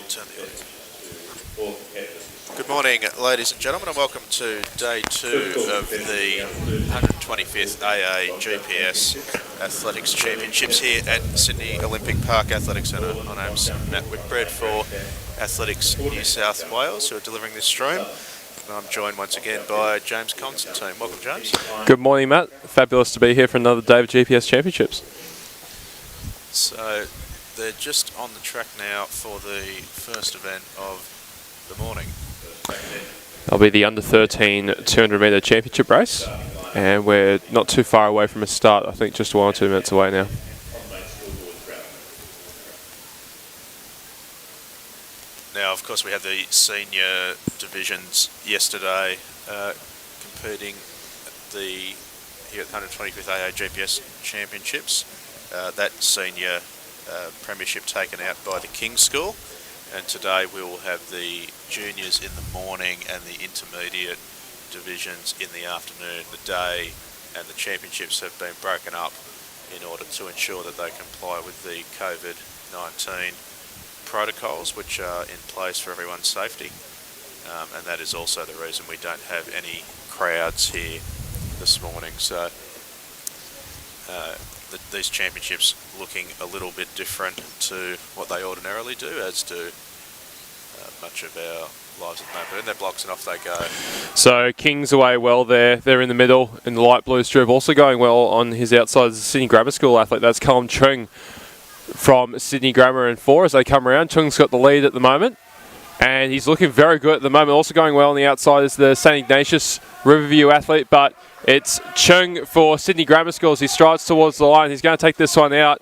Turn the audio. Good morning, ladies and gentlemen, and welcome to day 2 of the 125th AAGPS Athletics Championships here at Sydney Olympic Park Athletic Centre. My name's Matt Whitbread for Athletics New South Wales, who are delivering this stream. And I'm joined once again by James Constantine. Welcome, James. Good morning, Matt. Fabulous to be here for another day of GPS Championships. So they're just on the track now for the first event of the morning. That'll be the under 13 200 metre championship race, and we're not too far away from a start. I think just 1 or 2 minutes away now. Now, of course, we had the senior divisions yesterday competing here at the 125th AAGPS Championships. That senior premiership taken out by the King's School. And today we will have the juniors in the morning and the intermediate divisions in the afternoon. The day and the championships have been broken up in order to ensure that they comply with the COVID-19 protocols which are in place for everyone's safety. And that is also the reason we don't have any crowds here this morning. So these championships looking a little bit different to what they ordinarily do, as do much of our lives at the moment. But in their blocks and off they go. So King's away well there. They're in the middle in the light blue strip. Also going well on his outside is the Sydney Grammar School athlete. That's Callum Chung from Sydney Grammar and 4 as they come around. Chung's got the lead at the moment, and he's looking very good at the moment. Also going well on the outside is the St Ignatius Riverview athlete, but it's Chung for Sydney Grammar School as he strides towards the line. He's going to take this one out.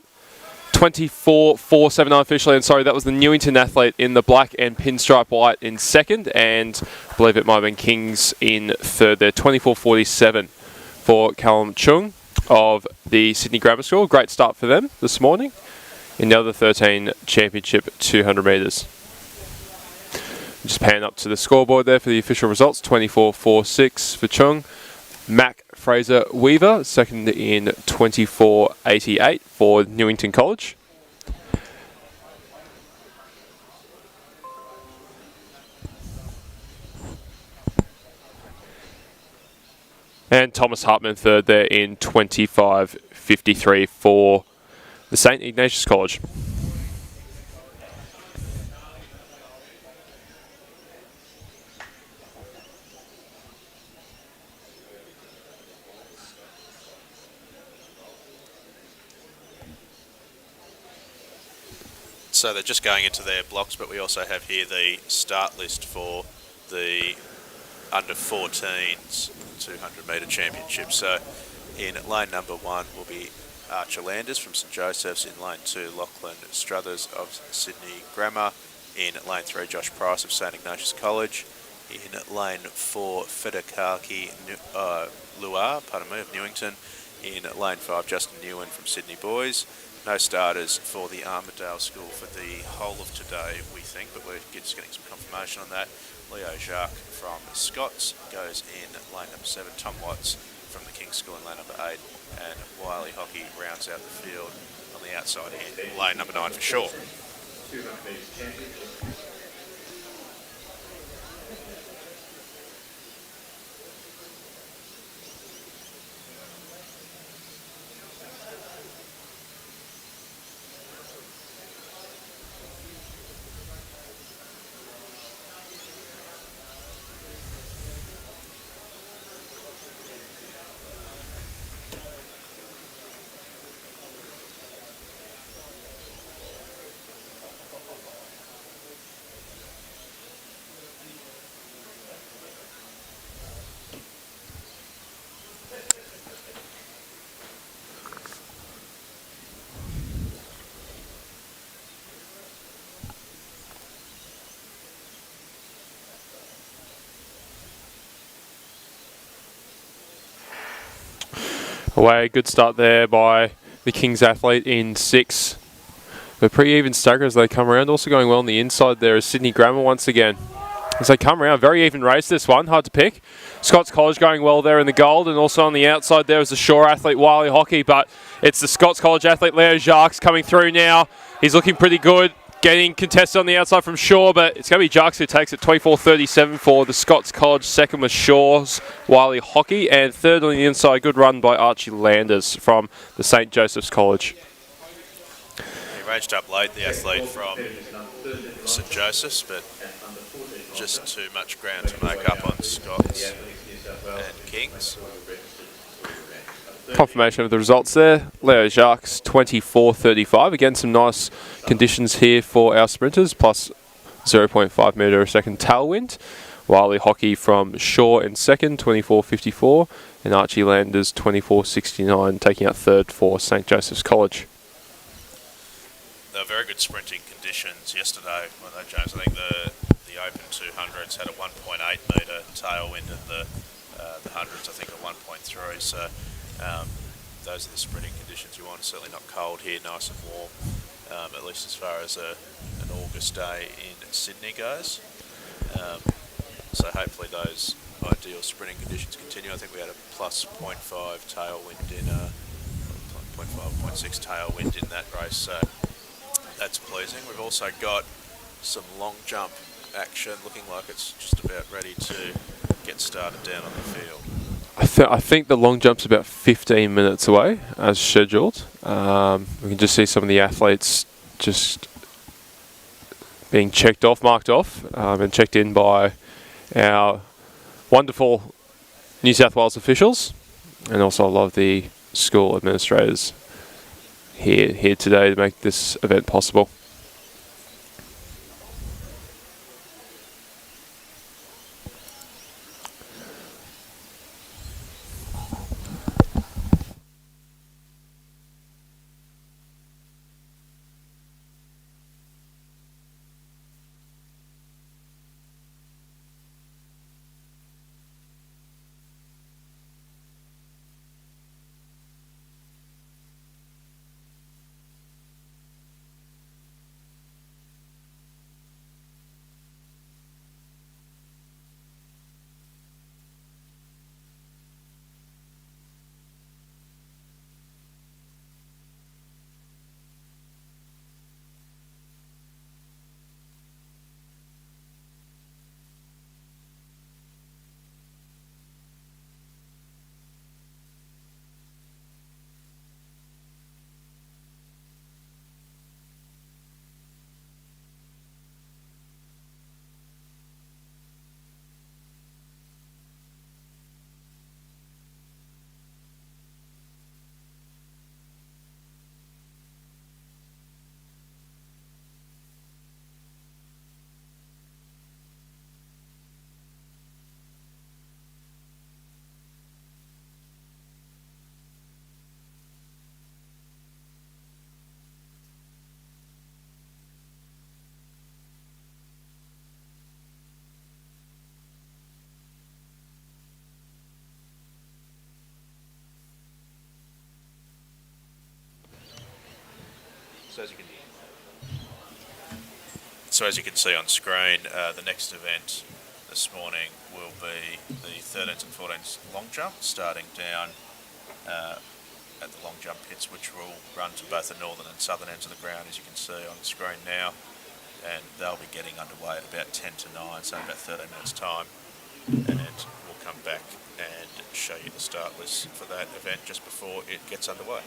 24.479 officially, and sorry, that was the Newington athlete in the black and pinstripe white in second, and I believe it might have been Kings in third there. 24.47 for Callum Chung of the Sydney Grammar School. Great start for them this morning in the other 13 championship 200 metres. Just pan up to the scoreboard there for the official results. 24.46 for Chung. Mac Fraser Weaver, second in 24.88 for Newington College. And Thomas Hartman third there in 25.53 for the St Ignatius College. So they're just going into their blocks, but we also have here the start list for the under 14s 200 metre championship. So in lane number 1 will be Archer Landers from St Joseph's. In lane 2, Lachlan Struthers of Sydney Grammar. In lane 3, Josh Price of St Ignatius College. In lane 4, Fedakaki Luar, of Newington. In lane 5, Justin Newen from Sydney Boys. No starters for the Armidale School for the whole of today, we think, but we're just getting some confirmation on that. Leo Jacques from Scots goes in lane number 7. Tom Watts from the King's School in lane number 8. And Wiley Hockey rounds out the field on the outside here, lane number 9 for sure. Away, good start there by the Kings athlete in 6. They're pretty even stagger as they come around. Also going well on the inside there is Sydney Grammar once again. As they come around, very even race this one, hard to pick. Scots College going well there in the gold, and also on the outside there is the Shore athlete Wiley Hockey, but it's the Scots College athlete Leo Jacques coming through now. He's looking pretty good. Getting contested on the outside from Shaw, but it's going to be Jux who takes it. 24.37 for the Scots College. Second was Shaw's Wiley Hockey, and third on the inside, good run by Archie Landers from the St. Joseph's College. He raged up late, the athlete from St. Joseph's, but just too much ground to make up on Scots and Kings. Confirmation of the results there. Leo Jacques 24.35. Again, some nice conditions here for our sprinters, plus 0.5 metre a second tailwind. Wiley Hockey from Shaw in second, 24.54, and Archie Landers 24.69, taking out third for St. Joseph's College. They were very good sprinting conditions yesterday, weren't they, James? I think the Open 200s had a 1.8 metre tailwind, and the hundreds I think a 1.3. So those are the sprinting conditions you want. Certainly not cold here, nice and warm, at least as far as an August day in Sydney goes. So hopefully those ideal sprinting conditions continue. I think we had a plus 0.5 tailwind in 0.5, 0.6 tailwind in that race, so that's pleasing. We've also got some long jump action, looking like it's just about ready to get started down on the field. I think the long jump's about 15 minutes away, as scheduled. We can just see some of the athletes just being checked off, marked off, and checked in by our wonderful New South Wales officials, and also a lot of the school administrators here today to make this event possible. So as you can see on screen, the next event this morning will be the 13s and 14s long jump, starting down at the long jump pits, which will run to both the northern and southern ends of the ground, as you can see on the screen now. And they'll be getting underway at about 10 to 9, so in about 13 minutes time. And we'll come back and show you the start list for that event just before it gets underway.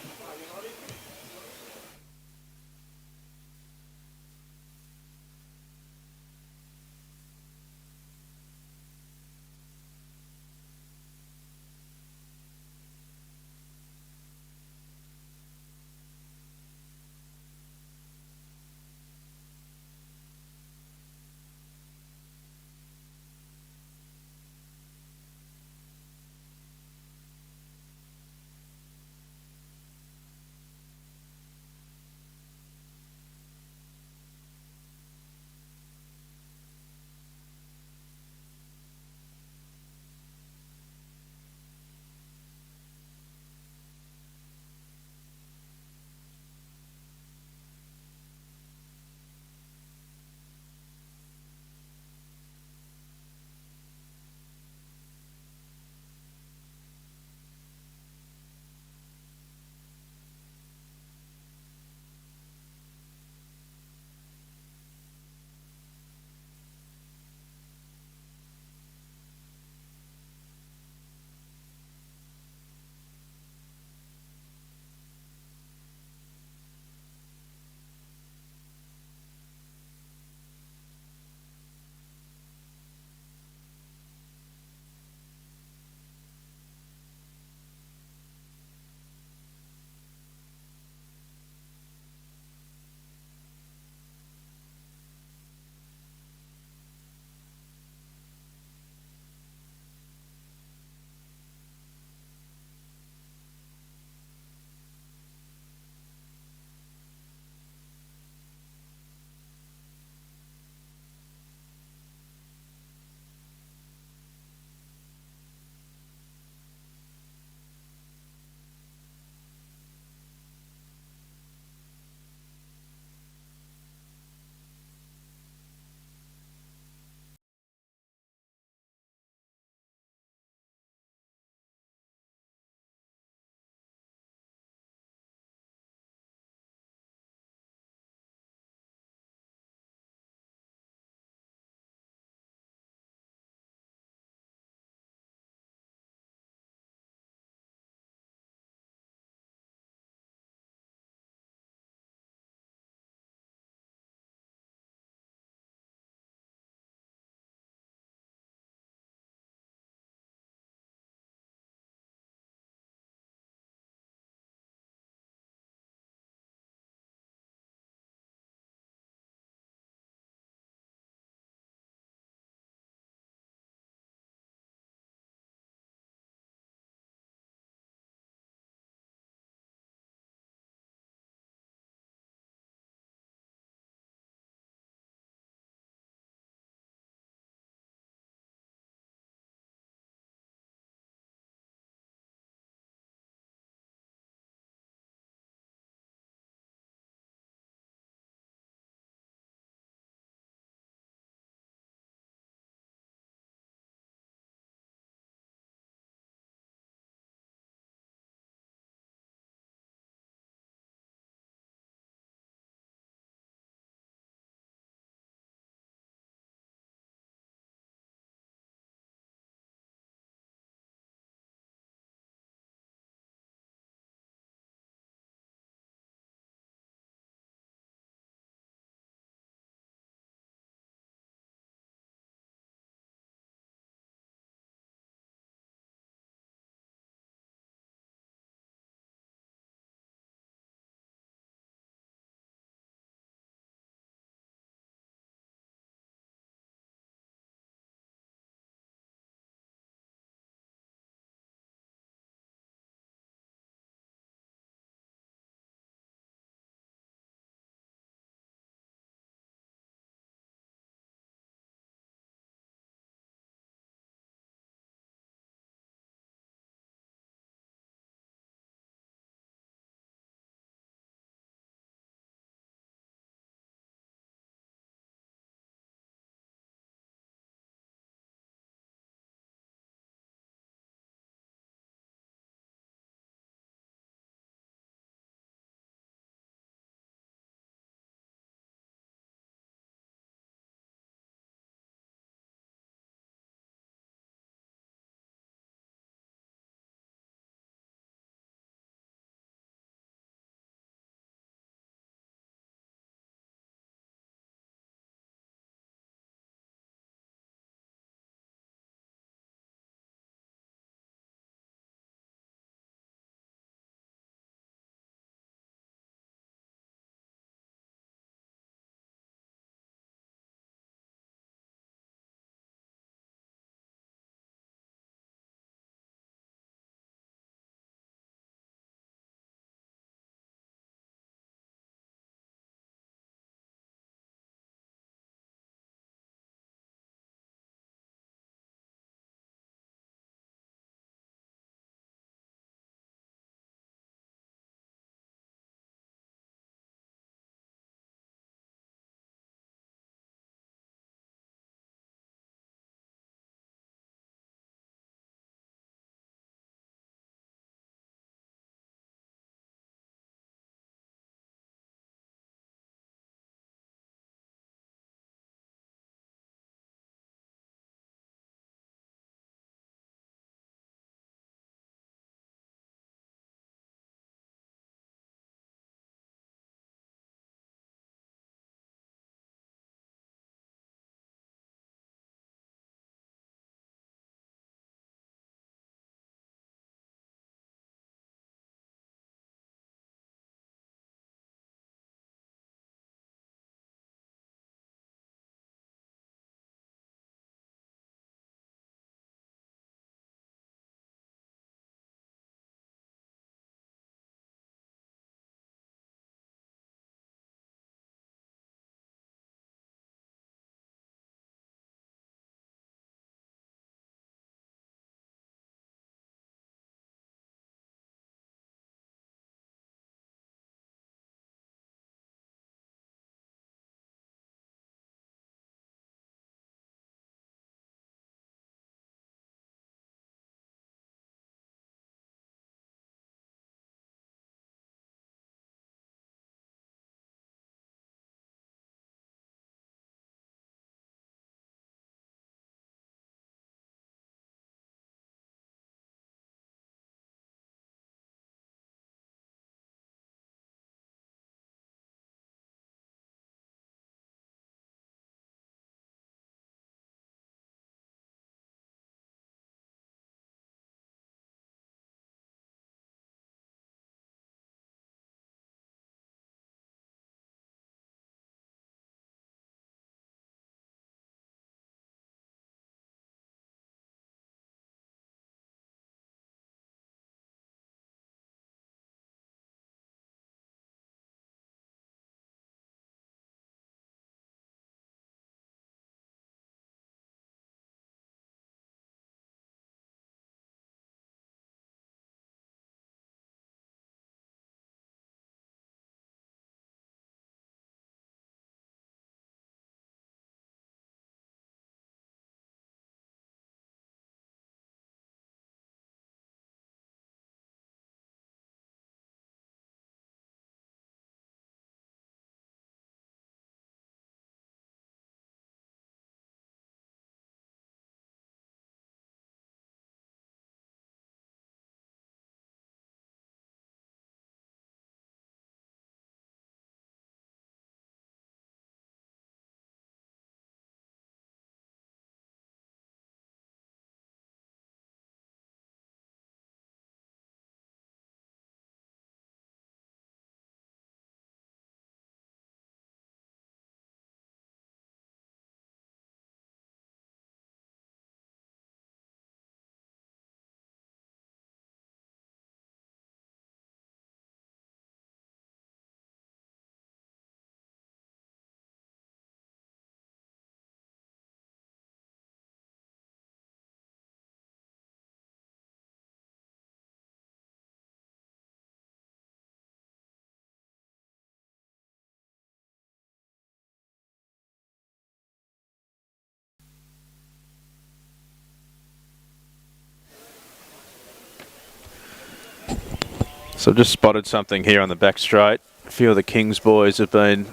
So I've just spotted something here on the back straight. A few of the Kings boys have been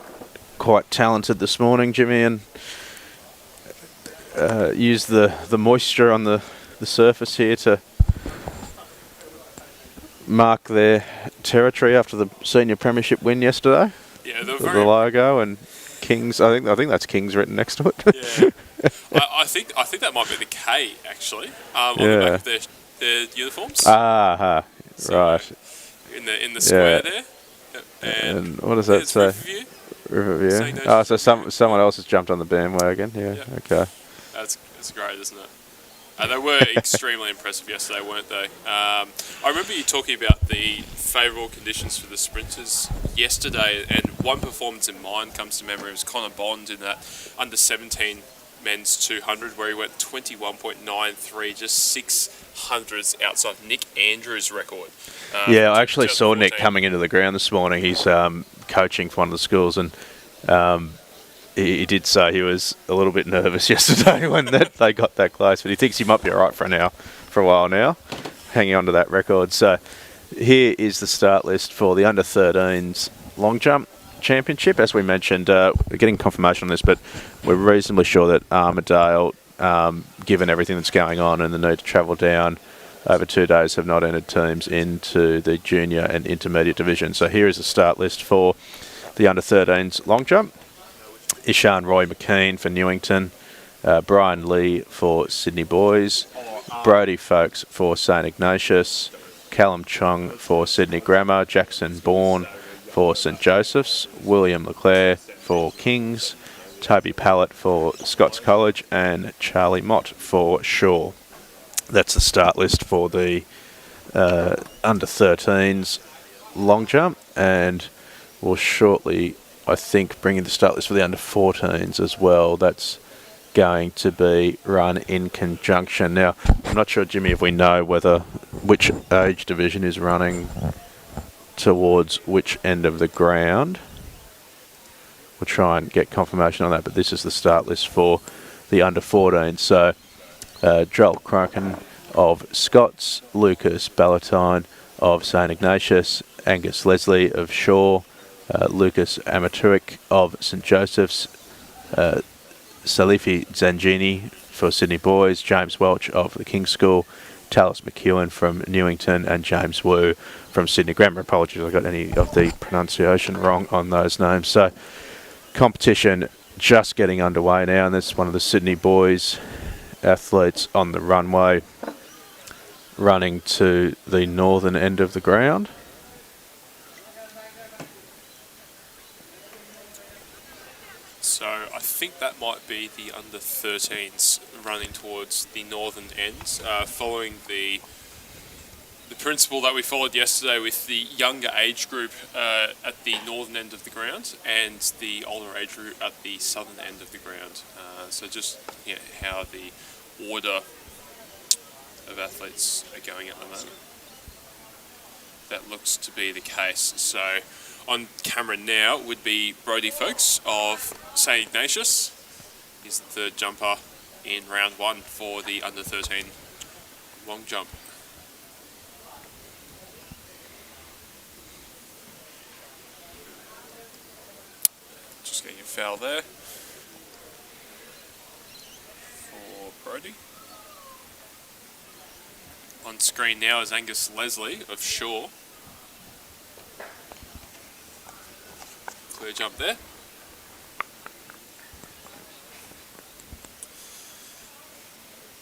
quite talented this morning, Jimmy, and used the moisture on the surface here to mark their territory after the senior premiership win yesterday. Yeah, they're the logo and Kings. I think that's Kings written next to it. Yeah, I think that might be the K actually. On the back of their uniforms. So right. In the square there. And what does that say? Riverview. Oh, so someone else has jumped on the bandwagon. Yeah. Okay. That's great, isn't it? They were extremely impressive yesterday, weren't they? I remember you talking about the favourable conditions for the sprinters yesterday, and one performance in mind comes to memory. It was Connor Bond in that under-17 men's 200, where he went 21.93, just 600s outside Nick Andrews' record. I actually saw Nick coming into the ground this morning. He's coaching for one of the schools, and he did say he was a little bit nervous yesterday when they got that close, but he thinks he might be all right for a while now, hanging on to that record. So here is the start list for the under-13s long jump championship. As we mentioned, we're getting confirmation on this, but we're reasonably sure that Armidale, given everything that's going on and the need to travel down over 2 days, have not entered teams into the junior and intermediate division. So here is the start list for the under-13s long jump. Ishan Roy McKean for Newington, Brian Lee for Sydney Boys, Brody Folkes for St Ignatius, Callum Chong for Sydney Grammar, Jackson Bourne for St Joseph's, William Leclerc for Kings, Toby Pallett for Scots College, and Charlie Mott for Shaw. That's the start list for the under-13s long jump, and we'll shortly, I think, bringing the start list for the under-14s as well. That's going to be run in conjunction. Now, I'm not sure, Jimmy, if we know which age division is running towards which end of the ground. We'll try and get confirmation on that, but this is the start list for the under-14. So, Joel Croken of Scots, Lucas Ballantyne of St Ignatius, Angus Leslie of Shaw, Lucas Amatuik of St Joseph's, Salifi Zangini for Sydney Boys, James Welch of the King's School, Talis McEwen from Newington, and James Wu from Sydney Grammar. Apologies if I got any of the pronunciation wrong on those names. So competition just getting underway now, and that's one of the Sydney Boys athletes on the runway running to the northern end of the ground. So I think that might be the under-13s running towards the northern ends, following the principle that we followed yesterday with the younger age group at the northern end of the ground and the older age group at the southern end of the ground. So just how the order of athletes are going at the moment. That looks to be the case. So on camera now would be Brody Folkes of St Ignatius. He's the third jumper in round one for the under-13 long jump. Just getting a foul there for Brody. On screen now is Angus Leslie of Shaw. Clear jump there.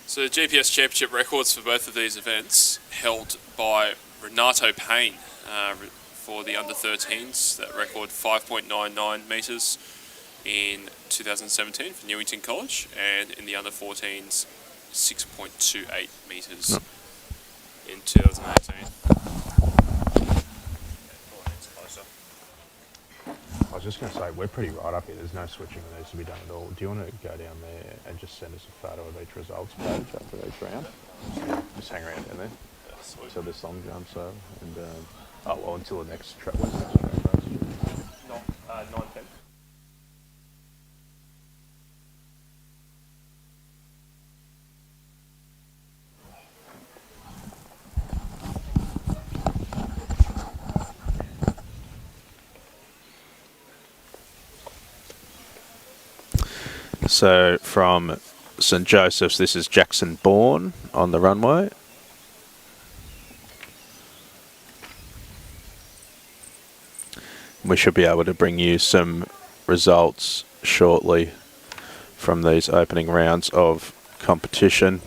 So the GPS Championship records for both of these events held by Renato Payne for the under-13s. That record 5.99 metres in 2017 for Newington College, and in the under-14s 6.28 metres in 2018. I was just going to say, we're pretty right up here. There's no switching that needs to be done at all. Do you want to go down there and just send us a photo of each results page after each round? Just hang around down there. So this long jump, until the next track. When's the next track race? 9:10. So from St Joseph's, this is Jackson Bourne on the runway. We should be able to bring you some results shortly from these opening rounds of competition.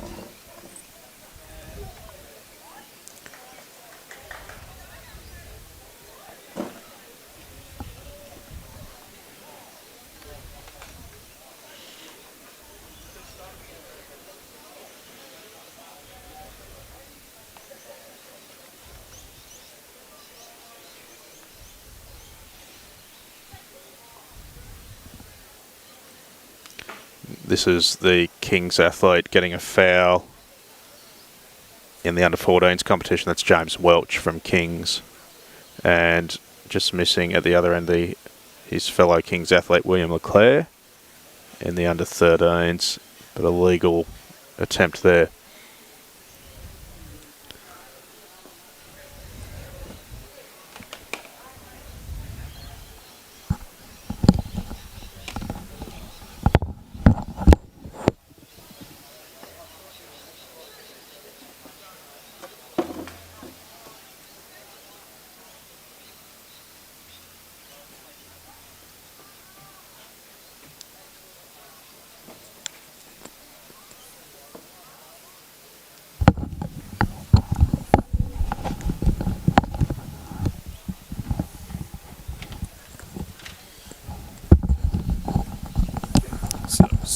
This is the Kings athlete getting a foul in the under-14s competition. That's James Welch from Kings. And just missing at the other end his fellow Kings athlete William Leclerc in the under-13s. But a legal attempt there.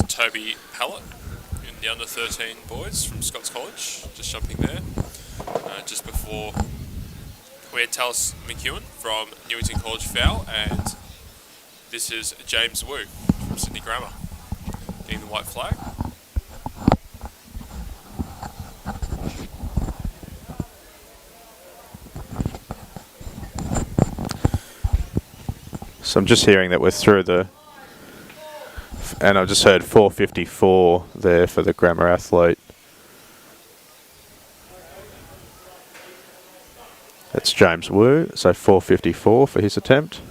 Toby Hallett in the under-13 boys from Scots College, just jumping there. Just before we had Tallis McEwen from Newington College foul, and this is James Wu from Sydney Grammar getting the white flag. So I'm just hearing that we're through and I just heard 4:54 there for the Grammar athlete. That's James Wu, so 4:54 for his attempt.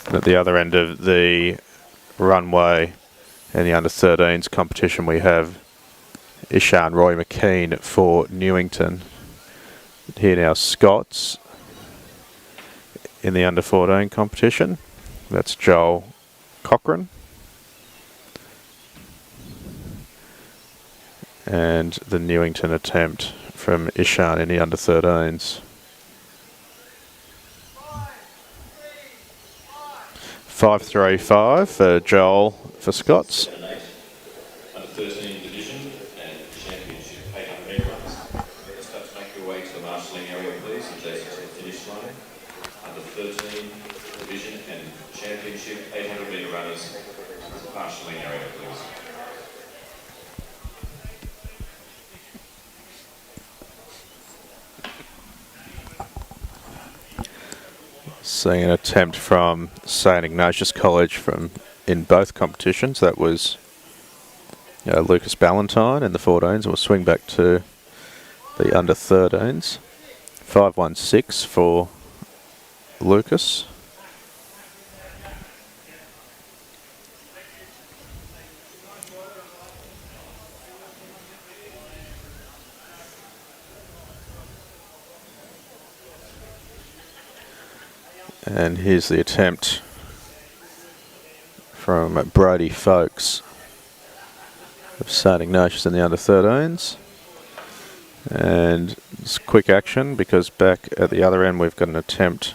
And at the other end of the runway in the under-13s competition, we have Ishan Roy McKean for Newington. Here now, Scots in the under-14 competition. That's Joel Cochran. And the Newington attempt from Ishan in the under-13s. 5.35 for Joel for Scots. Under 13 division and championship 800 metre runs. Start to make your way to the marshalling area, please, adjacent to the finish line. Under 13 division and championship 800 metre runners, marshalling area, please. Seeing an attempt from St Ignatius College in both competitions. That was Lucas Ballantyne in the 14s. We'll swing back to the under 13s. 5.16 for Lucas. And here's the attempt from Brody Folks of St Ignatius in the under-13s. And it's quick action because back at the other end we've got an attempt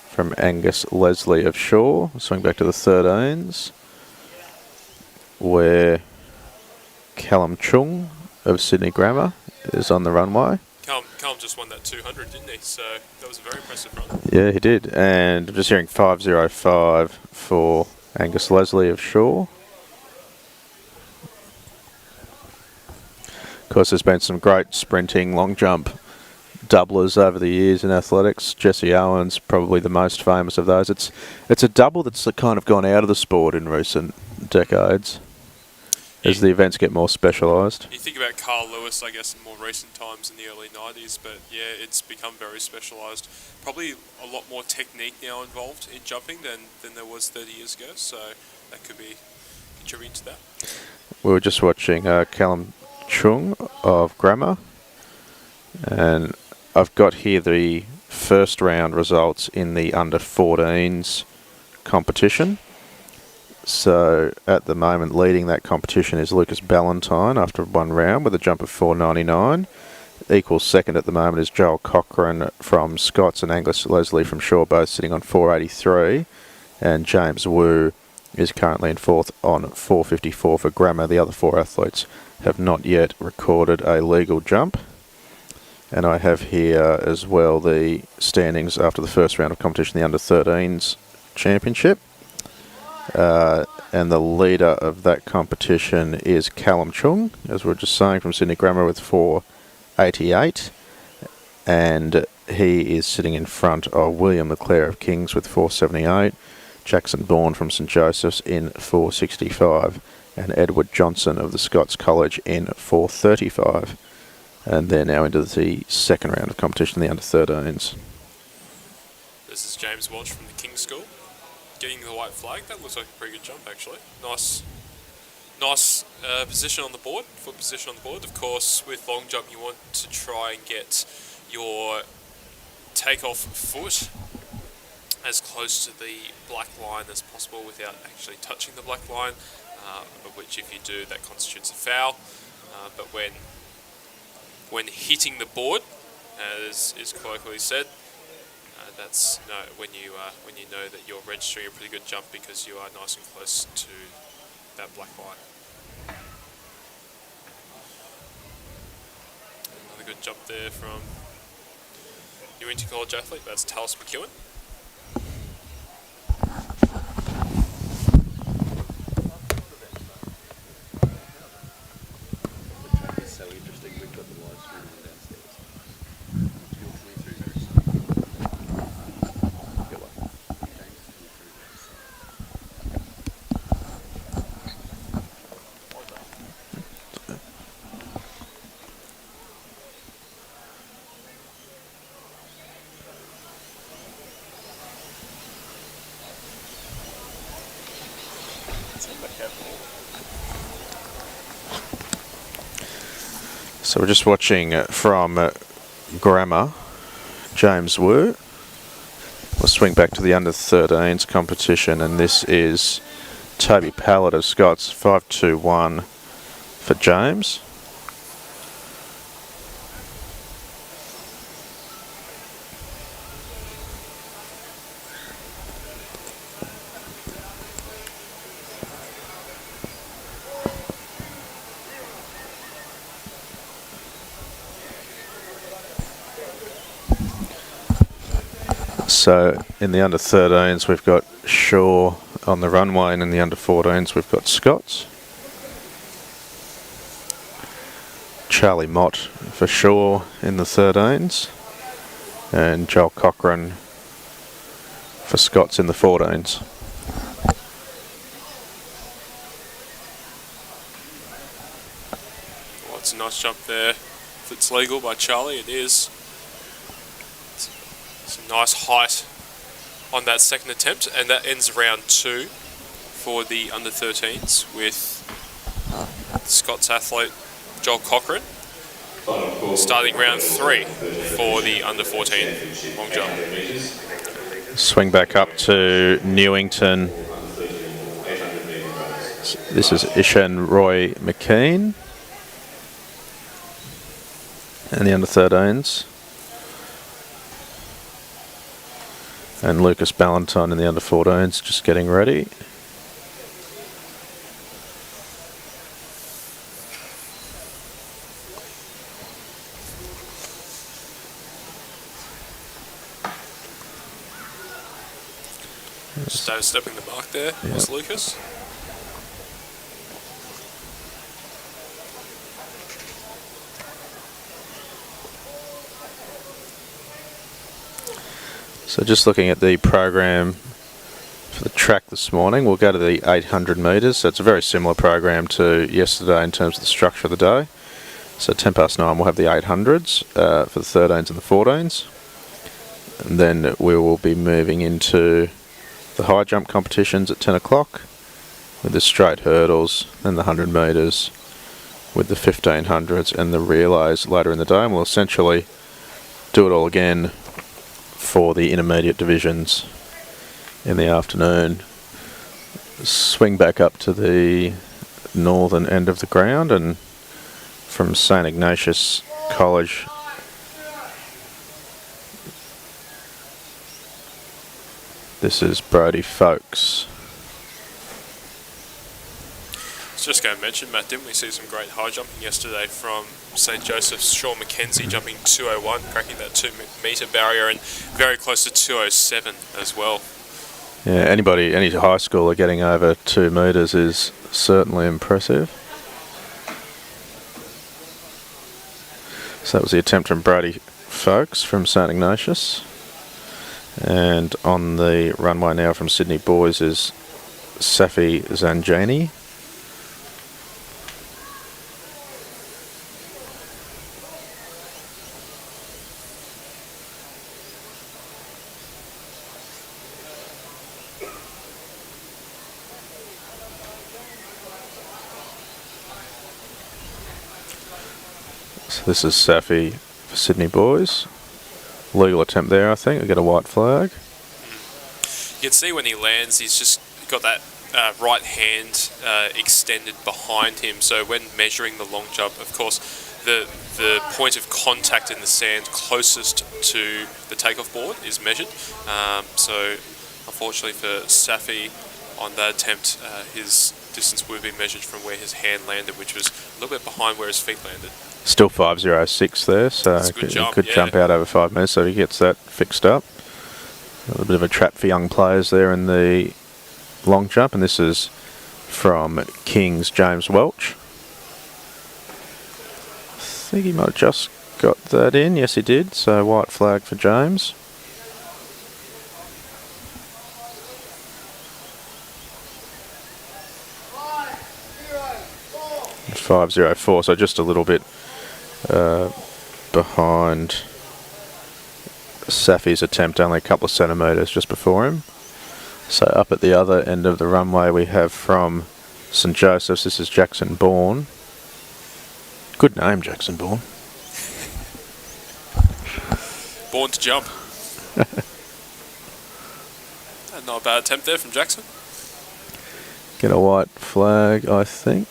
from Angus Leslie of Shaw. Swing back to the 13s where Callum Chung of Sydney Grammar is on the runway. Callum just won that 200, didn't he? So that was a very impressive run. Yeah, he did. And I'm just hearing 5.05 for Angus Leslie of Shaw. Of course, there's been some great sprinting, long jump doublers over the years in athletics. Jesse Owens, probably the most famous of those. It's a double that's kind of gone out of the sport in recent decades. as the events get more specialised. You think about Carl Lewis, I guess, in more recent times in the early 90s, but yeah, it's become very specialised. Probably a lot more technique now involved in jumping than there was 30 years ago, so that could be contributing to that. We were just watching Callum Chung of Grammar, and I've got here the first round results in the under 14s competition. So at the moment leading that competition is Lucas Ballantyne after one round with a jump of 4.99. Equal second at the moment is Joel Cochrane from Scots and Angus Leslie from Shaw, both sitting on 4.83, and James Wu is currently in fourth on 4.54 for Grammar. The other four athletes have not yet recorded a legal jump. And I have here as well the standings after the first round of competition, the under 13s championship. And the leader of that competition is Callum Chung, as we were just saying, from Sydney Grammar with 4.88. And he is sitting in front of William LeClaire of Kings with 4.78. Jackson Bourne from St Joseph's in 4.65. And Edward Johnson of the Scots College in 4.35. And they're now into the second round of competition, the under 13s. This is James Walsh from the King's School, getting the white flag. That looks like a pretty good jump, actually. Nice position on the board, foot position on the board. Of course, with long jump, you want to try and get your takeoff foot as close to the black line as possible without actually touching the black line, which if you do, that constitutes a foul. But when hitting the board, as is colloquially said, that's when you know that you're registering a pretty good jump because you are nice and close to that black line. Another good jump there from Newington College athlete. That's Talis McEwen. So we're just watching from Grammar, James Wu. We'll swing back to the under 13s competition, and this is Toby Pallett of Scots, 5.21 for James. So in the under 13s we've got Shaw on the runway, and in the under 14s we've got Scots. Charlie Mott for Shaw in the 13s, and Joel Cochrane for Scots in the 14s. Well, it's a nice jump there. If it's legal by Charlie, it is. Some nice height on that second attempt, and that ends round 2 for the under 13s with Scots athlete Joel Cochrane starting round 3 for the under 14 long jump. Swing back up to Newington. This is Ishan Roy McKean and the under 13s. And Lucas Ballantyne in the under 14s just getting ready. So stepping the mark there was Lucas. So just looking at the program for For the track this morning, we'll go to the 800 metres. So it's a very similar program to yesterday in terms of the structure of the day. So 9:10 we'll have the 800s for the 13s and the 14s. And then we will be moving into the high jump competitions at 10 o'clock with the straight hurdles and the 100 metres with the 1500s and the relays later in the day. And we'll essentially do it all again for the intermediate divisions in the afternoon. Swing back up to the northern end of the ground, and from St Ignatius College this is Brodie Folkes. I was just going to mention, Matt, didn't we see some great high jumping yesterday from St Joseph's? Sean McKenzie jumping 2:01, cracking that 2 metre barrier, and very close to 2:07 as well. Yeah, any high schooler getting over 2 metres is certainly impressive. So that was the attempt from Brodie Folkes from St Ignatius. And on the runway now from Sydney Boys is Safi Zanjani. So this is Safi for Sydney Boys. Legal attempt there, I think. We get a white flag. You can see when he lands, he's just got that right hand extended behind him. So when measuring the long jump, of course, the point of contact in the sand closest to the takeoff board is measured. So unfortunately for Safi, on that attempt, his distance would be measured from where his hand landed, which was a little bit behind where his feet landed. Still 5:06 there, so That's a good jump, could yeah. jump out over 5 metres, so he gets that fixed up. A little bit of a trap for young players there in the long jump, and this is from King's James Welch. I think he might have just got that in. Yes, he did, so white flag for James. And 5:04, so just a little bit behind Safi's attempt, only a couple of centimetres just before him. So up at the other end of the runway we have from St Joseph's, this is Jackson Bourne. Good name, Jackson Bourne. Born to jump. Not a bad attempt there from Jackson. Get a white flag, I think.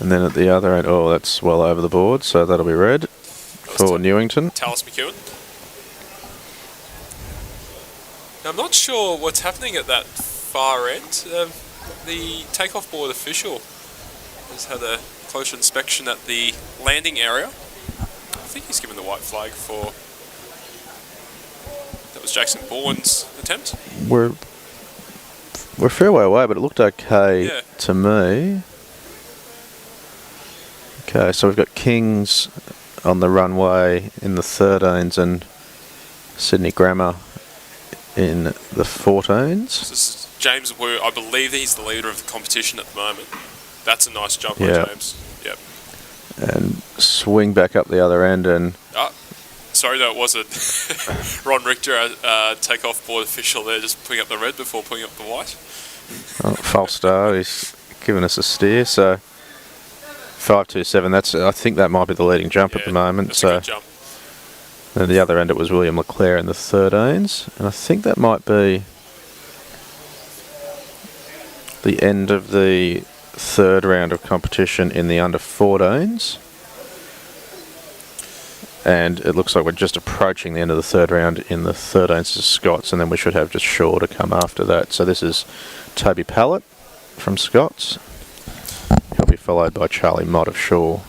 And then at the other end, oh, that's well over the board, so that'll be red for Newington. Tallis McEwen. Now, I'm not sure what's happening at that far end. The takeoff board official has had a closer inspection at the landing area. I think he's given the white flag for... That was Jackson Bourne's attempt. We're a fair way away, but it looked okay to me. Okay, so we've got Kings on the runway in the 13s and Sydney Grammar in the 14s. This is James Wu. I believe he's the leader of the competition at the moment. That's a nice jump by James. Yep. And swing back up the other end and... Sorry, that was a Ron Richter, takeoff board official there, just putting up the red before putting up the white. False start. He's given us a steer, so 5:27. I think that might be the leading jump at the moment. That's a good jump. At the other end, it was William Leclerc in the 13s, and I think that might be the end of the third round of competition in the under 14s. And it looks like we're just approaching the end of the third round in the 13s of Scots, and then we should have just Shaw to come after that. So this is Toby Pallett from Scots. He'll be followed by Charlie Mott of Shaw.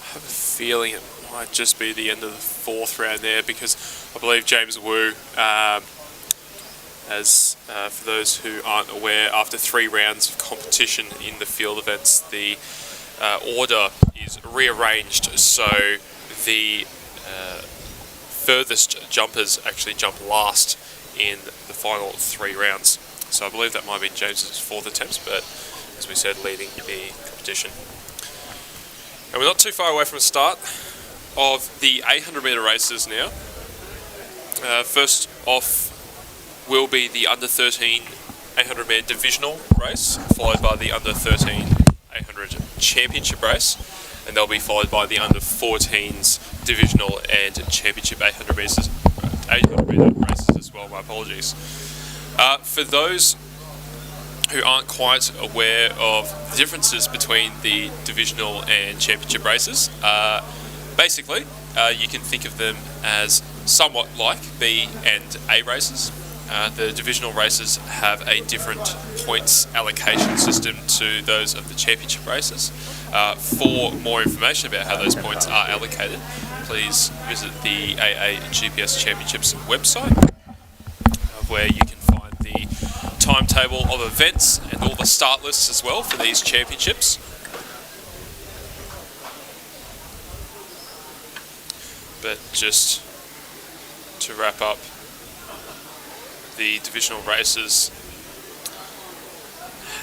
I have a feeling it might just be the end of the fourth round there, because I believe James Wu as for those who aren't aware, after 3 rounds of competition in the field events, the order is rearranged, so the furthest jumpers actually jump last in the final 3 rounds. So I believe that might have been James's 4th attempt, but as we said, leading the competition. And we're not too far away from the start of the 800 metre races now. First off will be the under 13 800 metre divisional race, followed by the under 13 800 championship race, and they'll be followed by the under 14s divisional and championship 800 metre races as well. My apologies. For those who aren't quite aware of the differences between the divisional and championship races, basically you can think of them as somewhat like B and A races. The divisional races have a different points allocation system to those of the championship races. For more information about how those points are allocated, please visit the AAGPS Championships website, where you can find the timetable of events and all the start lists as well for these championships. But just to wrap up, the divisional races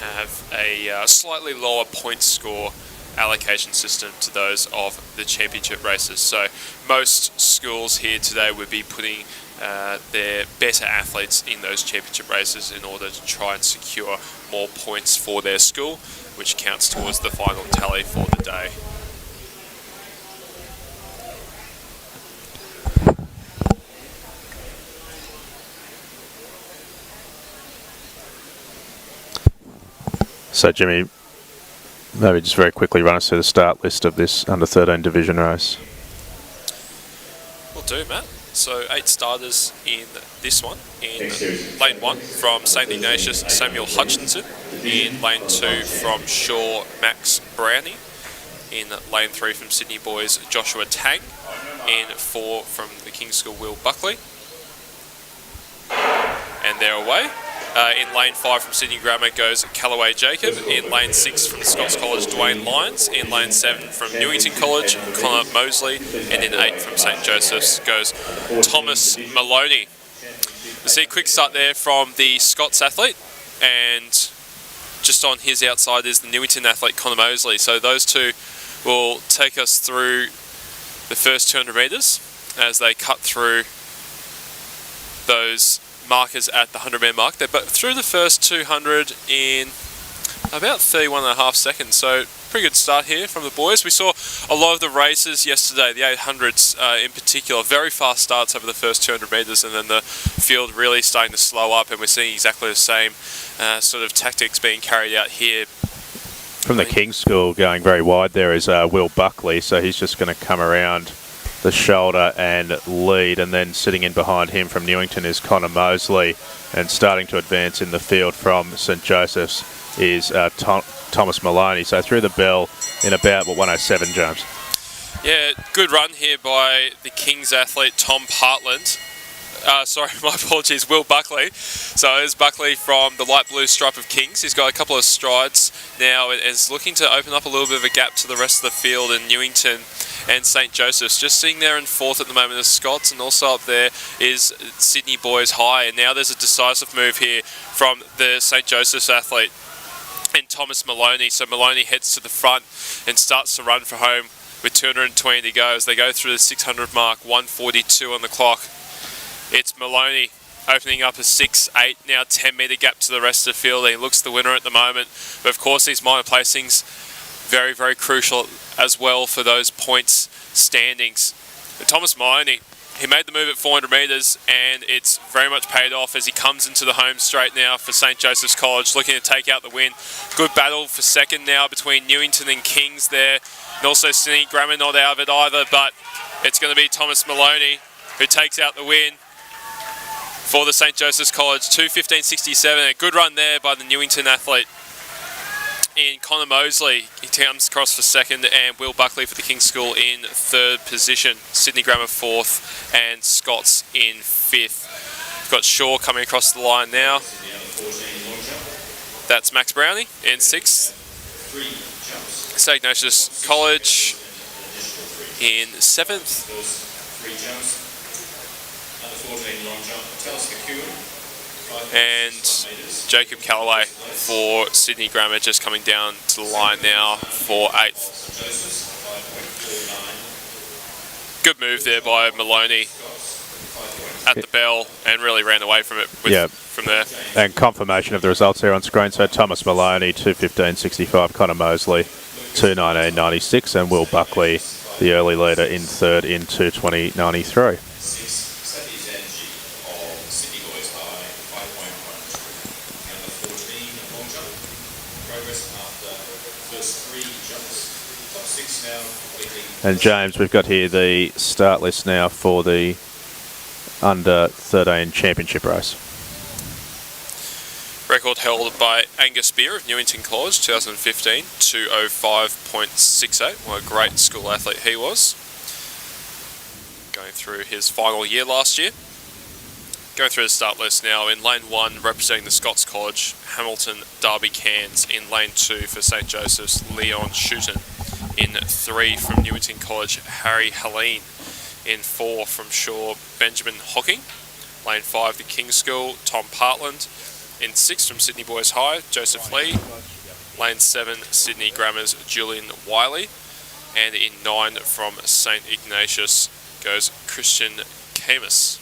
have a slightly lower point score allocation system to those of the championship races. So most schools here today would be putting their better athletes in those championship races in order to try and secure more points for their school, which counts towards the final tally for the day. So Jimmy, maybe just very quickly run us through the start list of this under 13 division race. Will do, Matt. So 8 starters in this one. In lane 1 from St Ignatius, Samuel Hutchinson. In lane 2 from Shaw, Max Brownie. In lane 3 from Sydney Boys, Joshua Tang. In 4 from the King's School, Will Buckley. And they're away. In lane 5 from Sydney Grammar goes Callaway Jacob. In lane 6 from the Scots College, Dwayne Lyons. In lane 7 from Newington College, Connor Mosley. And in 8 from St Joseph's goes Thomas Maloney. You see a quick start there from the Scots athlete, and just on his outside is the Newington athlete Connor Mosley. So those two will take us through the first 200 metres as they cut through those markers at the 100-metre mark. They're through the first 200 in about 31.5 seconds, so pretty good start here from the boys. We saw a lot of the races yesterday, the 800s in particular, very fast starts over the first 200 metres, and then the field really starting to slow up, and we're seeing exactly the same sort of tactics being carried out here. From the King's School, going very wide there is Will Buckley, so he's just going to come around the shoulder and lead, and then sitting in behind him from Newington is Connor Mosley, and starting to advance in the field from St Joseph's is Thomas Maloney. So through the bell in about 107, James. Yeah, good run here by the Kings athlete Tom Partland. Sorry, my apologies, Will Buckley. So there's Buckley from the light blue stripe of Kings. He's got a couple of strides now and is looking to open up a little bit of a gap to the rest of the field in Newington and St Joseph's. Just sitting there in 4th at the moment is Scots, and also up there is Sydney Boys High. And now there's a decisive move here from the St Joseph's athlete and Thomas Maloney. So Maloney heads to the front and starts to run for home with 220 to go as they go through the 600 mark, 1:42 on the clock. It's Maloney opening up a 6-8, now 10 metre gap to the rest of the field. He looks the winner at the moment. But of course, these minor placings, very, very crucial as well for those points standings. But Thomas Maloney, he made the move at 400 metres, and it's very much paid off as he comes into the home straight now for St Joseph's College, looking to take out the win. Good battle for second now between Newington and Kings there, and also Sydney Grammar not out of it either, but it's going to be Thomas Maloney who takes out the win for the St Joseph's College, 2:15.67. A good run there by the Newington athlete in Connor Mosley. He comes across for second, and Will Buckley for the King's School in 3rd position. Sydney Grammar 4th, and Scots in 5th. Got Shaw coming across the line now. That's Max Brownie in 6th. St Ignatius College in 7th. And Jacob Callaway for Sydney Grammar just coming down to the line now for 8th. Good move there by Maloney at the bell and really ran away from it from there. And confirmation of the results here on screen. So Thomas Maloney, 2:15.65. Connor Mosley, 2:19.96. And Will Buckley, the early leader, in 3rd in 2:20.93. And James, we've got here the start list now for the under 13 championship race. Record held by Angus Beer of Newington College, 2015, 2:05.68. What a great school athlete he was. Going through his final year last year. Going through the start list now. In lane 1, representing the Scots College, Hamilton Derby Cairns. In lane 2 for St Joseph's, Leon Shooten. In 3 from Newington College, Harry Helene. In 4 from Shaw, Benjamin Hocking. Lane 5, the King's School, Tom Partland. In 6 from Sydney Boys High, Joseph Lee. Lane 7, Sydney Grammar's Julian Wiley. And in 9 from St Ignatius goes Christian Camus.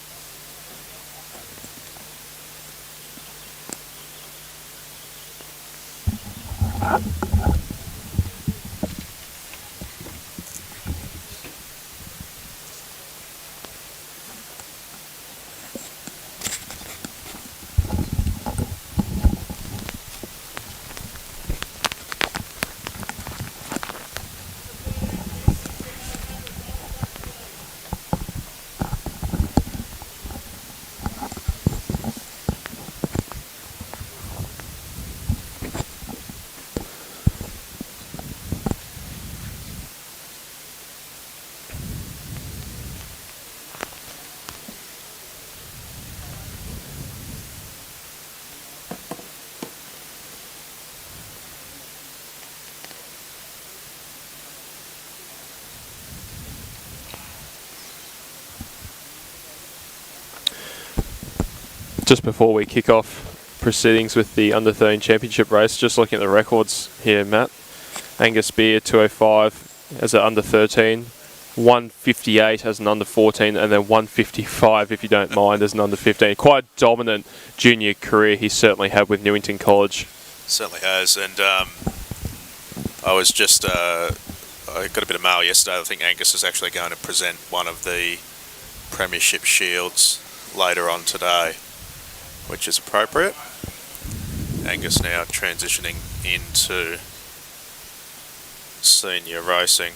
Just before we kick off proceedings with the under 13 championship race, just looking at the records here, Matt. Angus Beer, 2:05 as an under 13, 1:58 as an under 14, and then 1:55, if you don't mind, as an under 15. Quite dominant junior career he certainly had with Newington College. Certainly has, and I was just, I got a bit of mail yesterday. I think Angus is actually going to present one of the Premiership Shields later on today, which is appropriate. Angus now transitioning into senior racing.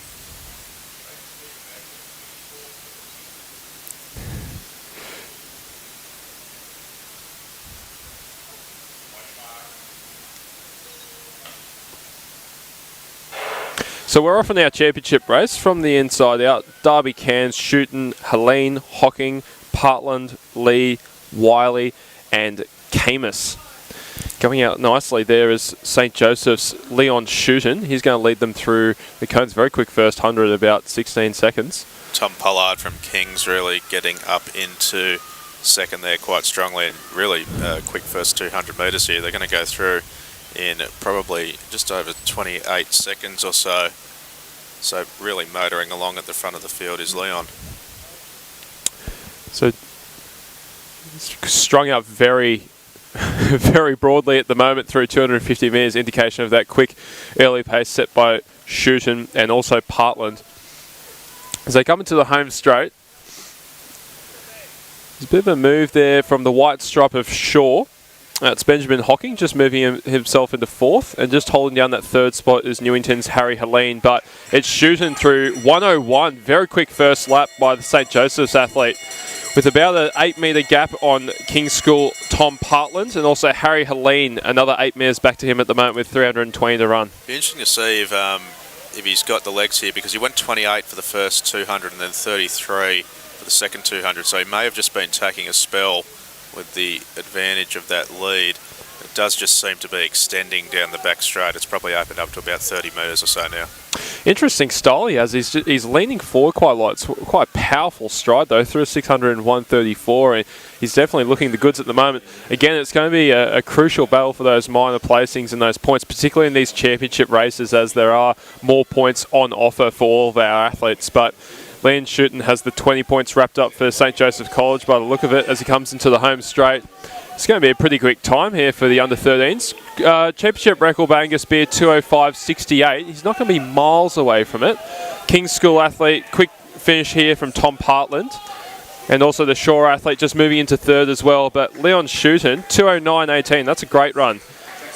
So we're off on our championship race from the inside out. Derby Cairns, Shooten, Helene, Hocking, Partland, Lee, Wiley and Camus. Coming out nicely there is St Joseph's Leon Shooten. He's going to lead them through the cones. Very quick first 100, about 16 seconds. Tom Pollard from Kings really getting up into second there quite strongly, and really quick first 200 metres here. They're going to go through in probably just over 28 seconds or so. So really motoring along at the front of the field is Leon. So strung out very, very broadly at the moment through 250 metres, indication of that quick early pace set by Shooten and also Partland. As they come into the home straight, there's a bit of a move there from the white stripe of Shaw. It's Benjamin Hocking just moving himself into fourth, and just holding down that third spot is Newington's Harry Helene, but it's Shooten through 1:01. Very quick first lap by the St Joseph's athlete, with about an 8 metre gap on King's School Tom Partland, and also Harry Helene, another 8 metres back to him at the moment with 320 to run. Be interesting to see if he's got the legs here, because he went 28 for the first 200 and then 33 for the second 200, so he may have just been taking a spell with the advantage of that lead. It does just seem to be extending down the back straight. It's probably opened up to about 30 metres or so now. Interesting style he has. He's leaning forward quite a lot. It's quite a powerful stride, though, through a 600 and 134, and he's definitely looking the goods at the moment. Again, it's going to be a crucial battle for those minor placings and those points, particularly in these championship races, as there are more points on offer for all of our athletes. But Leon Shooten has the 20 points wrapped up for St. Joseph's College by the look of it as he comes into the home straight. It's going to be a pretty quick time here for the under-13s. Championship record by Angus Beer, 2:05.68. He's not going to be miles away from it. King's School athlete, quick finish here from Tom Partland. And also the Shore athlete just moving into third as well. But Leon Shooten, 2:09.18. That's a great run.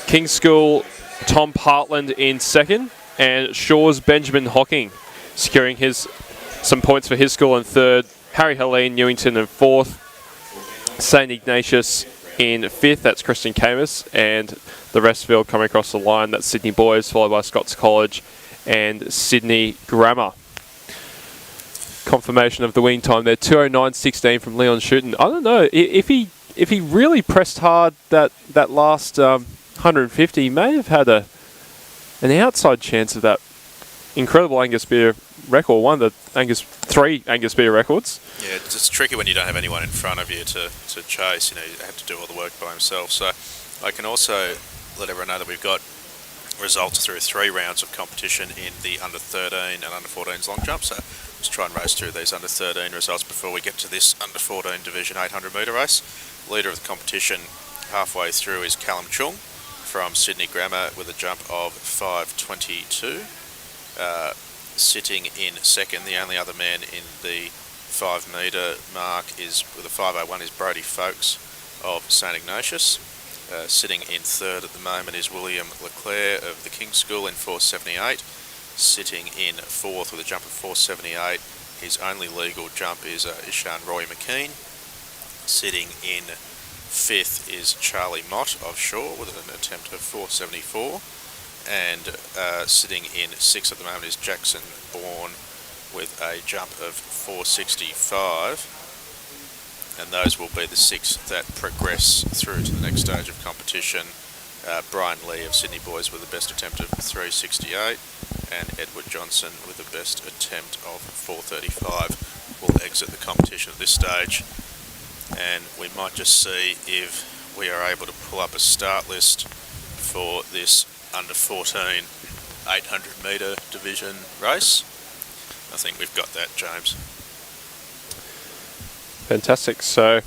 King's School, Tom Partland in second. And Shore's Benjamin Hocking securing some points for his school in third. Harry Helene, Newington in fourth. St. Ignatius in fifth, that's Christian Camus, and the rest field coming across the line, that's Sydney Boys, followed by Scots College and Sydney Grammar. Confirmation of the winning time there, 2:09.16 from Leon Shooten. I don't know, if he really pressed hard that last 150, he may have had an outside chance of that incredible Angus Beer record, one of the three Angus Beer records. Yeah, it's tricky when you don't have anyone in front of you to chase. You have to do all the work by himself. So I can also let everyone know that we've got results through 3 rounds of competition in the under-13 and under-14s long jump. So let's try and race through these under-13 results before we get to this under-14 Division 800 metre race. Leader of the competition halfway through is Callum Chung from Sydney Grammar with a jump of 5:22. Sitting in second, the only other man in the 5 metre mark is with a 5:01 is Brodie Folkes of St. Ignatius. Sitting in third at the moment is William Leclerc of the King's School in 4:78. Sitting in fourth with a jump of 4:78. His only legal jump is Ishan Roy McKean. Sitting in fifth is Charlie Mott of Shore with an attempt of 4:74. And sitting in sixth at the moment is Jackson Bourne with a jump of 4:65. And those will be the 6 that progress through to the next stage of competition. Brian Lee of Sydney Boys with the best attempt of 3:68, and Edward Johnson with the best attempt of 4:35 will exit the competition at this stage. And we might just see if we are able to pull up a start list for this under 14 800 metre division race. I think we've got that, James. Fantastic. So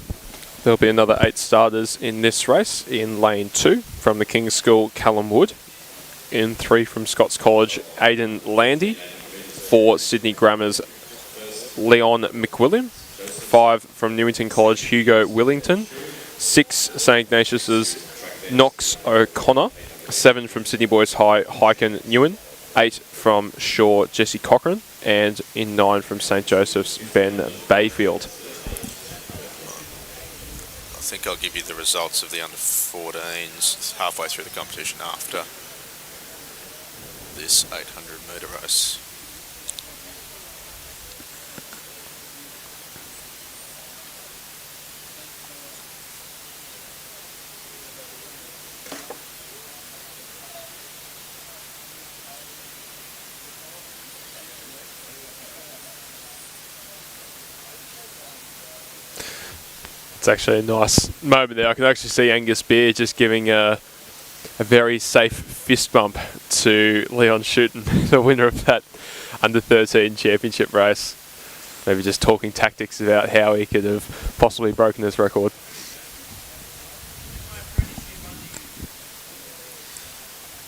there'll be another 8 starters in this race. In lane 2 from the King's School, Callum Wood. In 3 from Scots College, Aidan Landy. 4 Sydney Grammar's Leon McWilliam. 5 from Newington College, Hugo Willington. 6 St. Ignatius's Knox O'Connor. 7 from Sydney Boys High, Hyken Newen. 8 from Shore, Jesse Cochran. And in 9 from St. Joseph's, Ben Bayfield. I think I'll give you the results of the under 14s halfway through the competition after this 800 metre race. It's actually a nice moment there. I can actually see Angus Beer just giving a very safe fist bump to Leon Shooten, the winner of that under-13 championship race. Maybe just talking tactics about how he could have possibly broken this record.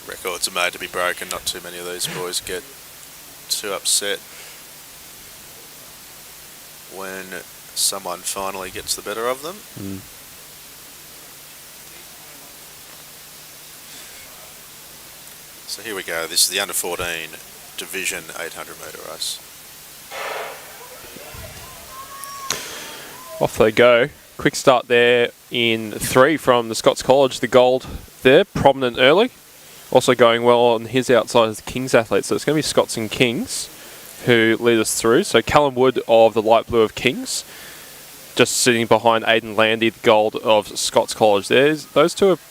Records are made to be broken. Not too many of these boys get too upset when someone finally gets the better of them. So here we go. This is the under 14 Division 800 metre race. Off they go. Quick start there in 3 from the Scots College. The gold there, prominent early. Also going well on his outside as the Kings athlete. So it's going to be Scots and Kings who lead us through. So Callum Wood of the light blue of Kings. just sitting behind Aidan Landy, the gold of Scots College. Those two have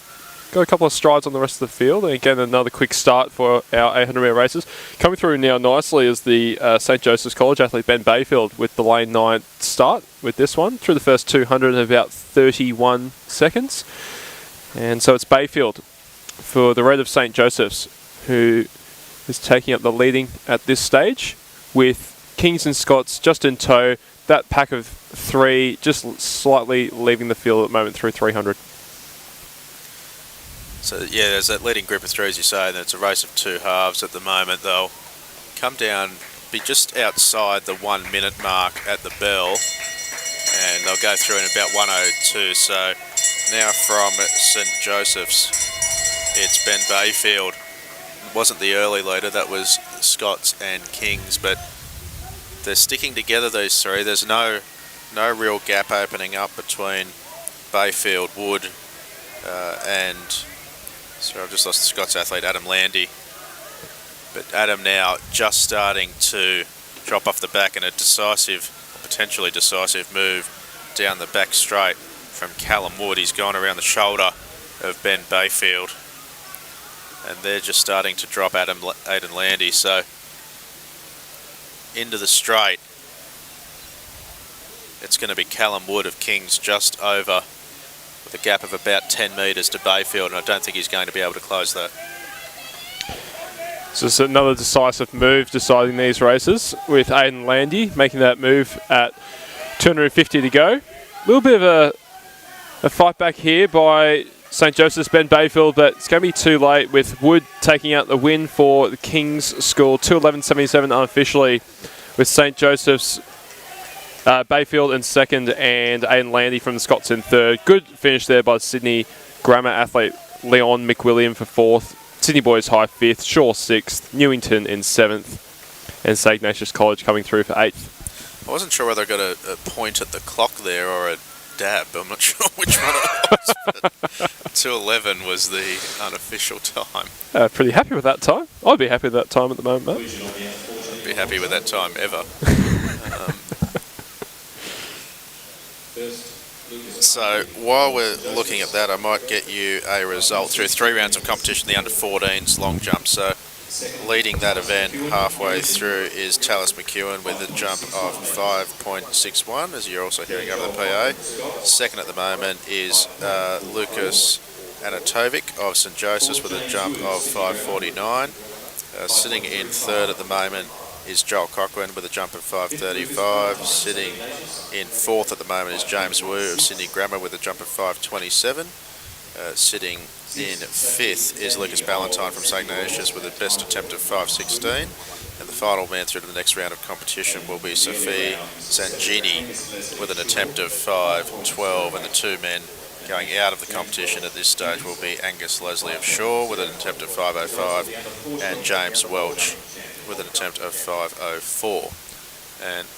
got a couple of strides on the rest of the field. And again, another quick start for our 800 metre races. Coming through now nicely is the St Joseph's College athlete Ben Bayfield with the lane 9 start with this one. Through the first 200 in about 31 seconds. And so it's Bayfield for the Red of St Joseph's, who is taking up the leading at this stage, with Kings and Scots just in tow. That pack of 3 just slightly leaving the field at the moment through 300. So yeah, there's that leading group of 3, as you say, and it's a race of 2 halves at the moment. They'll come down, be just outside the 1 minute mark at the bell, and they'll go through in about 1:02. So now from St Joseph's, it's Ben Bayfield. It wasn't the early leader, that was Scots and Kings, but they're sticking together, these 3. There's no real gap opening up between Bayfield, Wood, and sorry, I've just lost the Scots athlete Adam Landy. But Adam now just starting to drop off the back in a potentially decisive move down the back straight from Callum Wood. He's gone around the shoulder of Ben Bayfield, and they're just starting to drop Aidan Landy. So into the straight, it's going to be Callum Wood of Kings just over, with a gap of about 10 metres to Bayfield, and I don't think he's going to be able to close that. So it's another decisive move deciding these races, with Aidan Landy making that move at 250 to go. A little bit of a fight back here by St Joseph's Ben Bayfield, but it's going to be too late, with Wood taking out the win for the Kings School, 2:11.77 unofficially, with St Joseph's Bayfield in second and Aidan Landy from the Scots in third. Good finish there by Sydney Grammar athlete Leon McWilliam for fourth. Sydney Boys High fifth, Shaw sixth, Newington in seventh, and St Ignatius College coming through for eighth. I wasn't sure whether I got a point at the clock there or a dab. I'm not sure which one it was, but 2:11 was the unofficial time. Pretty happy with that time. I'd be happy with that time at the moment, mate. I'd be happy with that time ever. So while we're looking at that, I might get you a result through 3 rounds of competition, the under-14s long jump. So leading that event halfway through is Talis McEwen with a jump of 5.61, as you're also hearing over the PA. Second at the moment is Lucas Anatovic of St Joseph's with a jump of 5.49. Sitting in third at the moment is Joel Cochran with a jump of 5.35. Sitting in fourth at the moment is James Wu of Sydney Grammar with a jump of 5.27. Sitting in fifth is Lucas Ballantyne from St Ignatius with a best attempt of 5.16. And the final man through to the next round of competition will be Sophie Zangini with an attempt of 5.12. And the 2 men going out of the competition at this stage will be Angus Leslie of Shaw with an attempt of 5.05 and James Welch with an attempt of 5.04. And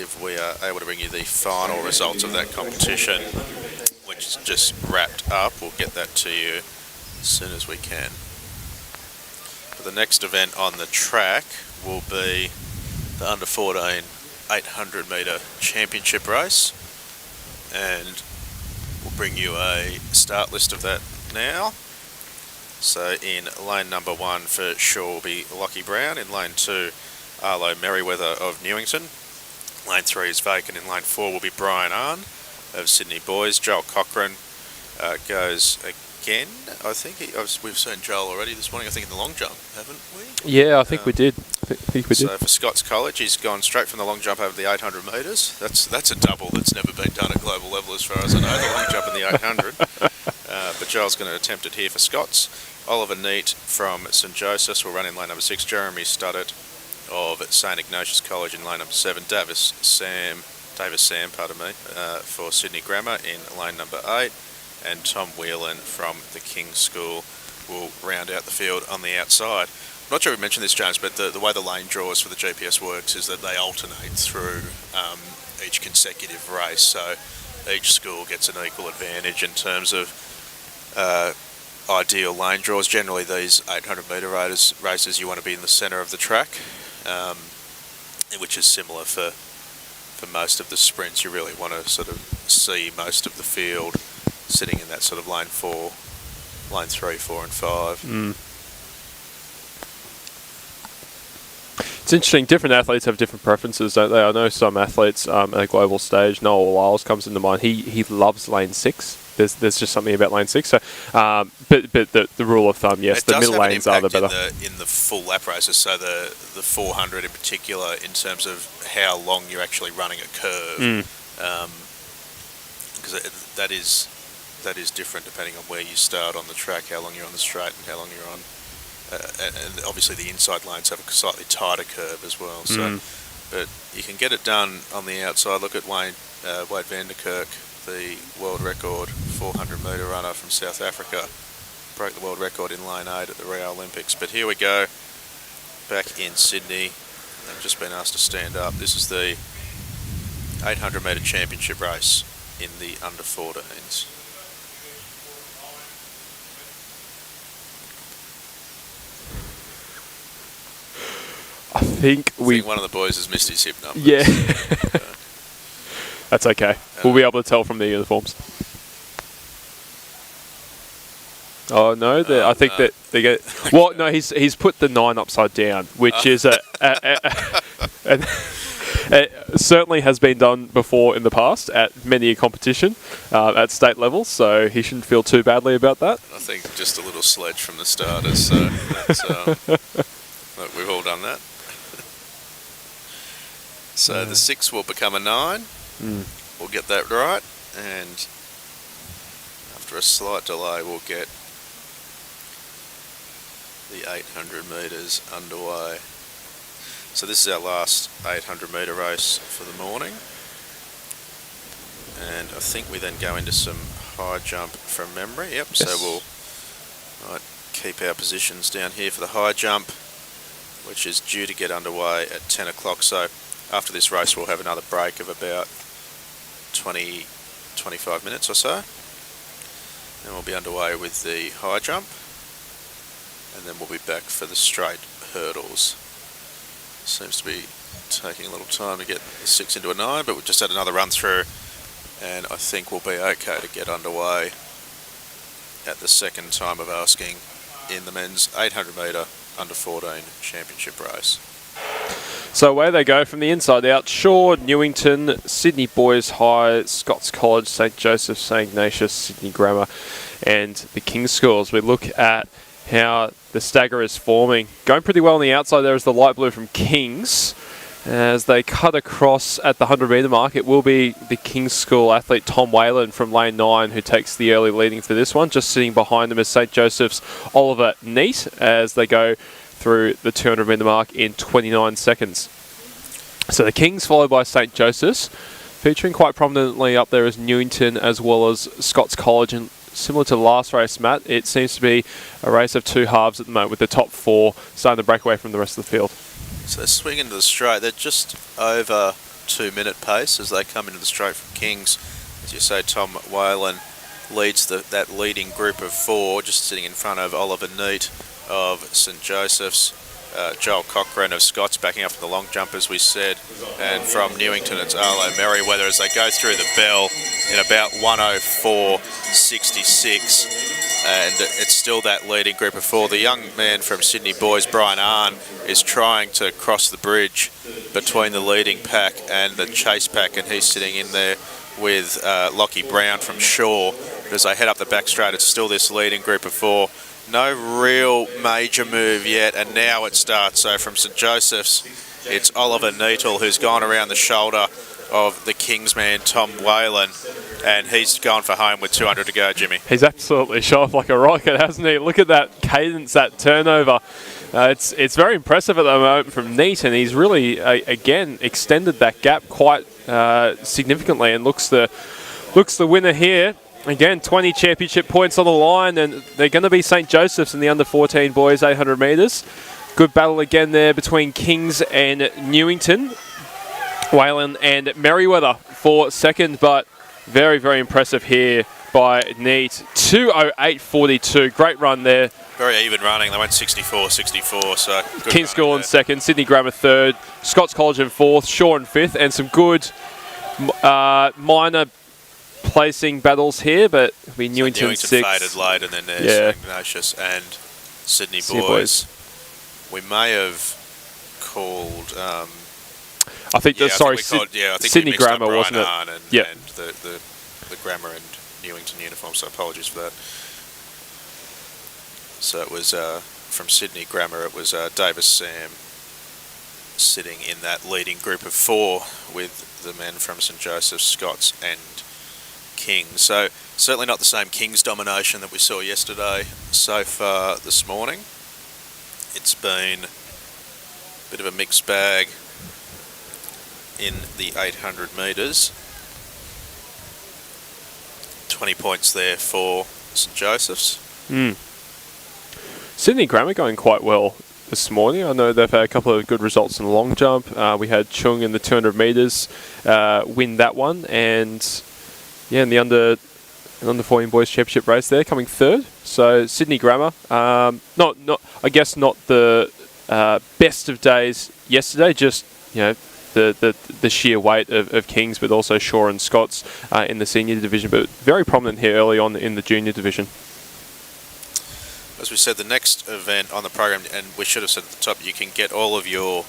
if we are able to bring you the final results of that competition, which is just wrapped up, we'll get that to you as soon as we can. But the next event on the track will be the under-14 800 metre championship race, and we'll bring you a start list of that now. So in lane number 1 for sure will be Lockie Brown. In lane 2, Arlo Merriweather of Newington. Lane 3 is vacant. In lane 4 will be Brian Arn of Sydney Boys. Joel Cochran goes again. I think we've seen Joel already this morning, I think in the long jump, haven't we? Yeah, I think we did. So for Scots College, he's gone straight from the long jump over the 800 metres. That's a double that's never been done at global level as far as I know, the long jump and the 800. But Joel's going to attempt it here for Scots. Oliver Neat from St Joseph's will run in lane number 6. Jeremy Studdert of St Ignatius College in lane number 7. Davis Sam, for Sydney Grammar in lane number 8. And Tom Whelan from the King's School will round out the field on the outside. I'm not sure we mentioned this, James, but the way the lane draws for the GPS works is that they alternate through each consecutive race. So each school gets an equal advantage in terms of ideal lane draws. Generally, these 800 metre races, you want to be in the centre of the track, which is similar for for most of the sprints, you really want to sort of see most of the field sitting in that sort of lane 4, lane 3, 4 and 5. It's interesting, different athletes have different preferences, don't they? I know some athletes at a global stage, Noel Lyles comes into mind, he loves lane 6. There's just something about lane 6. So, but the rule of thumb, yes, the middle lanes are the better. In the full lap races, so the 400 in particular, in terms of how long you're actually running a curve, because that is different depending on where you start on the track, how long you're on the straight, and how long you're on. And obviously the inside lanes have a slightly tighter curve as well. So, but you can get it done on the outside. Look at Wade van der Kerk, the world record 400 metre runner from South Africa, broke the world record in lane 8 at the Rio Olympics. But here we go, back in Sydney. I've just been asked to stand up. This is the 800 metre championship race in the under 14s. I think one of the boys has missed his hip number. Yeah. That's okay. We'll be able to tell from the uniforms. Oh no, I think that they get. Well, no, he's put the 9 upside down, which is it certainly has been done before in the past at many a competition at state level, so he shouldn't feel too badly about that. I think just a little sledge from the starters, so that's, look, we've all done that. So the 6 will become a 9. We'll get that right, and after a slight delay, we'll get the 800 metres underway. So this is our last 800 metre race for the morning, and I think we then go into some high jump from memory. Yep. Yes. So we'll keep our positions down here for the high jump, which is due to get underway at 10 o'clock. So after this race, we'll have another break of about 20-25 minutes or so, and we'll be underway with the high jump, and then we'll be back for the straight hurdles. Seems to be taking a little time to get the 6 into a 9, but we've just had another run through, and I think we'll be okay to get underway at the second time of asking in the men's 800 metre under 14 championship race. So away they go from the inside out. Shaw, Newington, Sydney Boys High, Scots College, St Joseph's, St Ignatius, Sydney Grammar and the King's Schools. We look at how the stagger is forming. Going pretty well on the outside there is the light blue from King's. As they cut across at the 100 metre mark, it will be the King's School athlete Tom Whalen from lane 9 who takes the early leading for this one. Just sitting behind them is St Joseph's Oliver Neat as they go through the 200 metre mark in 29 seconds. So the Kings followed by St Joseph's, featuring quite prominently up there is Newington as well as Scots College. And similar to the last race, Matt, it seems to be a race of two halves at the moment, with the top 4 starting to break away from the rest of the field. So they swing into the straight. They're just over 2-minute pace as they come into the straight from Kings. As you say, Tom Whalen leads that leading group of 4, just sitting in front of Oliver Neat of St Joseph's, Joel Cochrane of Scots backing up for the long jump, as we said, and from Newington it's Arlo Merriweather as they go through the bell in about 104.66, and it's still that leading group of 4. The young man from Sydney Boys, Brian Arn, is trying to cross the bridge between the leading pack and the chase pack, and he's sitting in there with Lockie Brown from Shaw. As they head up the back straight, it's still this leading group of 4. No real major move yet, and now it starts. So from St Joseph's, it's Oliver Neatle who's gone around the shoulder of the Kingsman, Tom Whalen, and he's gone for home with 200 to go, Jimmy. He's absolutely shot off like a rocket, hasn't he? Look at that cadence, that turnover. It's very impressive at the moment from Neat, and he's really, again, extended that gap quite significantly and looks the winner here. Again, 20 championship points on the line, and they're going to be St Joseph's in the under-14 boys 800 metres. Good battle again there between Kings and Newington. Whalen and Merriweather for second, but very, very impressive here by Neat. 2:08.42. Great run there. Very even running. They went 64-64, so good King's School running in there. second, Sydney Grammar third, Scots College in fourth, Shaw in fifth, and some good minor placing battles here, but we Newington, Newington six. faded late, and then there's Yeah. Ignatius and Sydney Sydney boys. We may have called. I think, Yeah, sorry, I think we Sydney mixed up Grammar, Brian wasn't it? Hahn Yep. and the Grammar and Newington uniform, so apologies for that. So it was from Sydney Grammar, it was Davis Sam sitting in that leading group of four with the men from St Joseph's, Scots and Kings. So certainly not the same Kings domination that we saw yesterday so far this morning. It's been a bit of a mixed bag in the 800 metres. 20 points there for St Joseph's. Sydney Grammar going quite well this morning. I know they've had a couple of good results in the long jump. We had Chung in the 200 metres win that one, and in the under 14 boys championship race there, coming third. So Sydney Grammar, not the best of days yesterday. Just the sheer weight of Kings, but also Shaw and Scots in the senior division, but very prominent here early on in the junior division. As we said, the next event on the program, and we should have said at the top, you can get all of your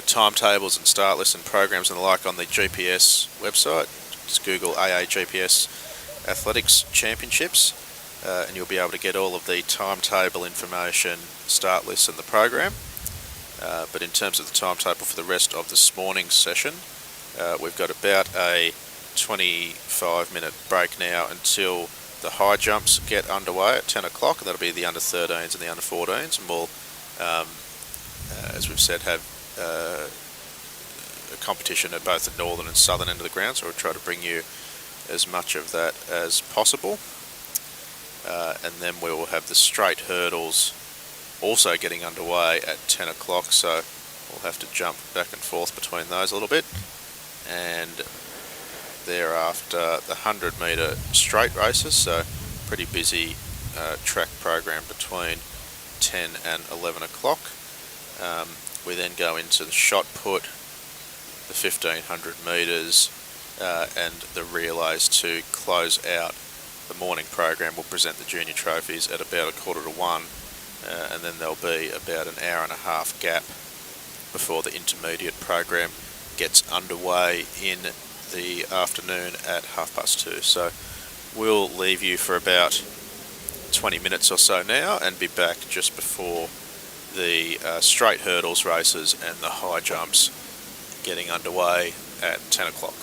timetables and start lists and programs and the like on the GPS website. Just Google AAGPS Athletics Championships, and you'll be able to get all of the timetable information, start lists and the program. But in terms of the timetable for the rest of this morning's session, we've got about a 25-minute break now until the high jumps get underway at 10 o'clock, and that'll be the under 13s and the under 14s, and we'll, as we've said, have a competition at both the northern and southern end of the ground, so we'll try to bring you as much of that as possible. And then we will have the straight hurdles also getting underway at 10 o'clock, so we'll have to jump back and forth between those a little bit. And thereafter the 100 metre straight races, so pretty busy track program between 10 and 11 o'clock. We then go into the shot put, the 1500 metres and the relays to close out the morning program. We'll present the junior trophies at about 1:45, and then there'll be about an hour and a half gap before the intermediate program gets underway in the afternoon at 2:30. So we'll leave you for about 20 minutes or so now and be back just before the straight hurdles races and the high jumps getting underway at 10 o'clock.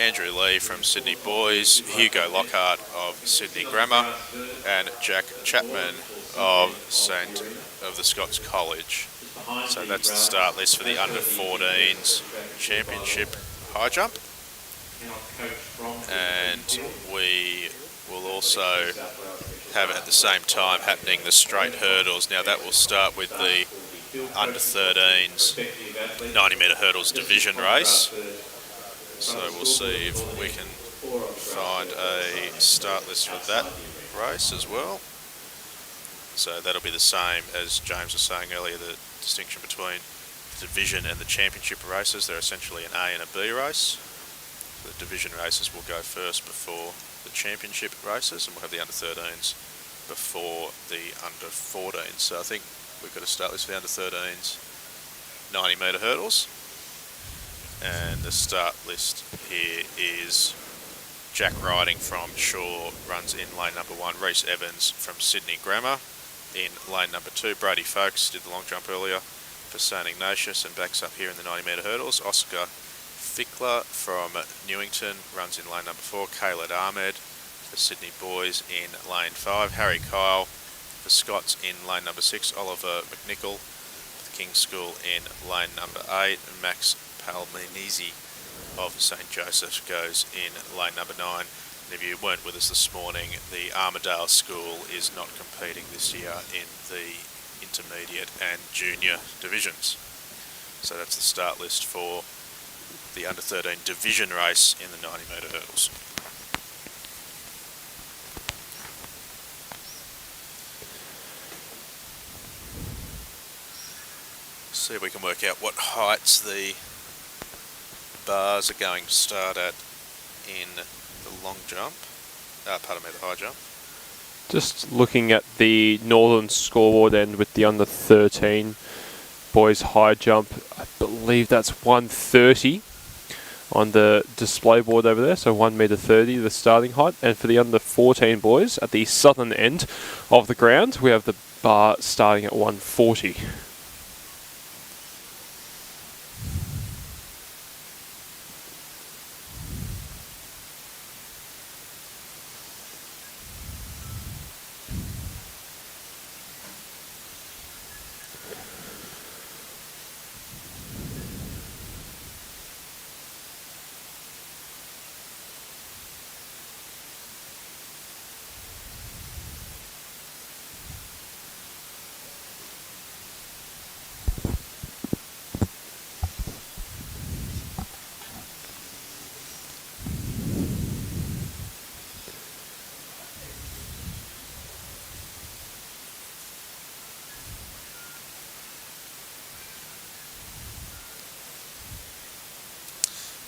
Andrew Lee from Sydney Boys, Hugo Lockhart of Sydney Grammar, and Jack Chapman of the Scots College. So that's the start list for the under-14s championship high jump. And we will also have at the same time happening the straight hurdles. Now that will start with the under-13s 90-metre hurdles division race. So we'll see if we can find a start list for that race as well. So that'll be the same as James was saying earlier, the distinction between the division and the championship races. They're essentially an A and a B race. The division races will go first before the championship races, and we'll have the under-13s before the under-14s. So I think we've got to start list for the under-13s 90-metre hurdles. And the start list here is Jack Riding from Shaw runs in lane number 1. Reece Evans from Sydney Grammar in lane number 2. Brady Folks did the long jump earlier for St Ignatius and backs up here in the 90-metre hurdles. Oscar Fickler from Newington runs in lane number 4. Caleb Ahmed for Sydney Boys in lane 5. Harry Kyle for Scots in lane number 6. Oliver McNichol for the King's School in lane number 8. And Max Palminisi of St Joseph goes in lane number 9. And if you weren't with us this morning, the Armidale School is not competing this year in the intermediate and junior divisions. So that's the start list for the under-13 division race in the 90-metre hurdles. See if we can work out what heights the bars are going to start at in the long jump, the high jump. Just looking at the northern scoreboard end with the under 13 boys high jump, I believe that's 130 on the display board over there, so 1 metre 30 the starting height. And for the under 14 boys at the southern end of the ground, we have the bar starting at 140.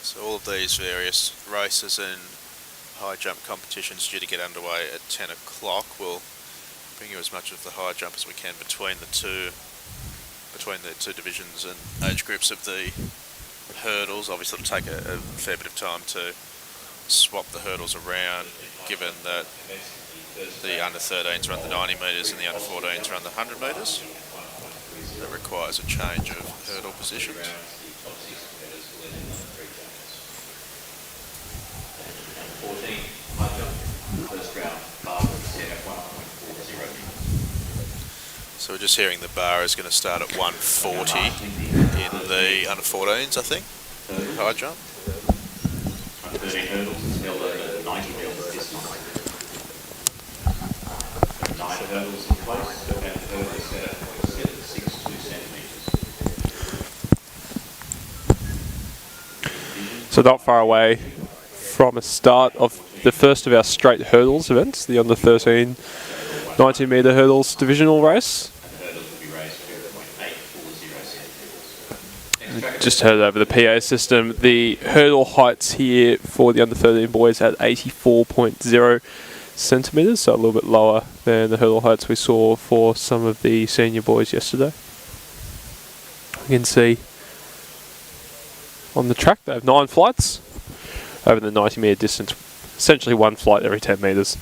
So all of these various races and high jump competitions due to get underway at 10 o'clock. We'll bring you as much of the high jump as we can between the two divisions and age groups of the hurdles. Obviously it'll take a fair bit of time to swap the hurdles around, given that the under 13s run the 90 metres and the under 14s run the 100 metres. That requires a change of hurdle positions. So we're just hearing the bar is going to start at 140 in the under 14s, I think, high jump. Under 13 hurdles is held over 90 metres distance. 9 hurdles in place, and the hurdle is set at 0.762 centimetres. So not far away from a start of the first of our straight hurdles events, the under 13 90 metre hurdles divisional race. Just heard over the PA system, the hurdle heights here for the under 13 boys at 84.0 centimetres, so a little bit lower than the hurdle heights we saw for some of the senior boys yesterday. You can see on the track they have 9 flights over the 90 metre distance, essentially 1 flight every 10 metres.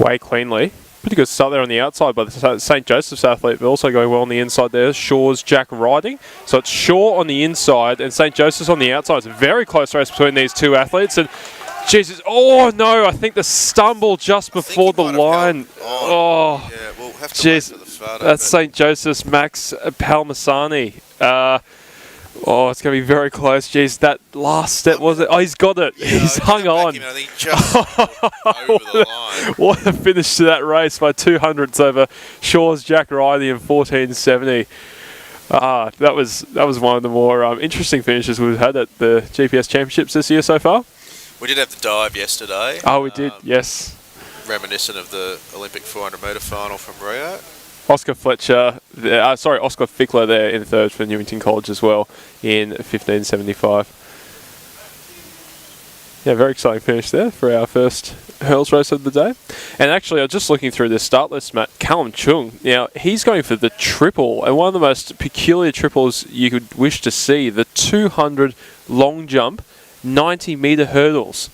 way cleanly. Pretty good start there on the outside by the St. Joseph's athlete, but also going well on the inside there. Shaw's Jack riding. So it's Shaw on the inside and St. Joseph's on the outside. It's a very close race between these two athletes. And Jesus, oh no, I think the stumble just before the line. Oh, yeah, we'll have to wait for the photo. That's St. Joseph's Max Palmasani. Oh, it's going to be very close. Jeez, that last step, was it? Oh, he's got it. Yeah, he's hung on. I think just over the line. What a finish to that race by 200s over Shaw's Jack Riley in 14.70. That was one of the more interesting finishes we've had at the GPS Championships this year so far. We did have the dive yesterday. Oh, we did, yes. Reminiscent of the Olympic 400 metre final from Rio. Oscar Fickler there in third for Newington College as well in 15.75. Yeah, very exciting finish there for our first hurls race of the day. And actually, I was just looking through this start list, Matt. Callum Chung, now he's going for the triple, and one of the most peculiar triples you could wish to see, the 200 long jump, 90-metre hurdles.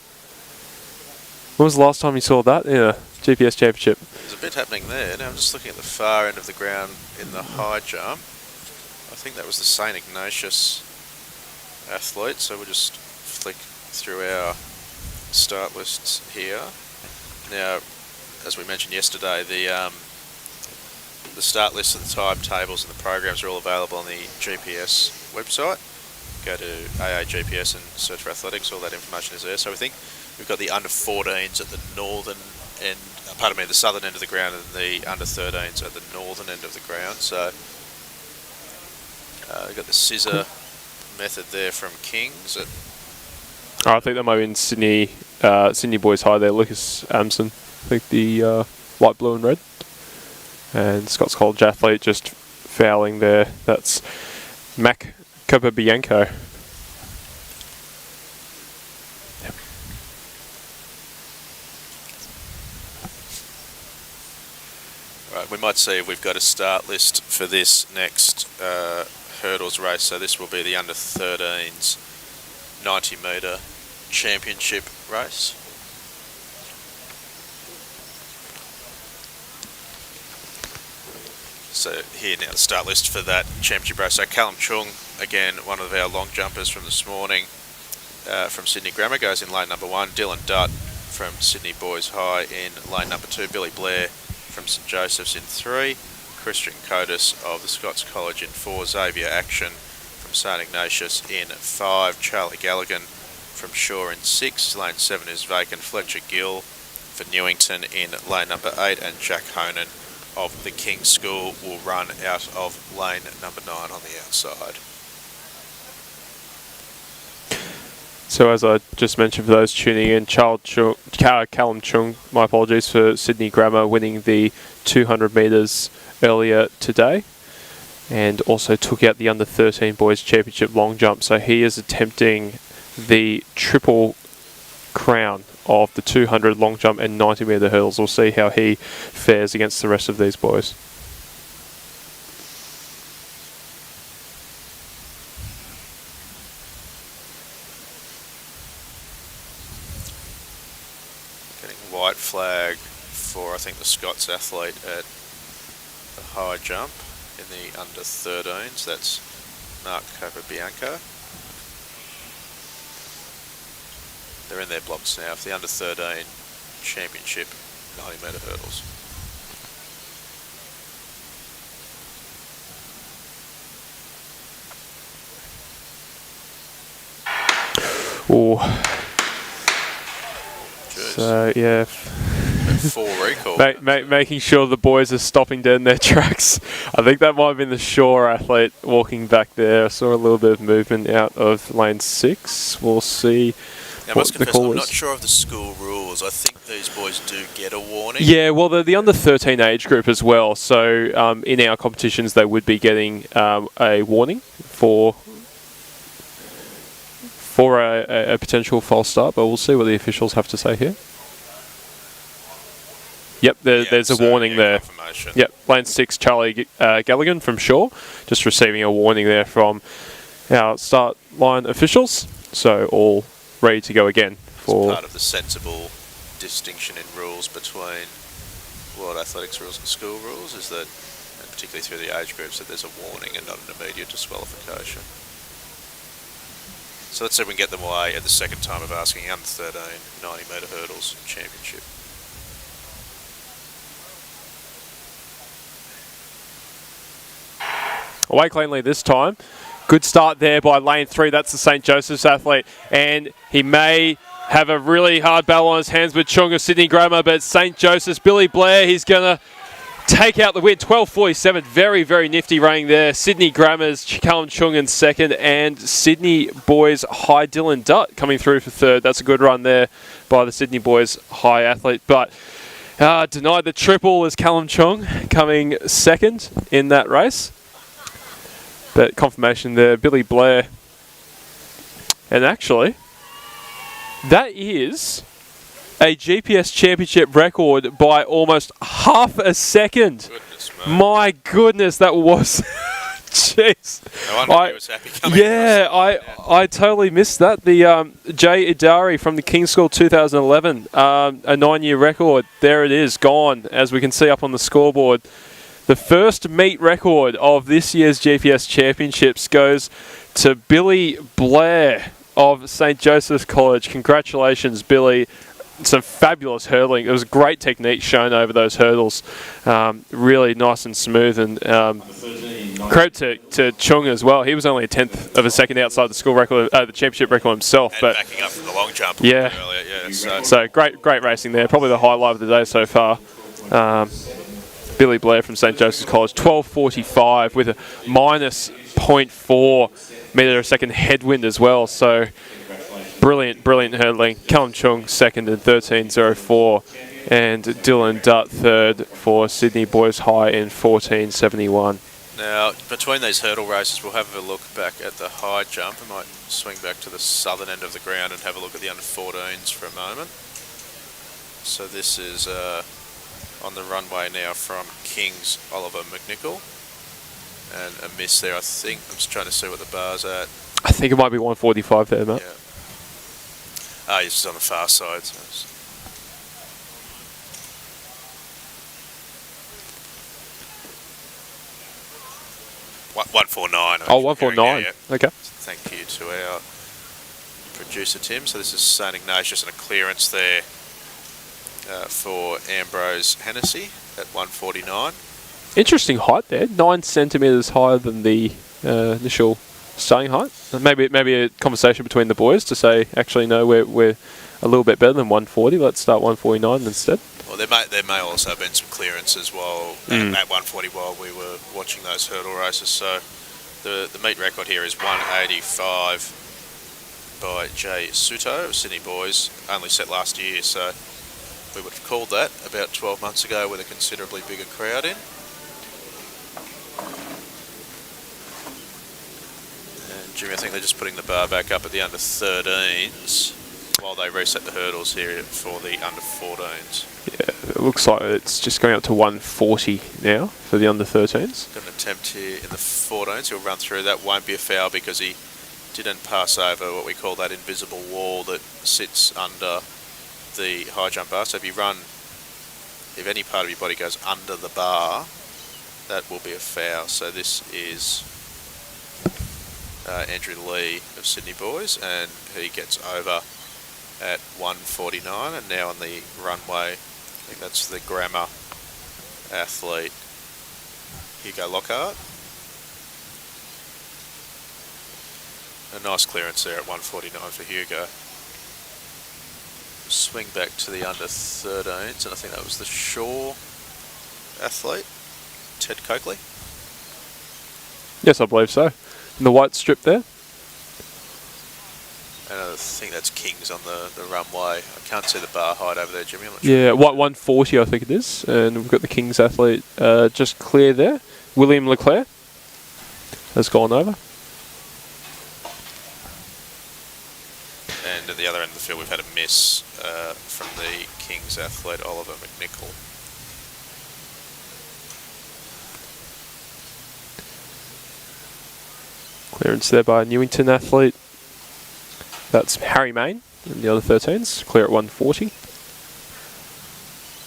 When was the last time you saw that in a GPS Championship? There's a bit happening there. Now I'm just looking at the far end of the ground in the high jump. I think that was the St. Ignatius athlete, so we'll just flick through our start lists here. Now, as we mentioned yesterday, the start lists and the timetables and the programs are all available on the GPS website. Go to AAGPS and search for athletics, all that information is there. So we think we've got the under 14s at the northern end, the southern end of the ground, and the under 13s at the northern end of the ground. So we've got the scissor method there from Kings. I think that might be in Sydney Boys High there, Lucas Amson. I think the light blue and red. And Scott's College athlete just fouling there. That's Mac Capobianco. Yep. Right, we might see if we've got a start list for this next hurdles race. So this will be the under 13s 90-metre championship race. So here now the start list for that championship race. So Callum Chung, again one of our long jumpers from this morning, from Sydney Grammar, goes in lane number 1. Dylan Dutt from Sydney Boys High in lane number 2. Billy Blair from St Joseph's in 3. Christian Cotis of the Scots College in 4. Xavier Action from St Ignatius in 5. Charlie Galligan from Shaw in 6. Lane 7 is vacant. Fletcher Gill for Newington in lane number 8, and Jack Honan of the King's School will run out of lane number 9 on the outside. So as I just mentioned for those tuning in, Callum Chung, my apologies, for Sydney Grammar, winning the 200 metres earlier today, and also took out the under 13 boys championship long jump. So he is attempting the triple crown of the 200 long jump and 90 metre hurdles. We'll see how he fares against the rest of these boys. Getting white flag for, I think, the Scots athlete at the high jump in the under 13s. That's Mark Capobianco. They're in their blocks now for the under 13 championship 90 metre hurdles. Oh. Jeez. So yeah. 4 recall. Making sure the boys are stopping dead in their tracks. I think that might have been the Shaw athlete walking back there. I saw a little bit of movement out of lane 6. We'll see. Now, I must confess, I'm not sure of the school rules. I think these boys do get a warning. Yeah, well, they're the under 13 age group as well. So in our competitions, they would be getting a warning for a potential false start. But we'll see what the officials have to say here. Yep, there's a warning there. Yep, lane 6, Charlie Galligan from Shaw, just receiving a warning there from our start line officials. So all ready to go again for part of the sensible distinction in rules between World Athletics rules and school rules is that, and particularly through the age groups, that there's a warning and not an immediate disqualification. So let's see if we can get them away at the second time of asking under 13 90 metre hurdles championship. Away cleanly this time. Good start there by lane 3. That's the St. Joseph's athlete. And he may have a really hard battle on his hands with Chung of Sydney Grammar, but St. Joseph's, Billy Blair, he's going to take out the win. 12.47. Very, very nifty running there. Sydney Grammar's Callum Chung in second, and Sydney Boys High Dylan Dutt coming through for third. That's a good run there by the Sydney Boys High athlete. But denied the triple as Callum Chung coming second in that race. But confirmation there, Billy Blair. And actually, that is a GPS championship record by almost half a second. Goodness, mate. My goodness, that was... Jeez. No wonder he was happy coming across. I totally missed that. The Jay Idari from the King's School 2011, a 9-year record. There it is, gone, as we can see up on the scoreboard. The first meet record of this year's GPS Championships goes to Billy Blair of St. Joseph's College. Congratulations, Billy. Some fabulous hurdling. It was great technique shown over those hurdles. Really nice and smooth. And credit to Chung as well. He was only a 10th of a second outside the school record, the championship record himself. And but backing up from the long jump yeah, earlier. So great racing there. Probably the highlight of the day so far. Billy Blair from St. Joseph's College, 12.45 with a minus 0.4 metre a second headwind as well. So brilliant hurdling. Callum Chung second in 13.04, and Dylan Dutt third for Sydney Boys High in 14.71. Now, between these hurdle races, we'll have a look back at the high jump. I might swing back to the southern end of the ground and have a look at the under 14s for a moment. So this is on the runway now from King's Oliver McNichol. And a miss there, I think. I'm just trying to see what the bar's at. I think it might be 145 there, Matt. Yeah. He's just on the far side. So it's 149. Oh, 149. Yeah. Okay. Thank you to our producer, Tim. So this is St. Ignatius and a clearance there for Ambrose Hennessy at 149. Interesting height there. 9 centimetres higher than the initial starting height. Maybe a conversation between the boys to say, actually, no, we're a little bit better than 140. Let's start 149 instead. Well, there may also have been some clearances while at 140 while we were watching those hurdle races. So the meet record here is 185 by Jay Suto of Sydney Boys, only set last year. So we would have called that about 12 months ago with a considerably bigger crowd in. And Jimmy, I think they're just putting the bar back up at the under 13s while they reset the hurdles here for the under 14s. Yeah, it looks like it's just going up to 140 now for the under 13s. Got an attempt here in the 14s. He'll run through. That won't be a foul because he didn't pass over what we call that invisible wall that sits under the high jump bar. So if any part of your body goes under the bar, that will be a foul. So this is Andrew Lee of Sydney Boys, and he gets over at 149, and now on the runway, I think that's the Grammar athlete Hugo Lockhart. A nice clearance there at 149 for Hugo. Swing back to the under 13s, and I think that was the Shaw athlete, Ted Coakley. Yes, I believe so. In the white strip there. And I think that's Kings on the runway. I can't see the bar height over there, Jimmy. I'm not Yeah, 140 I think it is. And we've got the Kings athlete just clear there. William Leclerc has gone over. And at the other end of the field, we've had a miss from the Kings athlete, Oliver McNichol. Clearance there by a Newington athlete. That's Harry Main in the other 13s. Clear at 140.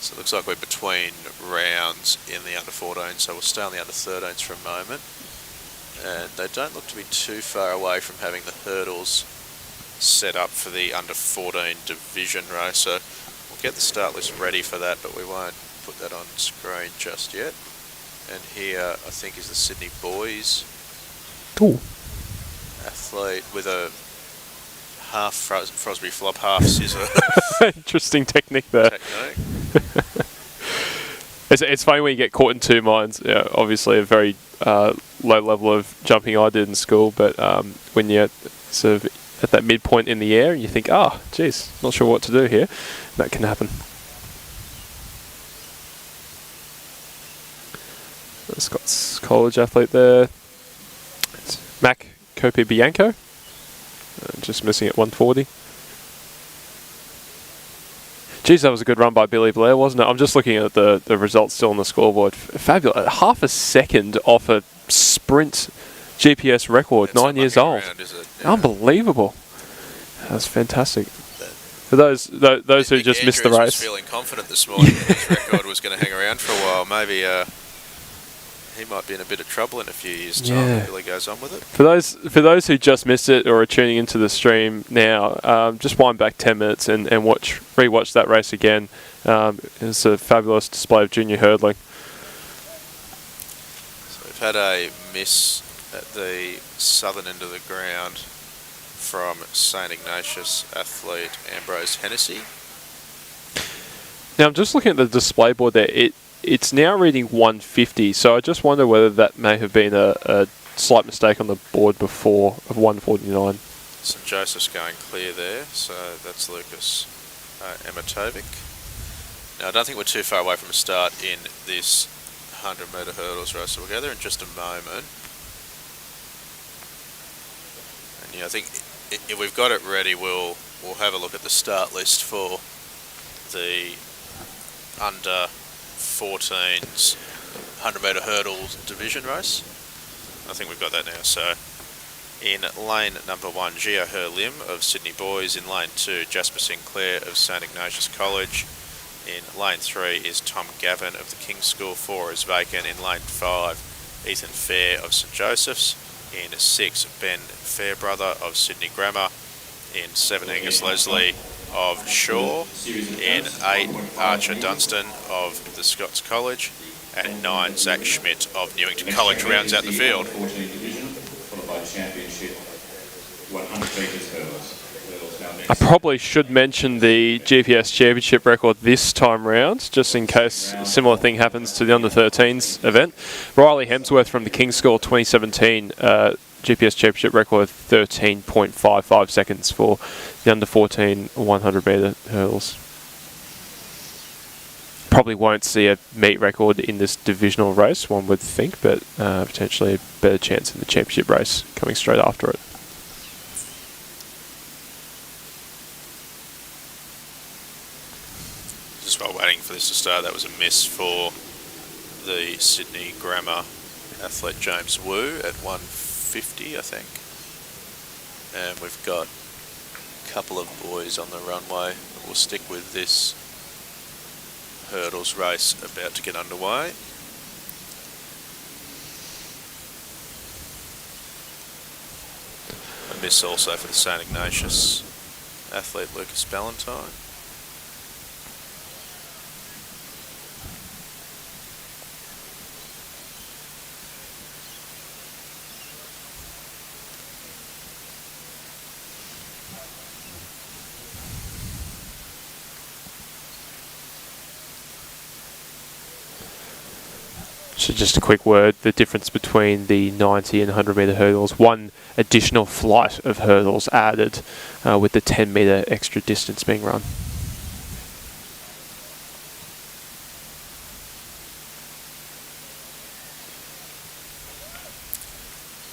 So it looks like we're between rounds in the under 14, so we'll stay on the under 13s for a moment. And they don't look to be too far away from having the hurdles set up for the under 14 division race. So we'll get the start list ready for that, but we won't put that on screen just yet. And here I think is the Sydney boys Ooh. athlete with a half Frosby flop, half scissor Interesting technique there. technique. It's funny when you get caught in two minds. Yeah, obviously a very low level of jumping I did in school, but when you're sort of at that midpoint in the air and you think, geez, not sure what to do here, that can happen. Scott's college athlete there. It's Mac Kopi Bianco. Just missing at 140. Geez, that was a good run by Billy Blair, wasn't it? I'm just looking at the results still on the scoreboard. Fabulous. Half a second off a sprint GPS record, It's 9 years not old. mucking around, is it? Yeah. Unbelievable. That's fantastic. For those who just missed the Andrews was race. feeling confident this morning that his record was going to hang around for a while. Maybe he might be in a bit of trouble in a few years' time if Billy goes on with it. For those who just missed it or are tuning into the stream now, just wind back 10 minutes and rewatch that race again. It's a fabulous display of junior hurdling. So we've had a miss at the southern end of the ground from St Ignatius athlete Ambrose Hennessy. Now I'm just looking at the display board there. It's now reading 150, so I just wonder whether that may have been a slight mistake on the board before of 149. St Joseph's going clear there, so that's Lucas Ematovic. Now I don't think we're too far away from a start in this 100 metre hurdles race, so we'll go there in just a moment. And yeah, I think if we've got it ready, we'll have a look at the start list for the under 14's 100 metre hurdles division race. I think we've got that now. So in lane number 1, Gio Lim of Sydney Boys. In lane 2, Jasper Sinclair of St Ignatius College. In lane 3 is Tom Gavin of the King's School. 4 is vacant. In lane 5, Ethan Fair of St Joseph's. In 6, Ben Fairbrother of Sydney Grammar. In 7, Angus Leslie of Shaw. In 8, Archer Dunstan of the Scots College. And in 9, Zach Schmidt of Newington College rounds out the field. I probably should mention the GPS Championship record this time round, just in case a similar thing happens to the Under-13s event. Riley Hemsworth from the King's School 2017 GPS Championship record 13.55 seconds for the Under-14 100 metre hurdles. Probably won't see a meet record in this divisional race, one would think, but potentially a better chance in the championship race coming straight after it. Just while waiting for this to start, that was a miss for the Sydney Grammar athlete James Wu at 150, I think. And we've got a couple of boys on the runway. We'll stick with this hurdles race about to get underway. A miss also for the St Ignatius athlete Lucas Ballantyne. So just a quick word, the difference between the 90 and 100 metre hurdles, one additional flight of hurdles added with the 10 metre extra distance being run.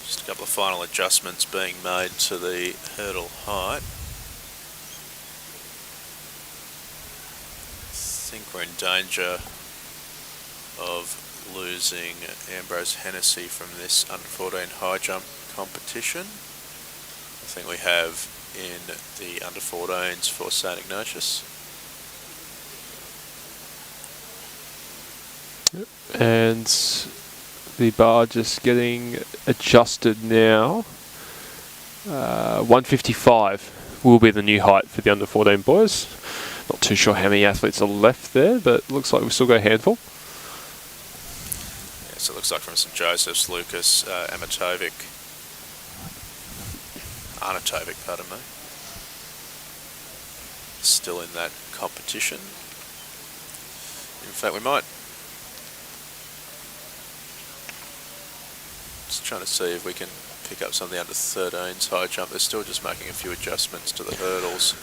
Just a couple of final adjustments being made to the hurdle height. I think we're in danger of losing Ambrose Hennessy from this under-14 high jump competition. I think we have in the under-14s for St Ignatius. And the bar just getting adjusted now. 155 will be the new height for the under 14 boys. Not too sure how many athletes are left there, but looks like we've still got a handful. Yeah, so it looks like from St Joseph's, Lucas Arnautovic, pardon me, still in that competition. In fact, we might just trying to see if we can pick up some of the under 13s high jump. They're still just making a few adjustments to the hurdles.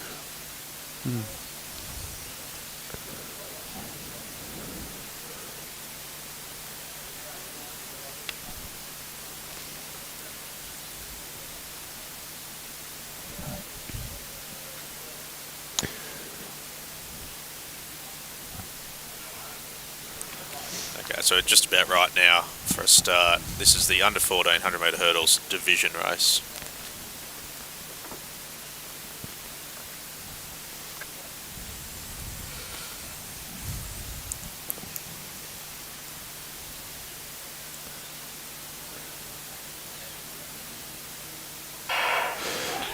Okay, so just about right now for a start. This is the under 14 100 metre hurdles division race.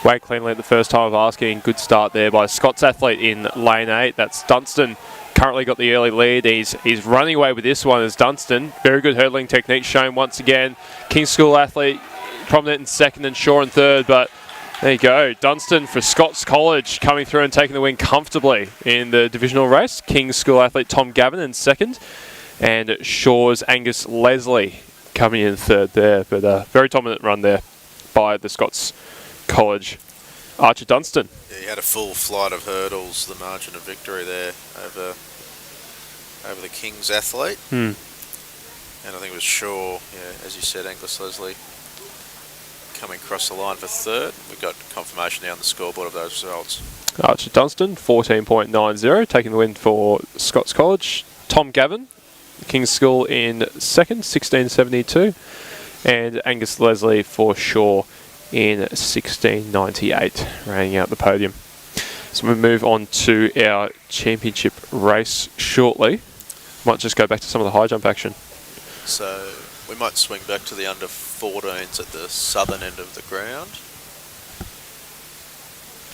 Way cleanly at the first time of asking. Good start there by Scott's athlete in lane 8. That's Dunstan. Currently got the early lead. He's running away with this one as Dunstan. Very good hurdling technique shown once again. King's School athlete prominent in second and Shaw in third, but there you go. Dunstan for Scott's College coming through and taking the win comfortably in the divisional race. King's School athlete Tom Gavin in second, and Shaw's Angus Leslie coming in third there. But a very dominant run there by the Scott's College Archer Dunstan. Yeah, he had a full flight of hurdles, the margin of victory there over the King's athlete. And I think it was Shaw, yeah, as you said, Angus Leslie coming across the line for third. We've got confirmation now on the scoreboard of those results. Archer Dunstan, 14.90, taking the win for Scott's College. Tom Gavin, King's School in second, 16.72. And Angus Leslie for Shaw in 16.98, rounding out the podium. So we move on to our championship race shortly. Might just go back to some of the high jump action. So we might swing back to the under 14s at the southern end of the ground.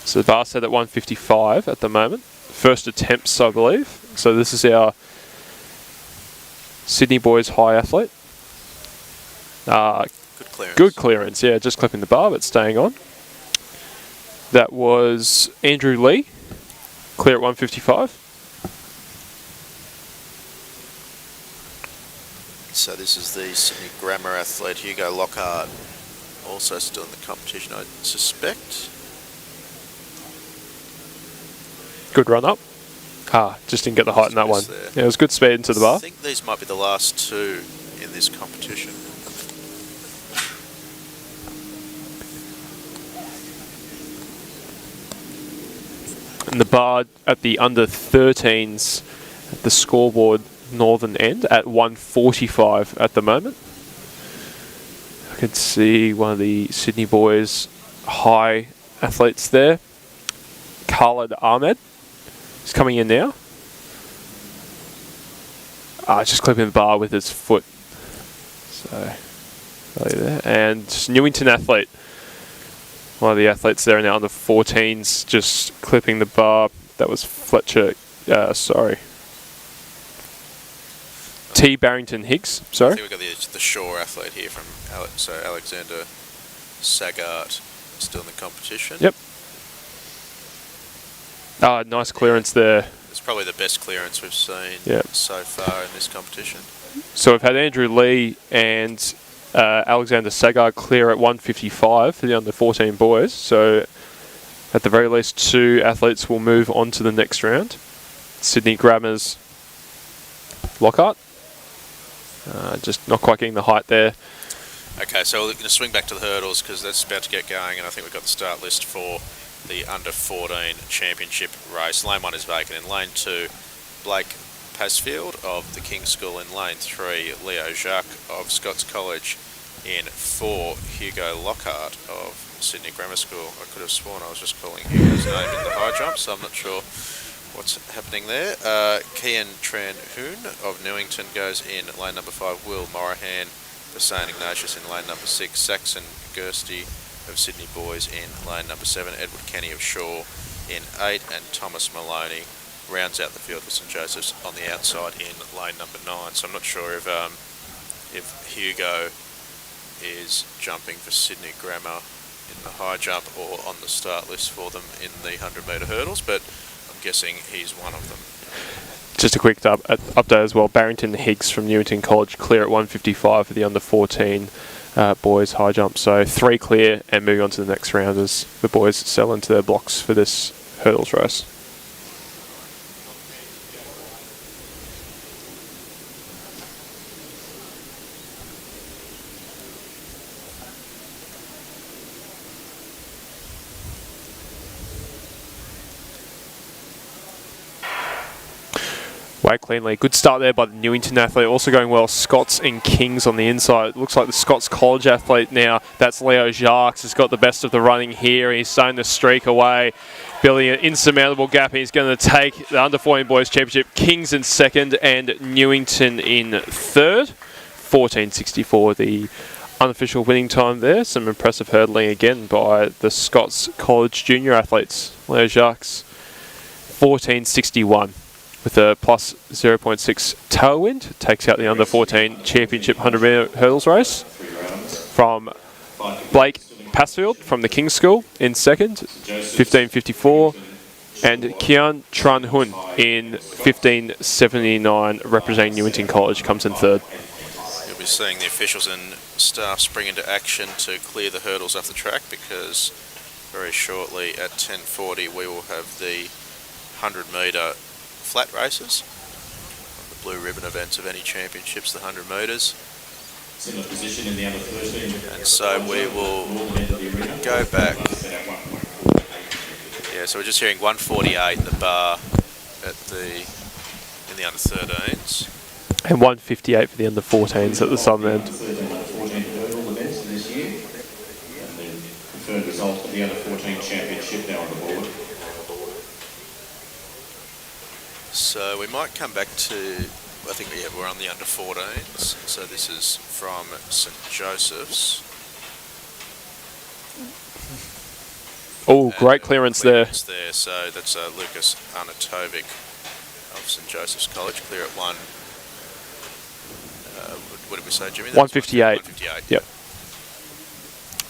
So the bar set at 155 at the moment. First attempts, I believe. So this is our Sydney boys high athlete. Good clearance. Good clearance, yeah, just clipping the bar but staying on. That was Andrew Lee, clear at 155. So this is the Sydney Grammar athlete Hugo Lockhart, also still in the competition, I suspect. Good run up. Just didn't get the height in that one. Yeah, it was good speed into the bar. I think these might be the last two in this competition. And the bar at the under 13s at the scoreboard northern end at 145 at the moment. I can see one of the Sydney boys high athletes there. Khalid Ahmed is coming in now. Just clipping the bar with his foot. So, there. And Newington athlete. One of the athletes there in the under 14s just clipping the bar. That was Fletcher. T. Barrington Higgs. Sorry. I think we've got the Shaw athlete here from Alexander Sagart still in the competition. Yep. Nice clearance there. It's probably the best clearance we've seen so far in this competition. So we've had Andrew Lee and Alexander Sagard clear at 155 for the under 14 boys. So at the very least, two athletes will move on to the next round. Sydney Grammar's Lockhart. Just not quite getting the height there. Okay, so we're going to swing back to the hurdles because that's about to get going, and I think we've got the start list for the under 14 championship race. Lane 1 is vacant. In lane 2, Blake Pasfield of the King's School. In lane 3, Leo Jacques of Scott's College. In 4, Hugo Lockhart of Sydney Grammar School. I could have sworn I was just calling Hugo's name in the high jump, so I'm not sure what's happening there. Kian Tran Hoon of Newington goes in lane number 5. Will Morahan for St Ignatius in lane number 6. Saxon Gersty of Sydney Boys in lane number 7. Edward Kenny of Shaw in 8. And Thomas Maloney rounds out the field for St Joseph's on the outside in lane number 9. So I'm not sure if Hugo is jumping for Sydney Grammar in the high jump or on the start list for them in the 100 metre hurdles, but I'm guessing he's one of them. Just a quick update as well. Barrington Higgs from Newington College clear at 155 for the under 14 boys high jump. So 3 clear and moving on to the next round as the boys sell into their blocks for this hurdles race. Way cleanly. Good start there by the Newington athlete. Also going well, Scots and Kings on the inside. It looks like the Scots College athlete now. That's Leo Jacques has got the best of the running here. He's starting to streak away, building an insurmountable gap. He's going to take the under 14 boys championship. Kings in second and Newington in third. 14.64 the unofficial winning time there. Some impressive hurdling again by the Scots College junior athletes. Leo Jacques 14.61. With a plus 0.6 tailwind, takes out the under 14 championship 100 metre hurdles race. From Blake Passfield from the King's School in second, 15.54, and Kian Tran Hun in 15.79, representing Newington College, comes in third. You'll be seeing the officials and staff spring into action to clear the hurdles off the track, because very shortly at 10:40 we will have the 100 metre flat races, the blue ribbon events of any championships, the 100 metres. And so we will go back. Yeah, so we're just hearing 148 the bar in the under 13s. And 158 for the under 14s at the southern end. Confirmed result of the under 14 championship now on the board. So we might come back to, I think we're on the under 14s. So this is from St Joseph's. Oh, great clearance there. So that's Lucas Arnautovic of St Joseph's College, clear at one. What did we say, Jimmy? 158. 158. Yep.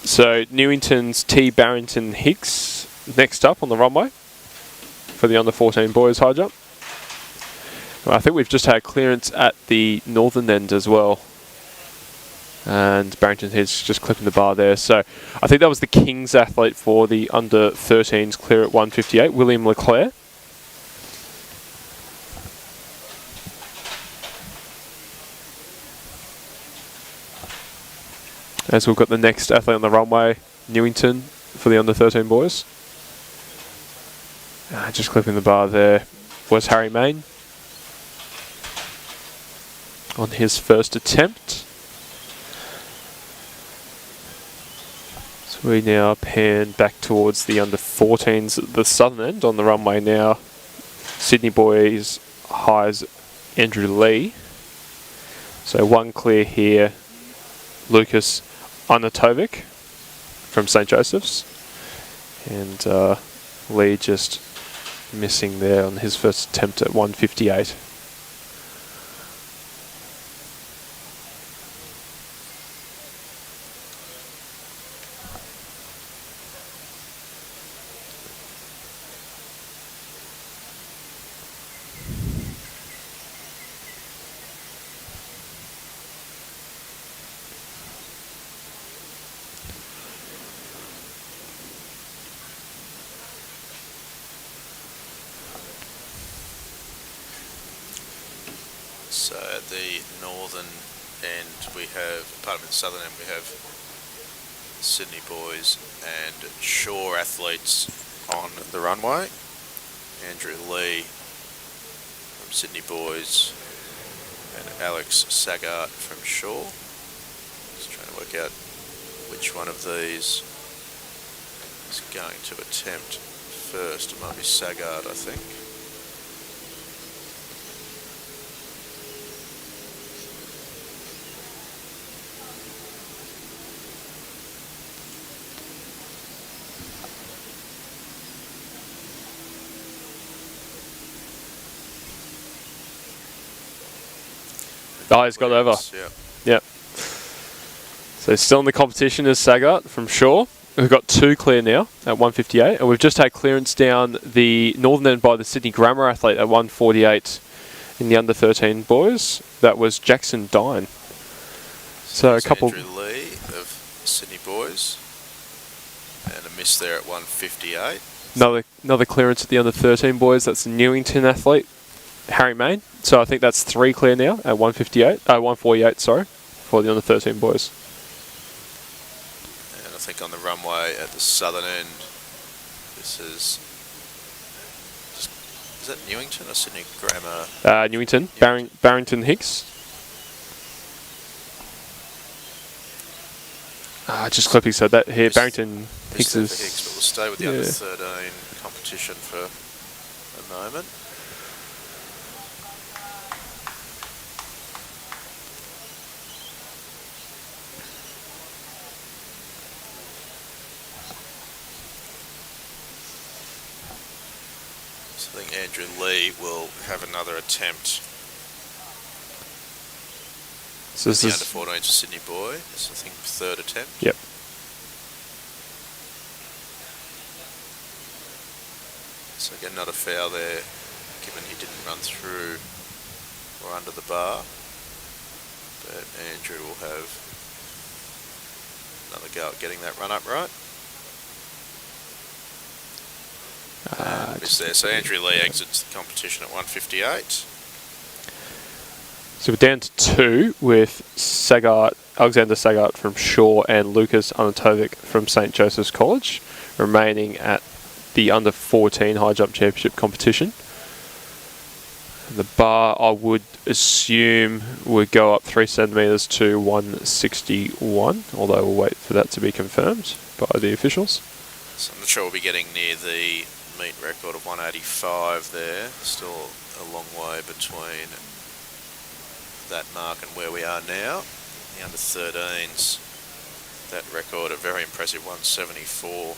So Newington's T. Barrington Hicks next up on the runway for the under 14 boys high jump. Well, I think we've just had clearance at the northern end as well. And Barrington Hicks just clipping the bar there. So I think that was the Kings athlete for the under 13s clear at 158, William Leclerc. As we've got the next athlete on the runway, Newington for the under 13 boys. Just clipping the bar there was Harry Main on his first attempt. So we now pan back towards the under 14s at the southern end on the runway now. Sydney boys highs Andrew Lee. So one clear here, Lucas Arnautovic from St Joseph's. And Lee just missing there on his first attempt at 158. So at the northern end we have, pardon me, the southern end we have Sydney boys and Shaw athletes on the runway. Andrew Lee from Sydney boys and Alex Saggart from Shaw. Just trying to work out which one of these is going to attempt first. It might be Saggart, I think. Oh, he's got over. Yeah. Yep. So still in the competition is Saggart from Shaw. We've got 2 clear now at 158, and we've just had clearance down the northern end by the Sydney Grammar athlete at 148 in the under 13 boys. That was Jackson Dine. So a couple. Andrew Lee of Sydney boys, and a miss there at 158. Another clearance at the under 13 boys. That's the Newington athlete, Harry Main. So I think that's 3 clear now at 148. Sorry, for the under 13 boys. And I think on the runway at the southern end, this is that Newington or Sydney Grammar? Newington, Barrington Hicks. Just clipping, so that here, Barrington Hicks is... Hicks, but we'll stay with the under 13 competition for a moment. So I think Andrew Lee will have another attempt. So this the is under 14s for Sydney boy. This is, I think, 3rd attempt. Yep. So again, not a foul there, given he didn't run through or under the bar. But Andrew will have another go at getting that run up right. Missed there. So Andrew Lee exits the competition at 158. So we're down to 2 with Alexander Saggart from Shaw and Lucas Anatovic from St. Joseph's College, remaining at the under 14 high jump championship competition. And the bar, I would assume, would go up 3 centimetres to 161, although we'll wait for that to be confirmed by the officials. So I'm not sure we'll be getting near the meet record of 185 there. Still a long way between that mark and where we are now. The under 13s, that record, a very impressive 174,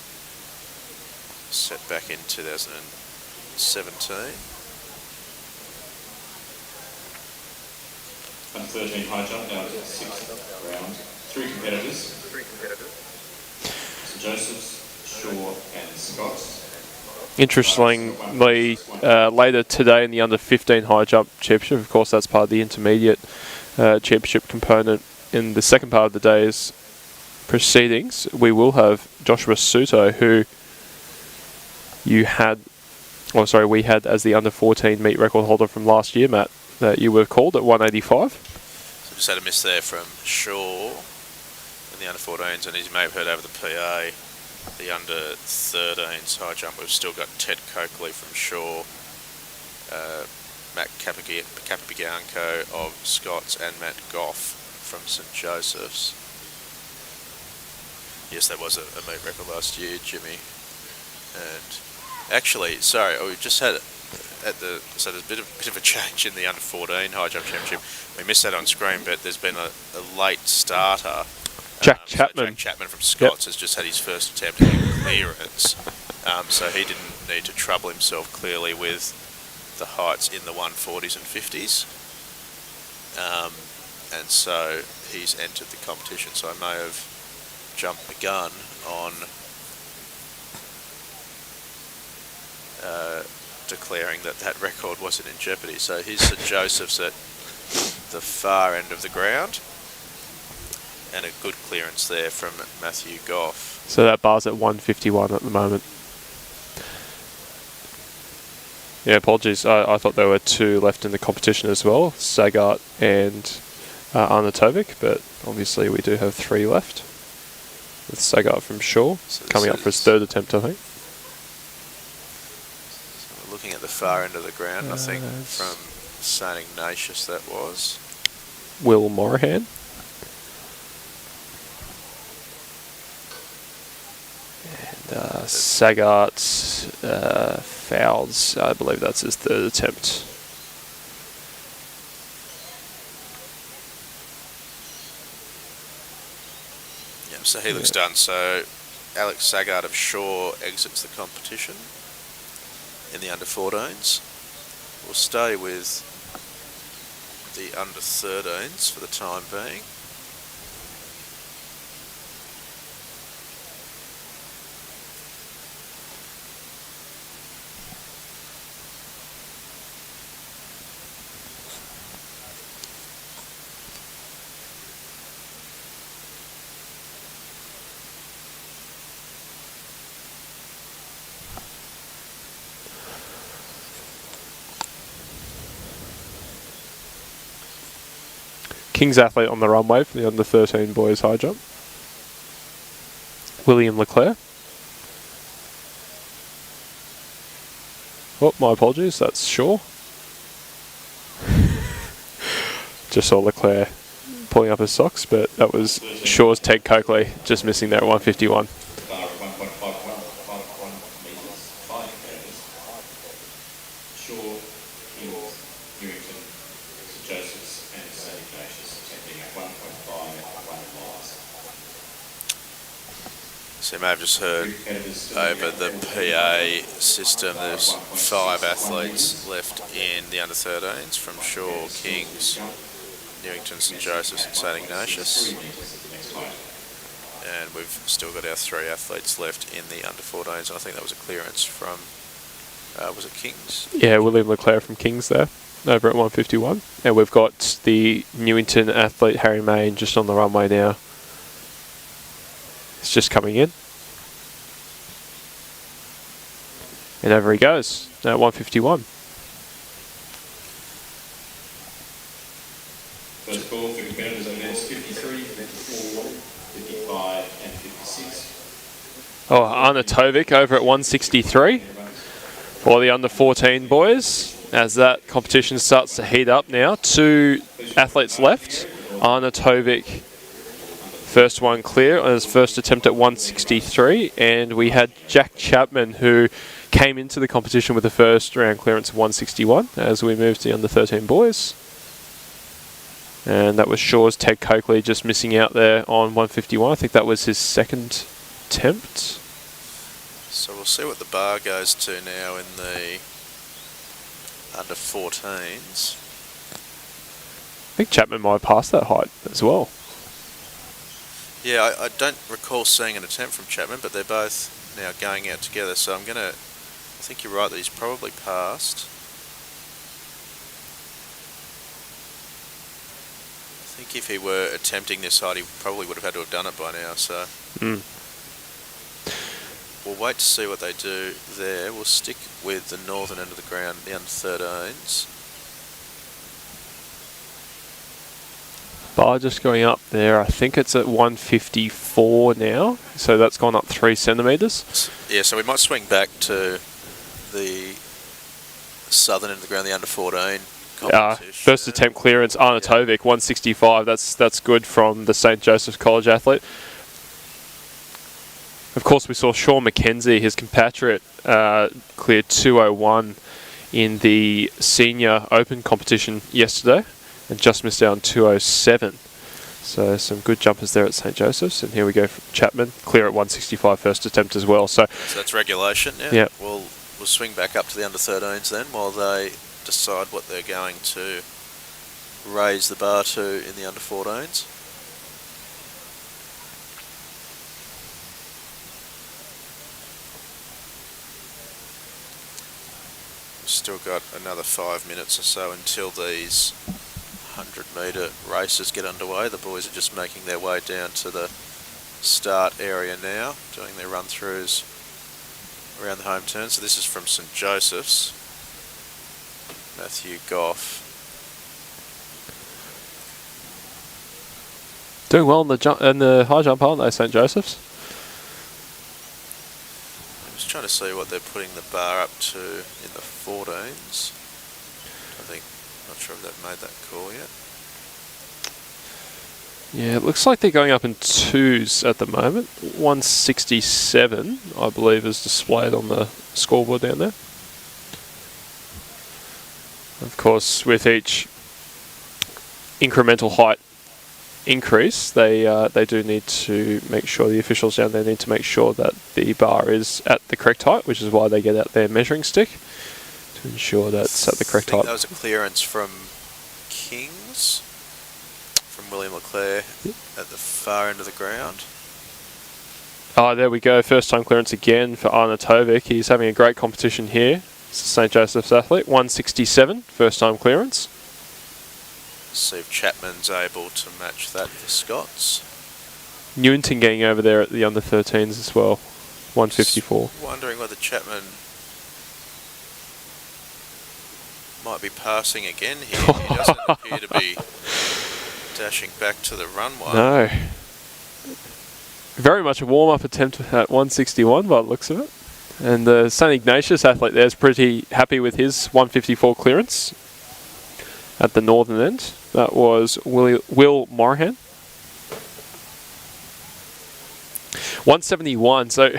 set back in 2017. Under 13 high jump, now to the 6th round. 3 competitors. St. Joseph's, Shaw and Scott. Interestingly, later today in the under 15 high jump championship, of course that's part of the intermediate championship component, in the second part of the day's proceedings, we will have Joshua Suto, who we had as the under 14 meet record holder from last year, Matt, that you were called at 185. So just had a miss there from Shaw in the under 14s, and as you may have heard over the PA, the under 13s high jump, we've still got Ted Coakley from Shaw, Matt Capobianco of Scots, and Matt Goff from St. Joseph's. Yes, that was a meet record last year, Jimmy. And actually, sorry, we just had so there's a bit of a change in the under 14 high jump championship. We missed that on screen, but there's been a late starter. Jack So Chapman. Jack Chapman from Scots has just had his first attempt at clearance. So he didn't need to trouble himself clearly with the heights in the 140s and 50s. And so he's entered the competition. So I may have jumped the gun on declaring that record wasn't in jeopardy. So here's St. Joseph's at the far end of the ground. And a good clearance there from Matthew Goff. So that bar's at 151 at the moment. Yeah, apologies. I thought there were 2 left in the competition as well, Saggart and Arnautovic, but obviously we do have 3 left. With Saggart from Shaw, So coming up for his 3rd attempt, I think. So we're looking at the far end of the ground, I think, from St. Ignatius that was. Will Morahan. And Saggart fouls, I believe that's his 3rd attempt. Yeah, so he looks done. So Alex Saggart of Shaw exits the competition in the under 14s. We'll stay with the under 13s for the time being. King's athlete on the runway for the under 13 boys high jump. William Leclerc. Oh, my apologies, that's Shaw. Just saw Leclerc pulling up his socks, but that was Shaw's Ted Coakley, just missing there at 151. Bar of 1.51 metres, 5 competitors. Shaw, Kings, Newington, St Joseph's and St Ignatius attempting at 1.51 miles. So you may have just heard over the PA system there's 5 athletes left in the under 13s from Shaw, Kings, Newington, St Joseph's and St Ignatius. And we've still got our 3 athletes left in the under 14s. I think that was a clearance from, was it Kings? Yeah, William Leclerc from Kings there, over at 151. And we've got the Newington athlete Harry Main just on the runway now. It's just coming in. And over he goes at 151. First call for competitors on events 53, 54, 55 and 56. Oh, Anna Tovic over at 163 for the under 14 boys. As that competition starts to heat up now, 2 athletes left. Anna Tovic, first one clear on his first attempt at 163, and we had Jack Chapman, who came into the competition with the first round clearance of 161 as we moved to the under 13 boys. And that was Shaw's Ted Coakley just missing out there on 151. I think that was his second attempt. So we'll see what the bar goes to now in the under 14s. I think Chapman might have passed that height as well. Yeah, I don't recall seeing an attempt from Chapman, but they're both now going out together, so I'm going to... I think you're right that he's probably passed. I think if he were attempting this height, he probably would have had to have done it by now, so... We'll wait to see what they do there. We'll stick with the northern end of the ground, the under 13s. Bar just going up there. I think it's at 154 now, so that's gone up 3 centimetres. Yeah, so we might swing back to the southern end of the ground, the under 14 competition. First attempt clearance, Anna Tovic, 165. That's good from the St Joseph's College athlete. Of course, we saw Sean McKenzie, his compatriot, cleared 201 in the senior open competition yesterday and just missed out on 207. So some good jumpers there at St Joseph's. And here we go from Chapman, clear at 165 first attempt as well. So that's regulation, yeah? Yeah. We'll swing back up to the under 13s then while they decide what they're going to raise the bar to in the under 14s. Still got another 5 minutes or so until these 100-metre races get underway. The boys are just making their way down to the start area now, doing their run-throughs around the home turn. So this is from St Joseph's. Matthew Goff. doing well in the high jump, aren't they, St Joseph's? Just trying to see what they're putting the bar up to in the 14s. Not sure if they've made that call yet. Yeah, it looks like they're going up in 2s at the moment. 167, I believe, is displayed on the scoreboard down there. Of course, with each incremental height increase, they do need to make sure, the officials down there need to make sure that the bar is at the correct height, which is why they get out their measuring stick to ensure that it's at the correct height. That was a clearance from Kings. metres from William Leclerc at the far end of the ground. Oh, there we go. First time clearance again for Arnautovic. He's having a great competition here. St. Joseph's athlete, 167, first time clearance. See if Chapman's able to match that for Scots. Newington getting over there at the under 13s as well, 154. Just wondering whether Chapman might be passing again here. He doesn't appear to be dashing back to the runway. No. Very much a warm-up attempt at 161 by the looks of it. And the St. Ignatius athlete there is pretty happy with his 154 clearance at the northern end. That was Will Morahan. 171. So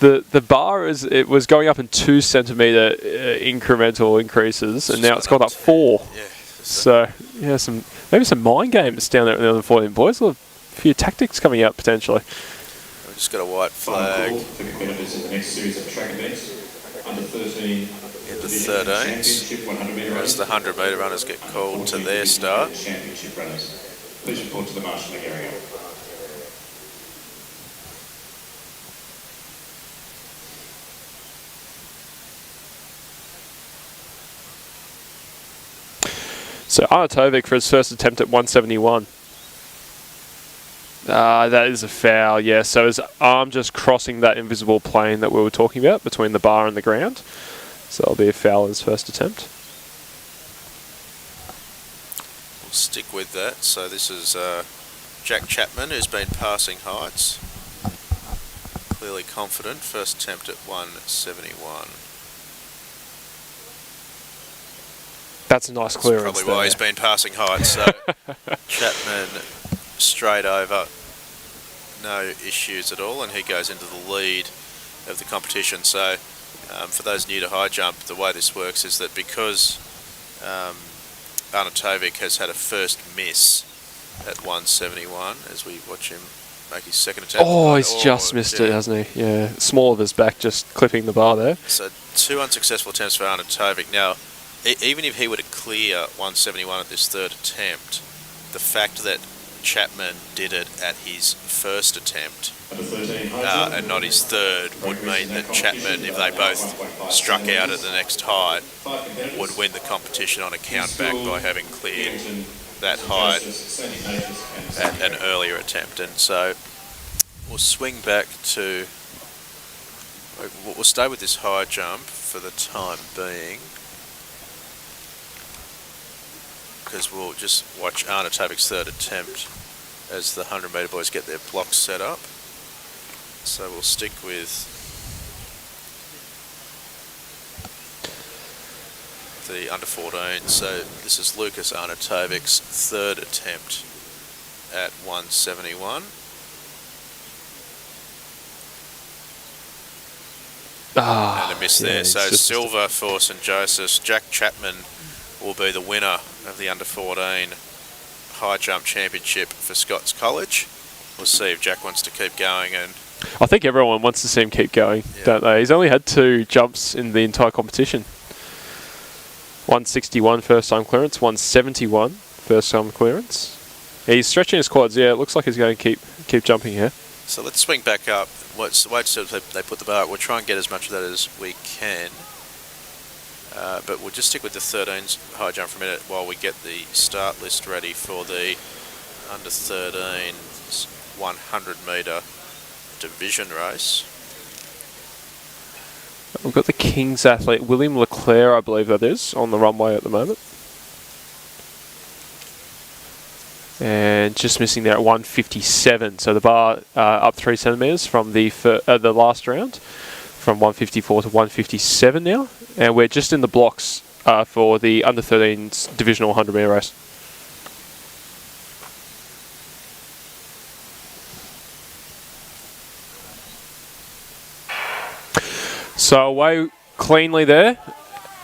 the bar was going up in 2 centimetre incremental increases, and now it's gone up 4. Yeah. So yeah, maybe some mind games down there at the under 14 boys. A few tactics coming out potentially. We've just got a white flag Final call for competitors in the next series of track events. Under 13. in the 13s as the 100 metre runners get called to their start. Championship runners. Please report to the marshalling area. So Arnautovic for his first attempt at 171. That is a foul, yeah. So his arm just crossing that invisible plane that we were talking about between the bar and the ground. So that'll be a foul his first attempt. We'll stick with that. So this is Jack Chapman, who's been passing heights. Clearly confident. First attempt at 171. That's a nice clearance. That's probably why he's been passing heights. So Chapman straight over, no issues at all, and he goes into the lead of the competition. So for those new to high jump, the way this works is that because Arnautovic has had a first miss at 171, as we watch him make his second attempt. Oh, he's just missed it, hasn't he? Yeah, small of his back, just clipping the bar there. So 2 unsuccessful attempts for Arnautovic. Now, even if he were to clear 171 at this third attempt, the fact that Chapman did it at his first attempt and not his third would mean that Chapman, if they both struck out at the next height, would win the competition on a count back by having cleared that height at an earlier attempt. And so we'll swing back to, we'll stay with this high jump for the time being, because we'll just watch Arnautovic's third attempt as the 100 metre boys get their blocks set up. So we'll stick with the under 14. So this is Lucas Arnautovic's third attempt at 171. And a miss there. So silver for St. Joseph's. Jack Chapman will be the winner of the under 14 high jump championship for Scots College. We'll see if Jack wants to keep going, and I think everyone wants to see him keep going, don't they? He's only had 2 jumps in the entire competition. 161 first time clearance, 171 first time clearance. He's stretching his quads. Yeah, it looks like he's going to keep jumping here. So let's swing back up. Wait till they put the bar up. We'll try and get as much of that as we can. But we'll just stick with the 13s high jump for a minute while we get the start list ready for the under 13s 100 metre division race. We've got the Kings athlete, William Leclerc, I believe that is, on the runway at the moment. And just missing there at 157. So the bar up 3 centimetres from the last round, from 154 to 157 now. And we're just in the blocks for the under 13s divisional 100 metre race. So away cleanly there.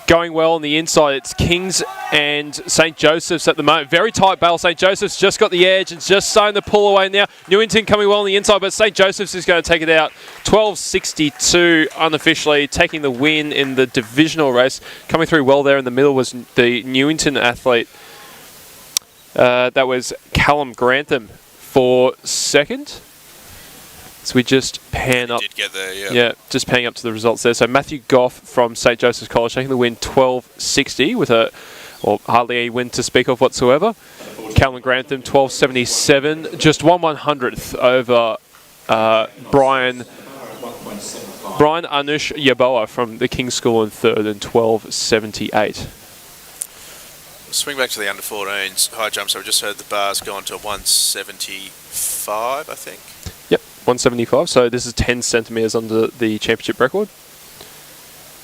going well on the inside. It's Kings and St. Joseph's at the moment. Very tight battle. St. Joseph's just got the edge and just starting to pull away now. Newington coming well on the inside, but St. Joseph's is going to take it out. 12.62 unofficially, taking the win in the divisional race. Coming through well there in the middle was the Newington athlete. That was Callum Grantham for second. So we just pan up. Did get there, yeah. Yeah, just panning up to the results there. So Matthew Goff from St. Joseph's College taking the win 12.60 with hardly any win to speak of whatsoever. Callum Grantham 12.77, just 1/100th over Brian Anush Yaboa from the King's School in third and 12.78. Swing back to the under-14s high jump. So we just heard the bar's gone to 175, I think. Yep, 175. So this is 10 centimetres under the championship record.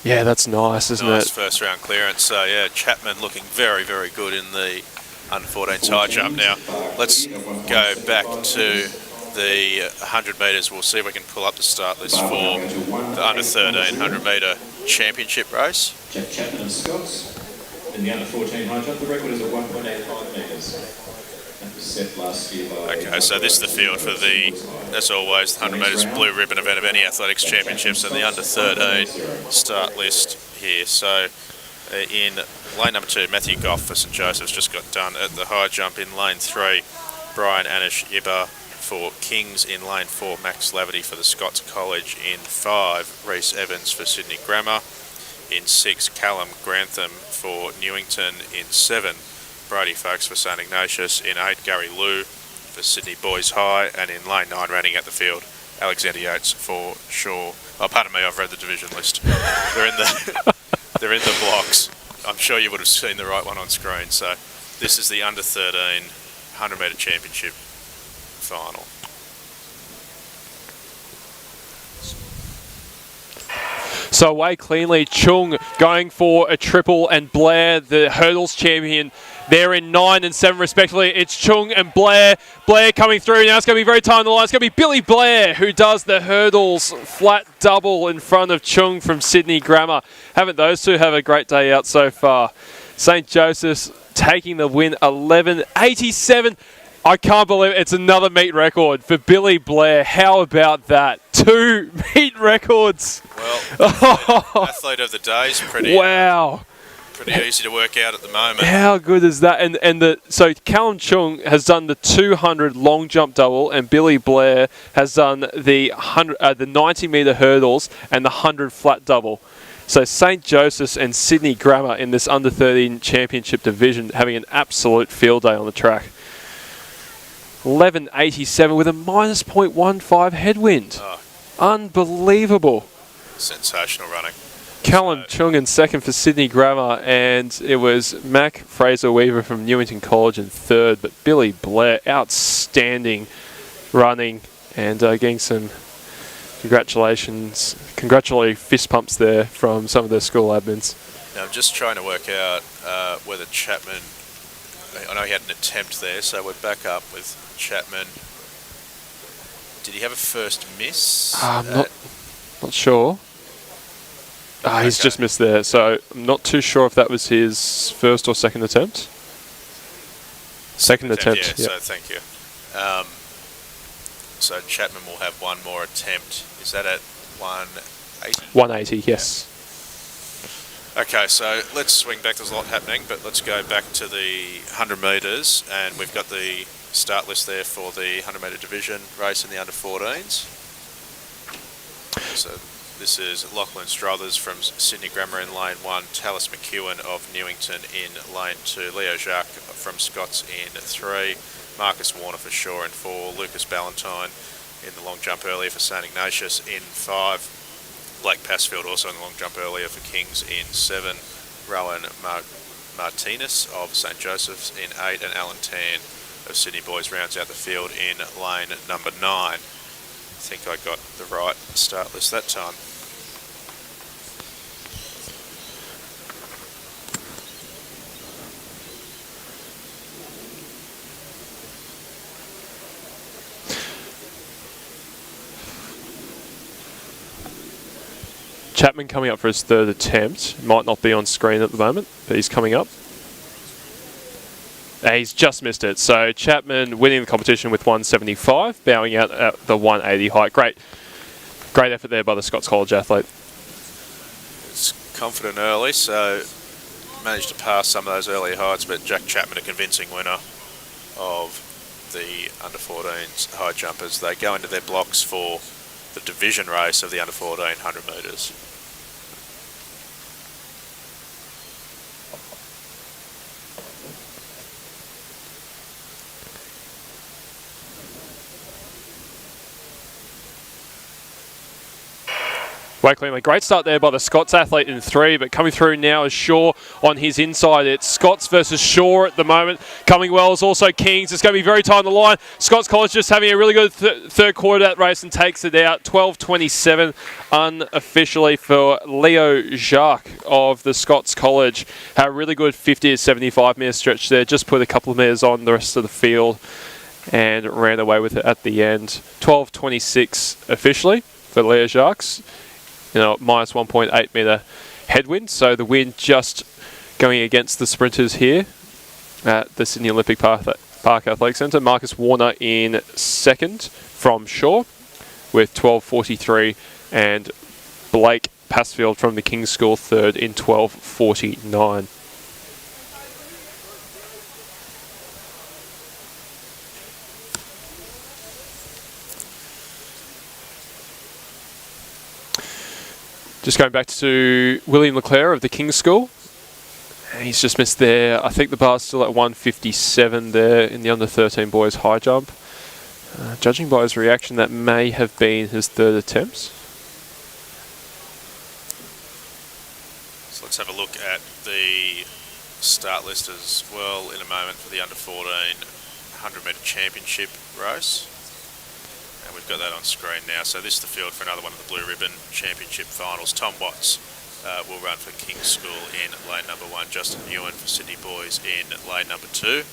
Yeah, that's nice, isn't Nice it? first round clearance. So yeah, Chapman looking very, very good in the under-14s high jump. Now let's go back to the 100 metres. We'll see if we can pull up the start list for the under-13 100 metre championship race. Jack Chapman and Scots. In the under-14 high jump, the record is at 1.85 metres. That was set last year by... Okay, so this is the field for the, as always, the 100 metres blue ribbon event of any athletics championships, and the under-13 start list here. So in lane number 2, Matthew Goff for St. Joseph's just got done at the high jump. In lane 3, Brian Anish Iba for Kings. In lane 4, Max Laverty for the Scots College. In 5, Reese Evans for Sydney Grammar. In 6, Callum Grantham for Newington. In 7, Brody Foakes for St. Ignatius. In 8, Gary Liu for Sydney Boys High. And in lane 9, rounding out the field, Alexander Yates for Shaw. Oh, pardon me, I've read the division list. They're in the they're in the blocks. I'm sure you would have seen the right one on screen. So this is the under-13 100 metre championship final. So away cleanly, Chung going for a triple, and Blair, the hurdles champion, they're in 9 and 7 respectively. It's Chung and Blair. Blair coming through. Now it's going to be very tight on the line. It's going to be Billy Blair who does the hurdles flat double in front of Chung from Sydney Grammar. Haven't those two have a great day out so far? St. Joseph's taking the win 11.87. I can't believe it. It's another meet record for Billy Blair. How about that? 2 meet records. Well, athlete of the day is pretty easy to work out at the moment. How good is that? So Callum Chung has done the 200 long jump double, and Billy Blair has done the 90 metre hurdles and the 100 flat double. So St. Joseph's and Sydney Grammar in this under 13 championship division having an absolute field day on the track. 11.87 with a minus 0.15 headwind. Oh. Unbelievable. Sensational running. Callum Chung in second for Sydney Grammar, and it was Mac Fraser-Weaver from Newington College in third, but Billy Blair, outstanding running, and getting some congratulatory fist pumps there from some of the school admins. Now I'm just trying to work out whether Chapman, I know he had an attempt there, so we're back up with Chapman. Did he have a first miss? I'm not sure. He's just missed there, so I'm not too sure if that was his first or second attempt. Second attempt, yeah. Yep. So thank you. So Chapman will have one more attempt. Is that at 180? 180, yes. Okay, so let's swing back. There's a lot happening, but let's go back to the 100 metres, and we've got the start list there for the 100 metre division race in the under 14s. So this is Lachlan Struthers from Sydney Grammar in lane 1, Tallis McEwen of Newington in lane 2, Leo Jacques from Scots in 3, Marcus Warner for Shaw in 4, Lucas Ballantyne in the long jump earlier for St. Ignatius in 5, Blake Passfield also in the long jump earlier for Kings in 7, Rowan Martinez of St. Joseph's in 8, and Alan Tan of Sydney Boys rounds out the field in lane number 9. I think I got the right start list that time. Chapman coming up for his third attempt. Might not be on screen at the moment, but he's coming up. He's just missed it. So Chapman winning the competition with 175, bowing out at the 180 height. Great effort there by the Scots College athlete. It's confident early, so managed to pass some of those early heights, but Jack Chapman, a convincing winner of the under-14s high jumpers. They go into their blocks for the division race of the under-14 100 metres. Way cleanly. Great start there by the Scots athlete in 3, but coming through now is Shaw on his inside. It's Scots versus Shaw at the moment. Coming well is also Kings. It's going to be very tight on the line. Scots College just having a really good third quarter of that race and takes it out. 12:27 unofficially for Leo Jacques of the Scots College. Had a really good 50 to 75 metre stretch there. Just put a couple of metres on the rest of the field and ran away with it at the end. 12:26 officially for Leo Jacques. Minus 1.8 metre headwind, so the wind just going against the sprinters here at the Sydney Olympic Park Athletic Centre. Marcus Warner in second from Shaw with 12:43, and Blake Passfield from the King's School third in 12:49. Just going back to William Leclerc of the King's School. He's just missed there. I think the bar's still at 157 there in the under-13 boys high jump. Judging by his reaction, that may have been his third attempt. So let's have a look at the start list as well in a moment for the under-14 100 metre championship race. And we've got that on screen now. So this is the field for another one of the Blue Ribbon Championship finals. Tom Watts will run for King's School in lane number 1. Justin Ewan for Sydney Boys in lane number 2.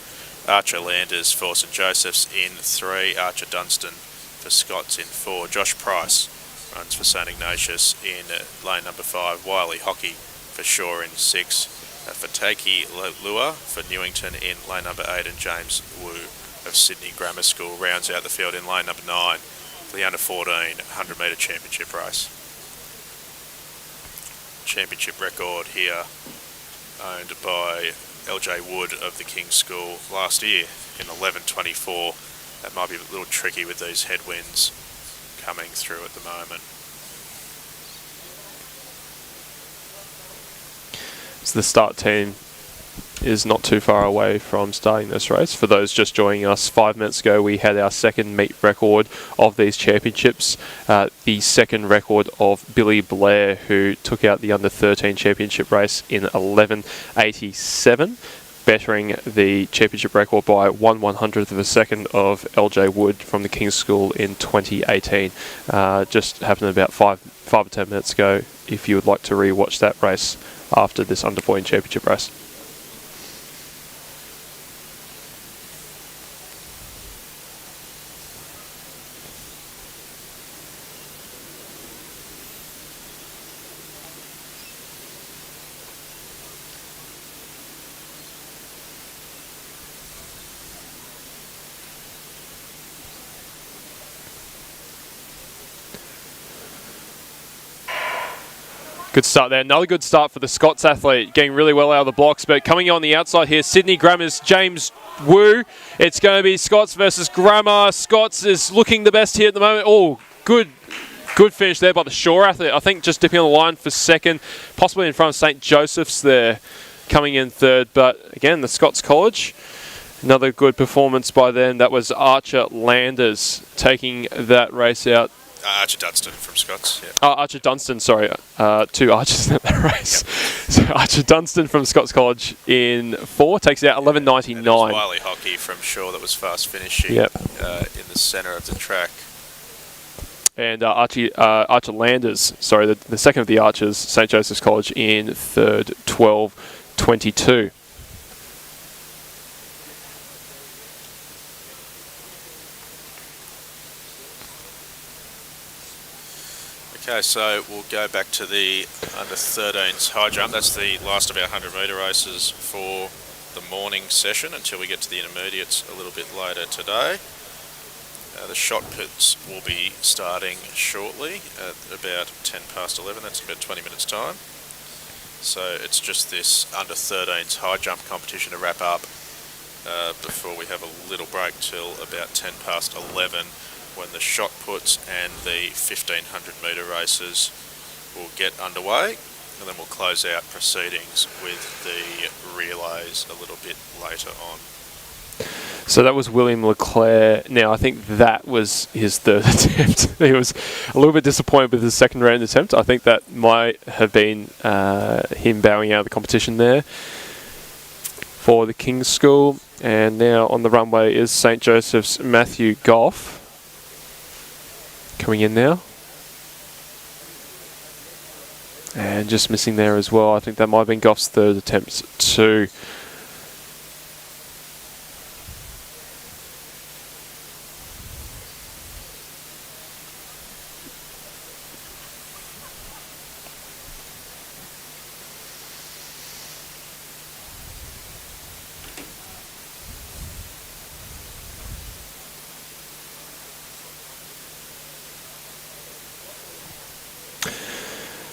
Archer Landers for St Joseph's in 3. Archer Dunstan for Scots in 4. Josh Price runs for St Ignatius in lane number 5. Wiley Hockey for Shaw in 6. Fataki Lua for Newington in lane number 8. And James Wu of Sydney Grammar School rounds out the field in lane number 9 for the under-14 100 metre championship race. Championship record here owned by LJ Wood of the King's School last year in 11:24. That might be a little tricky with these headwinds coming through at the moment. So the start team is not too far away from starting this race. For those just joining us, 5 minutes ago we had our second meet record of these championships. The second record of Billy Blair, who took out the under-13 championship race in 11:87, bettering the championship record by 1/100th of a second of LJ Wood from the King's School in 2018. Just happened about 5 or 10 minutes ago, if you would like to re-watch that race after this under-14 championship race. Good start there. Another good start for the Scots athlete, getting really well out of the blocks, but coming on the outside here, Sydney Grammar's James Wu. It's going to be Scots versus Grammar. Scots is looking the best here at the moment. Oh, good finish there by the Shaw athlete. I think just dipping on the line for second, possibly in front of St Joseph's there, coming in third. But again, the Scots College, another good performance by them. That was Archer Landers taking that race out. Archer Dunstan from Scots, yeah. Archer Dunstan, sorry. 2 Archers in that race. Yep. So Archer Dunstan from Scots College in 4 takes it out 11:99. And Wiley Hockey from Shaw that was fast finishing in the centre of the track. And Archer Landers, sorry, the second of the Archers, St Joseph's College in third, 12:22. Okay, so we'll go back to the under 13s high jump. That's the last of our 100 metre races for the morning session until we get to the intermediates a little bit later today. The shot puts will be starting shortly at about 10 past 11. That's about 20 minutes time. So it's just this under 13s high jump competition to wrap up before we have a little break till about 10 past 11, when the shot puts and the 1500 metre races will get underway, and then we'll close out proceedings with the relays a little bit later on. So that was William Leclerc. Now, I think that was his third attempt. He was a little bit disappointed with his second round attempt. I think that might have been him bowing out of the competition there for the King's School. And now on the runway is St. Joseph's Matthew Goff. Coming in now. And just missing there as well. I think that might have been Goff's third attempt too.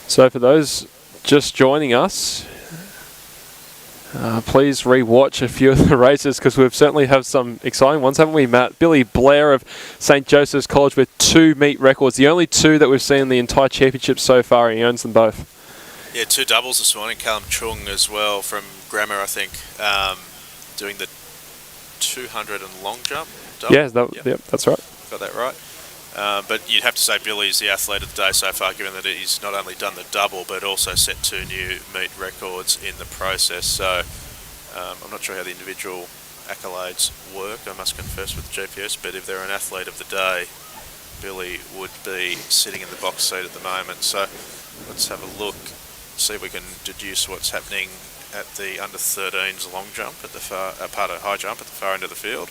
So for those just joining us, please re-watch a few of the races, because we've certainly have some exciting ones, haven't we, Matt? Billy Blair of St. Joseph's College with 2 meet records, the only 2 that we've seen in the entire championship so far, and he owns them both. Yeah, 2 doubles this morning. Callum Chung as well from Grammar, I think, doing the 200 and long jump. Double. Yeah, yep, that's right. Got that right. But you'd have to say Billy's the athlete of the day so far, given that he's not only done the double but also set 2 new meet records in the process. So I'm not sure how the individual accolades work, I must confess, with the GPS, but if they're an athlete of the day, Billy would be sitting in the box seat at the moment. So let's have a look, see if we can deduce what's happening at the under 13s long jump at the far, high jump at the far end of the field.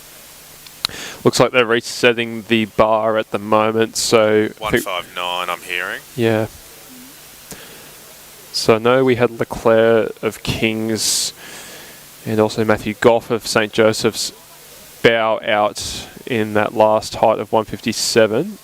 Looks like they're resetting the bar at the moment, so 159 I'm hearing. Yeah. So I know we had Leclerc of King's and also Matthew Goff of St. Joseph's bow out in that last height of 157.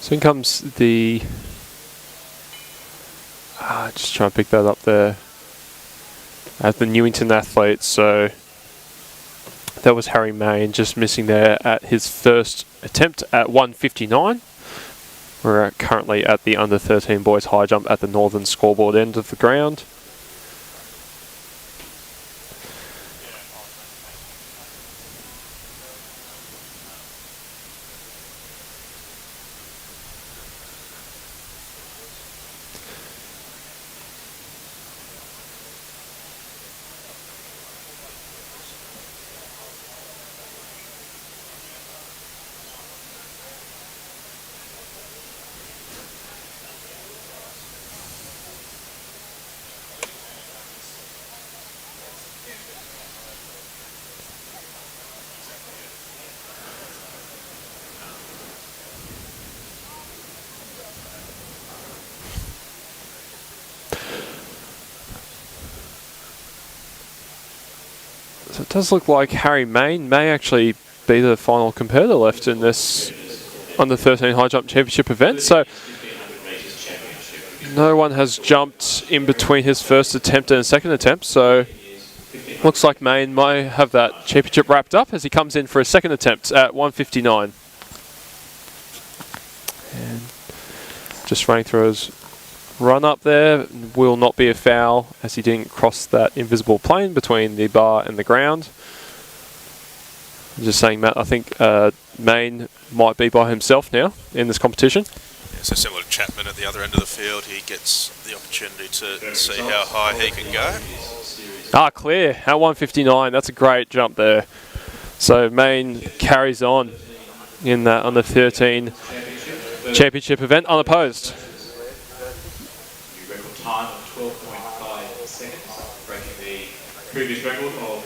So in comes the... just trying to pick that up there. At the Newington athlete, so that was Harry Main, just missing there at his first attempt at 159. We're currently at the under 13 boys high jump at the northern scoreboard end of the ground. So it does look like Harry Main may actually be the final competitor left in this under 13 high jump championship event. So no one has jumped in between his first attempt and his second attempt. So looks like Main might have that championship wrapped up as he comes in for his second attempt at 159. Just running through his run up there. Will not be a foul as he didn't cross that invisible plane between the bar and the ground. Just saying, Matt, I think Main might be by himself now in this competition. Yeah, so similar to Chapman at the other end of the field, he gets the opportunity to see how high he can go. Clear at 159. That's a great jump there. So Main carries on in that under 13 championship event unopposed. New record time of 12.5 seconds, breaking the previous record of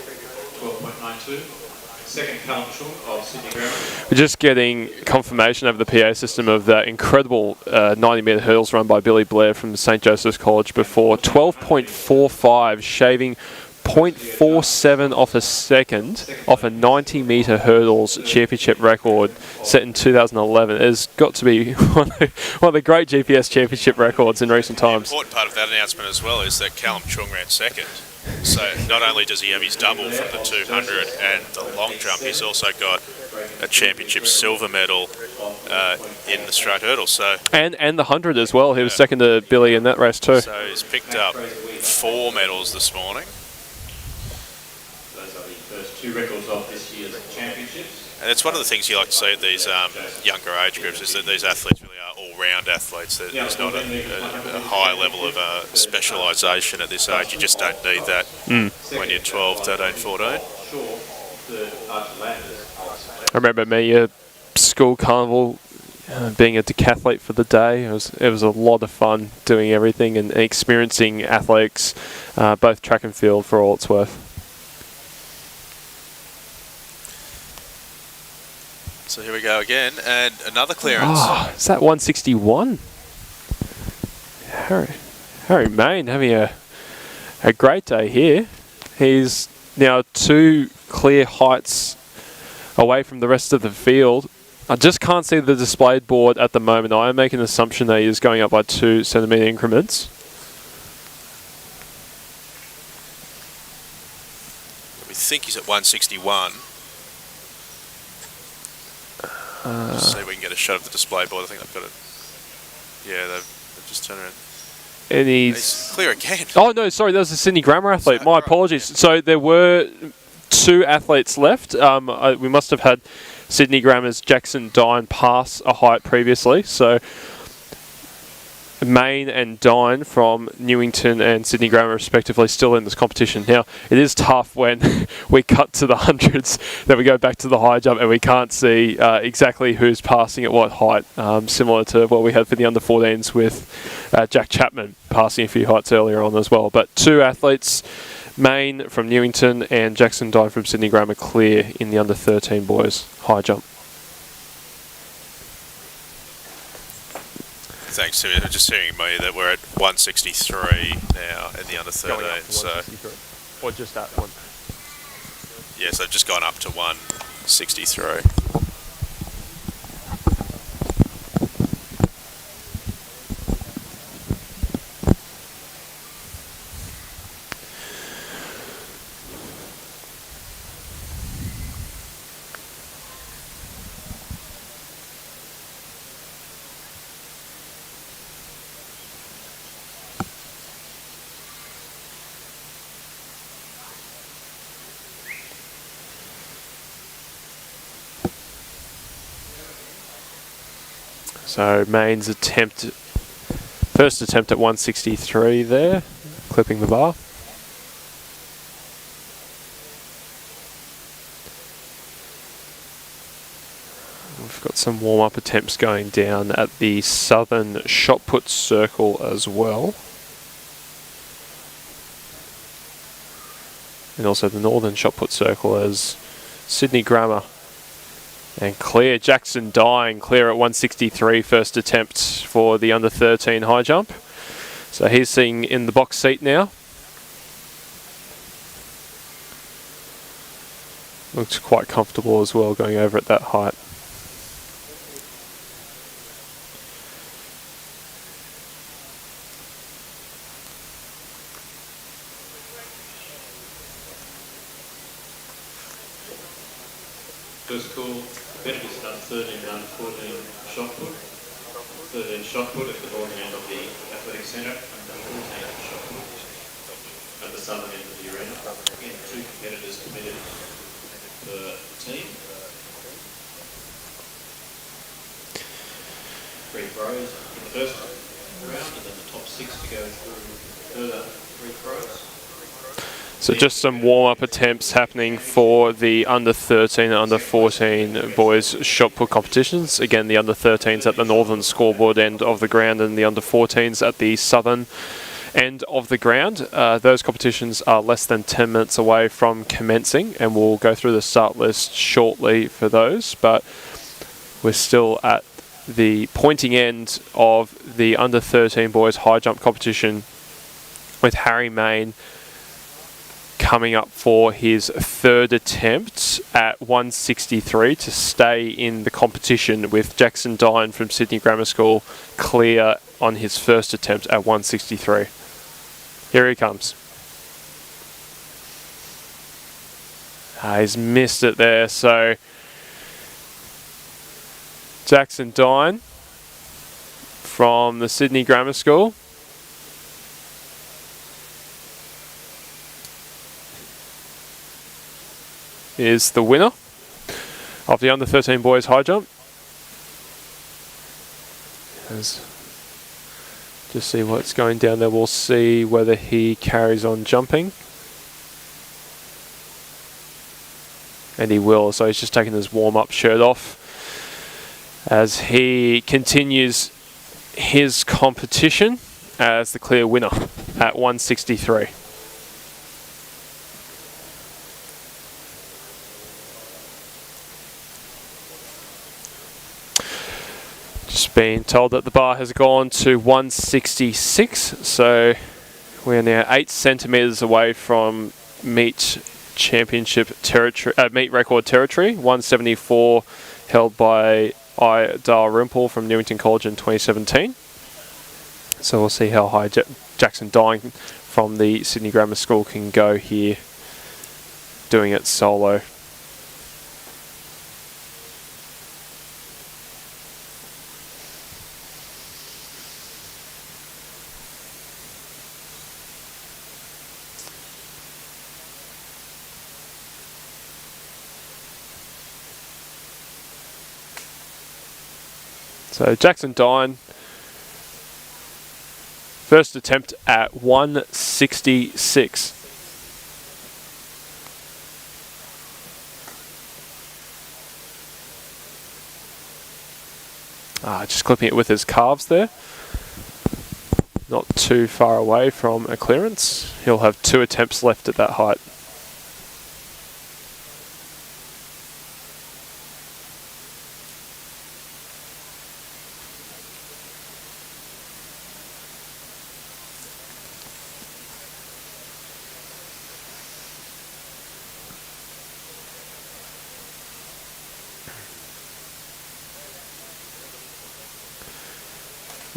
12.92. Second, Callum Chung of Sydney Grammar. We're just getting confirmation over the PA system of that incredible 90-metre hurdles run by Billy Blair from St Joseph's College before. 12.45, shaving 0.47 off a second off a 90-metre hurdles championship record set in 2011. It has got to be one of the great GPS championship records in recent times. The important part of that announcement as well is that Callum Chung ran second. So not only does he have his double from the 200 and the long jump, he's also got a championship silver medal in the straight hurdle. So and the 100 as well. He was second to Billy in that race too. So he's picked up 4 medals this morning. Those are the first 2 records of this year's championships. And it's one of the things you like to see at these younger age groups is that these athletes really are all-round athletes. There's not a high level of specialisation at this age. You just don't need that when you're 12, 13, 14. I remember me at school carnival being a decathlete for the day. It was a lot of fun doing everything and experiencing athletics, both track and field, for all it's worth. So here we go again, and another clearance. Oh, is that 161? Harry Main having a great day here. He's now 2 clear heights away from the rest of the field. I just can't see the displayed board at the moment. I am making an assumption that he is going up by 2 centimetre increments. We think he's at 161. Just see if we can get a shot of the display board. I think I've got it. Yeah, they've just turned around. And He's clear again. Oh no, sorry, that was a Sydney Grammar athlete. My apologies. So there were 2 athletes left. We must have had Sydney Grammar's Jackson Dine pass a height previously. So Main and Dine from Newington and Sydney Grammar respectively still in this competition. Now, it is tough when we cut to the hundreds, then we go back to the high jump and we can't see exactly who's passing at what height, similar to what we had for the under-14s with Jack Chapman passing a few heights earlier on as well. But 2 athletes, Main from Newington and Jackson Dine from Sydney Grammar, clear in the under-13 boys high jump. Thanks to just hearing me that we're at 163 now in the under 13. So or just at one. Yeah, so I've just gone up to 163. So Main's first attempt at 163 there, clipping the bar. We've got some warm-up attempts going down at the southern shot put circle as well. And also the northern shot put circle as Sydney Grammar. And clear, Jackson Dine, clear at 163, first attempt for the under 13 high jump. So he's sitting in the box seat now. Looks quite comfortable as well going over at that height. First call, benefits under 13 and under 14 shot put. 13 shot put at the northern end of the athletic centre and the 14 shot put at the southern end of the arena. Again, 2 competitors committed per team. Free throws in the first round and then the top 6 to go through further free throws. So just some warm-up attempts happening for the under-13 and under-14 boys shot put competitions. Again, the under-13s at the northern scoreboard end of the ground and the under-14s at the southern end of the ground. Those competitions are less than 10 minutes away from commencing, and we'll go through the start list shortly for those, but we're still at the pointing end of the under-13 boys high jump competition with Harry Main coming up for his third attempt at 163 to stay in the competition, with Jackson Dine from Sydney Grammar School clear on his first attempt at 163. Here he comes. He's missed it there, so Jackson Dine from the Sydney Grammar School is the winner of the under-13 boys high jump. Just see what's going down there. We'll see whether he carries on jumping. And he will, so he's just taking his warm-up shirt off as he continues his competition as the clear winner at 163. Just being told that the bar has gone to 166, so we're now 8 centimetres away from meet championship territory, meet record territory. 174 held by I. Dalrymple from Newington College in 2017. So we'll see how high Jackson Dine from the Sydney Grammar School can go here, doing it solo. So Jackson Dine, first attempt at 166. Just clipping it with his calves there. Not too far away from a clearance. He'll have 2 attempts left at that height.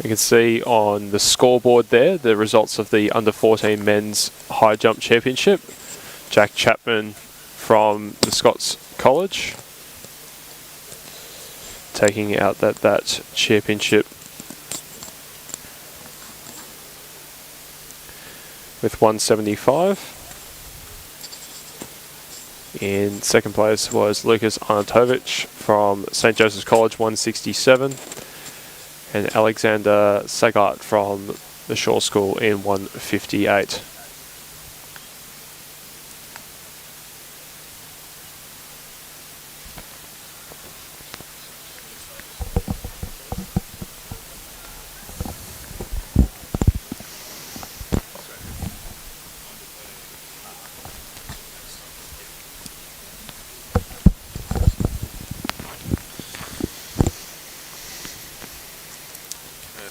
You can see on the scoreboard there the results of the under-14 men's high jump championship. Jack Chapman from the Scots College taking out that championship with 175. In second place was Lucas Arnautovic from St. Joseph's College, 167. And Alexander Sagart from the Shaw School in 158.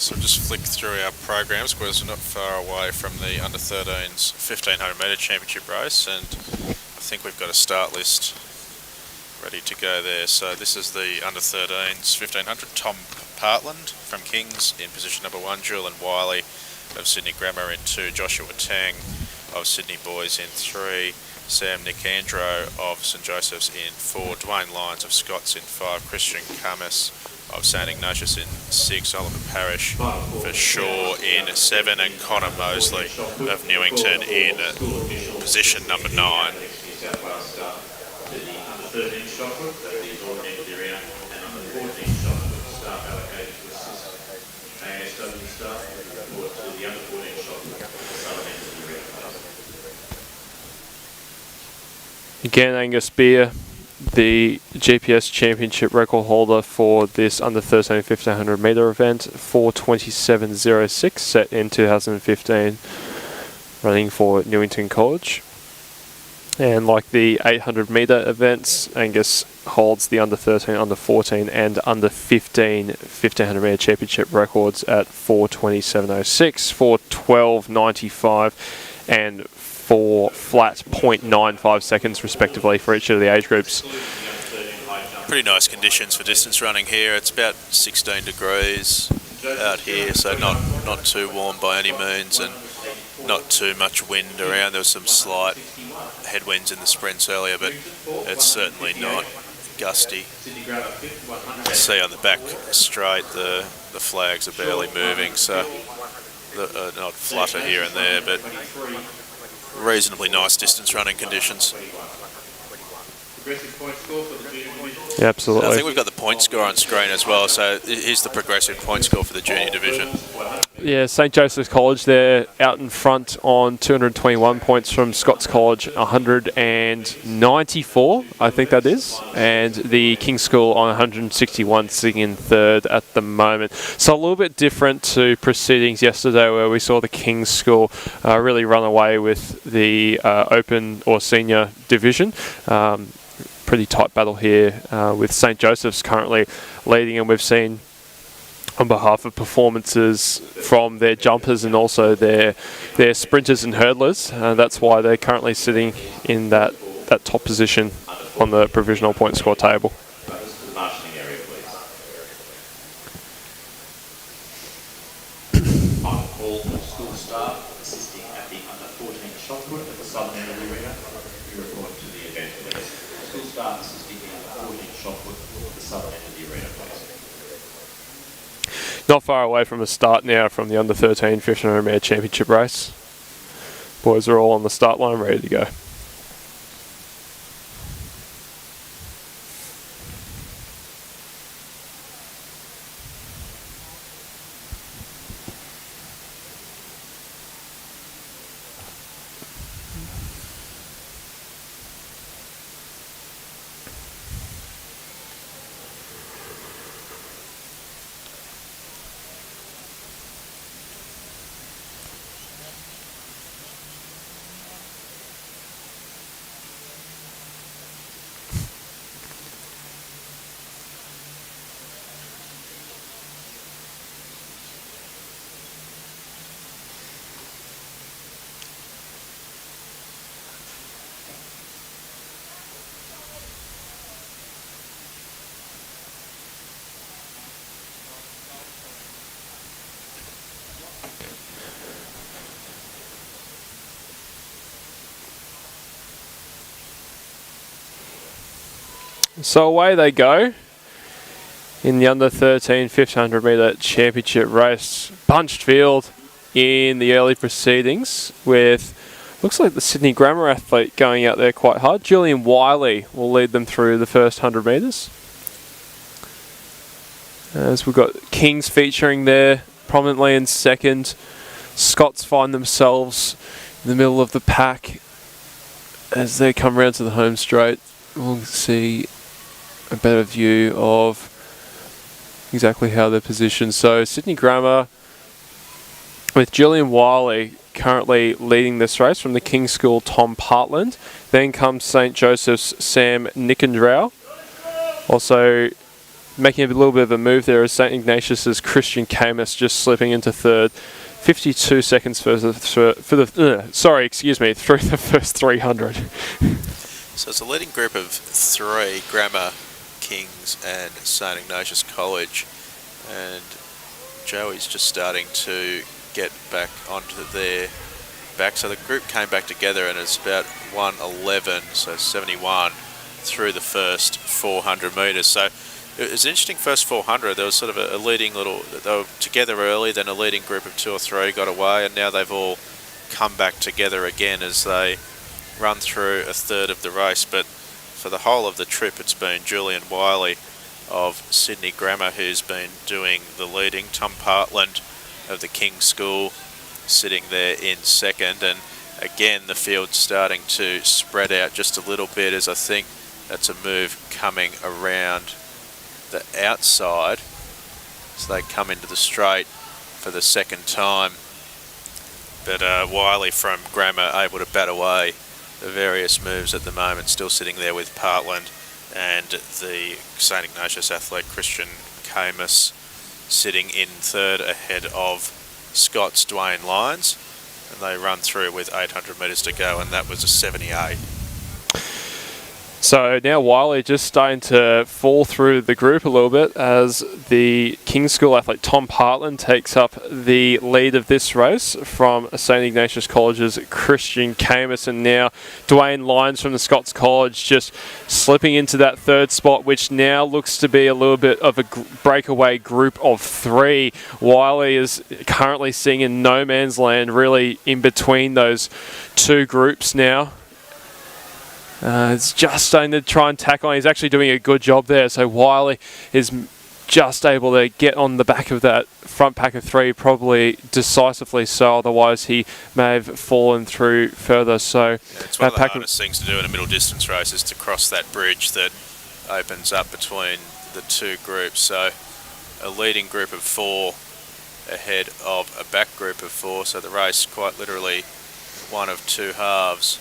So we'll just flick through our programs because we're not far away from the under-13s 1500 metre championship race, and I think we've got a start list ready to go there. So this is the under-13s 1500. Tom Partland from Kings in position number 1, Julian Wiley of Sydney Grammar in 2, Joshua Tang of Sydney Boys in 3, Sam Nicandro of St Joseph's in 4, Dwayne Lyons of Scots in 5, Christian Camus of St Ignatius in 6, Oliver Parrish for Shaw in 7, and Connor Mosley of Newington in position number 9. Again, Angus Beer, the GPS Championship record holder for this under 13 1500 metre event, 4:27.06, set in 2015, running for Newington College. And like the 800 metre events, Angus holds the under 13, under 14 and under 15 1500 metre championship records at 4:27.06, 4:12.95 and 4 flat 0.95 seconds respectively for each of the age groups. Pretty nice conditions for distance running here. It's about 16 degrees out here, so not too warm by any means, and not too much wind around. There was some slight headwinds in the sprints earlier, but it's certainly not gusty. You can see on the back straight the flags are barely moving, so not flutter here and there, but reasonably nice distance running conditions. Yeah, absolutely. I think we've got the point score on screen as well, so here's the progressive point score for the junior division. Yeah, St Joseph's College there out in front on 221 points from Scots College, 194, I think that is, and the King's School on 161, sitting in third at the moment. So a little bit different to proceedings yesterday, where we saw the King's School really run away with the Open or Senior division. Pretty tight battle here with St Joseph's currently leading, and we've seen on behalf of performances from their jumpers and also their sprinters and hurdlers. That's why they're currently sitting in that top position on the provisional point score table. Not far away from a start now from the under 13 1500 metre championship race. Boys are all on the start line, ready to go. So away they go in the under 13 1500 metre championship race. Bunched field in the early proceedings with, looks like the Sydney Grammar athlete going out there quite hard. Julian Wiley will lead them through the first 100 metres. As we've got Kings featuring there prominently in second. Scots find themselves in the middle of the pack as they come round to the home straight. We'll see a better view of exactly how they're positioned. So Sydney Grammar with Julian Wiley currently leading this race from the King's School, Tom Partland. Then comes St Joseph's Sam Nickendrau. Also making a little bit of a move there is St Ignatius's Christian Camus, just slipping into third. 52 seconds through the first 300. So it's a leading group of 3, Grammar, Kings and St Ignatius College, and Joey's just starting to get back onto their back. So the group came back together and it's about 1:11, so 71 through the first 400 metres. So it was an interesting first 400. There was sort of a leading little, they were together early, then a leading group of 2 or 3 got away, and now they've all come back together again as they run through a third of the race. But for the whole of the trip, it's been Julian Wiley of Sydney Grammar who's been doing the leading. Tom Partland of the King's School sitting there in second, and again the field's starting to spread out just a little bit, as I think that's a move coming around the outside, so they come into the straight for the second time. But Wiley from Grammar able to bat away the various moves at the moment, still sitting there with Partland, and the St Ignatius athlete Christian Camus sitting in third ahead of Scott's Dwayne Lyons, and they run through with 800 metres to go, and that was a 78. So now Wiley just starting to fall through the group a little bit as the King's School athlete Tom Partland takes up the lead of this race from St Ignatius College's Christian Camus, and now Dwayne Lyons from the Scots College just slipping into that third spot, which now looks to be a little bit of a breakaway group of 3. Wiley is currently sitting in no man's land, really in between those 2 groups now. It's just starting to try and tack on. He's actually doing a good job there. So Wiley is just able to get on the back of that front pack of 3, probably decisively so. Otherwise, he may have fallen through further. So it's one of the hardest things to do in a middle distance race is to cross that bridge that opens up between the 2 groups. So a leading group of 4 ahead of a back group of 4. So the race quite literally one of 2 halves,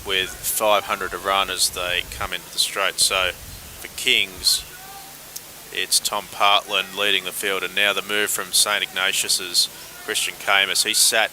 with 500 to run as they come into the straight. So for Kings, it's Tom Partland leading the field, and now the move from St Ignatius's Christian Camus. He sat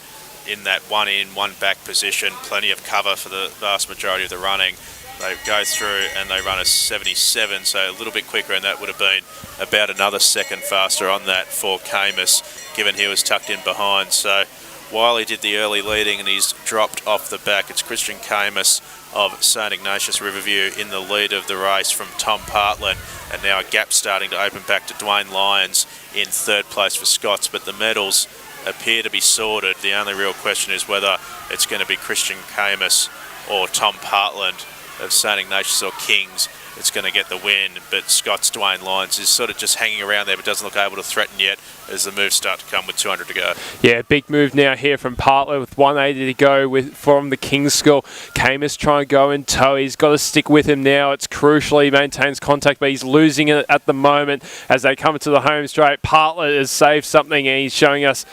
in that 1 in, 1 back position, plenty of cover for the vast majority of the running. They go through and they run a 77, so a little bit quicker, and that would have been about another second faster on that for Camus, given he was tucked in behind. So Wiley did the early leading and he's dropped off the back. It's Christian Camus of St Ignatius Riverview in the lead of the race from Tom Partland, and now a gap starting to open back to Dwayne Lyons in third place for Scots, but the medals appear to be sorted. The only real question is whether it's going to be Christian Camus or Tom Partland of St Ignatius or Kings that's going to get the win, but Scott's Dwayne Lyons is sort of just hanging around there but doesn't look able to threaten yet as the moves start to come with 200 to go. Yeah, big move now here from Partland with 180 to go from the King's School. Camus trying to go in tow. He's got to stick with him now. It's crucial he maintains contact, but he's losing it at the moment as they come to the home straight. Partland has saved something, and he's showing us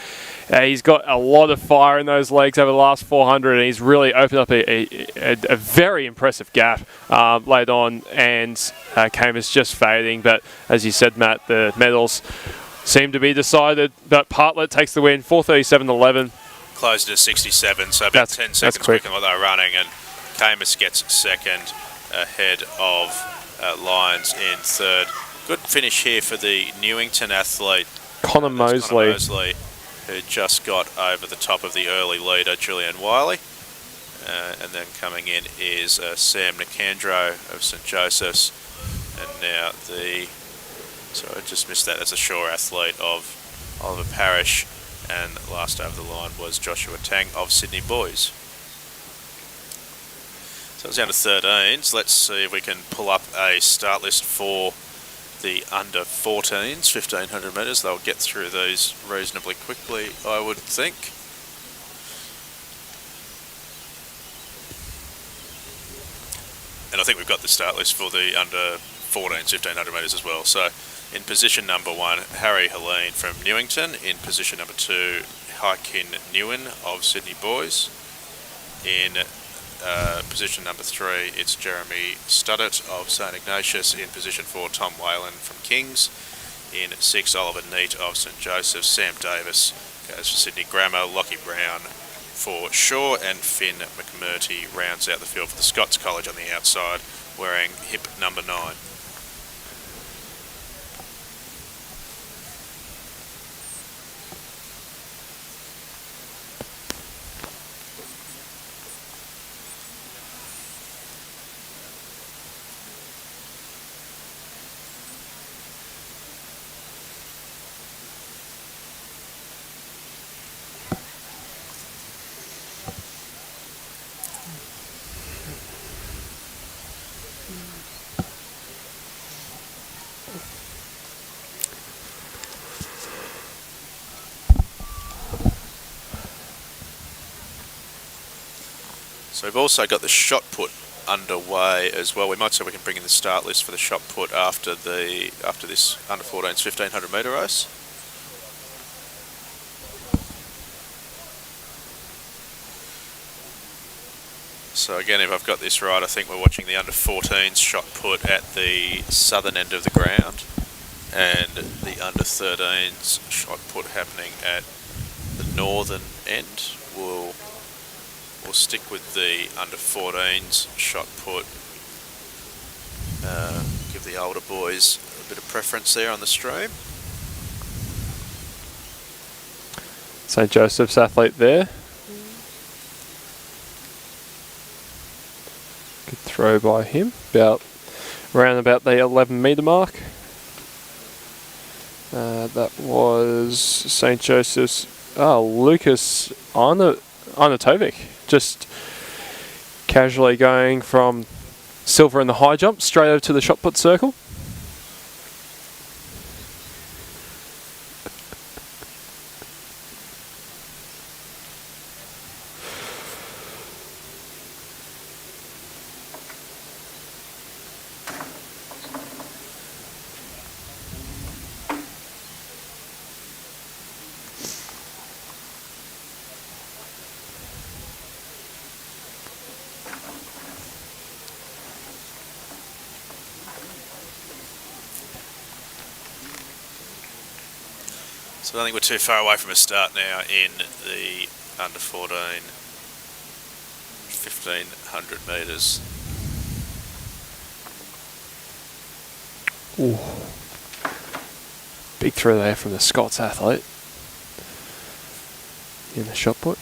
he's got a lot of fire in those legs over the last 400, and he's really opened up a very impressive gap late on, and Camus just fading. But as you said, Matt, the medals seem to be decided, but Partland takes the win, 4:37.11. Closed at 67, so about 10 seconds quicker than what they were running, and Camus gets second ahead of Lyons in third. Good finish here for the Newington athlete, Connor Mosley, who just got over the top of the early leader, Julian Wiley. And then coming in is Sam Nicandro of St Joseph's, and now I just missed that, that's a Shore athlete of Oliver Parish, and last over the line was Joshua Tang of Sydney Boys. So it's down to 13s. Let's see if we can pull up a start list for the under 14s, 1500 metres. They'll get through these reasonably quickly, I would think. And I think we've got the start list for the under 14s, 1500 metres as well. So in position number 1, Harry Helene from Newington. In position number 2, Haikin Nguyen of Sydney Boys. In position number 3, it's Jeremy Studdert of St Ignatius. In position 4, Tom Whalen from Kings. In 6, Oliver Neat of St Joseph's. Sam Davis goes for Sydney Grammar. Lockie Brown for Shaw, and Finn McMurty rounds out the field for the Scots College on the outside, wearing hip number 9. So we've also got the shot put underway as well. We might say we can bring in the start list for the shot put after this under 14s 1500 metre race. So again, if I've got this right, I think we're watching the under 14s shot put at the southern end of the ground, and the under 13s shot put happening at the northern end. We'll stick with the under 14s shot put. Give the older boys a bit of preference there on the stream. St. Joseph's athlete there. Good throw by him, around about the 11 metre mark. That was St. Joseph's. Lucas Arnautovic, just casually going from silver in the high jump straight over to the shot put circle. So I don't think we're too far away from a start now in the under 14 1500 metres. Ooh. Big throw there from the Scots athlete in the shot put.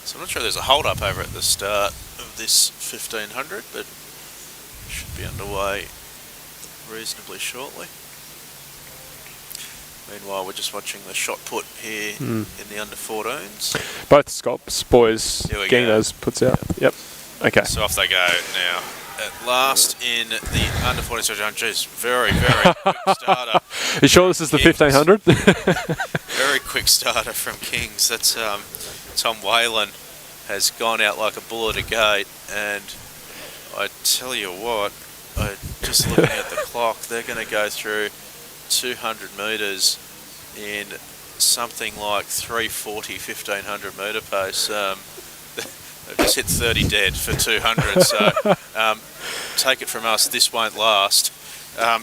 So I'm not sure there's a hold up over at the start of this 1500, but should be underway reasonably shortly. Meanwhile, we're just watching the shot put here in the under 14s. Both Scots boys Here we getting go. those puts out. Yep. Okay. So off they go now. At last in the under 14s 1500. Geez, very, very quick starter. You sure this is the Kings. 1500? Very quick starter from Kings. That's Tom Whalen has gone out like a bull at a gate, and I tell you what, just looking at the clock, they're going to go through 200 metres in something like 3:40 1500 metre pace. They've just hit 30 dead for 200, so take it from us, this won't last.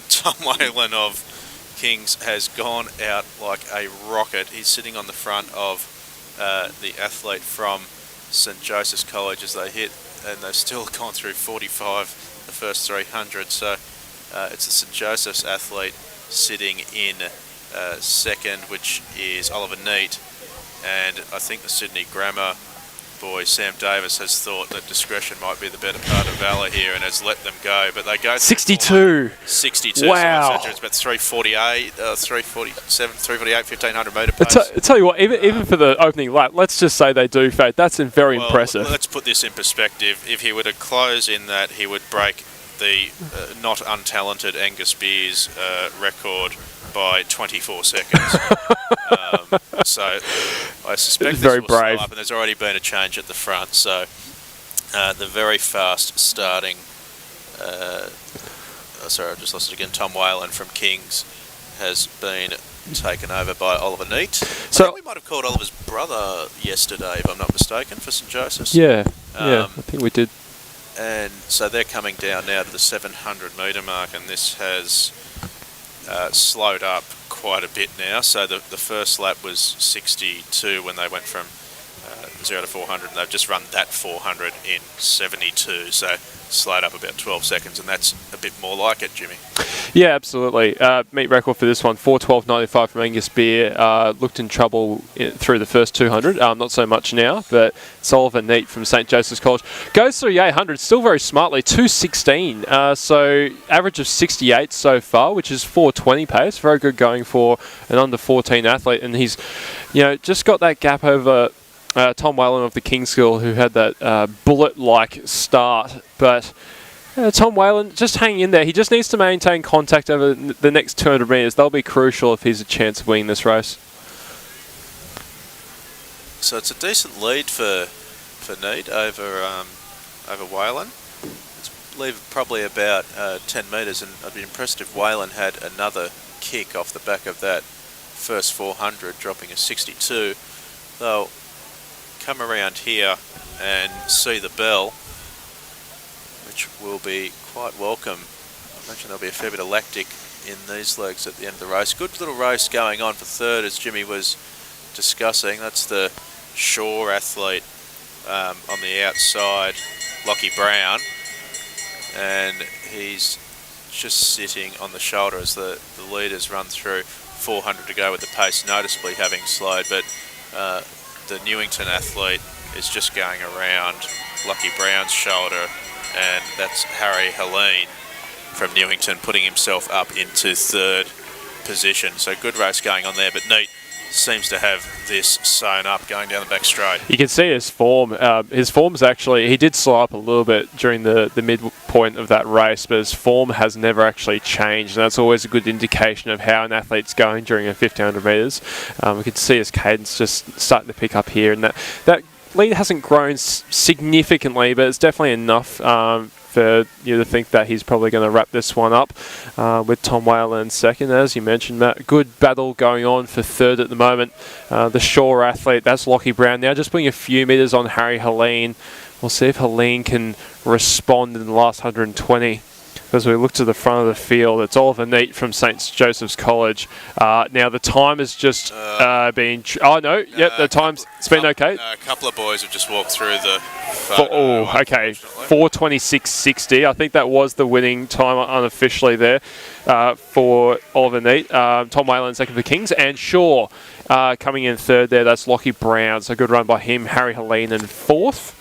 Tom Whalen of Kings has gone out like a rocket. He's sitting on the front of the athlete from St. Joseph's College as they hit, and they've still gone through 45 the first 300, so it's the St. Joseph's athlete sitting in second, which is Oliver Neat, and I think the Sydney Grammar boy Sam Davis has thought that discretion might be the better part of valour here and has let them go, but they go 62. 62. Wow. So it's about 348, 347, 348, 1500 metre pace. I tell you what, even for the opening lap, let's just say they do fade. That's very impressive. Let's put this in perspective. If he were to close in that, he would break the not untalented Angus Beers record by 24 seconds. So I suspect Very this will brave. slow up, and there's already been a change at the front. So the very fast starting, sorry, I've just lost it again, Tom Whalen from Kings has been taken over by Oliver Neat. So I think we might have called Oliver's brother yesterday, if I'm not mistaken, for St. Joseph's. yeah, I think we did. And so they're coming down now to the 700 metre mark, and this has slowed up quite a bit now. So the first lap was 62 when they went from 0 to 400, and they've just run that 400 in 72, so slowed up about 12 seconds, and that's a bit more like it, Jimmy. Yeah, absolutely. Meet record for this one, 4:12.95 from Angus Beer. Looked in trouble through the first 200, not so much now, but Sullivan Neat from St. Joseph's College goes through the 800 still very smartly, 2:16. So average of 68 so far, which is 4:20 pace. Very good going for an under 14 athlete, and he's, just got that gap over Tom Whalen of the King's School, who had that bullet-like start, but Tom Whalen just hanging in there. He just needs to maintain contact over the next 200 metres. That'll be crucial if he's a chance of winning this race. So it's a decent lead for Need over Whalen. It's probably about 10 metres, and I'd be impressed if Whalen had another kick off the back of that first 400, dropping a 62. They'll come around here and see the bell, which will be quite welcome. I imagine there'll be a fair bit of lactic in these legs at the end of the race. Good little race going on for third, as Jimmy was discussing. That's the Shaw athlete on the outside, Lockie Brown, and he's just sitting on the shoulder as the leaders run through. 400 to go with the pace noticeably having slowed, but the Newington athlete is just going around Lockie Brown's shoulder, and that's Harry Helene from Newington putting himself up into third position. So good race going on there, but Neat seems to have this sewn up going down the back straight. You can see his form. His form's actually, he did slow up a little bit during the midpoint of that race, but his form has never actually changed, and that's always a good indication of how an athlete's going during a 1500 metres. We can see his cadence just starting to pick up here, and that lead hasn't grown significantly, but it's definitely enough for you to think that he's probably going to wrap this one up with Tom Whalen second. As you mentioned, Matt, good battle going on for third at the moment. The Shaw athlete, that's Lockie Brown now, just putting a few metres on Harry Helene. We'll see if Helene can respond in the last 120. As we look to the front of the field, it's Oliver Neat from St. Joseph's College. Now the time has just been... the time's it's been okay. A couple of boys have just walked through the... okay. 4:26.60. I think that was the winning time unofficially there for Oliver Neat. Tom Whalen second for Kings, and Shaw coming in third there. That's Lockie Brown. So good run by him. Harry Helene in fourth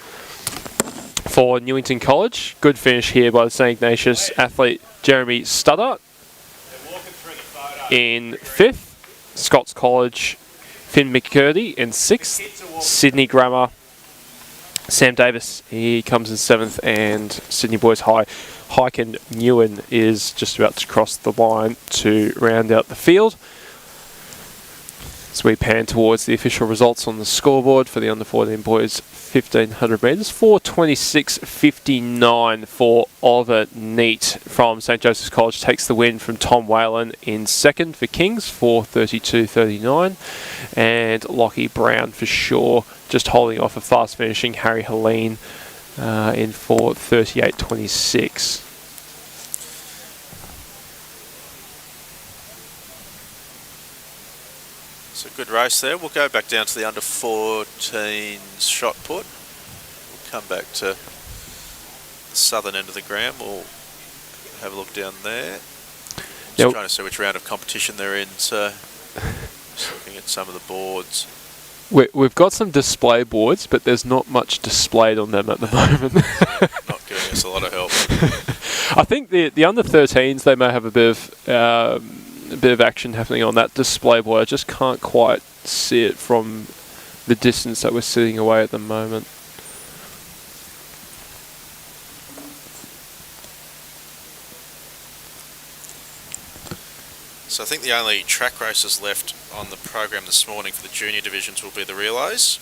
for Newington College. Good finish here by the St. Ignatius athlete Jeremy Studdart. In fifth, Scots College Finn McCurdy in sixth, Sydney Grammar Sam Davis, he comes in seventh, and Sydney Boys High Hyken Newen is just about to cross the line to round out the field. So we pan towards the official results on the scoreboard for the under 14 boys 1500 metres. 4:26.59 for Oliver Neat from St. Joseph's College takes the win from Tom Whalen in second for Kings, 4:32.39, and Lockie Brown for Shaw just holding off a fast finishing Harry Helene in 4:38.26. It's a good race there. We'll go back down to the under 14's shot put. We'll come back to the southern end of the ground. We'll have a look down there. Just trying to see which round of competition they're in. So just looking at some of the boards. We've got some display boards, but there's not much displayed on them at the moment. Not giving us a lot of help. I think the under 13s, they may have a bit of action happening on that display board. I just can't quite see it from the distance that we're sitting away at the moment. So I think the only track races left on the program this morning for the junior divisions will be the relays,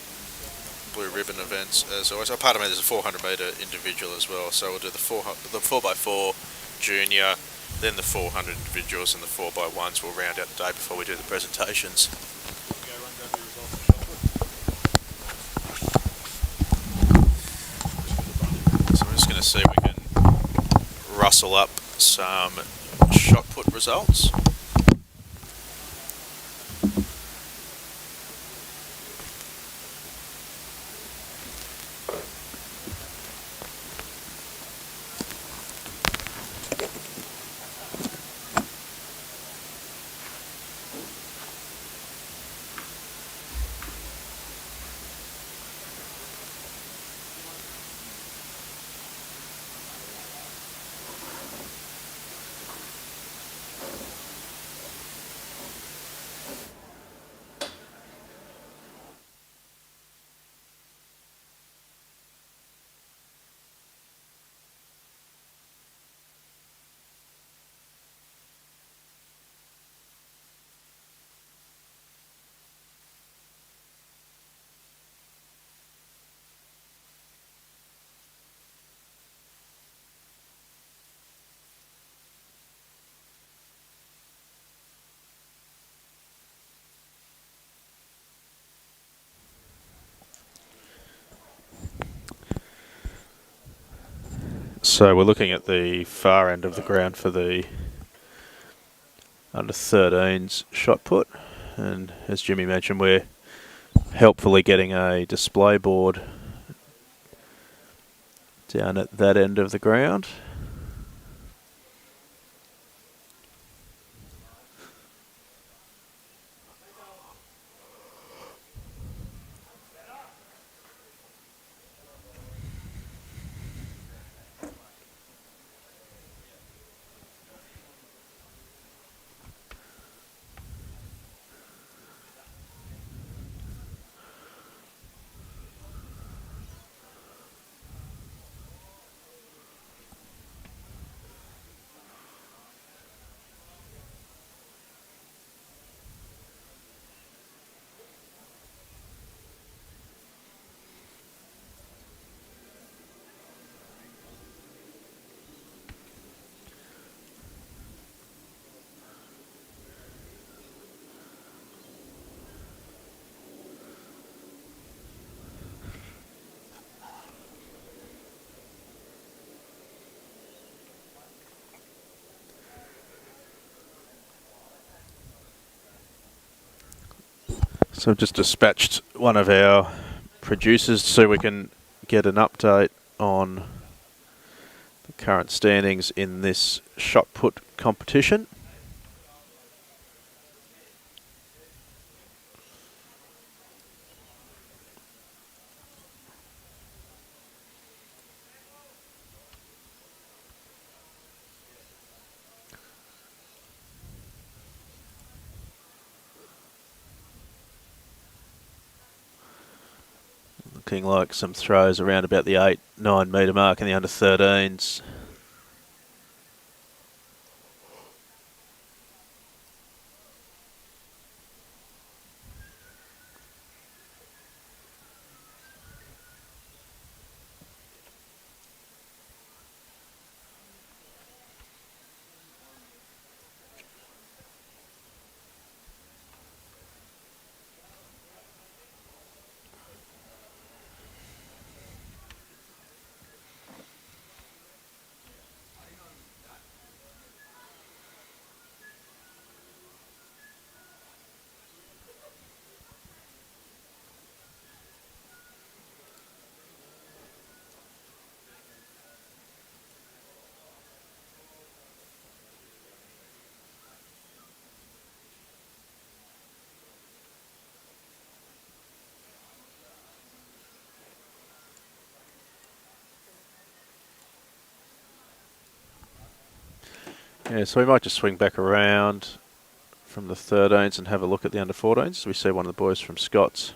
blue ribbon events as always. Part of it is a 400 metre individual as well. So we'll do the 4x4 junior, then the 400 individuals, and the 4x1s will round out the day before we do the presentations. So we're just going to see if we can rustle up some shot put results. So we're looking at the far end of the ground for the under 13s shot put, and as Jimmy mentioned, we're helpfully getting a display board down at that end of the ground. So I've just dispatched one of our producers so we can get an update on the current standings in this shot put competition. Looking like some throws around about the 8-9 metre mark in the under 13s. Yeah, so we might just swing back around from the 13s and have a look at the under 14s. We see one of the boys from Scott's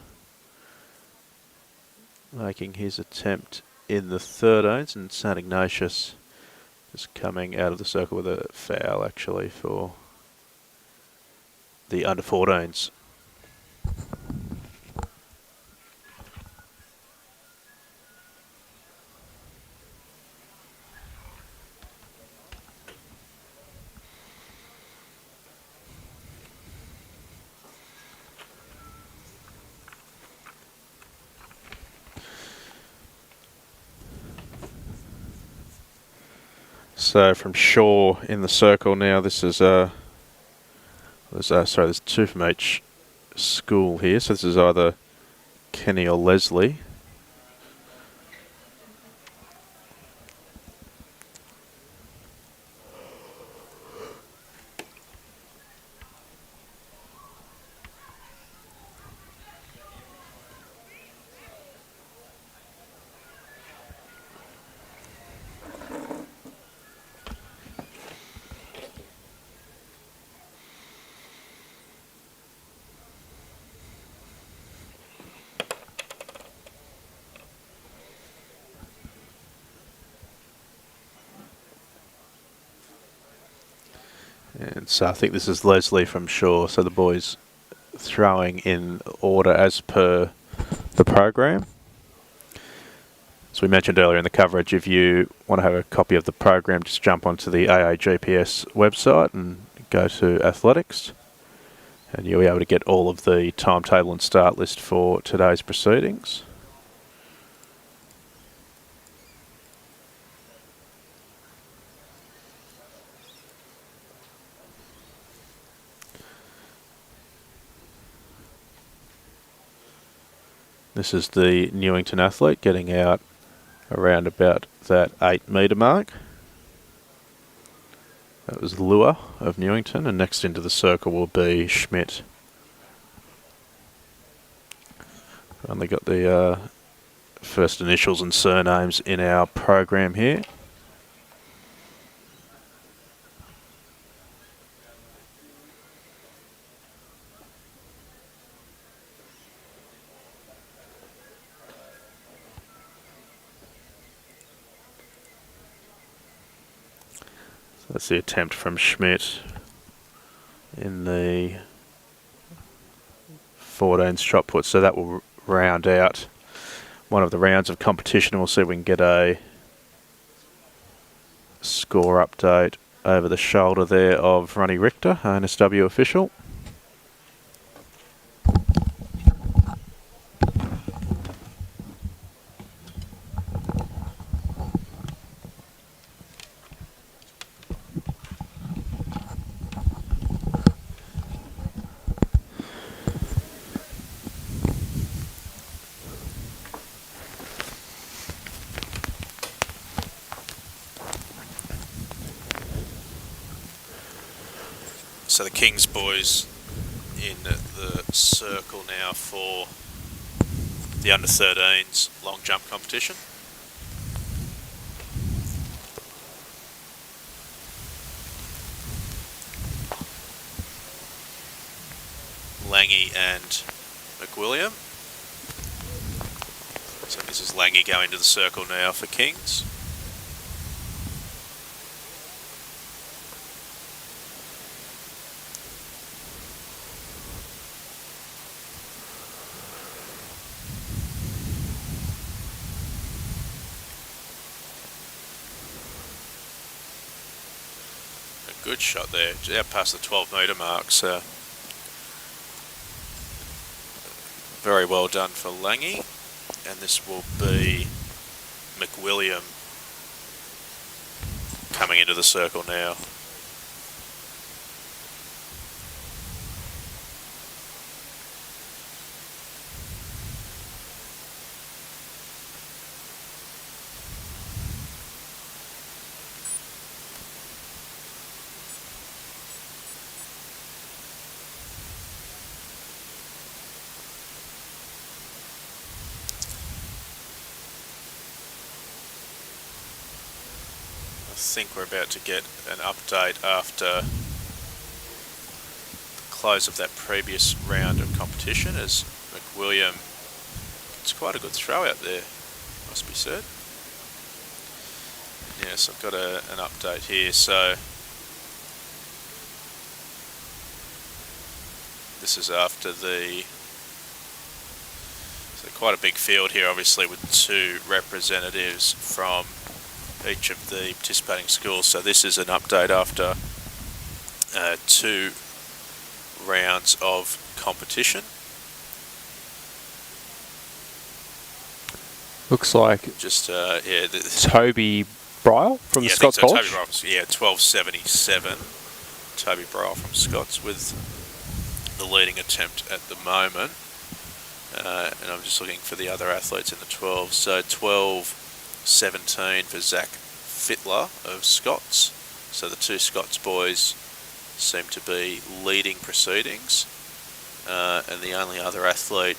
making his attempt in the 13s, and St Ignatius just coming out of the circle with a foul actually for the under 14s. So from Shaw in the circle now, this is there's two from each school here. So this is either Kenny or Leslie. And so I think this is Leslie from Shaw. So the boys throwing in order as per the program. As we mentioned earlier in the coverage, if you want to have a copy of the program, just jump onto the AAGPS website and go to athletics, and you'll be able to get all of the timetable and start list for today's proceedings. This is the Newington athlete getting out around about that 8 metre mark. That was Lua of Newington, and next into the circle will be Schmidt. Only got the first initials and surnames in our program here. So that's the attempt from Schmidt in the 14 shot put. So that will round out one of the rounds of competition, and we'll see if we can get a score update over the shoulder there of Ronnie Richter, NSW official. So the Kings boys in the circle now for the under-13s long jump competition. Langy and McWilliam. So this is Langy going to the circle now for Kings. Good shot there, out past the 12 metre mark, so very well done for Langy. And this will be McWilliam coming into the circle now. I think we're about to get an update after the close of that previous round of competition, as McWilliam, it's quite a good throw out there, must be said. Yes, I've got an update here. So this is after so quite a big field here, obviously, with 2 representatives from each of the participating schools. So this is an update after 2 rounds of competition. Looks like Just Toby Bryle from Scott's Toby College. Bryle, 1277. Toby Bryle from Scott's with the leading attempt at the moment. And I'm just looking for the other athletes in the 12. So 12-17 for Zach Fittler of Scott's. So the 2 Scott's boys seem to be leading proceedings. And the only other athlete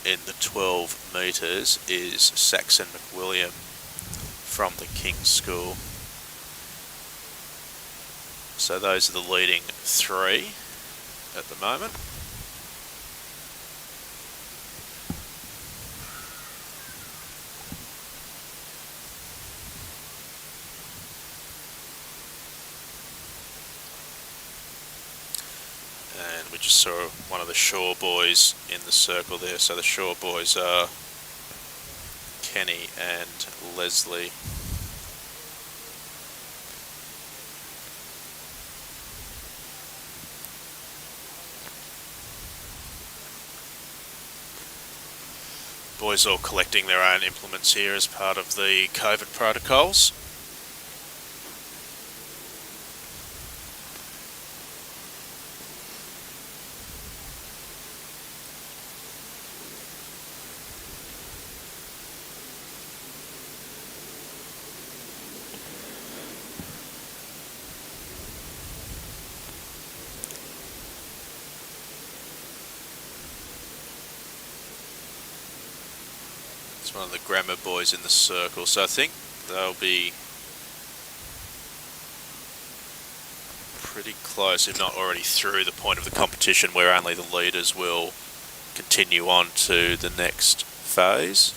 in the 12 metres is Saxon McWilliam from the King's School. So those are the leading 3 at the moment. And we just saw one of the Shaw boys in the circle there. So the Shaw boys are Kenny and Leslie. Boys all collecting their own implements here as part of the COVID protocols. It's one of the grammar boys in the circle, so I think they'll be pretty close, if not already through the point of the competition where only the leaders will continue on to the next phase.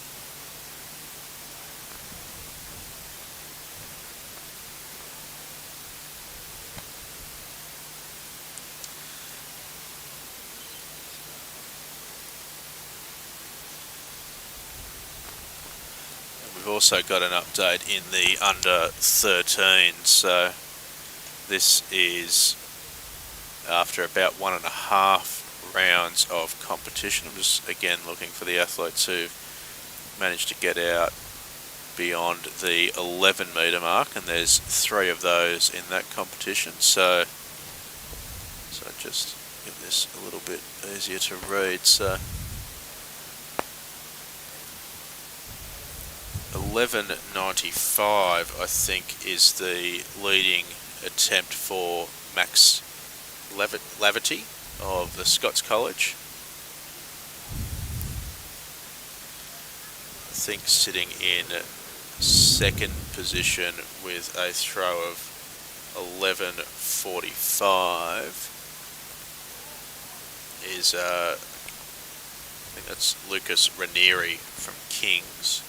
We've also got an update in the under 13, so this is after about 1.5 rounds of competition. I'm just again looking for the athletes who managed to get out beyond the 11 metre mark, and there's 3 of those in that competition, so just give this a little bit easier to read. So 11.95 I think is the leading attempt for Max Laverty of the Scots College. I think sitting in second position with a throw of 11.45 is I think that's Lucas Ranieri from Kings,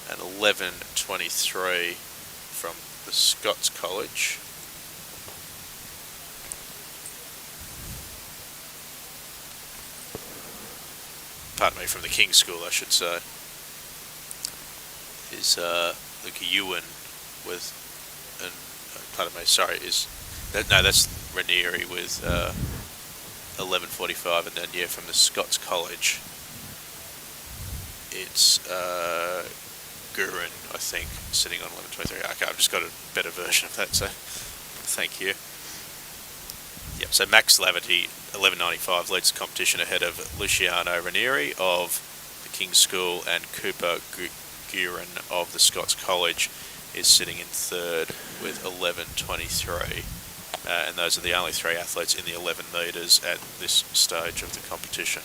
and 11.23 from the Scots College. Pardon me, from the King's School, I should say, is Luca Ewan with, and pardon me, sorry, that's Ranieri with 11.45, and then yeah, from the Scots College, it's Gurun, I think, sitting on 11.23. Okay, I've just got a better version of that, so thank you. Yep, so Max Laverty, 11.95, leads the competition ahead of Luciano Ranieri of the King's School, and Cooper Gurun of the Scots College is sitting in third with 11.23. And those are the only 3 athletes in the 11 metres at this stage of the competition.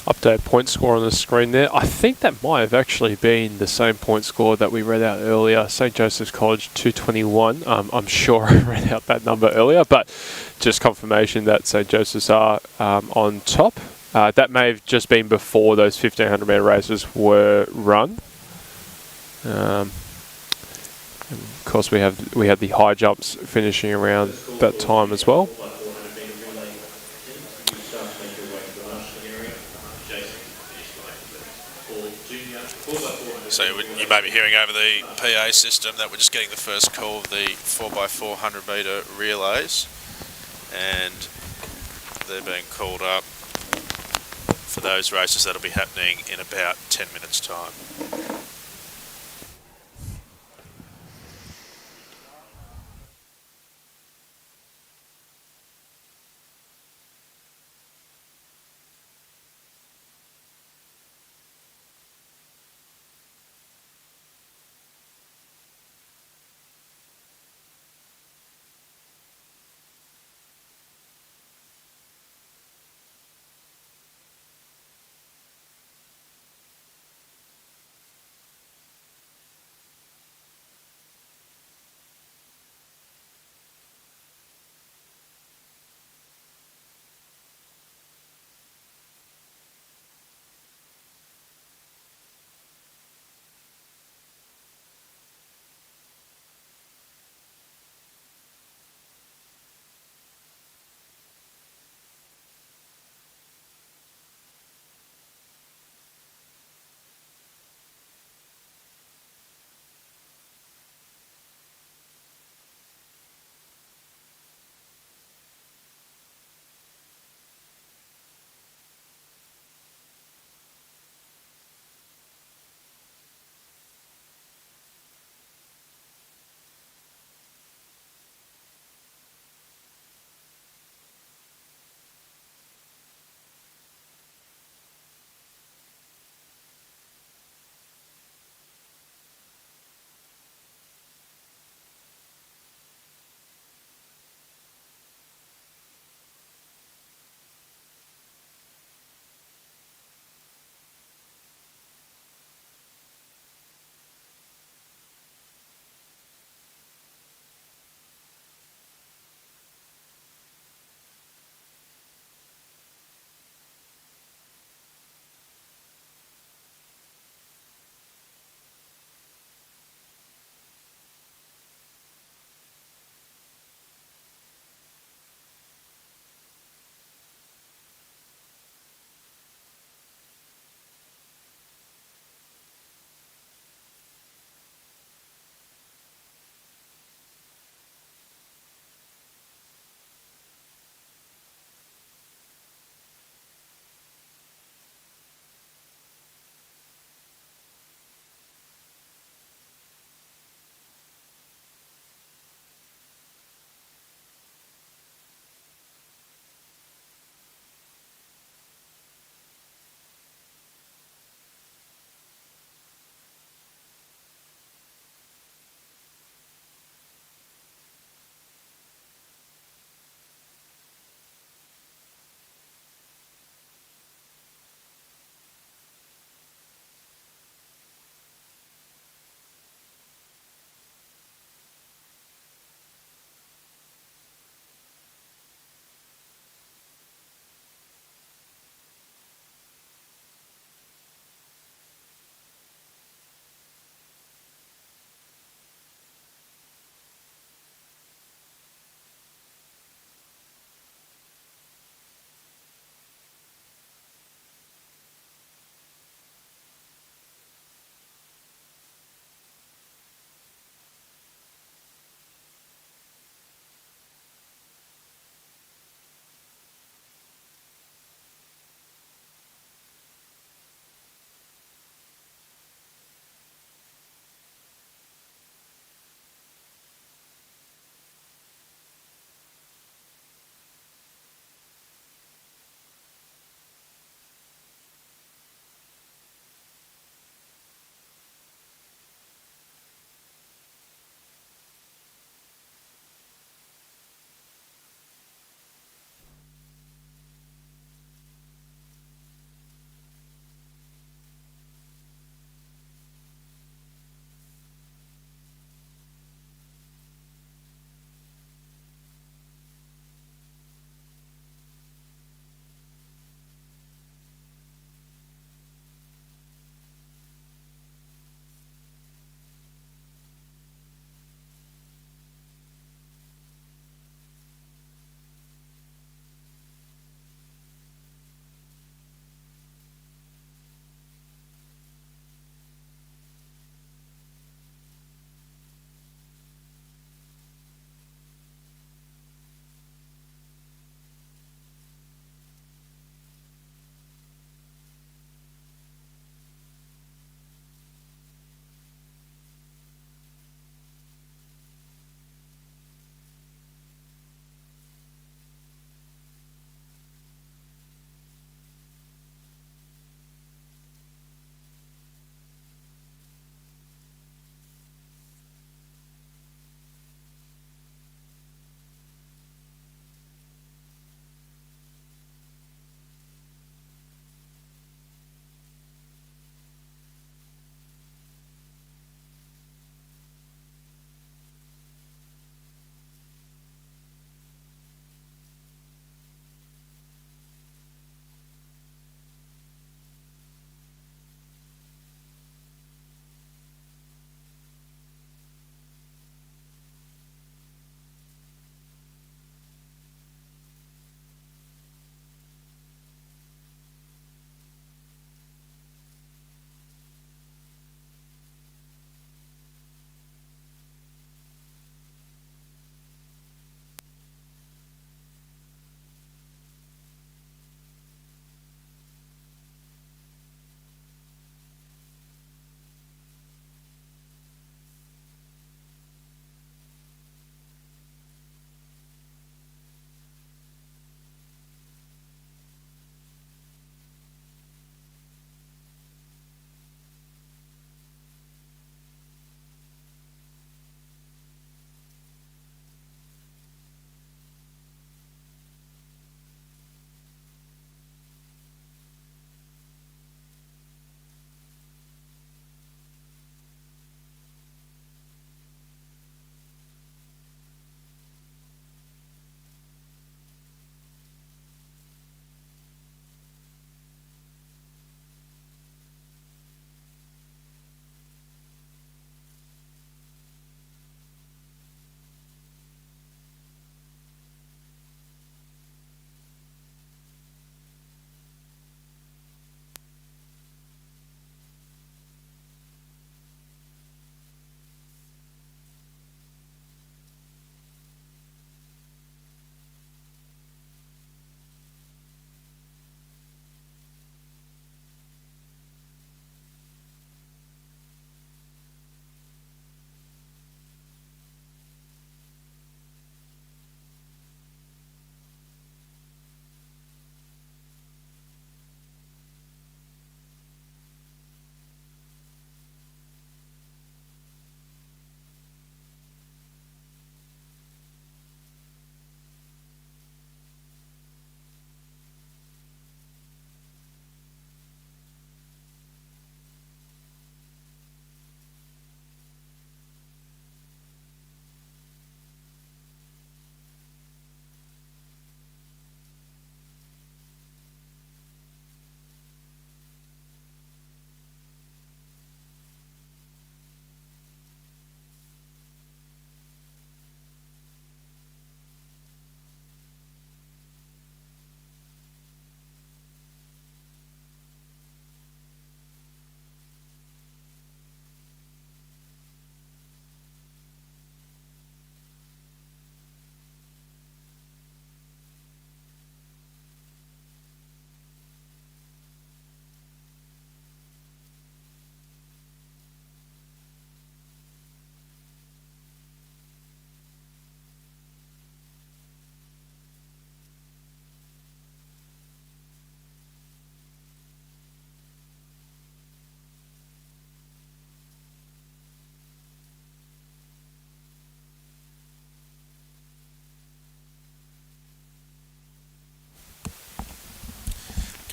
Update point score on the screen there. I think that might have actually been the same point score that we read out earlier. St. Joseph's College 221. I'm sure I read out that number earlier, but just confirmation that St. Joseph's are on top. That may have just been before those 1500 metre races were run. Of course, we had the high jumps finishing around that time as well. So you may be hearing over the PA system that we're just getting the first call of the 4x400 metre relays, and they're being called up for those races that'll be happening in about 10 minutes' time.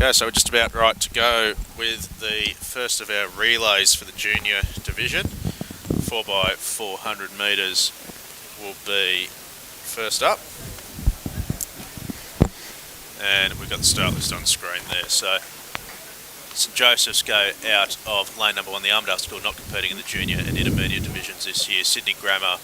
Okay, so we're just about right to go with the first of our relays for the junior division. 4x400 metres will be first up. And we've got the start list on screen there. So St Joseph's go out of lane number 1, the Armdale School, not competing in the junior and intermediate divisions this year. Sydney Grammar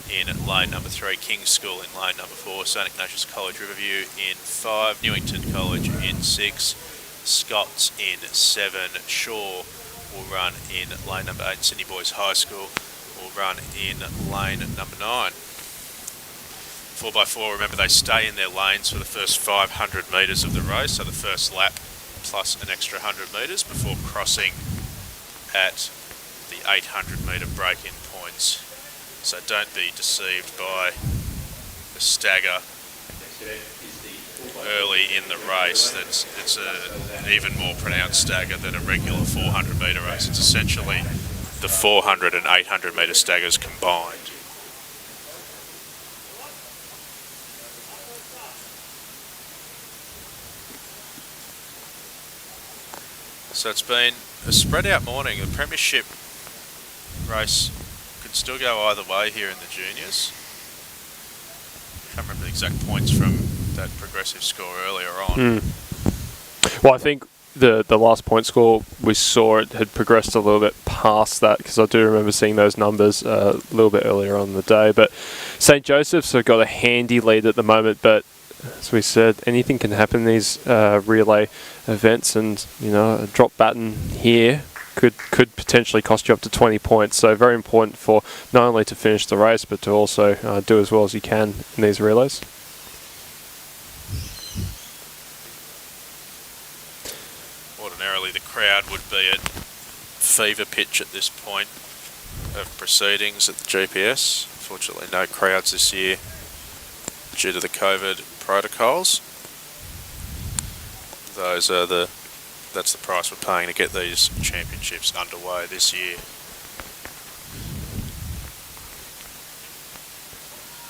in lane number 3, King's School in lane number 4, St Ignatius College Riverview in 5, Newington College in 6, Scots in 7, Shaw will run in lane number 8, Sydney Boys High School will run in lane number 9. 4x4, remember they stay in their lanes for the first 500 metres of the race, so the first lap plus an extra 100 metres before crossing at the 800 metre break-in points. So don't be deceived by the stagger early in the race. It's an even more pronounced stagger than a regular 400 metre race. It's essentially the 400 and 800 metre staggers combined. So it's been a spread out morning. The premiership race could still go either way here in the juniors. Can't remember the exact points from that progressive score earlier on. Well, I think the last point score we saw, it had progressed a little bit past that, because I do remember seeing those numbers a little bit earlier on in the day. But St Joseph's have got a handy lead at the moment, but as we said, anything can happen in these relay events, and a drop baton here could potentially cost you up to 20 points. So very important for not only to finish the race, but to also do as well as you can in these relays. Ordinarily the crowd would be at fever pitch at this point of proceedings at the GPS. Unfortunately no crowds this year due to the COVID protocols. That's the price we're paying to get these championships underway this year.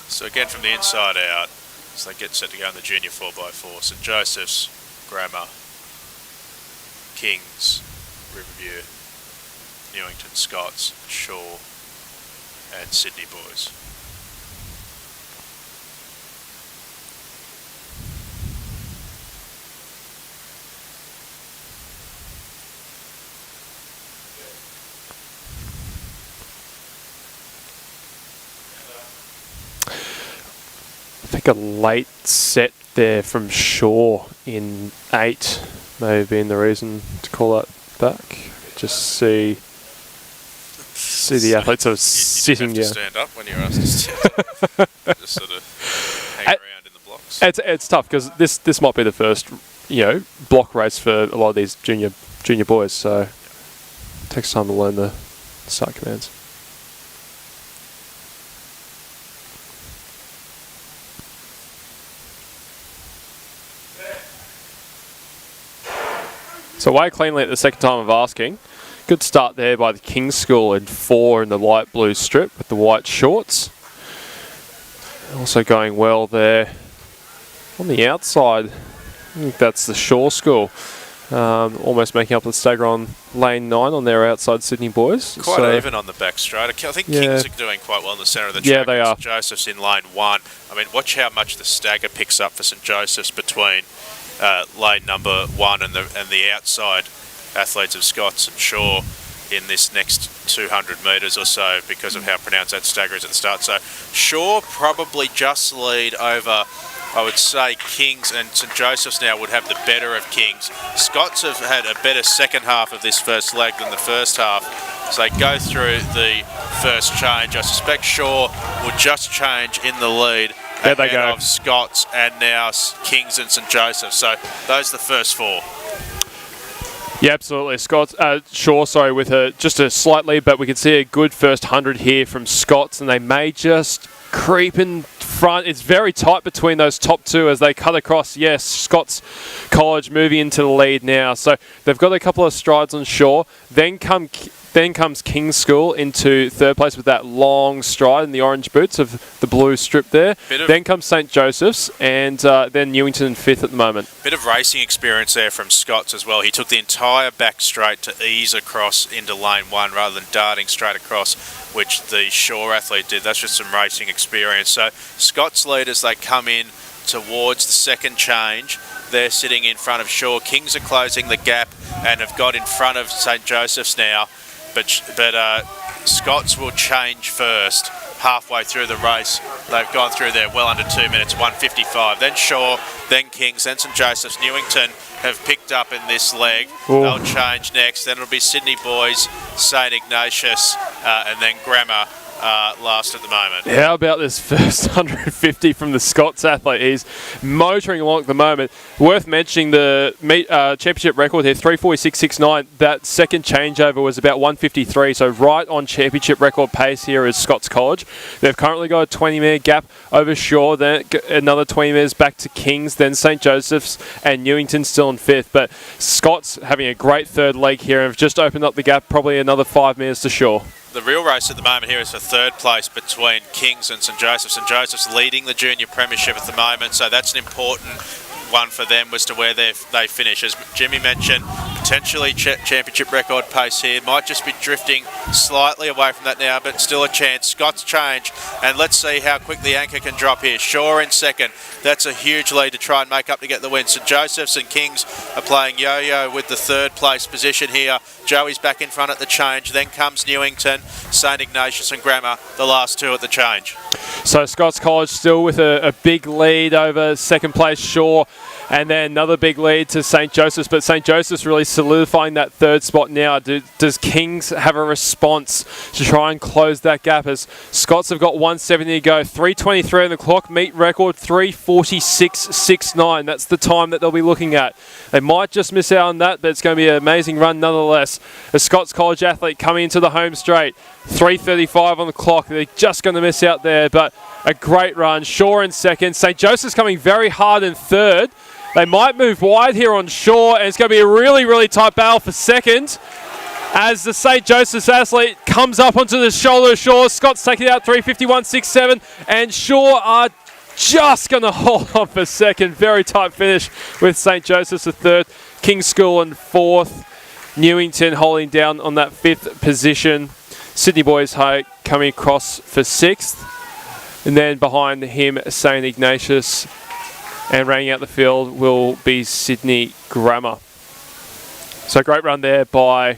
So again from the inside out, as they get set to go in the junior 4x4, St Joseph's, Grammar, Kings, Riverview, Newington, Scots, Shaw and Sydney Boys. I think a late set there from Shaw in 8 may have been the reason to call that back. Just see the athletes sort of sitting down. You down. stand up when you're asked to stand up. Just sort of hang around in the blocks. It's tough, because this might be the first block race for a lot of these junior boys, so it takes time to learn the start commands. So away cleanly at the second time of asking. Good start there by the King's School in 4 in the light blue strip with the white shorts. Also going well there on the outside. I think that's the Shaw School. Almost making up the stagger on lane 9 on their outside Sydney Boys. Quite even on the back straight. I think Kings are doing quite well in the centre of the track. Yeah, they are. St Joseph's in lane 1. I mean, watch how much the stagger picks up for St Joseph's between lane number 1 and the outside athletes of Scots and Shaw in this next 200 metres or so, because of how pronounced that stagger is at the start. So Shaw probably just lead over, I would say, Kings, and St Joseph's now would have the better of Kings. Scots have had a better second half of this first leg than the first half, so they go through the first change. I suspect Shaw will just change in the lead. There they go. Of Scots and now Kings and St Joseph. So those are the first 4. Yeah, absolutely. Shaw, with just a slight lead, but we can see a good first 100 here from Scots, and they may just creeping front. It's very tight between those top two as they cut across. Yes, Scots College moving into the lead now. So they've got a couple of strides on Shaw. Then comes King's School into third place with that long stride in the orange boots of the blue strip there. Then comes St. Joseph's, and then Newington in fifth at the moment. Bit of racing experience there from Scott's as well. He took the entire back straight to ease across into lane one rather than darting straight across, which the Shaw athlete did. That's just some racing experience. So Scott's lead as they come in towards the second change. They're sitting in front of Shaw. Kings are closing the gap and have got in front of St. Joseph's now. But Scots will change first halfway through the race. They've gone through there well under 2 minutes, 1:55. Then Shaw, then Kings, then St. Joseph's. Newington have picked up in this leg. Ooh. They'll change next. Then it'll be Sydney Boys, St. Ignatius, and then Grammar last at the moment. How about this first 150 from the Scots athlete? He's motoring along at the moment. Worth mentioning the championship record here, 3:46.69. That second changeover was about 1:53, so right on championship record pace here is Scots College. They've currently got a 20-minute gap over Shaw, then another 20 minutes back to Kings, then St. Joseph's and Newington still in fifth. But Scots having a great third leg here and have just opened up the gap, probably another 5 minutes to Shaw. The real race at the moment here is for third place between Kings and St. Joseph's. St. Joseph's leading the junior premiership at the moment, so that's an important one for them as to where they finish. As Jimmy mentioned, potentially championship record pace here. Might just be drifting slightly away from that now, but still a chance. Scott's change, and let's see how quick the anchor can drop here. Shaw in second. That's a huge lead to try and make up to get the win. St. Joseph's and Kings are playing yo-yo with the third place position here. Joey's back in front at the change. Then comes Newington, St. Ignatius and Grammar, the last two at the change. So Scots College still with a big lead over second place Shaw, and then another big lead to St. Joseph's, but St. Joseph's really solidifying that third spot now. Does Kings have a response to try and close that gap as Scots have got 170 to go, 3:23 on the clock, meet record 3:46.69. That's the time that they'll be looking at. They might just miss out on that, but it's going to be an amazing run nonetheless. A Scots College athlete coming into the home straight, 3:35 on the clock. They're just going to miss out there, but a great run. Shaw in second. St. Joseph's coming very hard in third. They might move wide here on Shaw, and it's going to be a really, really tight battle for second as the St. Joseph's athlete comes up onto the shoulder of Shaw. Scott's taking it out 3:51.67, and Shaw are just going to hold on for second. Very tight finish with St. Joseph's at third, King's School in fourth, Newington holding down on that fifth position. Sydney Boys coming across for sixth, and then behind him St. Ignatius, and rounding out the field will be Sydney Grammar. So great run there by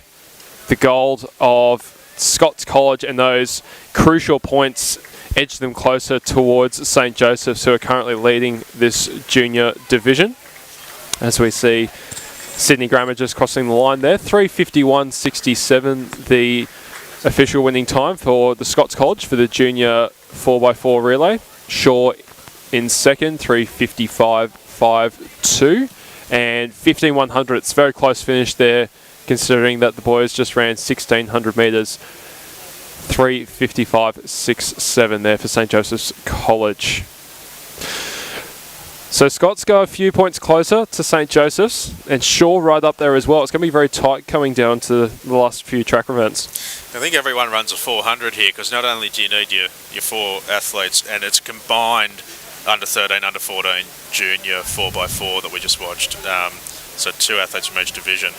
the gold of Scots College, and those crucial points edge them closer towards St. Joseph's, who are currently leading this junior division. As we see Sydney Grammar just crossing the line there, 3:51.67 the official winning time for the Scots College for the junior 4x4 relay. Shaw in second, 3:55.52, and 15:100. It's a very close finish there, considering that the boys just ran 1,600 metres. 3:55.67 there for St. Joseph's College. So Scots go a few points closer to St. Joseph's, and Shaw right up there as well. It's going to be very tight coming down to the last few track events. I think everyone runs a 400 here, because not only do you need your four athletes, and it's combined under 13, under 14, junior 4x4 that we just watched. So two athletes from each division,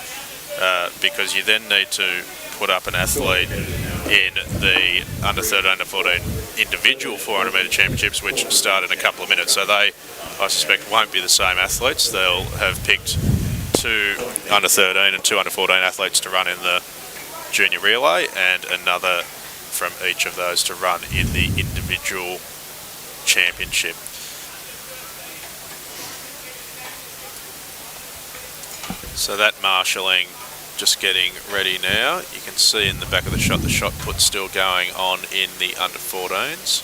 because you then need to put up an athlete in the under 13, under 14 individual 400 metre championships, which start in a couple of minutes. So they, I suspect, won't be the same athletes. They'll have picked two under 13 and two under 14 athletes to run in the junior relay, and another from each of those to run in the individual championship. So that marshalling just getting ready now. You can see in the back of the shot put's still going on in the under 14s.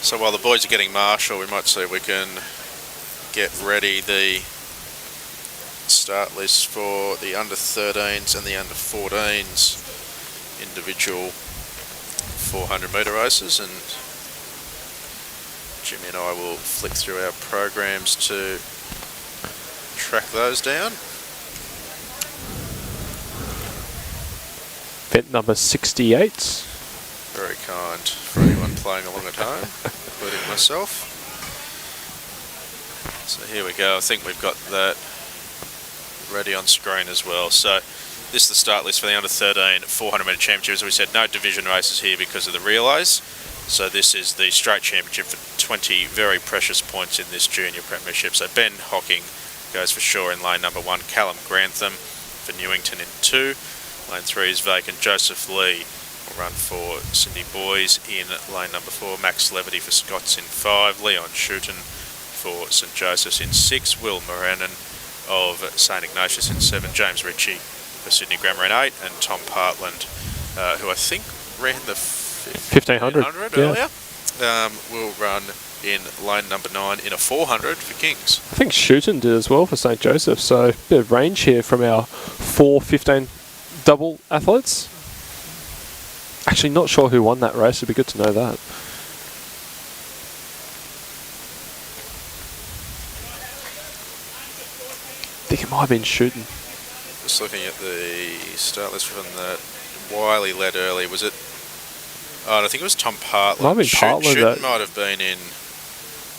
So while the boys are getting marshal, we might see if we can get ready the start list for the under 13s and the under 14s individual 400 metre races, and Jimmy and I will flick through our programs to track those down. Event number 68. Very kind for anyone playing along at home, including myself. So here we go. I think we've got that ready on screen as well. So this is the start list for the under 13 400 metre championship. As we said, no division races here because of the relays. So this is the straight championship for 20 very precious points in this junior premiership. So Ben Hocking goes for sure in lane number 1. Callum Grantham for Newington in 2. Lane 3 is vacant. Joseph Lee will run for Sydney Boys in lane number 4. Max Levity for Scots in 5. Leon Shooten for St Joseph's in 6. Will Moranen of St Ignatius in 7. James Ritchie for Sydney Grammar in 8. And Tom Partland, who I think ran the 1500 earlier, will run in lane number 9 in a 400 for Kings. I think Shooten did as well for St Joseph, so a bit of range here from our 4:15 double athletes. Actually, not sure who won that race. It'd be good to know that. I think it might have been Shooten. Just looking at the start list from that Wiley led early. Was it? Oh, I think it was Tom Partland. Might have been Partland. Shooten might have been in.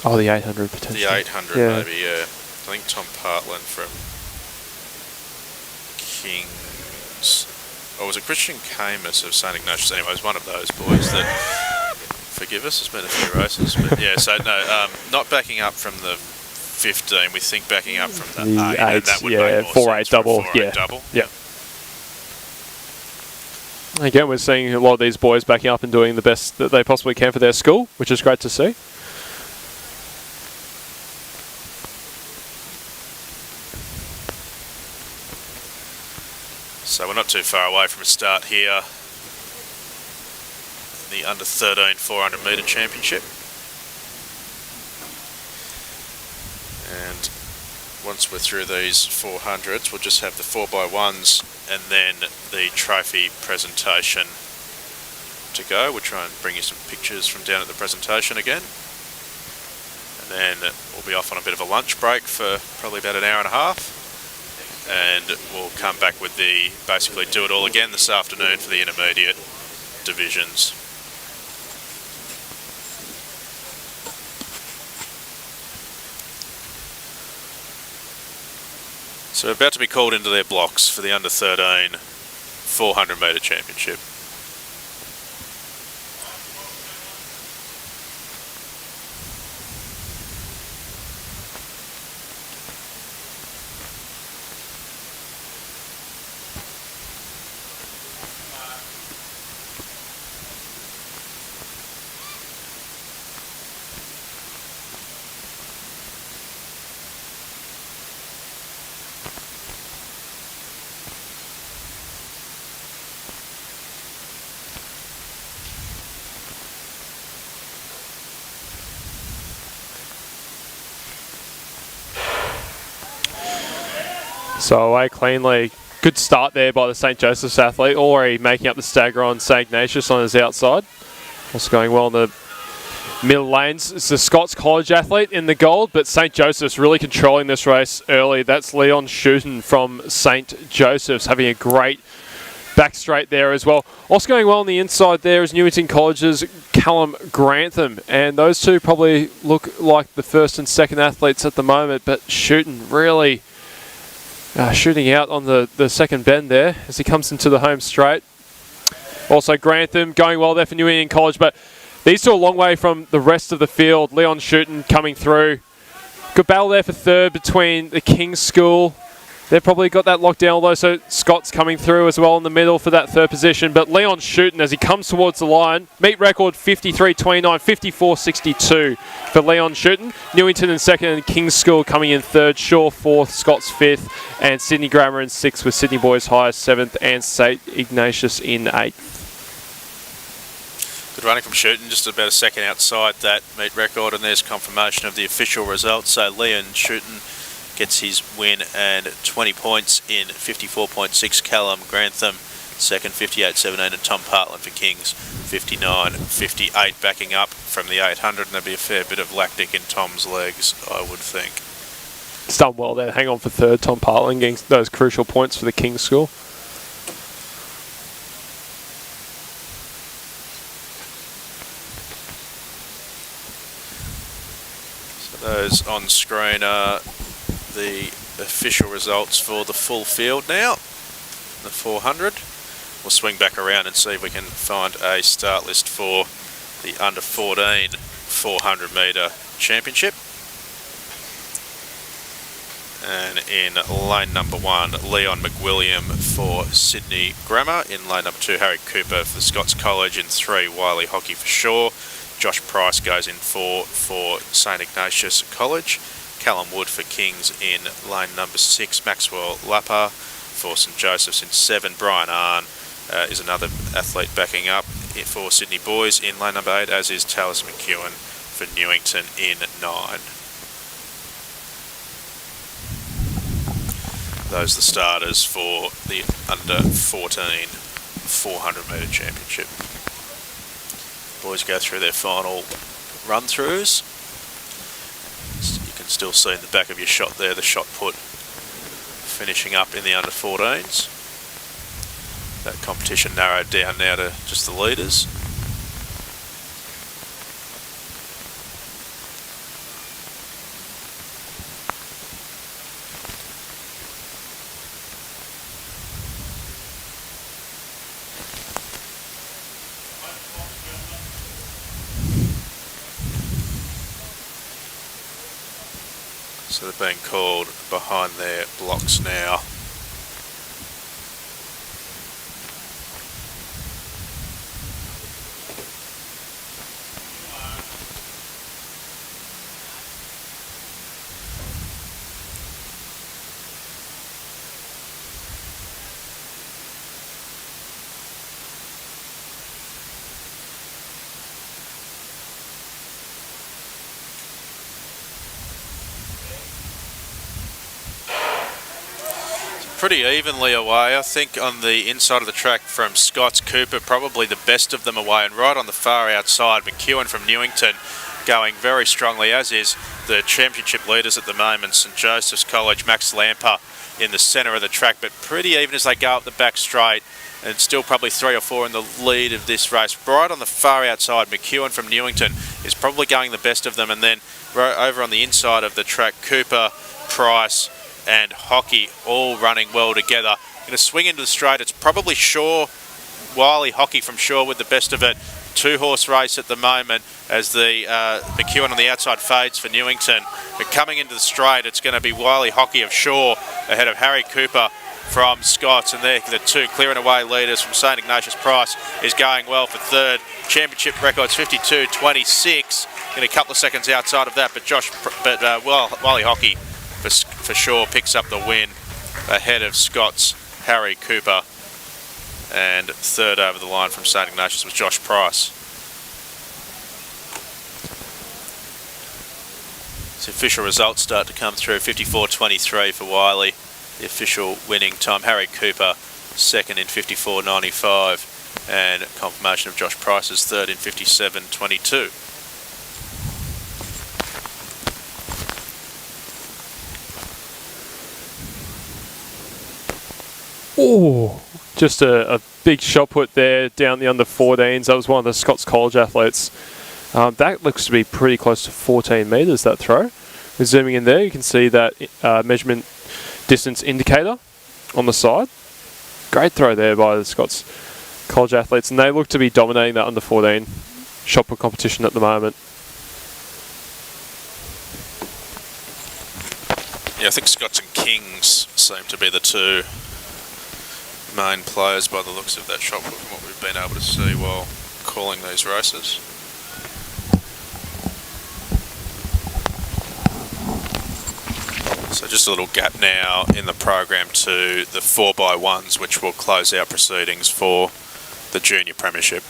Oh, the 800 potentially. The 800 maybe, yeah. I think Tom Partland from Kings. Or was it Christian Camus of St Ignatius? Anyway, it was one of those boys that, forgive us, it's been a few races. But yeah, so no, not backing up from the 15, we think backing up from the 8. And that would make more 4-8 sense for a double. 4-8 double. Yeah. Again, we're seeing a lot of these boys backing up and doing the best that they possibly can for their school, which is great to see. So we're not too far away from a start here. The under 13 400 metre championship. And once we're through these 400s, we'll just have the 4x1s and then the trophy presentation to go. We'll try and bring you some pictures from down at the presentation again. And then we'll be off on a bit of a lunch break for probably about an hour and a half. And we'll come back with the, basically do it all again this afternoon for the intermediate divisions. So we're about to be called into their blocks for the under 13 400 metre championship. So away cleanly. Good start there by the St Joseph's athlete, already making up the stagger on St Ignatius on his outside. Also going well in the middle lanes. It's the Scots College athlete in the gold, but St Joseph's really controlling this race early. That's Leon Shooten from St Joseph's having a great back straight there as well. Also going well on the inside there is Newington College's Callum Grantham, and those two probably look like the first and second athletes at the moment, but Shooten really shooting out on the second bend there as he comes into the home straight. Also Grantham going well there for Newington College, but these two are a long way from the rest of the field. Leon Shooten coming through. Good battle there for third between the King's School. They've probably got that locked down, although so Scott's coming through as well in the middle for that third position. But Leon Shooten, as he comes towards the line, meet record 53.29, 54.62 for Leon Shooten. Newington in second and King's School coming in third. Shaw fourth, Scott's fifth, and Sydney Grammar in sixth with Sydney Boys High seventh and St Ignatius in eighth. Good running from Shooten, just about a second outside that meet record, and there's confirmation of the official results. So Leon Shooten gets his win and 20 points in 54.6. Callum Grantham second, 58.17, and Tom Partland for Kings 59.58, backing up from the 800, and there'll be a fair bit of lactic in Tom's legs, I would think. It's done well there. Hang on for third. Tom Partland getting those crucial points for the Kings score. So those on screen are the official results for the full field now, the 400. We'll swing back around and see if we can find a start list for the under 14 400 metre championship. And in lane number 1, Leon McWilliam for Sydney Grammar. In lane number 2, Harry Cooper for Scots College. In 3, Wiley Hockey for Shaw. Josh Price goes in 4 for St Ignatius College. Callum Wood for Kings in lane number 6. Maxwell Lappa for St Joseph's in 7. Brian Arn is another athlete backing up for Sydney Boys in lane number 8, as is Talis McEwen for Newington in 9. Those are the starters for the under 14 400 metre championship. Boys go through their final run-throughs. You can still see in the back of your shot there the shot put finishing up in the under 14s. That competition narrowed down now to just the leaders. So they're being called behind their blocks now. Pretty evenly away, I think, on the inside of the track from Scott's Cooper, probably the best of them away, and right on the far outside, McEwen from Newington going very strongly, as is the championship leaders at the moment, St Joseph's College, Max Lamper in the centre of the track, but pretty even as they go up the back straight, and still probably 3 or 4 in the lead of this race. Right on the far outside, McEwen from Newington is probably going the best of them, and then over on the inside of the track, Cooper, Price and Hockey all running well together. Going to swing into the straight. It's probably Shaw, Wiley Hockey from Shaw with the best of it. 2-horse race at the moment as the McEwen on the outside fades for Newington. But coming into the straight, it's going to be Wiley Hockey of Shaw ahead of Harry Cooper from Scots, and they're the 2 clearing away leaders from St Ignatius. Price is going well for third. Championship records 52.26. In a couple of seconds outside of that, but Wiley Hockey for Shaw picks up the win ahead of Scott's Harry Cooper, and third over the line from St Ignatius was Josh Price. So official results start to come through. 54.23 for Wiley, the official winning time. Harry Cooper second in 54.95, and confirmation of Josh Price's third in 57.22. Oh, just a big shot put there down the under 14s. That was one of the Scots College athletes. That looks to be pretty close to 14 metres, that throw. We're zooming in there, you can see that measurement distance indicator on the side. Great throw there by the Scots College athletes, and they look to be dominating that under 14 shot put competition at the moment. Yeah, I think Scots and Kings seem to be the 2 main players by the looks of that shot put from what we've been able to see while calling these races. So just a little gap now in the program to the 4x1s, which will close out proceedings for the Junior Premiership.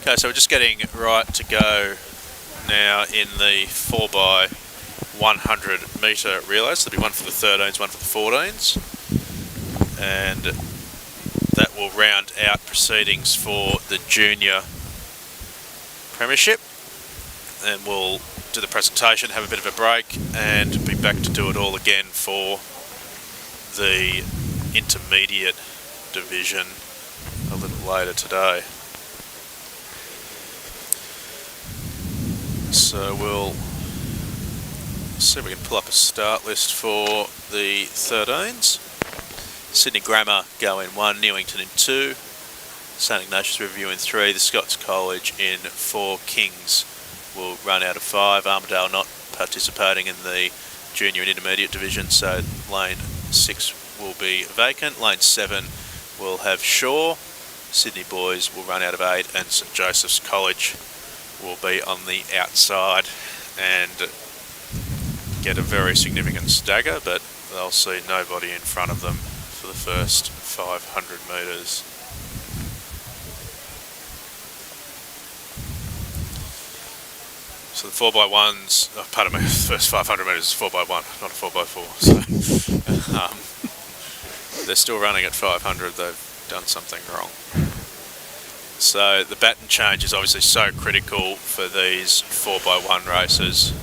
Okay, so we're just getting right to go now in the 4x100 metre relays. There'll be one for the 13s, one for the 14s. And that will round out proceedings for the junior premiership. And we'll do the presentation, have a bit of a break, and be back to do it all again for the intermediate division a little later today. So we'll see if we can pull up a start list for the 13s. Sydney Grammar go in 1, Newington in 2, St Ignatius Riverview in 3, the Scots College in 4, Kings will run out of 5, Armidale not participating in the junior and intermediate division, so lane 6 will be vacant, lane 7 will have Shaw, Sydney Boys will run out of 8, and St Joseph's College will be on the outside and get a very significant stagger, but they'll see nobody in front of them for the first 500 metres. So the 4x1s, pardon me, the first 500 metres is 4x1, not a 4x4. So they're still running at 500, they've done something wrong. So the baton change is obviously so critical for these 4x1 races.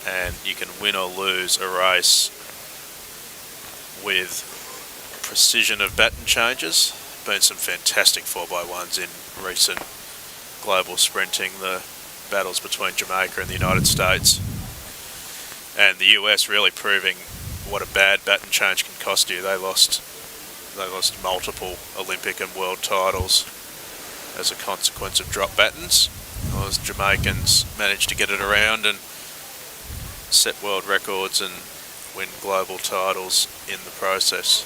And you can win or lose a race with precision of baton changes. Been some fantastic 4x1s in recent global sprinting, the battles between Jamaica and the United States. And the US really proving what a bad baton change can cost you. They lost multiple Olympic and world titles as a consequence of drop batons. Those Jamaicans managed to get it around and set world records and win global titles in the process.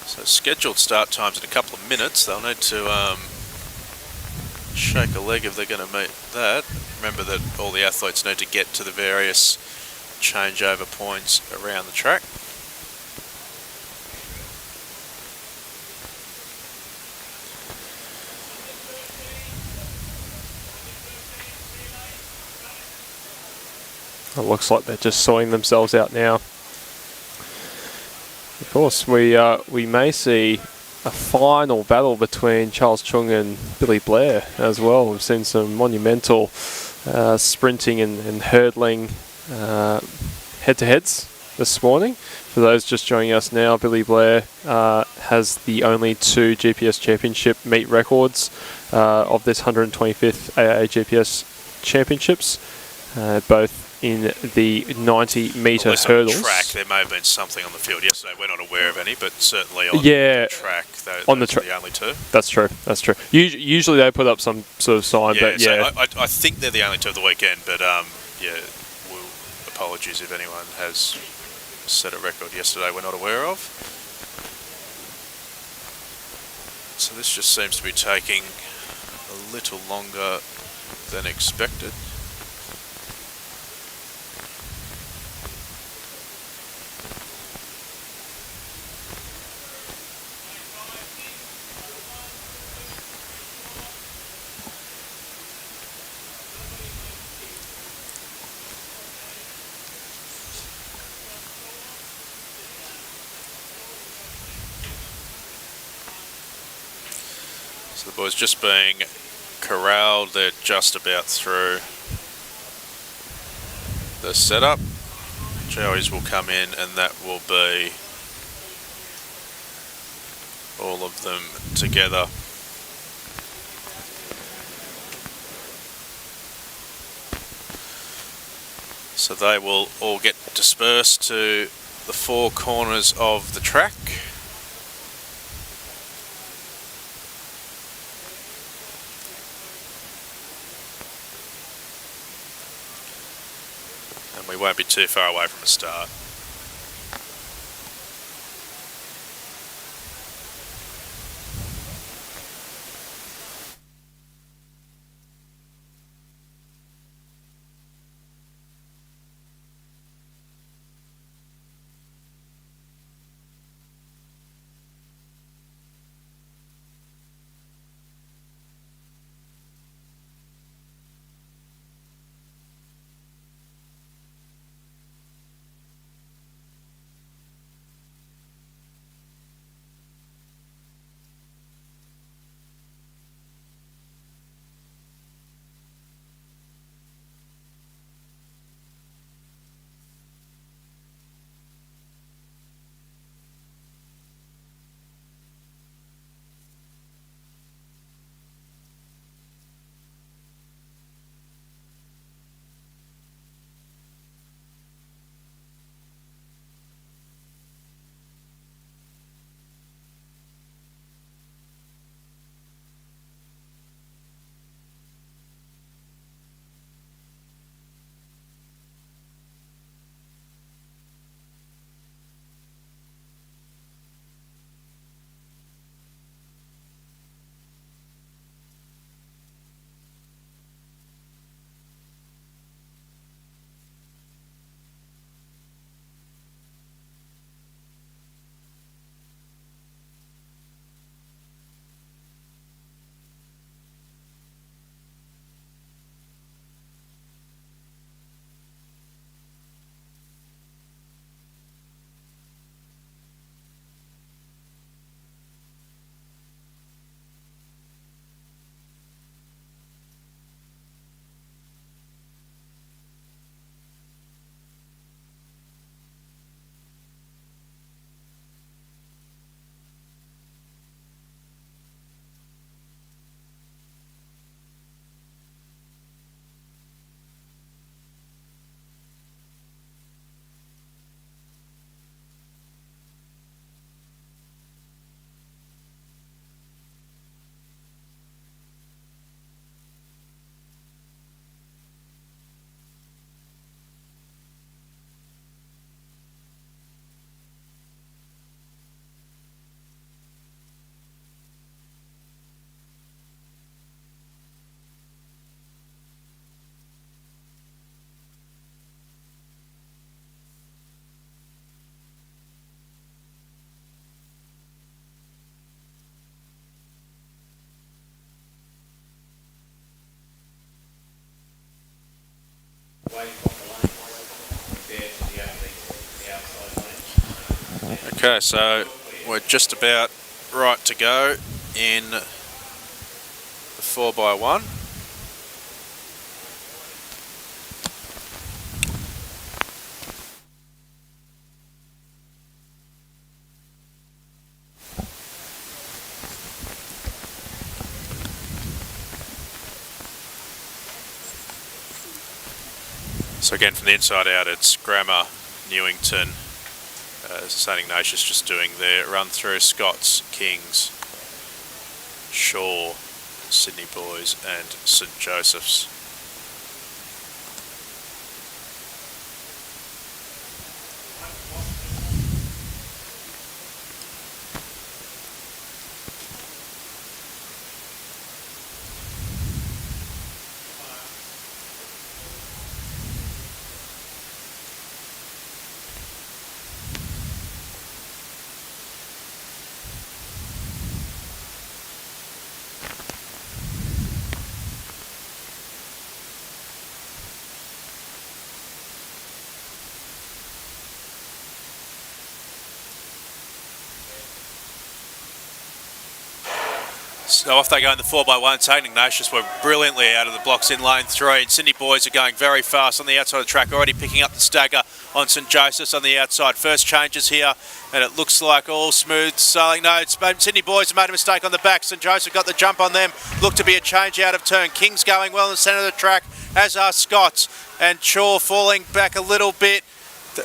So scheduled start times in a couple of minutes. They'll need to shake a leg if they're going to meet that. Remember that all the athletes need to get to the various changeover points around the track. It looks like they're just sorting themselves out now. Of course, we may see a final battle between Charles Chung and Billy Blair as well. We've seen some monumental sprinting and hurdling head-to-heads this morning. For those just joining us now, Billy Blair has the only 2 GPS Championship meet records of this 125th AAGPS Championships, both in the 90 metre hurdles. On the track, there may have been something on the field yesterday. We're not aware of any, but certainly on the track, those on are the only 2. That's true. That's true. Usually they put up some sort of sign, but yeah. So I think they're the only 2 of the weekend, but apologies if anyone has set a record yesterday we're not aware of. So this just seems to be taking a little longer than expected. So the boys just being corralled, they're just about through the setup. Joey's will come in and that will be all of them together. So they will all get dispersed to the 4 corners of the track. And we won't be too far away from a start. Okay, so we're just about right to go in the 4x1. So again, from the inside out, it's Grammar, Newington, St Ignatius just doing their run through, Scots, Kings, Shaw, Sydney Boys and St Joseph's. So off they go in the 4x1. St Ignatius were brilliantly out of the blocks in lane 3. And Sydney Boys are going very fast on the outside of the track, already picking up the stagger on St Joseph's on the outside. First changes here, and it looks like all smooth sailing. No, Sydney Boys have made a mistake on the back. St Joseph got the jump on them. Looked to be a change out of turn. King's going well in the centre of the track, as are Scots. And Shaw falling back a little bit.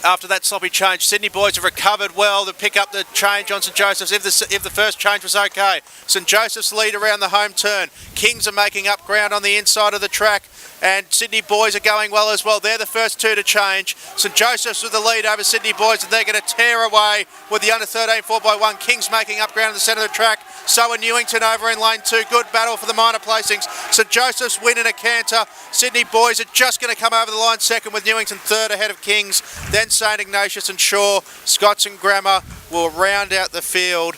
After that sloppy change, Sydney Boys have recovered well to pick up the change on St Joseph's if the first change was okay. St Joseph's lead around the home turn. Kings are making up ground on the inside of the track, and Sydney Boys are going well as well. They're the first two to change. St Joseph's with the lead over Sydney Boys, and they're going to tear away with the under 13 4x1. Kings making up ground in the centre of the track. So are Newington over in lane 2. Good battle for the minor placings. St Joseph's win in a canter. Sydney Boys are just going to come over the line second, with Newington third ahead of Kings. Then St Ignatius and Shaw. Scots and Grammar will round out the field.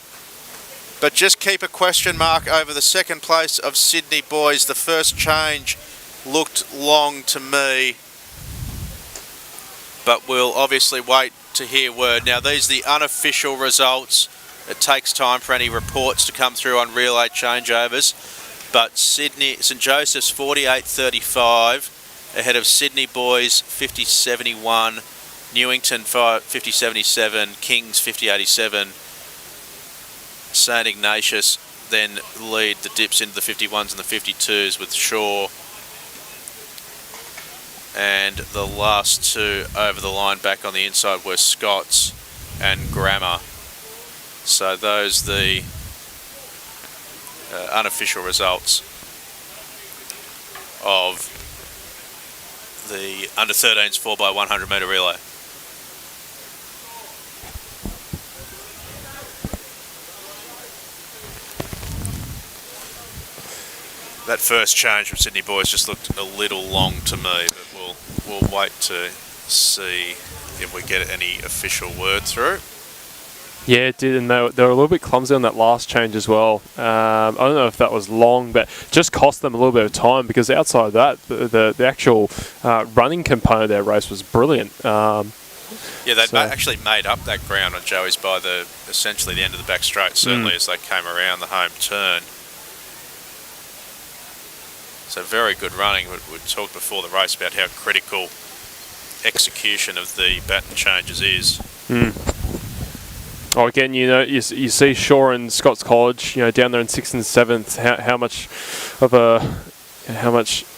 But just keep a question mark over the second place of Sydney Boys. The first change looked long to me, but we'll obviously wait to hear word. Now, these are the unofficial results. It takes time for any reports to come through on relay changeovers, but St Joseph's 48.35 ahead of Sydney Boys 50.71, Newington 50.77, Kings 50.87. St Ignatius then lead the dips into the 51s and the 52s with Shaw, and the last two over the line back on the inside were Scots and Grammar. So those are the unofficial results of the under 13s 4x100 metre relay. That first change from Sydney Boys just looked a little long to me, but we'll wait to see if we get any official word through. Yeah, it did, and they were a little bit clumsy on that last change as well. I don't know if that was long, but just cost them a little bit of time, because outside of that, the actual running component of their race was brilliant. Yeah, they actually made up that ground on Joey's by essentially the end of the back straight, certainly as they came around the home turn. So very good running. We talked before the race about how critical execution of the baton changes is. Oh, again, you see Shaw and Scots College, down there in 6th and 7th.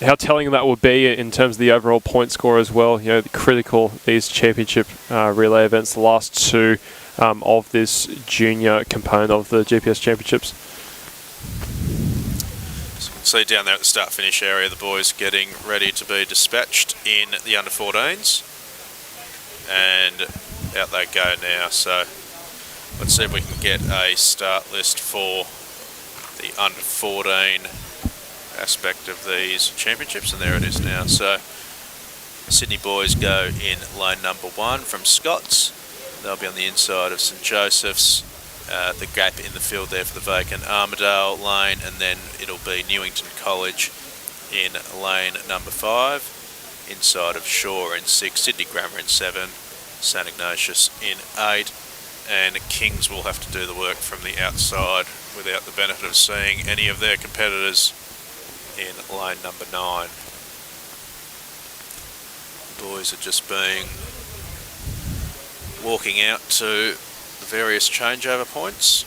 How telling that would be in terms of the overall point score as well. Critical these championship relay events, the last two of this junior component of the GPS championships. See down there at the start-finish area, the boys getting ready to be dispatched in the under-14s, and out they go now. So let's see if we can get a start list for the under-14 aspect of these championships, and there it is now. So Sydney Boys go in lane number 1 from Scots. They'll be on the inside of St Joseph's. The gap in the field there for the vacant Armidale lane, and then it'll be Newington College in lane number 5. inside of Shaw in 6, Sydney Grammar in 7, St Ignatius in 8, and Kings will have to do the work from the outside without the benefit of seeing any of their competitors in lane number 9. Boys are just walking out to the various changeover points.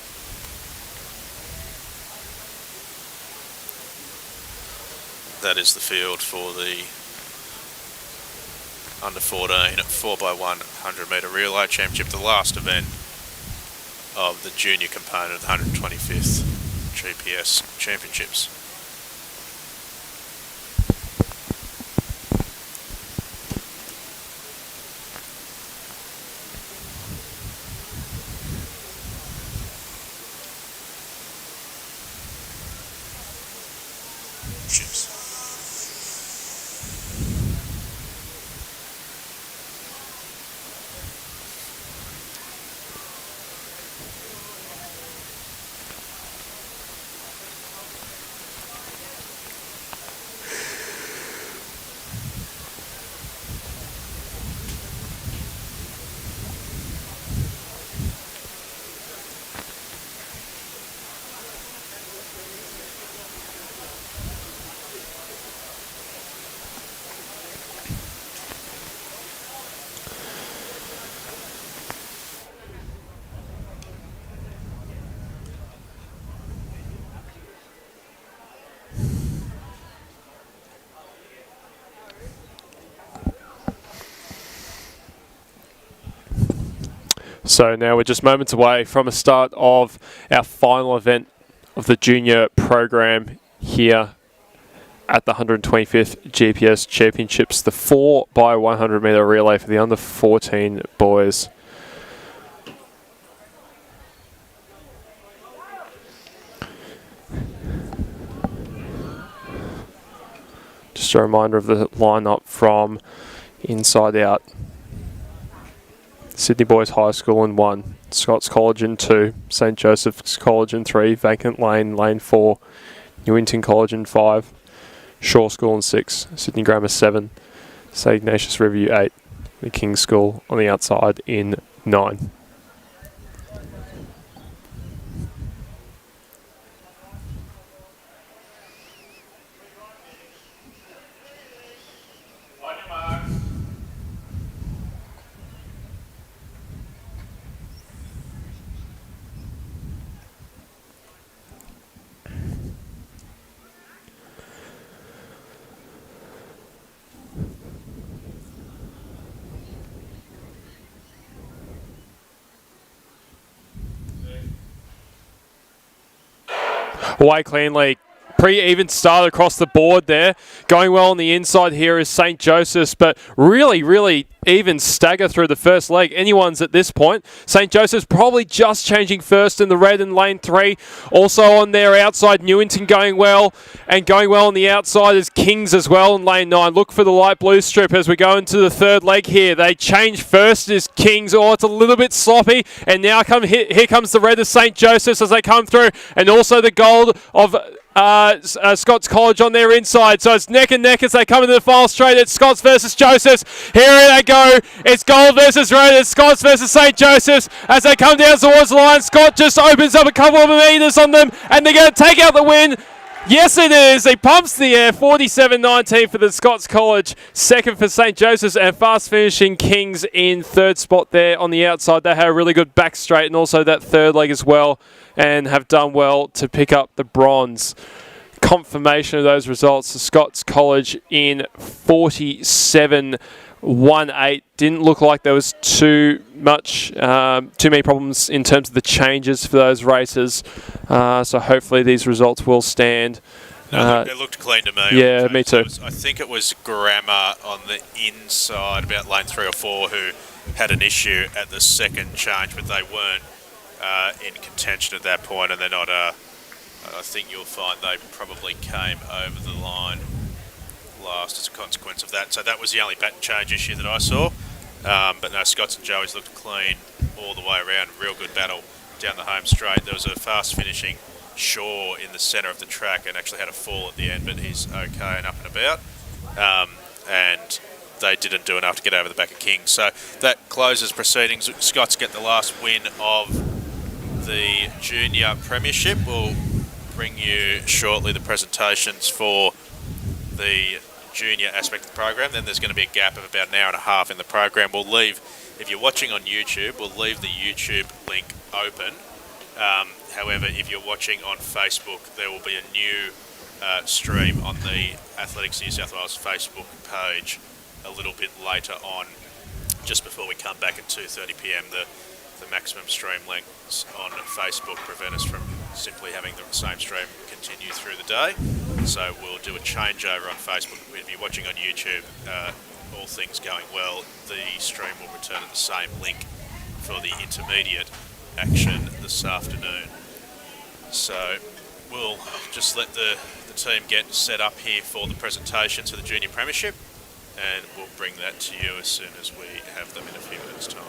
That is the field for the under 14 at 4x100 metre relay championship, the last event of the junior component of the 125th GPS championships. So now we're just moments away from a start of our final event of the junior program here at the 125th GPS Championships, the 4x100 metre relay for the under 14 boys. Just a reminder of the lineup from inside out. Sydney Boys High School in 1, Scots College in 2, St Joseph's College in 3, Vacant Lane, Lane 4, Newington College in 5, Shaw School in 6, Sydney Grammar 7, St Ignatius Riverview 8, the King's School on the outside in 9. Away cleanly. Pretty-even start across the board there. Going well on the inside here is St Joseph's, but really even stagger through the first leg. Anyone's at this point. St Joseph's probably just changing first in the red in lane 3. Also on their outside, Newington going well, and going well on the outside is Kings as well in lane 9. Look for the light blue strip as we go into the third leg here. They change first is Kings. Oh, it's a little bit sloppy, and now here comes the red of St Joseph's as they come through, and also the gold of Scots College on their inside. So it's neck and neck as they come into the final straight. It's Scots versus Joseph's. Here they go. It's gold versus red. It's Scots versus St Joseph's as they come down towards the line. Scott just opens up a couple of meters on them, and they're going to take out the win. Yes, it is. He pumps the air. 47-19 for the Scots College. Second for St Joseph's, and fast finishing Kings in third spot there on the outside. They had a really good back straight and also that third leg as well, and have done well to pick up the bronze. Confirmation of those results. The Scots College in 47-18. Didn't look like there was too many problems in terms of the changes for those races. So hopefully these results will stand. No, it looked clean to me. Yeah, me too. I think it was Grammar on the inside, about lane 3 or 4, who had an issue at the second change, but they weren't in contention at that point, and they're not. I think you'll find they probably came over the line last as a consequence of that. So that was the only baton change issue that I saw. But no, Scots and Joey's looked clean all the way around. Real good battle down the home straight. There was a fast finishing Shaw in the centre of the track and actually had a fall at the end, but he's okay and up and about. And they didn't do enough to get over the back of Kings. So that closes proceedings. Scott's get the last win of the Junior Premiership. We'll bring you shortly the presentations for the junior aspect of the program. Then there's going to be a gap of about an hour and a half in the program. We'll leave, if you're watching on YouTube, we'll leave the YouTube link open. However, if you're watching on Facebook, there will be a new stream on the Athletics New South Wales Facebook page a little bit later on, just before we come back at 2:30 p.m. The maximum stream lengths on Facebook prevent us from simply having the same stream continue through the day. So we'll do a changeover on Facebook. If you're watching on YouTube, all things going well, the stream will return at the same link for the intermediate action this afternoon. So we'll just let the team get set up here for the presentations for the Junior Premiership, and we'll bring that to you as soon as we have them in a few minutes' time.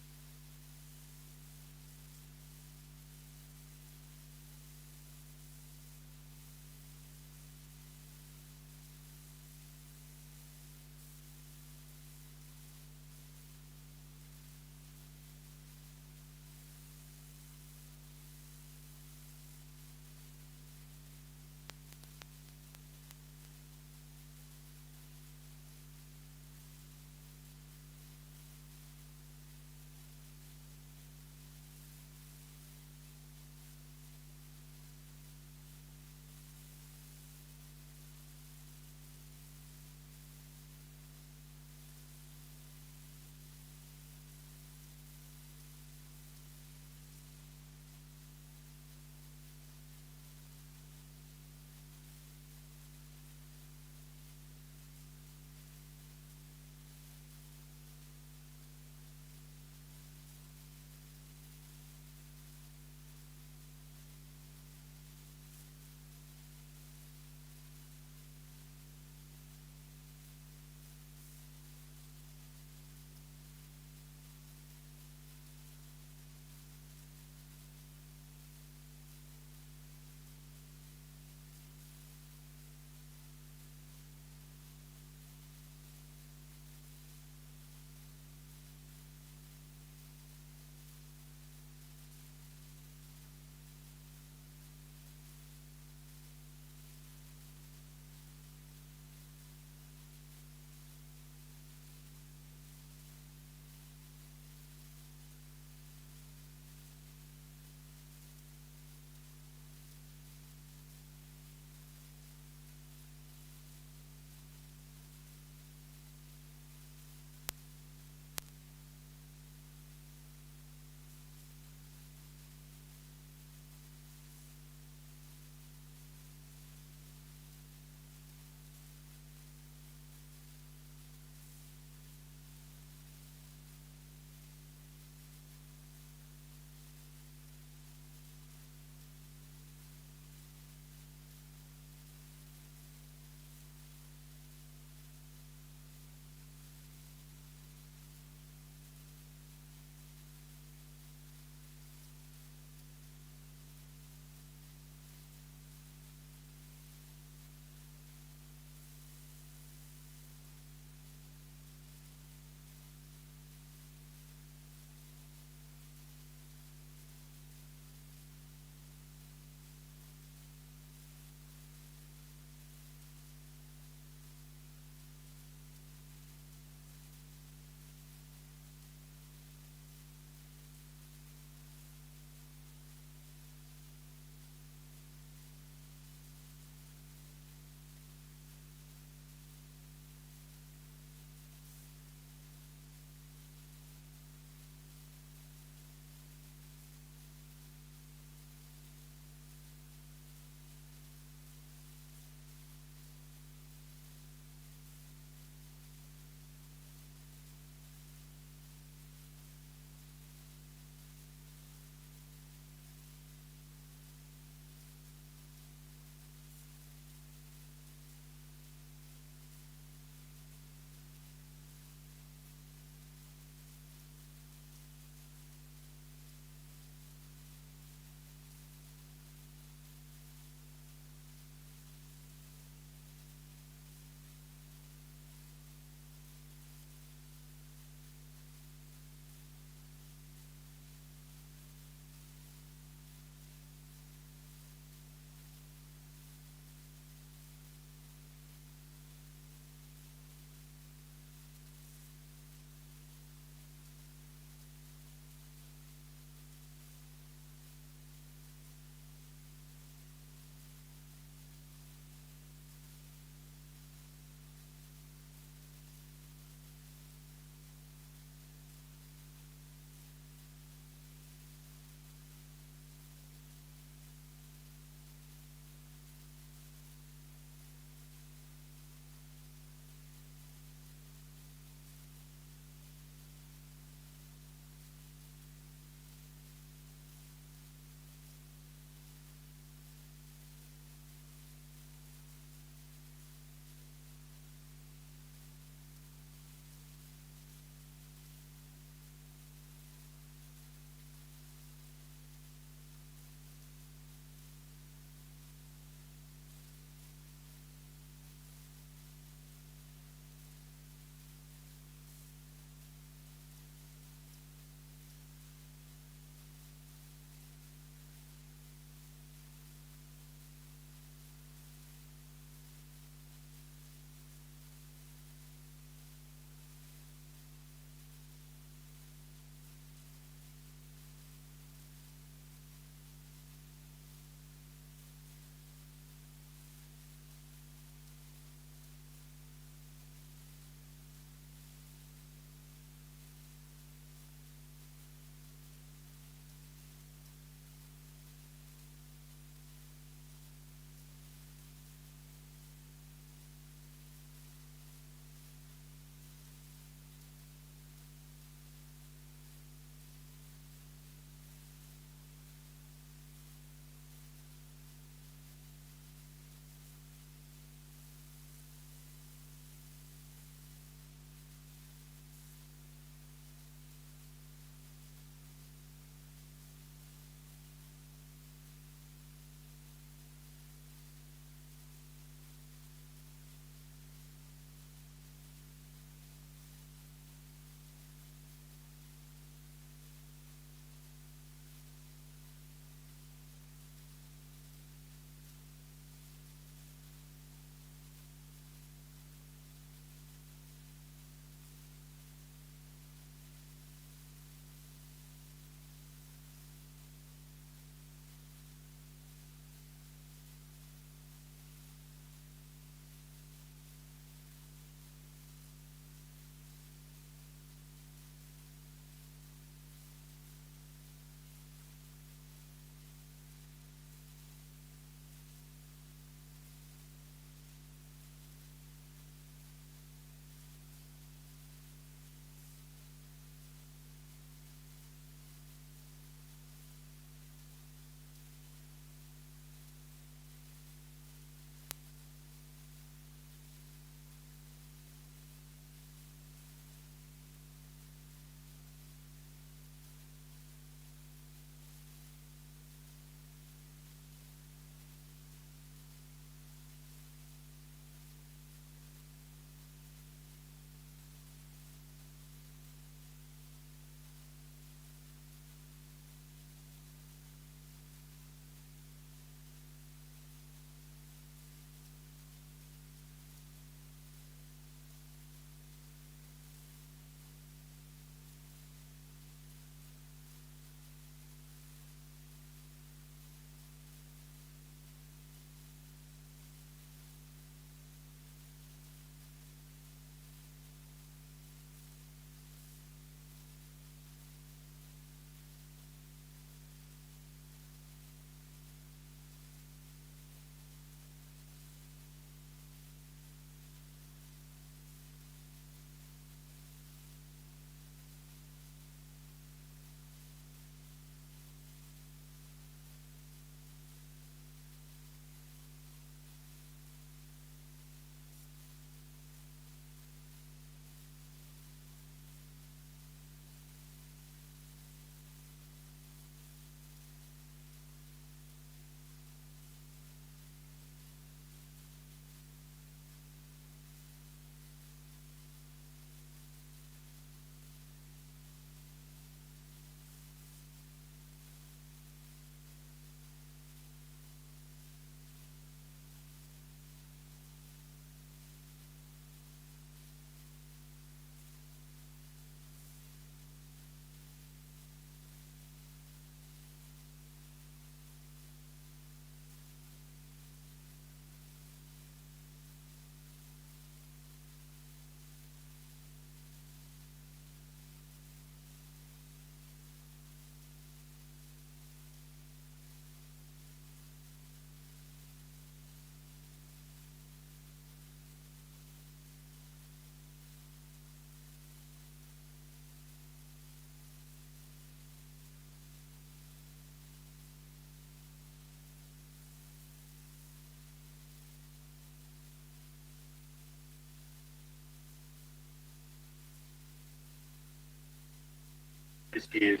this year's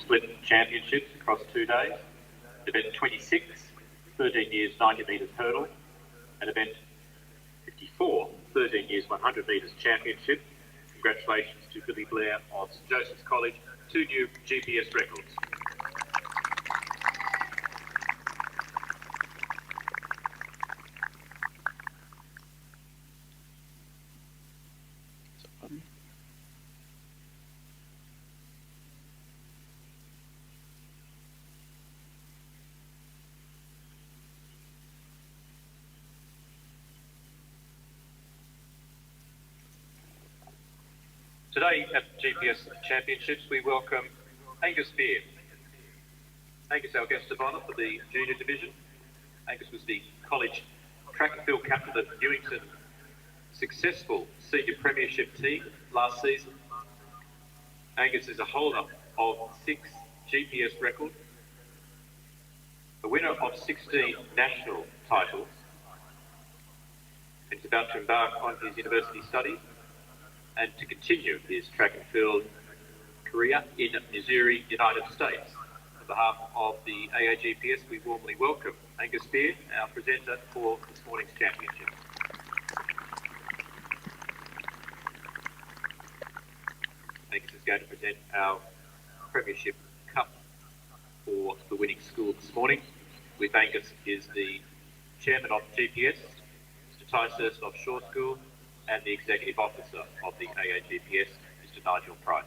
split championships across 2 days. Event 26, 13 years 90 metres hurdle, and event 54, 13 years 100 metres championship. Congratulations to Billy Blair of St Joseph's College, 2 new GPS records. Today at the GPS Championships, we welcome Angus Beer. Angus, our guest of honour for the junior division. Angus was the college track and field captain of Newington successful senior premiership team last season. Angus is a holder of 6 GPS records, a winner of 16 national titles, and is about to embark on his university studies and to continue his track and field career in Missouri, United States. On behalf of the AAGPS, we warmly welcome Angus Beard, our presenter for this morning's championship. Angus is going to present our Premiership Cup for the winning school this morning. With Angus is the chairman of GPS, Mr. Ticehurst Offshore School, and the Executive Officer of the AAGPS, Mr. Nigel Price.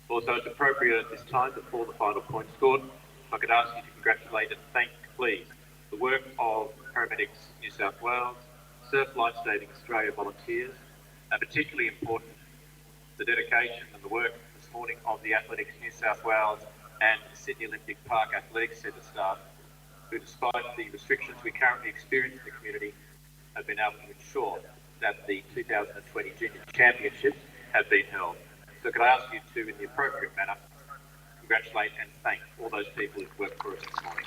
Also, it's appropriate at this time, before the final point scored, if I could ask you to congratulate and thank, please, the work of Paramedics New South Wales, Surf Life Saving Australia volunteers, and particularly important, the dedication and the work this morning of the Athletics New South Wales and Sydney Olympic Park Athletics Centre staff, who, despite the restrictions we currently experience in the community, have been able to ensure that the 2020 Junior Championships have been held. So could I ask you to, in the appropriate manner, congratulate and thank all those people who've worked for us this morning.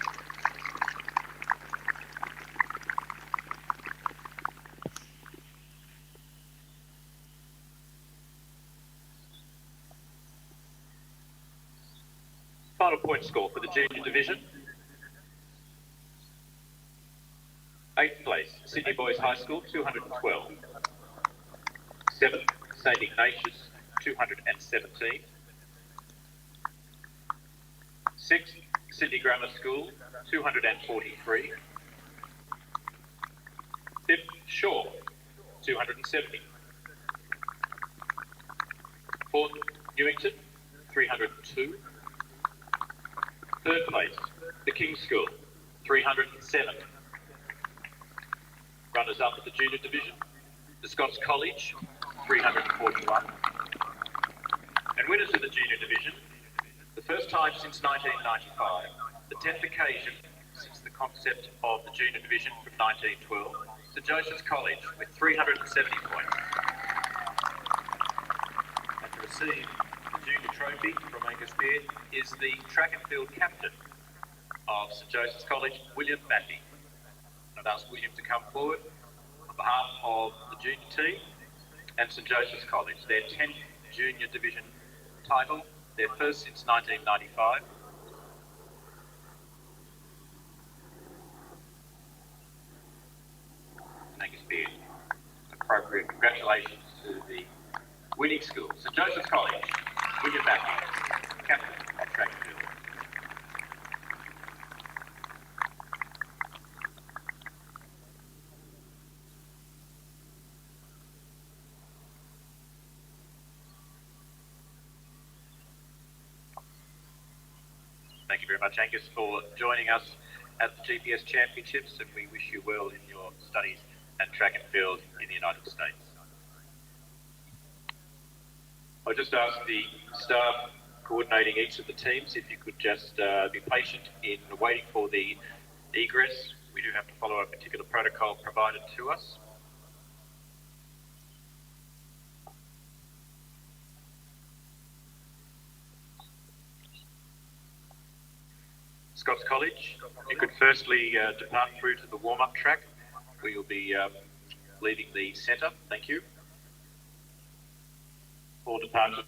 Final point score for the junior division. 8th place, Sydney Boys High School, 212. 7th, St Ignatius, 217. 6th, Sydney Grammar School, 243. 5th, Shaw, 270. 4th, Newington, 302. 3rd place, the King's School, 307. Runners up at the junior division, the Scots College, 341. And winners of the junior division, the first time since 1995, the 10th occasion since the concept of the junior division from 1912, St Joseph's College with 370 points. And to receive the junior trophy from Angus Beard is the track and field captain of St Joseph's College, William Mackey. I'd ask William to come forward on behalf of the junior team and St Joseph's College, their 10th junior division title, their first since 1995. Angus Beard, appropriate congratulations to the winning school, St Joseph's College, William Mackey, captain of track and field. Thank you very much, Angus, for joining us at the GPS Championships, and we wish you well in your studies and track and field in the United States. I'll just ask the staff coordinating each of the teams if you could just be patient in waiting for the egress. We do have to follow a particular protocol provided to us. Scots College, you could firstly depart through to the warm-up track, where you'll be leaving the centre. Thank you. All departures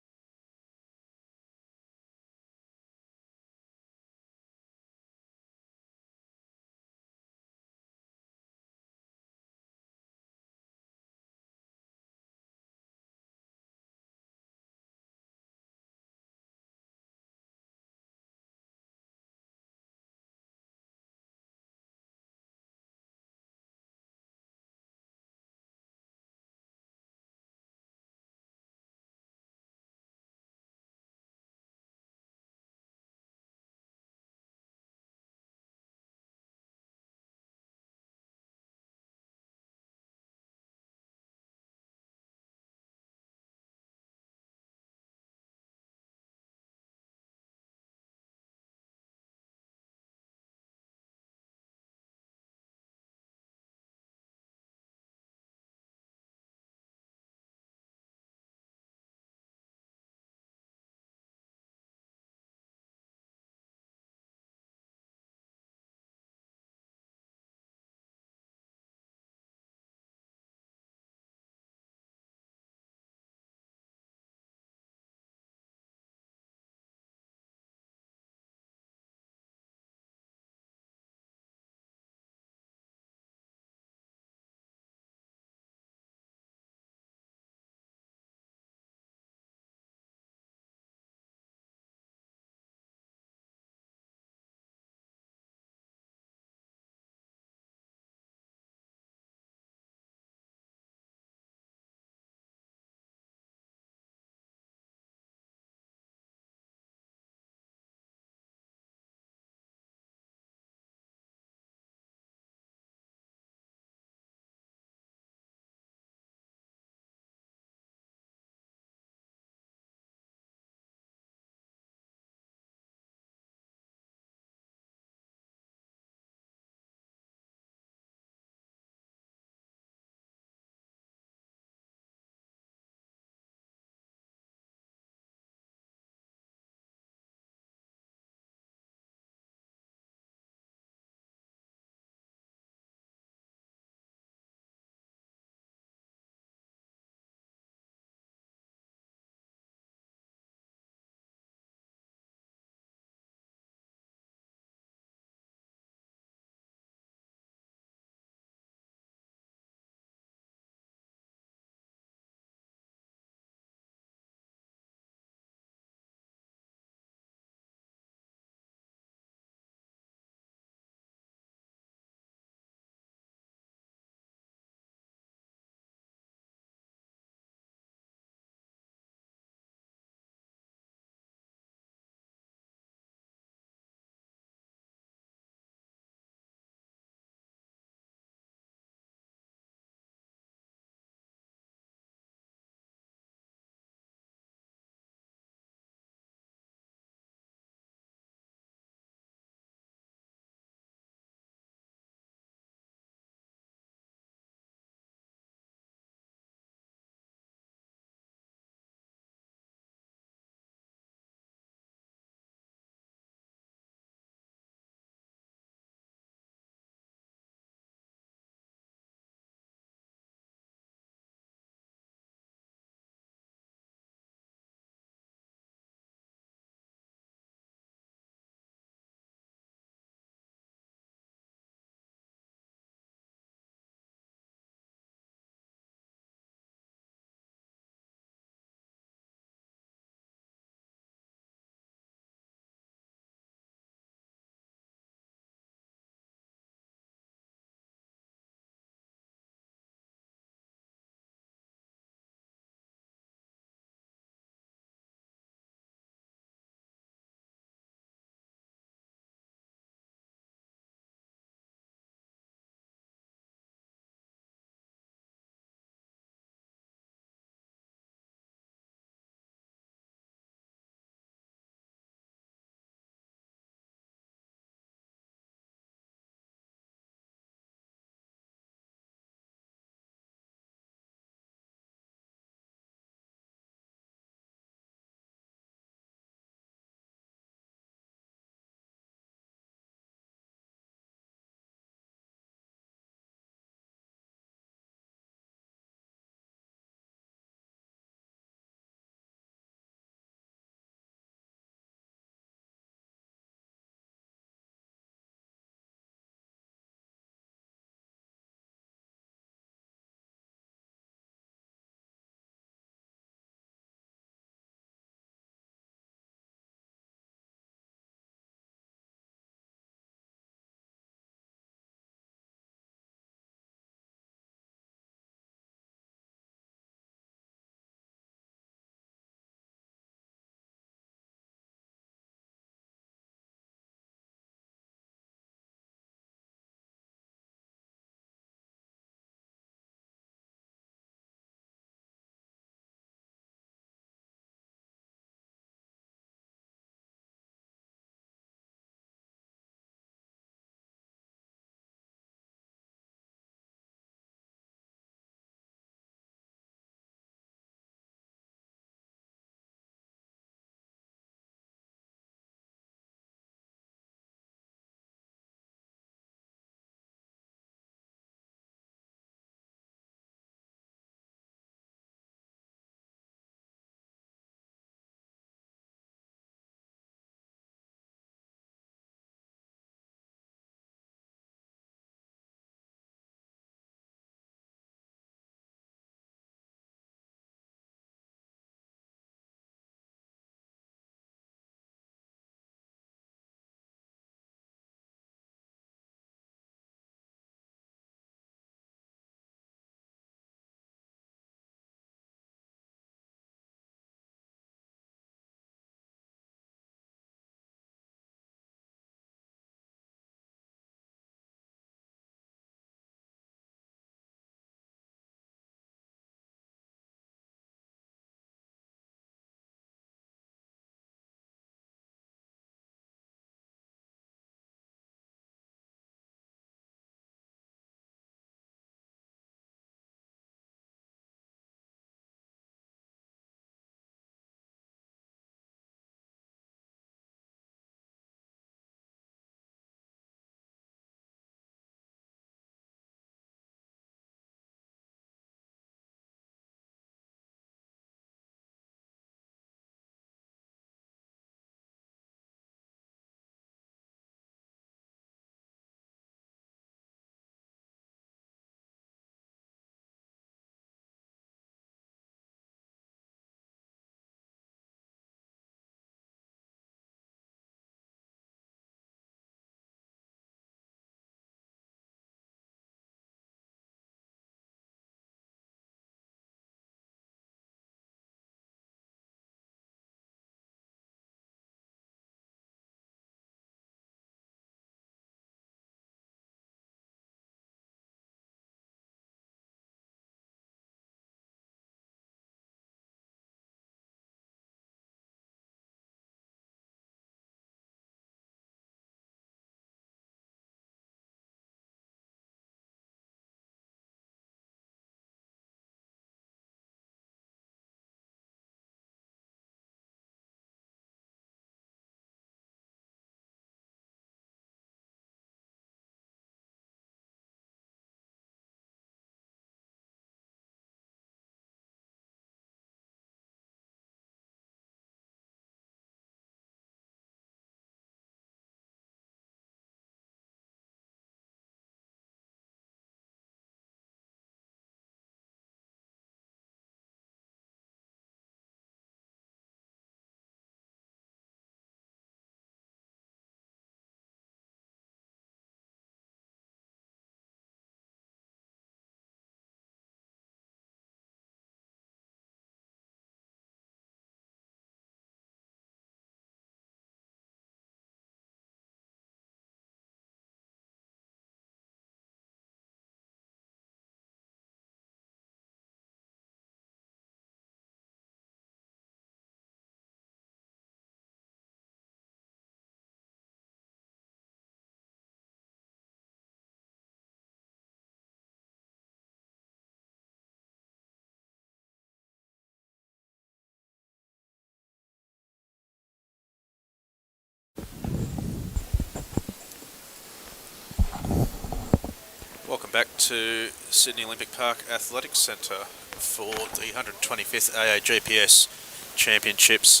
back to Sydney Olympic Park Athletics Centre for the 125th AAGPS Championships,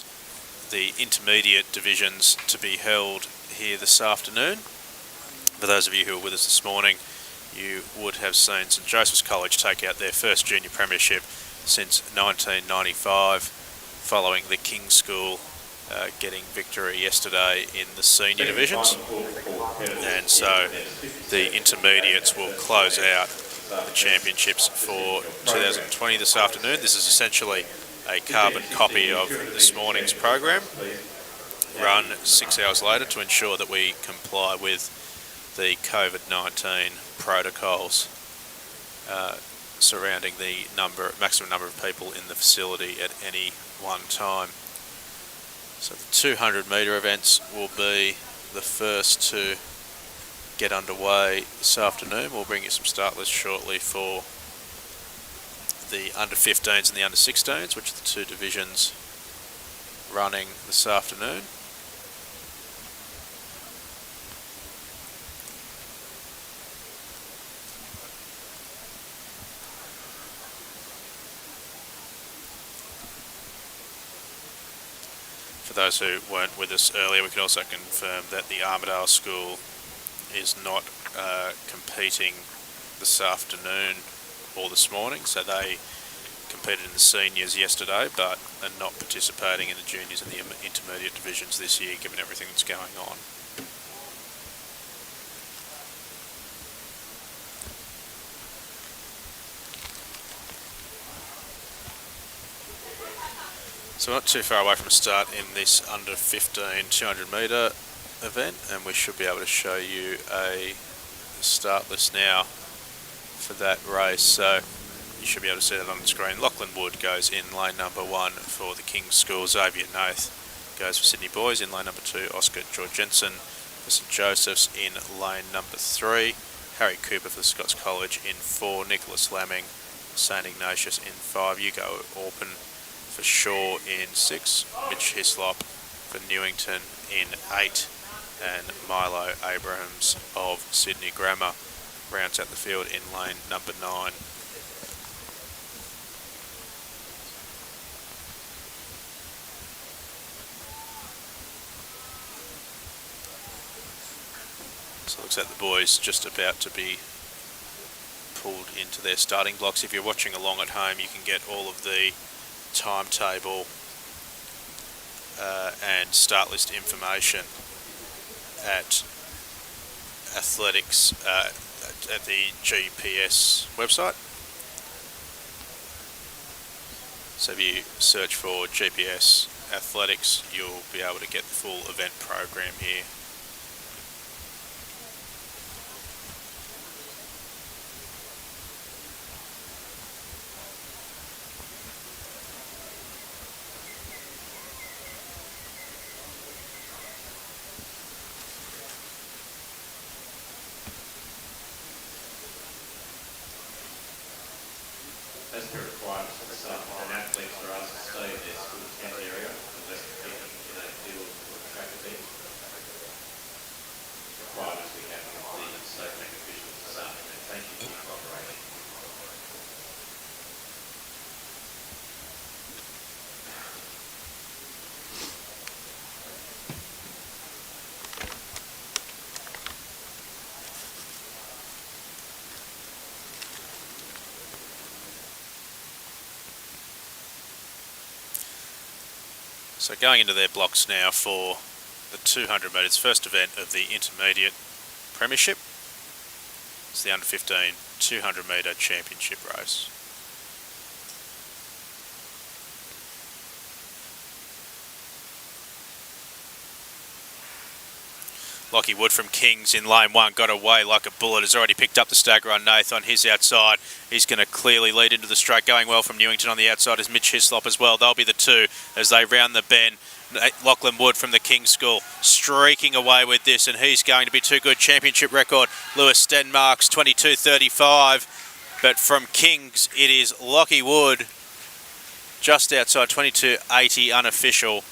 the intermediate divisions to be held here this afternoon. For those of you who were with us this morning, you would have seen St Joseph's College take out their first junior premiership since 1995, following the King's School getting victory yesterday in the senior divisions. And so the intermediates will close out the championships for 2020 this afternoon. This is essentially a carbon copy of this morning's program, run 6 hours later to ensure that we comply with the COVID-19 protocols surrounding the maximum number of people in the facility at any one time. So the 200 metre events will be the first to get underway this afternoon. We'll bring you some start lists shortly for the under 15s and the under 16s, which are the two divisions running this afternoon. For those who weren't with us earlier, we can also confirm that the Armidale School is not competing this afternoon or this morning, so they competed in the seniors yesterday but are not participating in the juniors and the intermediate divisions this year, given everything that's going on. So we're not too far away from a start in this under 15 200 metre event, and we should be able to show you a start list now for that race. So you should be able to see that on the screen. Lachlan Wood goes in lane number 1 for the King's School. Xavier Nath goes for Sydney Boys in lane number 2. Oscar Georgensen for St Joseph's in lane number 3. Harry Cooper for the Scots College in 4. Nicholas Lamming, St Ignatius in 5. Hugo Orpin for Shaw in 6, Mitch Hislop for Newington in 8, and Milo Abrahams of Sydney Grammar rounds out the field in lane number 9. So it looks like the boys just about to be pulled into their starting blocks. If you're watching along at home, you can get all of the timetable and start list information at athletics at the GPS website. So if you search for GPS athletics, you'll be able to get the full event program here. As per requirements for the staff, and athletes are asked to stay in their school tent area unless competing in a field or track event. Requirements we have with the state bank officials this afternoon. Thank you for your cooperation. So going into their blocks now for the 200 metres, first event of the intermediate premiership. It's the under 15 200 metre championship race. Lockie Wood from Kings in lane 1 got away like a bullet, has already picked up the stagger on Nath on his outside. He's going to clearly lead into the straight. Going well from Newington on the outside is Mitch Hislop as well. They'll be the two as they round the bend. Lachlan Wood from the King's School streaking away with this, and he's going to be too good. Championship record, Lewis Stenmark's 22.35. But from Kings, it is Lockie Wood just outside 22.80 unofficial.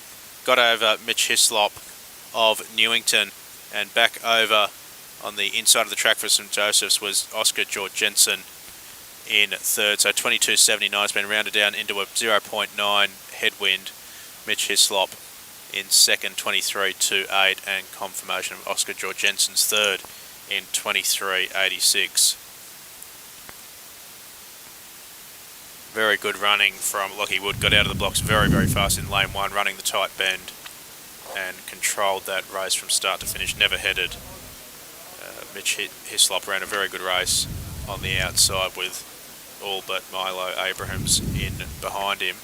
Got over Mitch Hislop of Newington and back over On the inside of the track for St Joseph's was Oscar Jorgensen in third. So 22.79 has been rounded down into a 0.9 headwind. Mitch Hislop in second, 23.28, and confirmation of Oscar Jorgensen's third in 23.86. Very good running from Lockie Wood. Got out of the blocks very, very fast in lane one, running the tight bend, and controlled that race from start to finish. Never headed. Mitch Hislop ran a very good race on the outside with all but Milo Abrahams in behind him.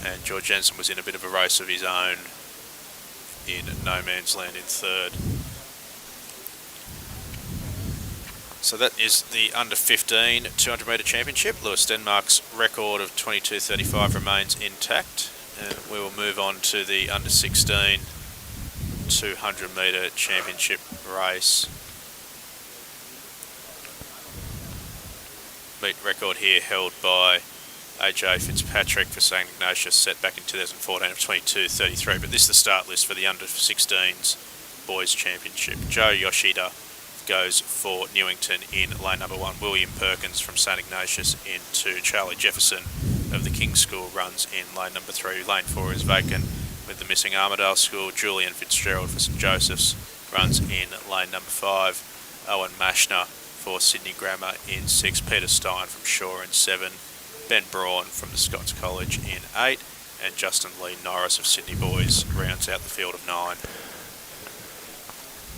And George Jensen was in a bit of a race of his own in no man's land in third. So that is the under 15 200 metre championship. Lewis Denmark's record of 22.35 remains intact. And we will move on to the under 16 200 metre championship race. Meet record here held by AJ Fitzpatrick for St Ignatius, set back in 2014 of 22.33. But this is the start list for the under 16s boys championship. Joe Yoshida goes for Newington in lane number 1. William Perkins from St Ignatius in 2. Charlie Jefferson of the King's School runs in lane number 3. Lane 4 is vacant with the missing Armidale School. Julian Fitzgerald for St Joseph's runs in lane number 5. Owen Mashner for Sydney Grammar in 6. Peter Stein from Shaw in 7. Ben Braun from the Scots College in 8. And Justin Lee Norris of Sydney Boys rounds out the field of 9.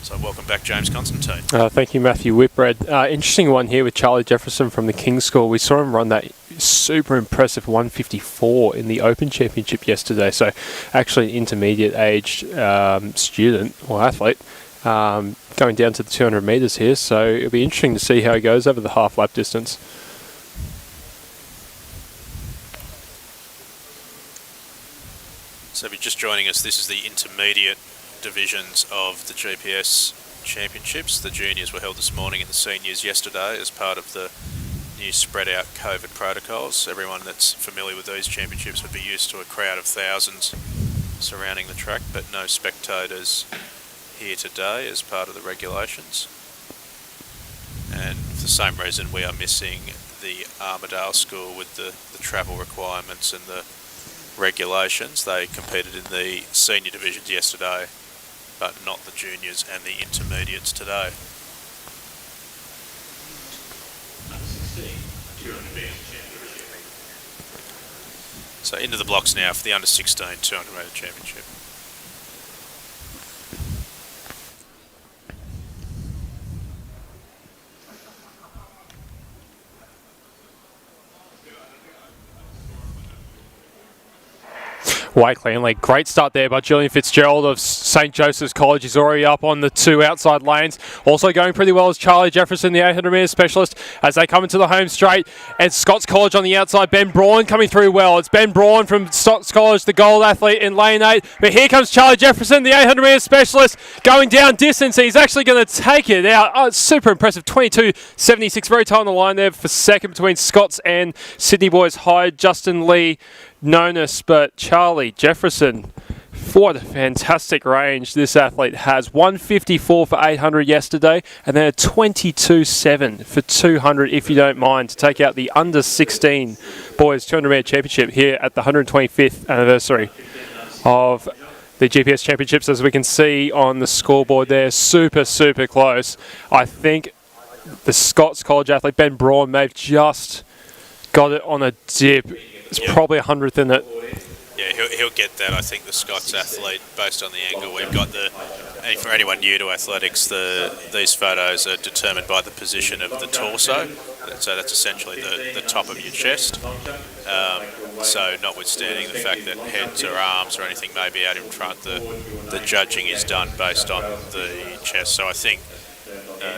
So welcome back, James Constantine. Thank you, Matthew Whitbread. Interesting one here with Charlie Jefferson from the King's School. We saw him run that super impressive 154 in the Open Championship yesterday. So actually an intermediate-aged student or athlete going down to the 200 metres here. So it'll be interesting to see how he goes over the half-lap distance. So if you're just joining us, this is the intermediate divisions of the GPS championships. The juniors were held this morning and the seniors yesterday as part of the new spread out COVID protocols. Everyone that's familiar with these championships would be used to a crowd of thousands surrounding the track, but no spectators here today as part of the regulations. And for the same reason we are missing the Armidale School with the travel requirements and the regulations. They competed in the senior divisions yesterday, but not the juniors and the intermediates today. So into the blocks now for the under 16 200 metre championship. Wakeley, great start there by Julian Fitzgerald of St Joseph's College. He's already up on the 2 outside lanes. Also going pretty well is Charlie Jefferson, the 800 metre specialist, as they come into the home straight. And Scots College on the outside. Ben Braun coming through well. It's Ben Braun from Scots College, the gold athlete in lane 8. But here comes Charlie Jefferson, the 800 metre specialist, going down distance. He's actually going to take it out. Oh, it's super impressive. 22.76, very tight on the line there for second between Scots and Sydney Boys High. Justin Lee Nonus, but Charlie Jefferson, what a fantastic range this athlete has. 154 for 800 yesterday, and then a 22.7 for 200, if you don't mind, to take out the under 16 boys 200 metre championship here at the 125th anniversary of the GPS championships. As we can see on the scoreboard there, super close. I think the Scots College athlete Ben Braun may have just got it on a dip. It's probably 100th in it. Yeah, he'll get that. I think the Scots athlete, based on the angle we've got, for anyone new to athletics, these photos are determined by the position of the torso. So that's essentially the top of your chest. So notwithstanding the fact that heads or arms or anything may be out in front, the judging is done based on the chest. So I think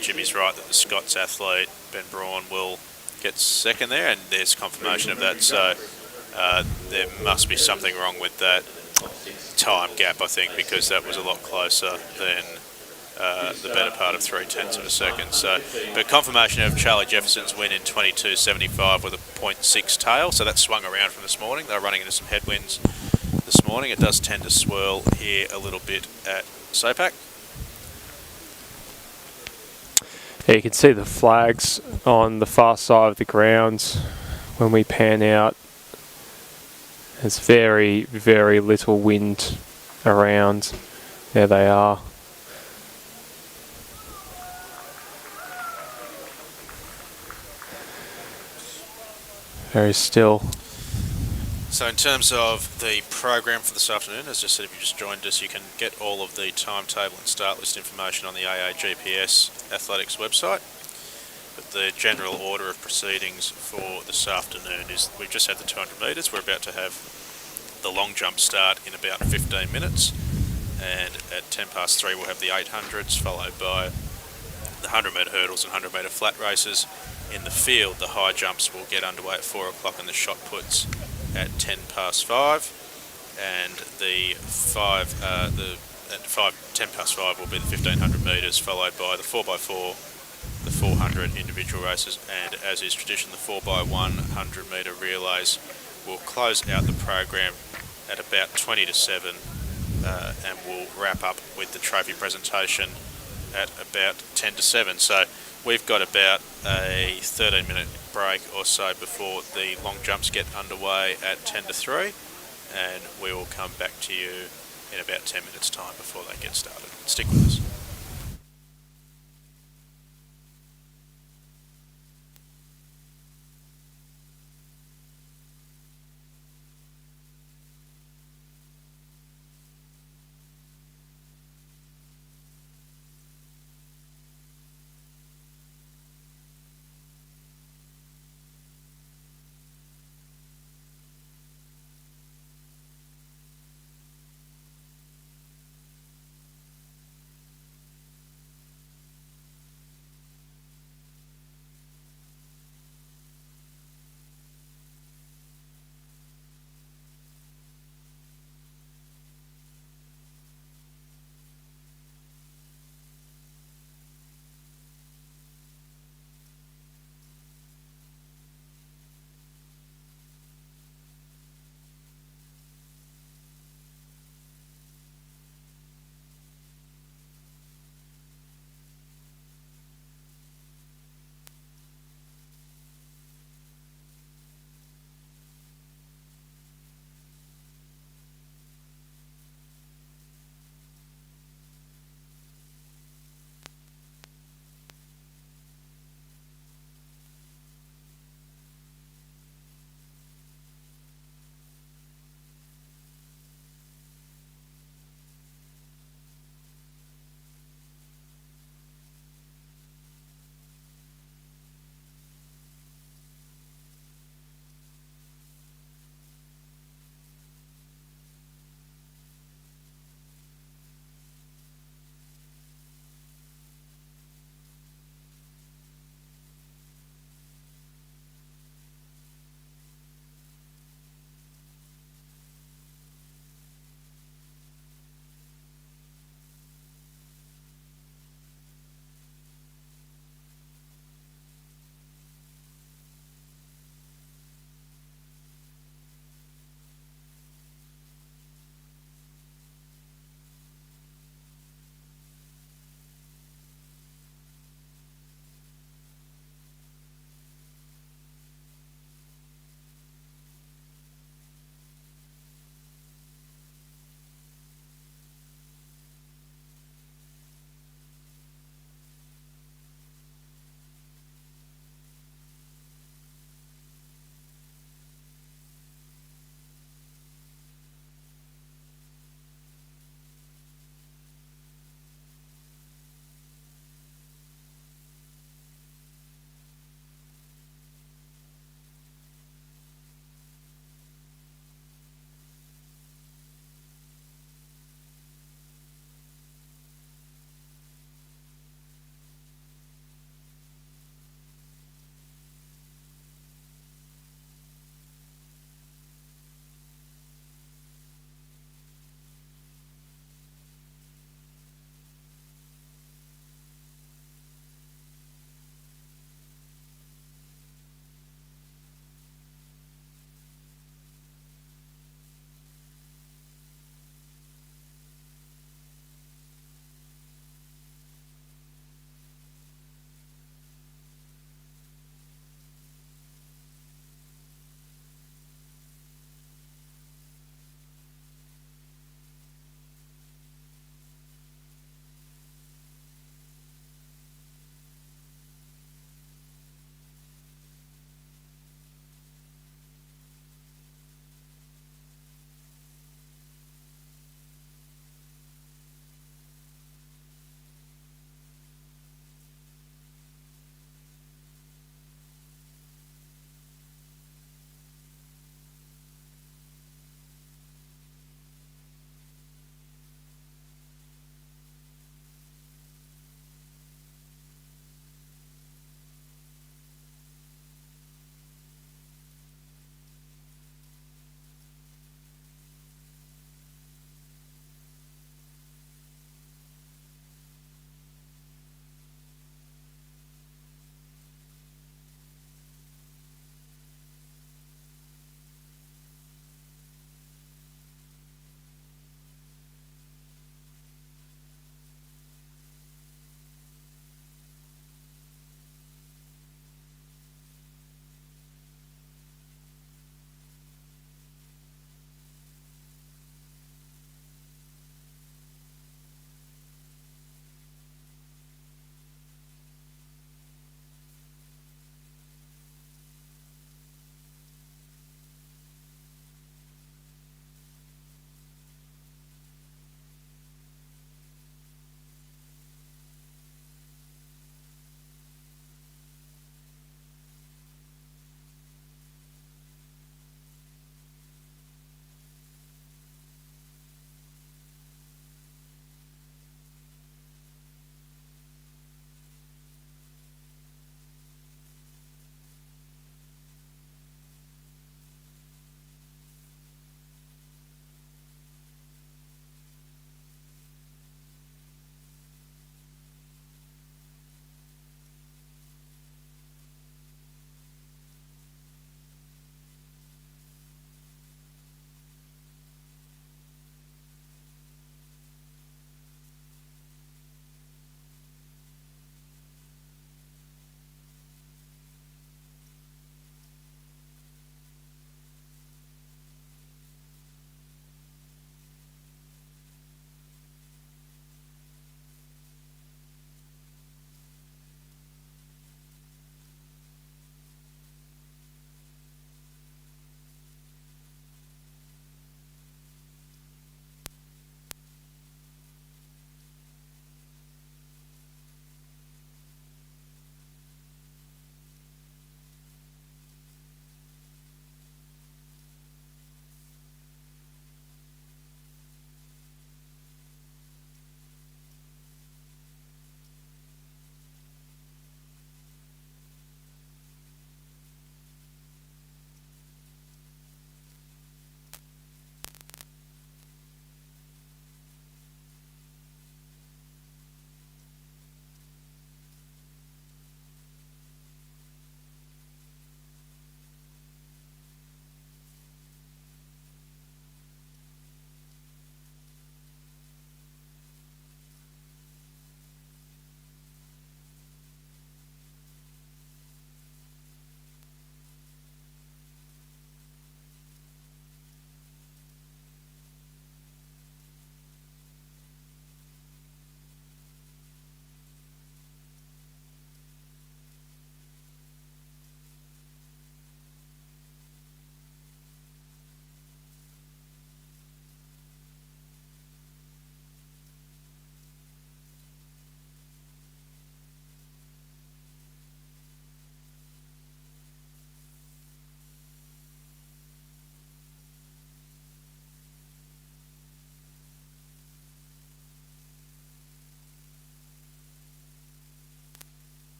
Jimmy's right that the Scots athlete, Ben Braun, will get second there, and there's confirmation of that. So there must be something wrong with that time gap, I think, because that was a lot closer than the better part of 0.3 of a second. So, but confirmation of Charlie Jefferson's win in 22.75 with a 0.6 tail. So that swung around from this morning. They were running into some headwinds this morning. It does tend to swirl here a little bit at SOPAC. Yeah, you can see the flags on the far side of the grounds when we pan out. There's very, very little wind around. There they are. Very still. So in terms of the program for this afternoon, as I said, if you just joined us, you can get all of the timetable and start list information on the AAGPS athletics website. But the general order of proceedings for this afternoon is we've just had the 200 metres. We're about to have the long jump start in about 15 minutes. And at 3:10 we'll have the 800s, followed by the 100 metre hurdles and 100 metre flat races. In the field, the high jumps will get underway at 4 o'clock and the shot puts at 10:05, and the 10:05 will be the 1500 metres, followed by the 4x4, the 400 individual races, and as is tradition, the 4x100 metre relays will close out the program at about 20 to 7, and we'll wrap up with the trophy presentation at about 10 to 7. So we've got about a 13-minute break or so before the long jumps get underway at 10 to 3, and we will come back to you in about 10 minutes time before they get started. Stick with us.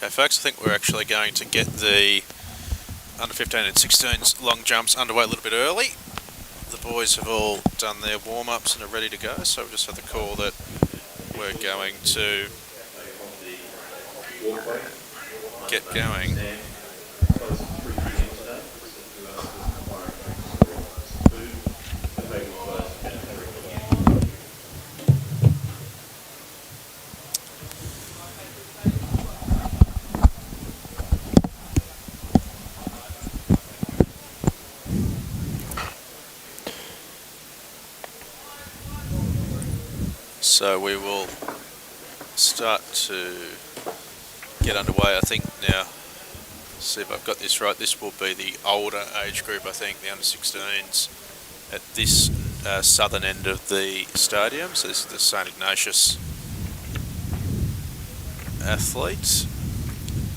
Okay, folks, I think we're actually going to get the under 15 and 16s long jumps underway a little bit early. The boys have all done their warm-ups and are ready to go, so we've just had the call that we're going to get going. So we will start to get underway, I think now. See if I've got this right. This will be the older age group, I think, the under 16s at this southern end of the stadium. So this is the St Ignatius athletes.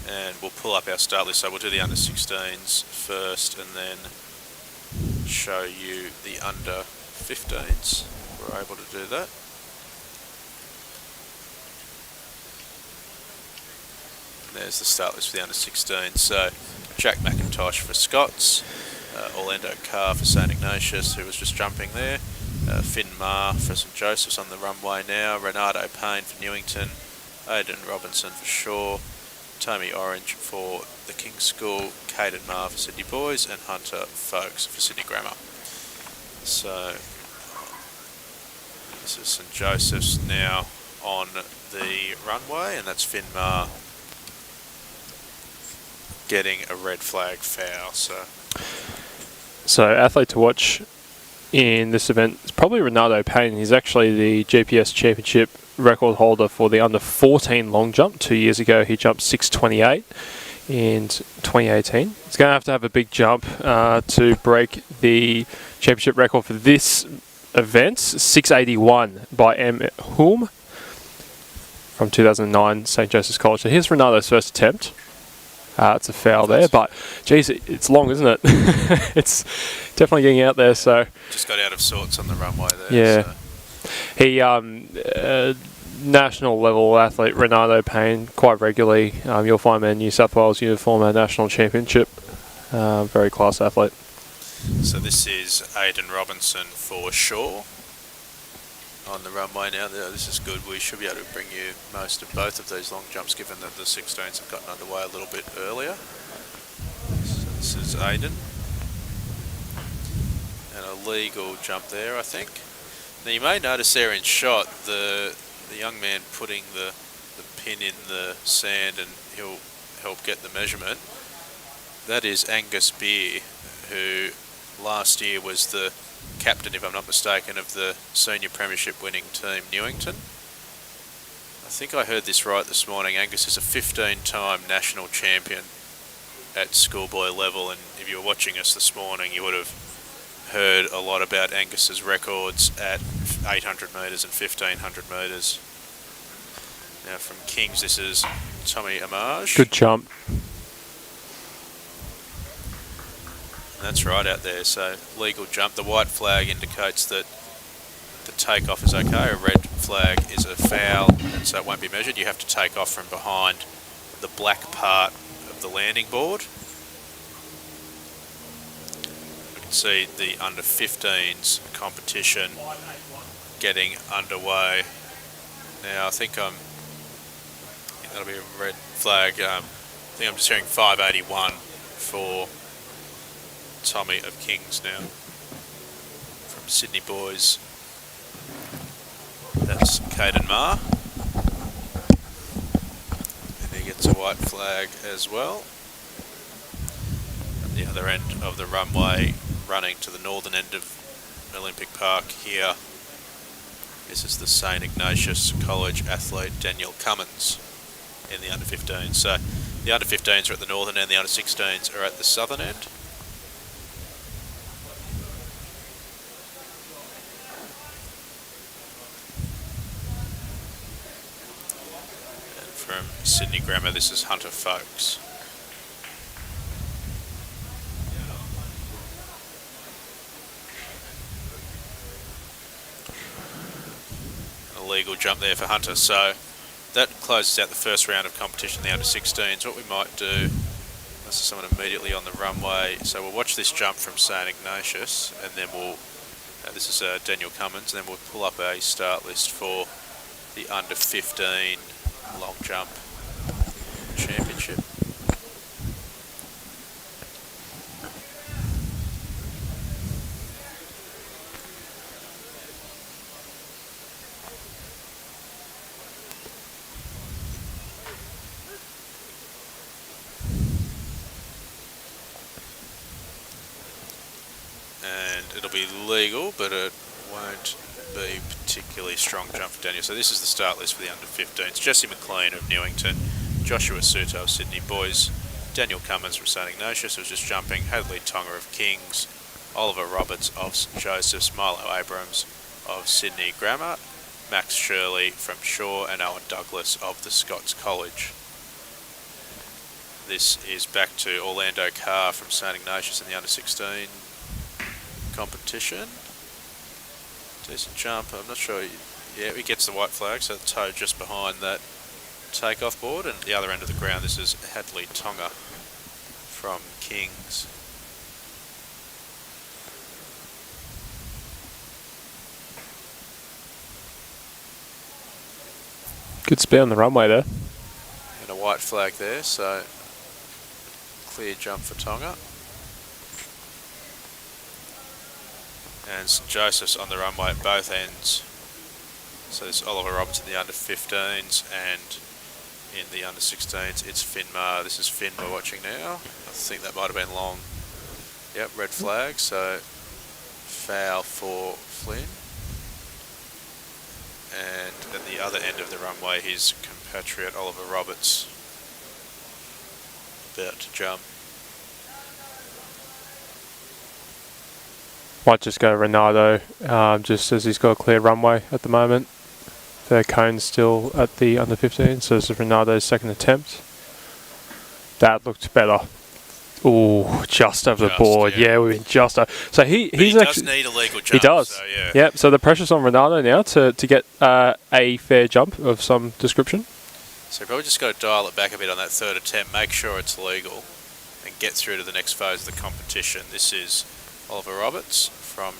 And we'll pull up our start list. So we'll do the under 16s first and then show you the under 15s. We're able to do that. There's the start list for the under 16. So Jack McIntosh for Scots, Orlando Carr for St Ignatius, who was just jumping there, Finn Marr for St Joseph's on the runway now, Renato Payne for Newington, Aidan Robinson for Shaw, Tommy Orange for the King's School, Caden Marr for Sydney Boys, and Hunter Folks for Sydney Grammar. So this is St Joseph's now on the runway, and that's Finn Marr getting a red flag foul. So athlete to watch in this event is probably Renato Payne. He's actually the GPS Championship record holder for the under 14 long jump. 2 years ago he jumped 6:28 in 2018. He's going to have a big jump to break the championship record for this event, 6:81 by M. Hulme from 2009 St Joseph's College. So here's Renato's first attempt. It's a foul there, but geez, it's long, isn't it? It's definitely getting out there. So just got out of sorts on the runway there. Yeah, he national level athlete Renato Payne quite regularly. You'll find him in New South Wales uniform at national championship. Very class athlete. So this is Aidan Robinson for Shaw on the runway now. This is good. We should be able to bring you most of both of these long jumps, given that the 16s have gotten underway a little bit earlier. So this is Aidan. And a legal jump there, I think. Now you may notice there in shot the young man putting the pin in the sand, and he'll help get the measurement. That is Angus Beer, who last year was the captain, if I'm not mistaken, of the senior premiership winning team Newington. I think I heard this right this morning. Angus is a 15-time national champion at schoolboy level, and if you were watching us this morning you would have heard a lot about Angus's records at 800 metres and 1500 metres. Now from Kings, this is Tommy Amage. Good jump. That's right out there, so legal jump. The white flag indicates that the takeoff is okay. A red flag is a foul, and so it won't be measured. You have to take off from behind the black part of the landing board. You can see the under 15s competition getting underway. Now I think that'll be a red flag. I think I'm just hearing 581 for Tommy of Kings now from Sydney Boys. That's Caden Marr, and he gets a white flag as well. At the other end of the runway, running to the northern end of Olympic Park here, this is the St Ignatius College athlete Daniel Cummins in the under 15s. So the under 15s are at the northern end, the under 16s are at the southern end. From Sydney Grammar, this is Hunter Folks. A legal jump there for Hunter. So that closes out the first round of competition, the under-16s. What we might do, this is someone immediately on the runway, so we'll watch this jump from St Ignatius, and then we'll, this is Daniel Cummins, and then we'll pull up a start list for the under-15 long jump championship. And it'll be legal, but it won't be particularly strong jump for Daniel. So this is the start list for the under-15s. Jesse McLean of Newington, Joshua Suto of Sydney Boys, Daniel Cummins from St Ignatius, who's just jumping, Hadley Tonga of Kings, Oliver Roberts of St Joseph's, Milo Abrams of Sydney Grammar, Max Shirley from Shaw, and Owen Douglas of the Scots College. This is back to Orlando Carr from St Ignatius in the under-16 competition. Decent jump. I'm not sure. Yeah, he gets the white flag, so the toe just behind that takeoff board. And at the other end of the ground, this is Hadley Tonga from Kings. Good speed on the runway there. And a white flag there, so clear jump for Tonga. And St Joseph's on the runway at both ends. So there's Oliver Roberts in the under-15s, and in the under-16s it's Finmar. This is Finn we're watching now. I think that might have been long. Yep, red flag, so foul for Flynn. And at the other end of the runway, his compatriot Oliver Roberts about to jump. Might just go Renato, just as he's got a clear runway at the moment. The cone's still at the under-15, so this is Renato's second attempt. That looked better. Ooh, just over the board. Yeah, we've been just over. So he does need a legal jump. He does. So, yeah. Yep. So the pressure's on Renato now to get a fair jump of some description. So probably just got to dial it back a bit on that third attempt, make sure it's legal, and get through to the next phase of the competition. This is Oliver Roberts from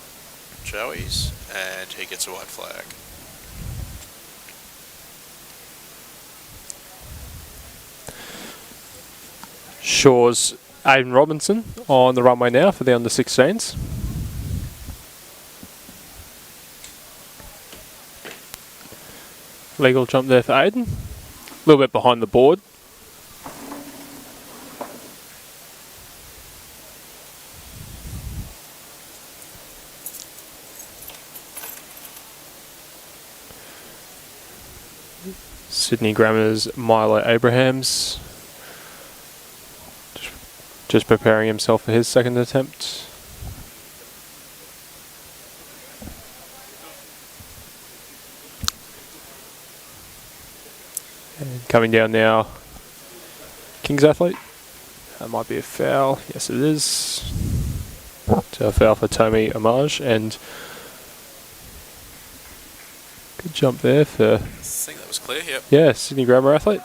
Joey's, and he gets a white flag. Shaw's Aidan Robinson on the runway now for the under-16s. Legal jump there for Aidan. A little bit behind the board. Sydney Grammar's Milo Abrahams. Just preparing himself for his second attempt. And coming down now, King's athlete. That might be a foul. Yes, it is. So a foul for Tommy Amage, and good jump there for. I think that was clear. Yep. Yeah, Sydney Grammar athlete.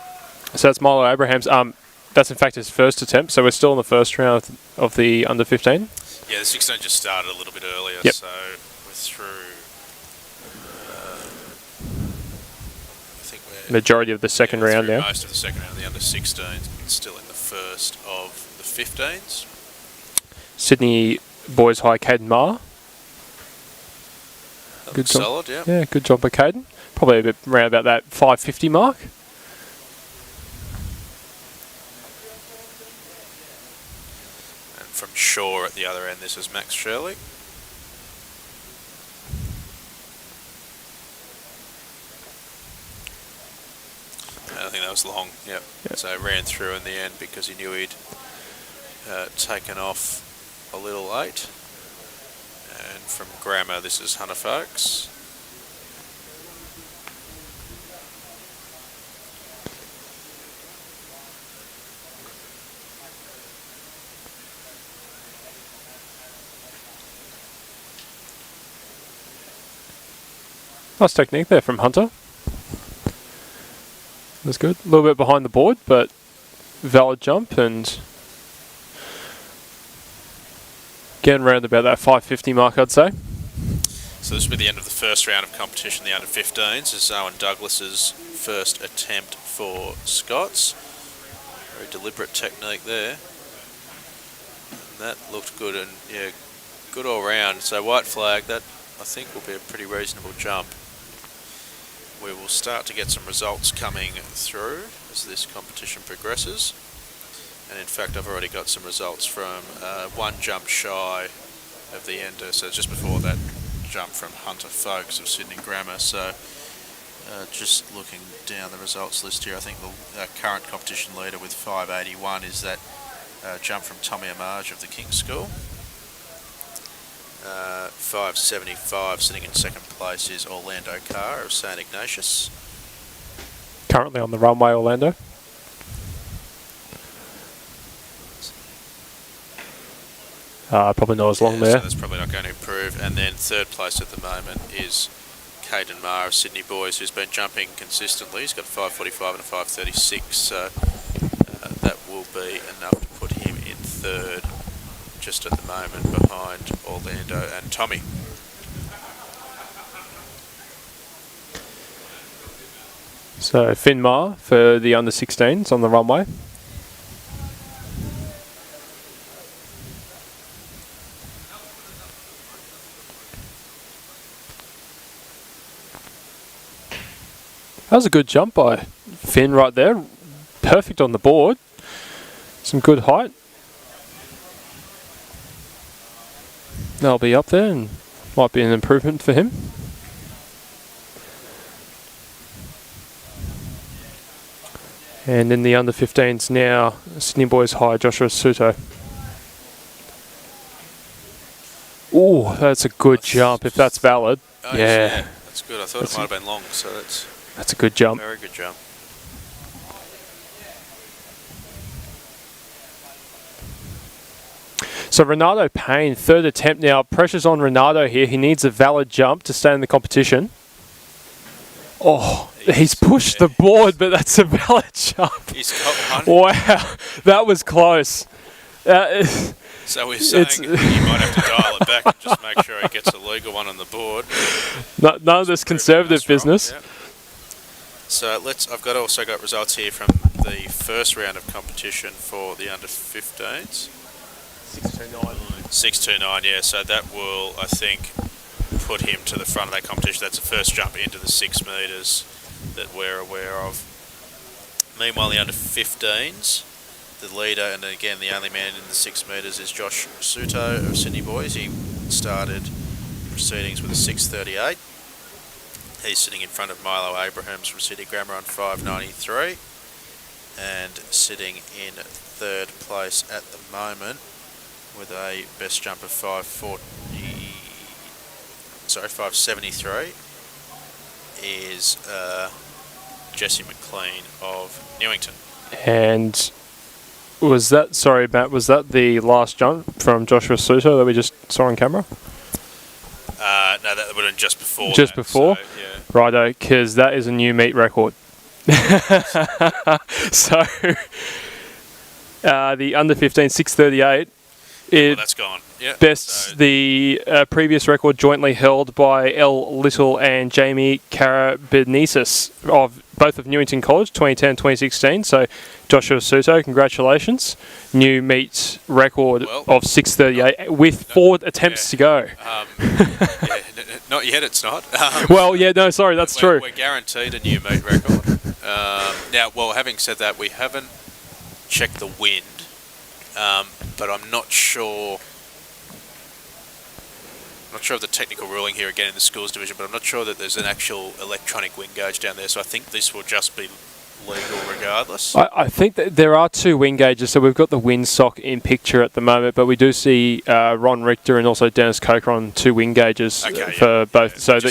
So that's Milo Abrahams. That's in fact his first attempt, so we're still in the first round of the under-15. Yeah, the 16 just started a little bit earlier, yep. So we're through. I think we're majority of the second round now. Most of the second round, the under-16s, still in the first of the 15s. Sydney Boys High, Caden Marr. Good solid, yeah. Yeah, good job by Caden. Probably a bit around about that 550 mark. From Shaw at the other end, this is Max Shirley. I think that was long, yep. So ran through in the end because he knew he'd taken off a little late. And from Grammar, this is Hunter Folks. Nice technique there from Hunter. That's good. A little bit behind the board, but valid jump and getting around about that 550 mark, I'd say. So this will be the end of the first round of competition, the under 15s. This is Owen Douglas's first attempt for Scots. Very deliberate technique there. And that looked good, and yeah, good all round. So white flag, that I think will be a pretty reasonable jump. We will start to get some results coming through as this competition progresses. And in fact, I've already got some results from one jump shy of the ender, so just before that jump from Hunter Folks of Sydney Grammar. So just looking down the results list here, I think the current competition leader with 581 is that jump from Tommy Amage of the King's School. 575 sitting in second place is Orlando Carr of St Ignatius. Currently on the runway, Orlando. Probably not as long there. So that's probably not going to improve. And then third place at the moment is Caden Marr of Sydney Boys, who's been jumping consistently. He's got 545 and a 536, so that will be enough to put him in third, just at the moment behind Orlando and Tommy. So Finn Marr for the under 16s on the runway. That was a good jump by Finn right there. Perfect on the board. Some good height. That'll be up there and might be an improvement for him. And in the under 15s now, Sydney Boys high, Joshua Suto. Oh, that's a good jump if that's valid. Oh, yeah. That's good. I thought it might have been long, so that's a good jump. Very good jump. So Renato Payne, third attempt now. Pressure's on Renato here. He needs a valid jump to stay in the competition. Oh, he's pushed the board, but that's a valid jump. He's got one. Wow, that was close. So we're saying you might have to dial it back and just make sure he gets a legal one on the board. None of this conservative business. Yep. So I've also got results here from the first round of competition for the under 15s. 629. 629, yeah. So that will, I think, put him to the front of that competition. That's the first jump into the 6 metres that we're aware of. Meanwhile, the under 15s, the leader and again the only man in the 6 metres is Josh Suto of Sydney Boys. He started proceedings with a 638. He's sitting in front of Milo Abrahams from Sydney Grammar on 593 and sitting in third place at the moment with a best jump of 573 is Jesse McLean of Newington. And was that, sorry Matt, was that the last jump from Joshua Suto that we just saw on camera? No, that would have been just before. Just before? So, yeah. Righto, because that is a new meet record. So, the under 15, 638. That's gone. Yeah. The previous record jointly held by El Little and Jamie Karabinesis of both of Newington College, 2010-2016. So Joshua Suto, congratulations. New meet record of 638 with 4 attempts to go. Not yet, it's not. That's true. We're guaranteed a new meet record. Now, having said that, we haven't checked the wind. But I'm not sure of the technical ruling here again in the schools division, but I'm not sure that there's an actual electronic wind gauge down there, so I think this will just be legal regardless. I think that there are 2 wind gauges, so we've got the windsock in picture at the moment, but we do see Ron Richter and also Dennis Coker on 2 wind gauges for both. So we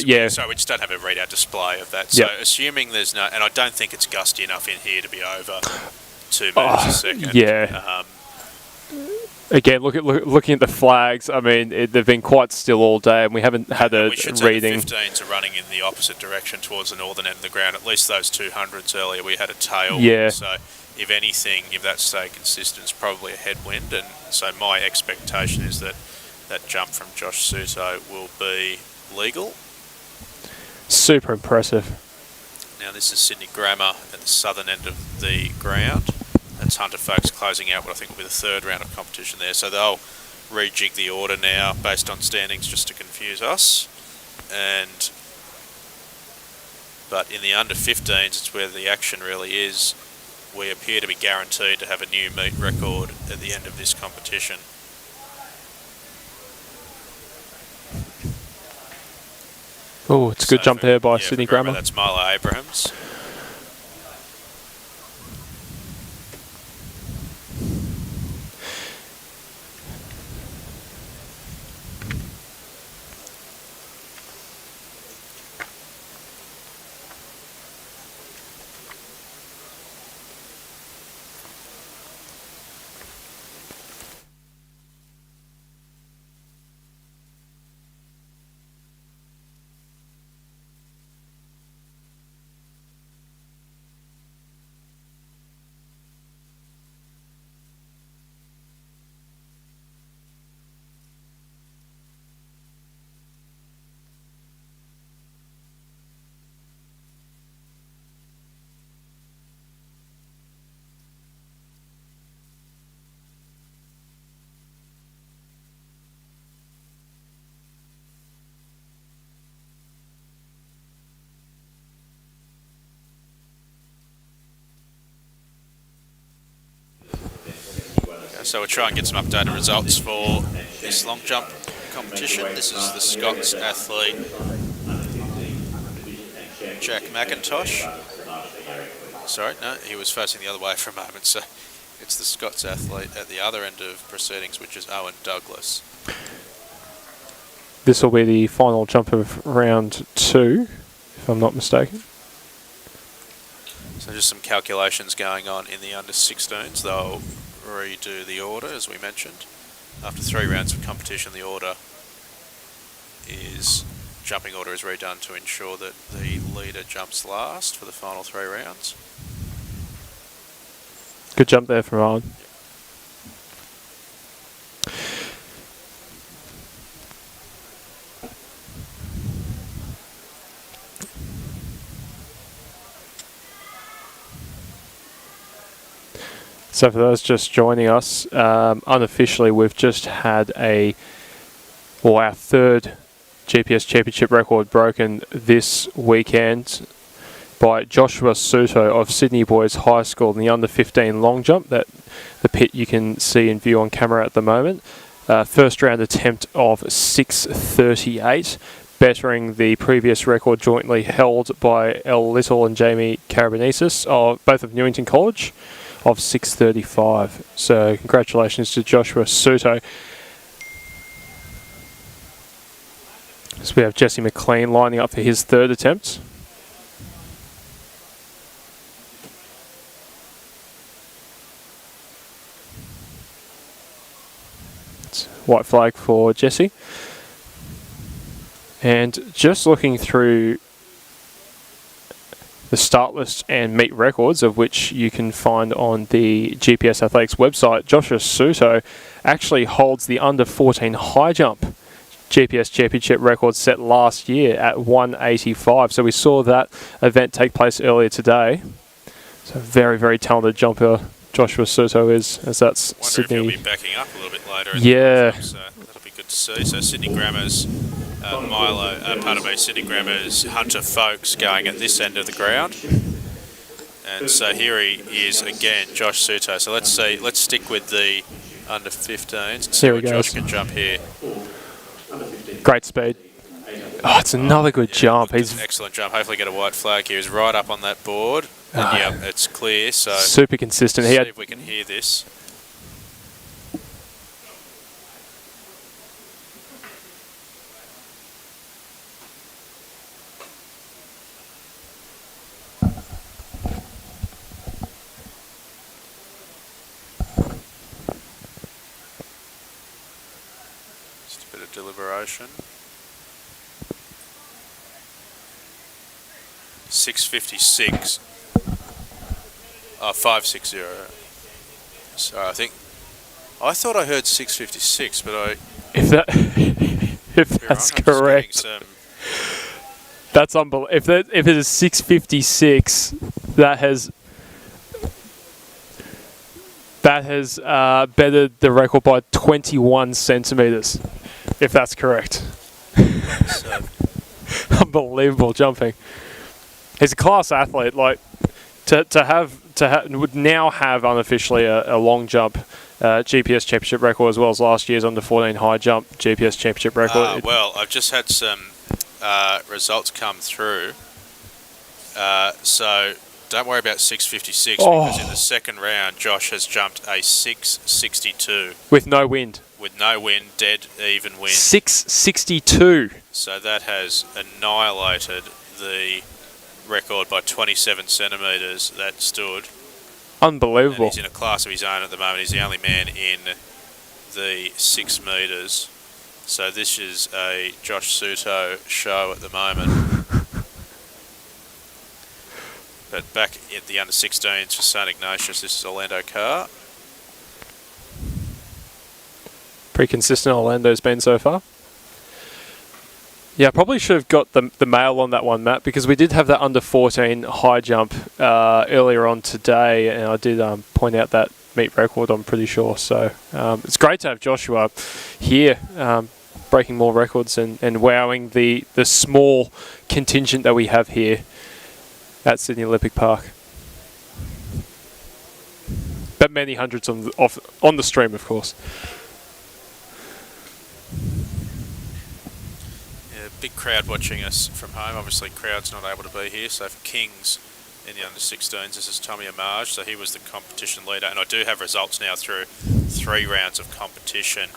just don't have a readout display of that. So assuming there's no, and I don't think it's gusty enough in here to be over 2 metres a second. Yeah. Again, looking at the flags, I mean, they've been quite still all day, and we haven't had a we should say reading. the 15s are running in the opposite direction towards the northern end of the ground. At least those 200s earlier, we had a tailwind. Yeah. So if anything, if that stayed consistent, it's probably a headwind. And so my expectation is that that jump from Josh Suto will be legal. Super impressive. Now this is Sydney Grammar at the southern end of the ground. That's Hunter Folks closing out what I think will be the third round of competition there. So they'll rejig the order now based on standings just to confuse us. But in the under 15s, it's where the action really is. We appear to be guaranteed to have a new meet record at the end of this competition. Oh, it's a good jump there by Sydney Grammar. That's Milo Abrahams. So we'll try and get some updated results for this long jump competition. This is the Scots athlete Jack McIntosh. Sorry, no, he was facing the other way for a moment. So it's the Scots athlete at the other end of proceedings, which is Owen Douglas. This will be the final jump of round 2, if I'm not mistaken. So just some calculations going on in the under 16s. They'll redo the order, as we mentioned. After 3 rounds of competition, the jumping order is redone to ensure that the leader jumps last for the final 3 rounds. Good jump there from Owen. So for those just joining us, unofficially we've just had our 3rd GPS Championship record broken this weekend by Joshua Suto of Sydney Boys High School in the under 15 long jump. That the pit you can see in view on camera at the moment. First round attempt of 6:38, bettering the previous record jointly held by El Little and Jamie Carabanesis, both of Newington College, of 6:35. So congratulations to Joshua Suto. So we have Jesse McLean lining up for his 3rd attempt. It's white flag for Jesse. And just looking through the start list and meet records, of which you can find on the GPS Athletics website, Joshua Suto actually holds the under 14 high jump GPS Championship record set last year at 185. So we saw that event take place earlier today. So very, very talented jumper Joshua Suto is, as that's Sydney. Wonder if he'll be backing up a little bit later. Yeah. So that'll be good to see. So Sydney Grammar's Sydney Grammar's Hunter Folks going at this end of the ground. And so here he is again, Josh Suto. So let's stick with the under 15s and see what Josh can jump here. Great speed. Oh, it's another good jump. He's an excellent jump. Hopefully get a white flag here. He's right up on that board. And yeah, it's clear. So super consistent. See if we can hear this. deliberation. 6:56. 5:60. So I thought I heard 6:56, but If that, if could be that's wrong. I'm just correct, getting some- that's unbelievable. If it is 6:56, that has bettered the record by 21 centimeters. If that's correct, so unbelievable jumping. He's a class athlete. Like would now have unofficially a long jump GPS championship record, as well as last year's under 14 high jump GPS championship record. well, I've just had some results come through. So don't worry about 6:56 because in the second round, Josh has jumped a 6:62 with no wind. with no wind, dead even wind. 6:62. So that has annihilated the record by 27 centimetres that stood. And Unbelievable. he's in a class of his own at the moment. He's the only man in the 6 metres. So this is a Josh Suto show at the moment. But back at the under-16s for St Ignatius, this is Orlando Carr. Pretty consistent Orlando's been so far. Yeah, I probably should have got the mail on that one, Matt, because we did have that under 14 high jump earlier on today, and I did point out that meet record, I'm pretty sure. So it's great to have Joshua here, breaking more records and wowing the small contingent that we have here at Sydney Olympic Park. But many hundreds on the stream, of course. Big crowd watching us from home. Obviously, crowd's not able to be here. So for Kings in the under-16s, this is Tommy Amage. So he was the competition leader. And I do have results now through 3 rounds of competition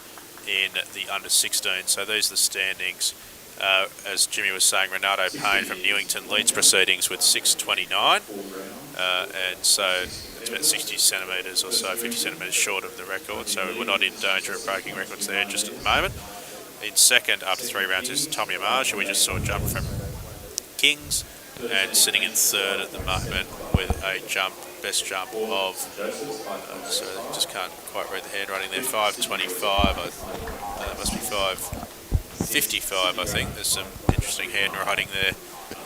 in the under-16. So these are the standings. As Jimmy was saying, Renato Payne from Newington leads proceedings with 6:29. And so it's about 60 centimetres or so, 50 centimetres short of the record. So we're not in danger of breaking records there just at the moment. In second, after 3 rounds, is Tommy Amage, who we just saw jump from Kings, and sitting in third at the moment with a best jump of, so I just can't quite read the handwriting there, 5:25, must be 5:55, I think. There's some interesting handwriting there,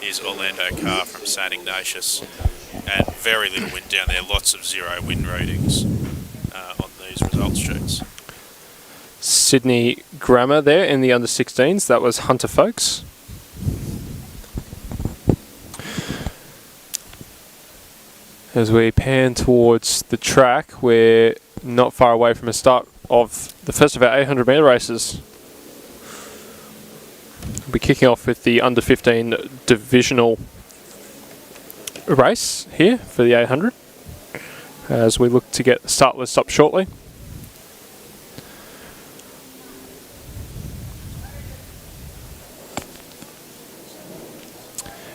is Orlando Carr from St Ignatius, and very little wind down there, lots of 0 wind readings on these results sheets. Sydney Grammar there in the under-16s. That was Hunter Folks. As we pan towards the track, we're not far away from the start of the first of our 800 metre races. We'll be kicking off with the under-15 divisional race here for the 800 as we look to get the start list up shortly.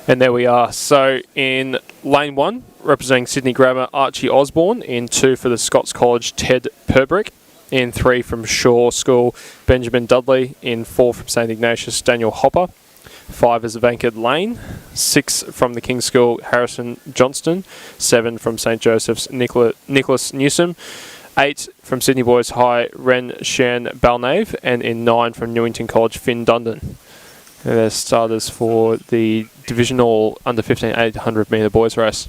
And there we are. So in lane 1, representing Sydney Grammar, Archie Osborne. In 2 for the Scots College, Ted Perbrick. In 3 from Shaw School, Benjamin Dudley. In 4 from St Ignatius, Daniel Hopper. 5 is Vankard Lane. 6 from the King's School, Harrison Johnston. 7 from St Joseph's, Nicholas Newsom. 8 from Sydney Boys High, Ren Shan Balnave. And in 9 from Newington College, Finn Dundon. They're starters for the divisional under-15 800 metre boys race.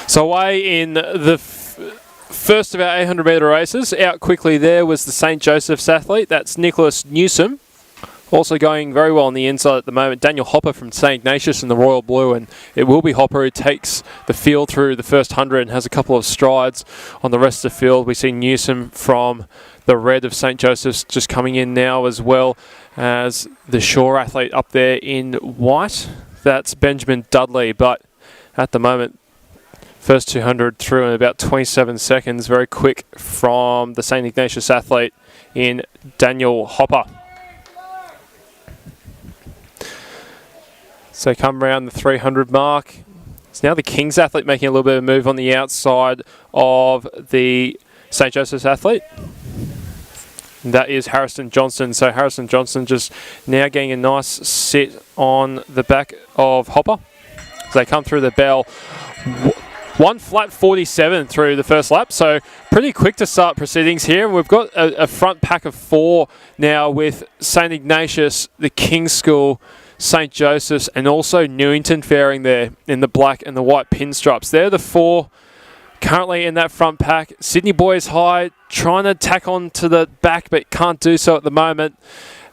So away in the first of our 800 metre races, out quickly there was the St Joseph's athlete. That's Nicholas Newsom. Also going very well on the inside at the moment, Daniel Hopper from St Ignatius in the Royal Blue, and it will be Hopper who takes the field through the first 100 and has a couple of strides on the rest of the field. We see Newsom from the red of St. Joseph's just coming in now, as well as the Shore athlete up there in white. That's Benjamin Dudley, but at the moment, first 200 through in about 27 seconds. Very quick from the St. Ignatius athlete in Daniel Hopper. So come around the 300 mark. It's now the Kings athlete making a little bit of a move on the outside of the St. Joseph's athlete. And that is Harrison Johnston. So Harrison Johnston just now getting a nice sit on the back of Hopper as they come through the bell. 1 flat 47 through the first lap, so pretty quick to start proceedings here. And we've got a front pack of 4 now with St. Ignatius, the King's School, St. Joseph's, and also Newington faring there in the black and the white pinstripes. They're the 4 currently in that front pack. Sydney Boys High trying to tack on to the back, but can't do so at the moment.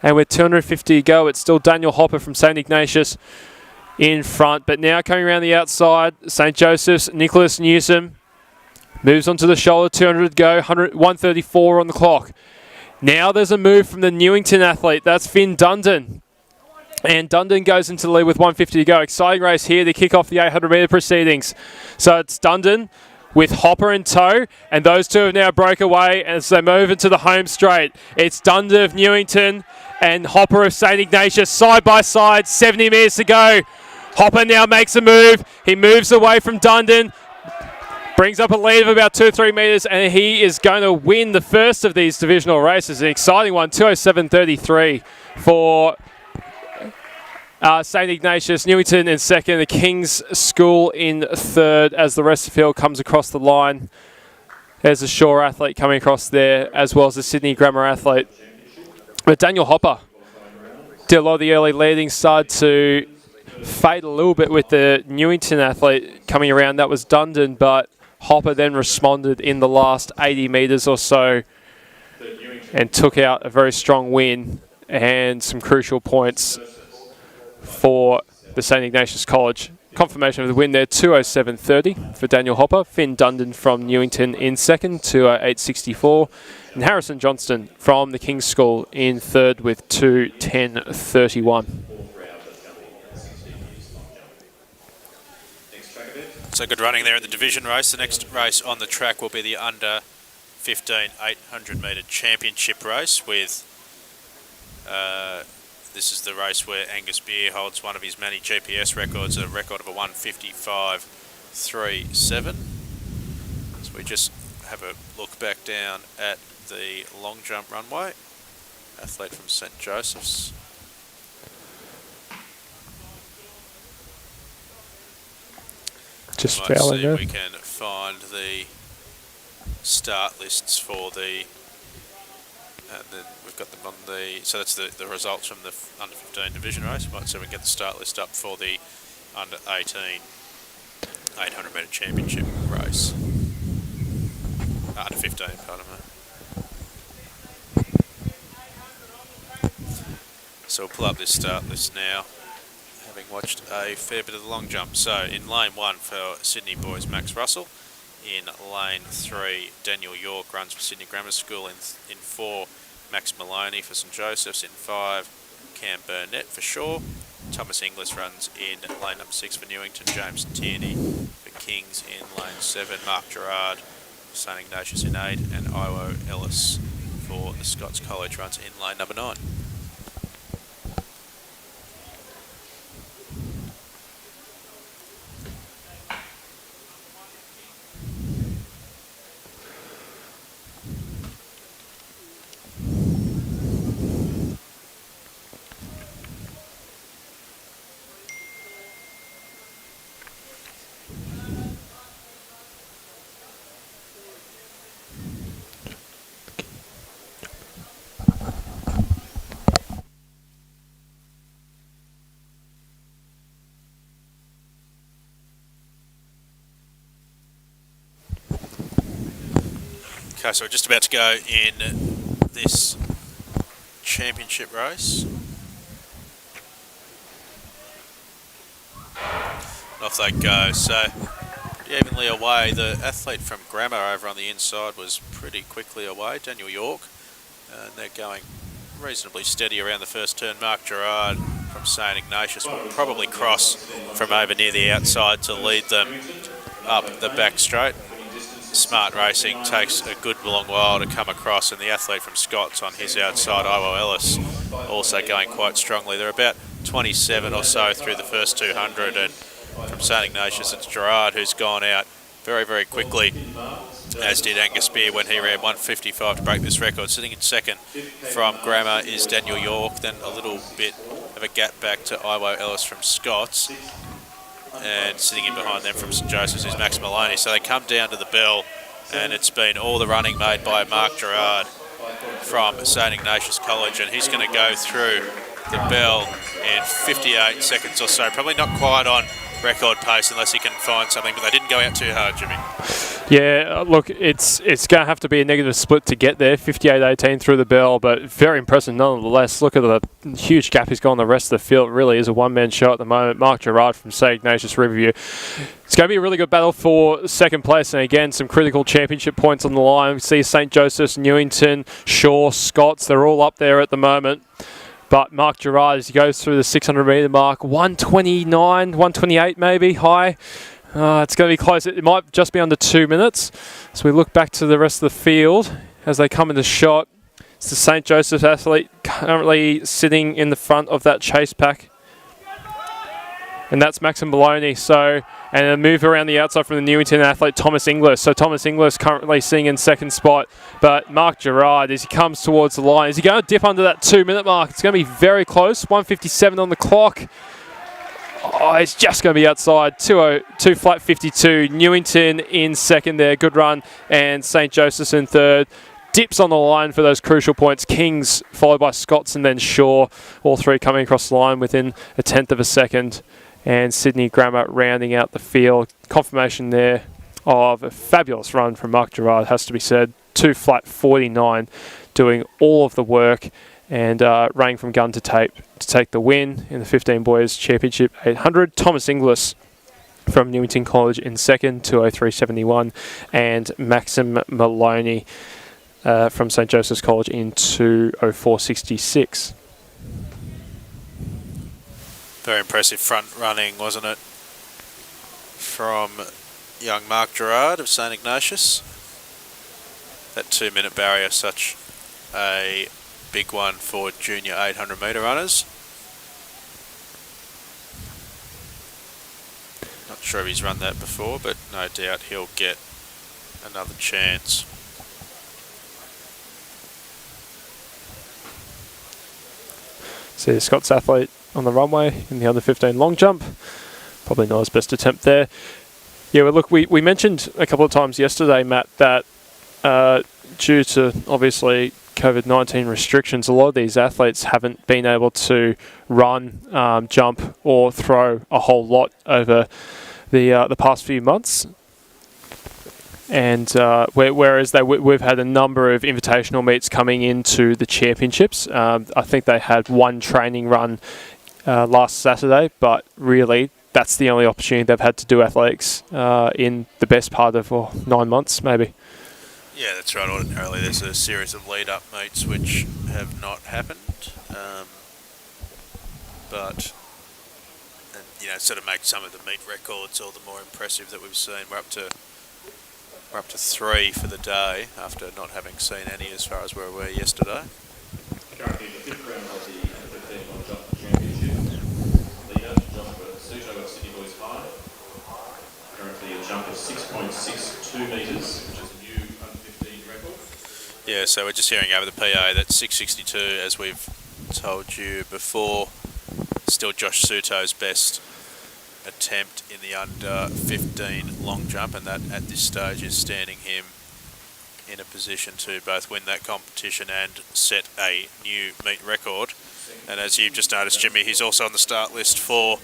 And with 250 to go, it's still Daniel Hopper from St. Ignatius in front. But now coming around the outside, St. Joseph's, Nicholas Newsom moves onto the shoulder, 200 to go, 134 on the clock. Now there's a move from the Newington athlete. That's Finn Dundon. And Dundon goes into the lead with 150 to go. Exciting race here to kick off the 800 metre proceedings. So it's Dundon with Hopper in tow, and those two have now broke away as they move into the home straight. It's Dundon of Newington and Hopper of St. Ignatius side by side, 70 metres to go. Hopper now makes a move. He moves away from Dundon, brings up a lead of about 2-3 metres, and he is going to win the first of these divisional races. An exciting one, 2:07.33 for St. Ignatius. Newington in second, the King's School in third as the rest of the field comes across the line. There's a Shore athlete coming across there, as well as the Sydney Grammar athlete. But Daniel Hopper did a lot of the early leading, started to fade a little bit with the Newington athlete coming around. That was Dundon, but Hopper then responded in the last 80 metres or so and took out a very strong win and some crucial points for the St. Ignatius College. Confirmation of the win there, 2:07.30 for Daniel Hopper. Finn Dundon from Newington in second, 2:08.64. And Harrison Johnston from the King's School in third with 2:10.31. So good running there in the division race. The next race on the track will be the under 15 800 metre championship race with this is the race where Angus Beer holds one of his many GPS records, a record of a 1:55.37. So we just have a look back down at the long jump runway. Athlete from St. Joseph's. Just Might failing see there. if we can find the start lists for the and then we've got them on the, so that's the results from the under 15 division race. Might see if we can get the start list up for the under 18 800 metre championship race. Under 15, pardon me. So we'll pull up this start list now, having watched a fair bit of the long jump. So in lane 1 for Sydney Boys, Max Russell. In lane 3, Daniel York runs for Sydney Grammar School. In 4, Max Maloney for St. Joseph's. In 5, Cam Burnett for Shore. Thomas Inglis runs in lane number 6 for Newington. James Tierney for Kings in lane 7. Mark Gerard for St. Ignatius in 8. And Iwo Ellis for the Scots College runs in lane number 9. Okay, so we're just about to go in this championship race. And off they go. So pretty evenly away. The athlete from Grammar over on the inside was pretty quickly away, Daniel York. And they're going reasonably steady around the first turn. Mark Gerard from St Ignatius will probably cross from over near the outside to lead them up the back straight. Smart Racing takes a good long while to come across, and the athlete from Scott's on his outside, Iwo Ellis, also going quite strongly. They're about 27 or so through the first 200, and from St Ignatius it's Gerard who's gone out very, very quickly, as did Angus Beer when he ran 155 to break this record. Sitting in second from Grammar is Daniel York, then a little bit of a gap back to Iwo Ellis from Scott's, and sitting in behind them from St Joseph's is Max Maloney. So they come down to the bell, and it's been all the running made by Mark Gerard from St Ignatius College, and he's going to go through the bell in 58 seconds or so. Probably not quite on record pace unless he can find something, but they didn't go out too hard, Jimmy. Yeah, look, it's going to have to be a negative split to get there, 58-18 through the bell, but very impressive nonetheless. Look at the huge gap he's got on the rest of the field. It really is a one-man show at the moment. Mark Gerard from St Ignatius Riverview. It's going to be a really good battle for second place, and again, some critical championship points on the line. We see St Joseph's, Newington, Shaw, Scots, they're all up there at the moment. But Mark Gerard, as he goes through the 600 metre mark, 129, 128 maybe, high. It's going to be close. It might just be under 2 minutes. So we look back to the rest of the field as they come into shot. It's the St Joseph's athlete currently sitting in the front of that chase pack. And that's Maxim Maloney. And a move around the outside from the Newington athlete, Thomas Inglis. So Thomas Inglis currently sitting in second spot. But Mark Gerard, as he comes towards the line, is he going to dip under that 2 minute mark? It's going to be very close. 1:57 on the clock. Oh, it's just going to be outside. 2 flat 52. Newington in second there. Good run. And St Joseph's in third. Dips on the line for those crucial points. Kings followed by Scots and then Shaw. All three coming across the line within a tenth of a second. And Sydney Grammar rounding out the field. Confirmation there of a fabulous run from Mark Gerard, has to be said. 2 flat 49, doing all of the work and running from gun to tape to take the win in the 15 Boys Championship 800. Thomas Inglis from Newington College in second, 2:03.71, and Maxim Maloney from St Joseph's College in 2:04.66. Very impressive front running, wasn't it, from young Mark Gerard of St Ignatius. That 2 minute barrier, such a big one for junior 800 metre runners. Not sure if he's run that before, but no doubt he'll get another chance. See the Scots athlete on the runway in the under 15 long jump. Probably not his best attempt there. Yeah, well, look, we mentioned a couple of times yesterday, Matt, that due to obviously COVID-19 restrictions, a lot of these athletes haven't been able to run, jump, or throw a whole lot over the past few months. And whereas we've had a number of invitational meets coming into the championships. I think they had one training run last Saturday, but really that's the only opportunity they've had to do athletics in the best part of 9 months, maybe. Yeah, that's right. Ordinarily there's a series of lead-up meets which have not happened, but sort of make some of the meet records all the more impressive that we've seen. We're up to 3 for the day after not having seen any as far as where we were yesterday. Currently the fifth round of the Under-15 Long Jump Championship. Leader, Joshua Suto of Sydney Boys High. Currently a jump of 6.62 metres, which is a new Under-15 record. Yeah, so we're just hearing over the PA that 6.62, as we've told you before, still Josh Suto's best attempt in the under 15 long jump, and that at this stage is standing him in a position to both win that competition and set a new meet record. And as you've just noticed, Jimmy, he's also on the start list for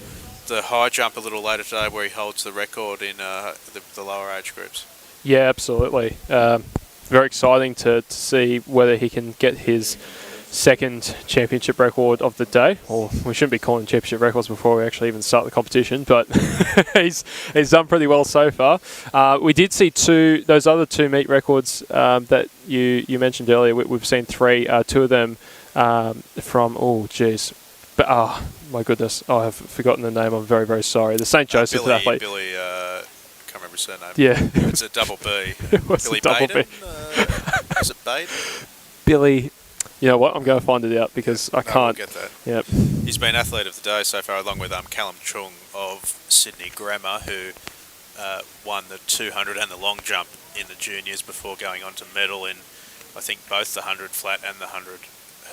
the high jump a little later today, where he holds the record in the lower age groups. Yeah, absolutely. Very exciting to see whether he can get his second championship record of the day. Or we shouldn't be calling championship records before we actually even start the competition, but he's done pretty well so far. We did see those other two meet records that you mentioned earlier. We've seen three, two of them from, but my goodness, I have forgotten the name. I'm very, very sorry. The St. Joseph athlete. Billy, can't remember his surname. Yeah. It's a double B. It was Billy a double Baden? B. Is it Baden? Billy, you know what? I'm going to find it out because I can't. We'll get that. Yep. He's been athlete of the day so far, along with Callum Chung of Sydney Grammar, who won the 200 and the long jump in the juniors before going on to medal in, I think, both the 100 flat and the 100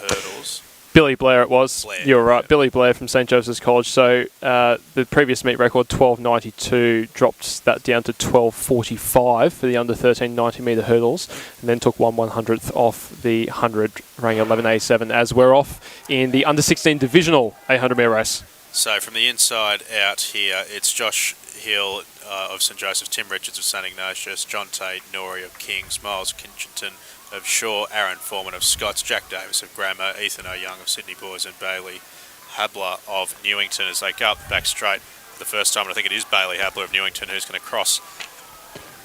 hurdles. Billy Blair it was. Blair, You're right. yeah. Billy Blair from St. Joseph's College. So the previous meet record, 12.92, dropped that down to 12.45 for the under 13 90 metre hurdles, and then took 1/100th off the 100, running 11.87, as we're off in the under 16 divisional 800 metre race. So from the inside out here, it's Josh Hill of St. Joseph's, Tim Richards of St. Ignatius, John Tate Norrie of Kings, Miles Kinchington of Shaw, Aaron Foreman of Scots, Jack Davis of Grammar, Ethan O'Young of Sydney Boys, and Bailey Habler of Newington as they go up the back straight for the first time. And I think it is Bailey Habler of Newington who's going to cross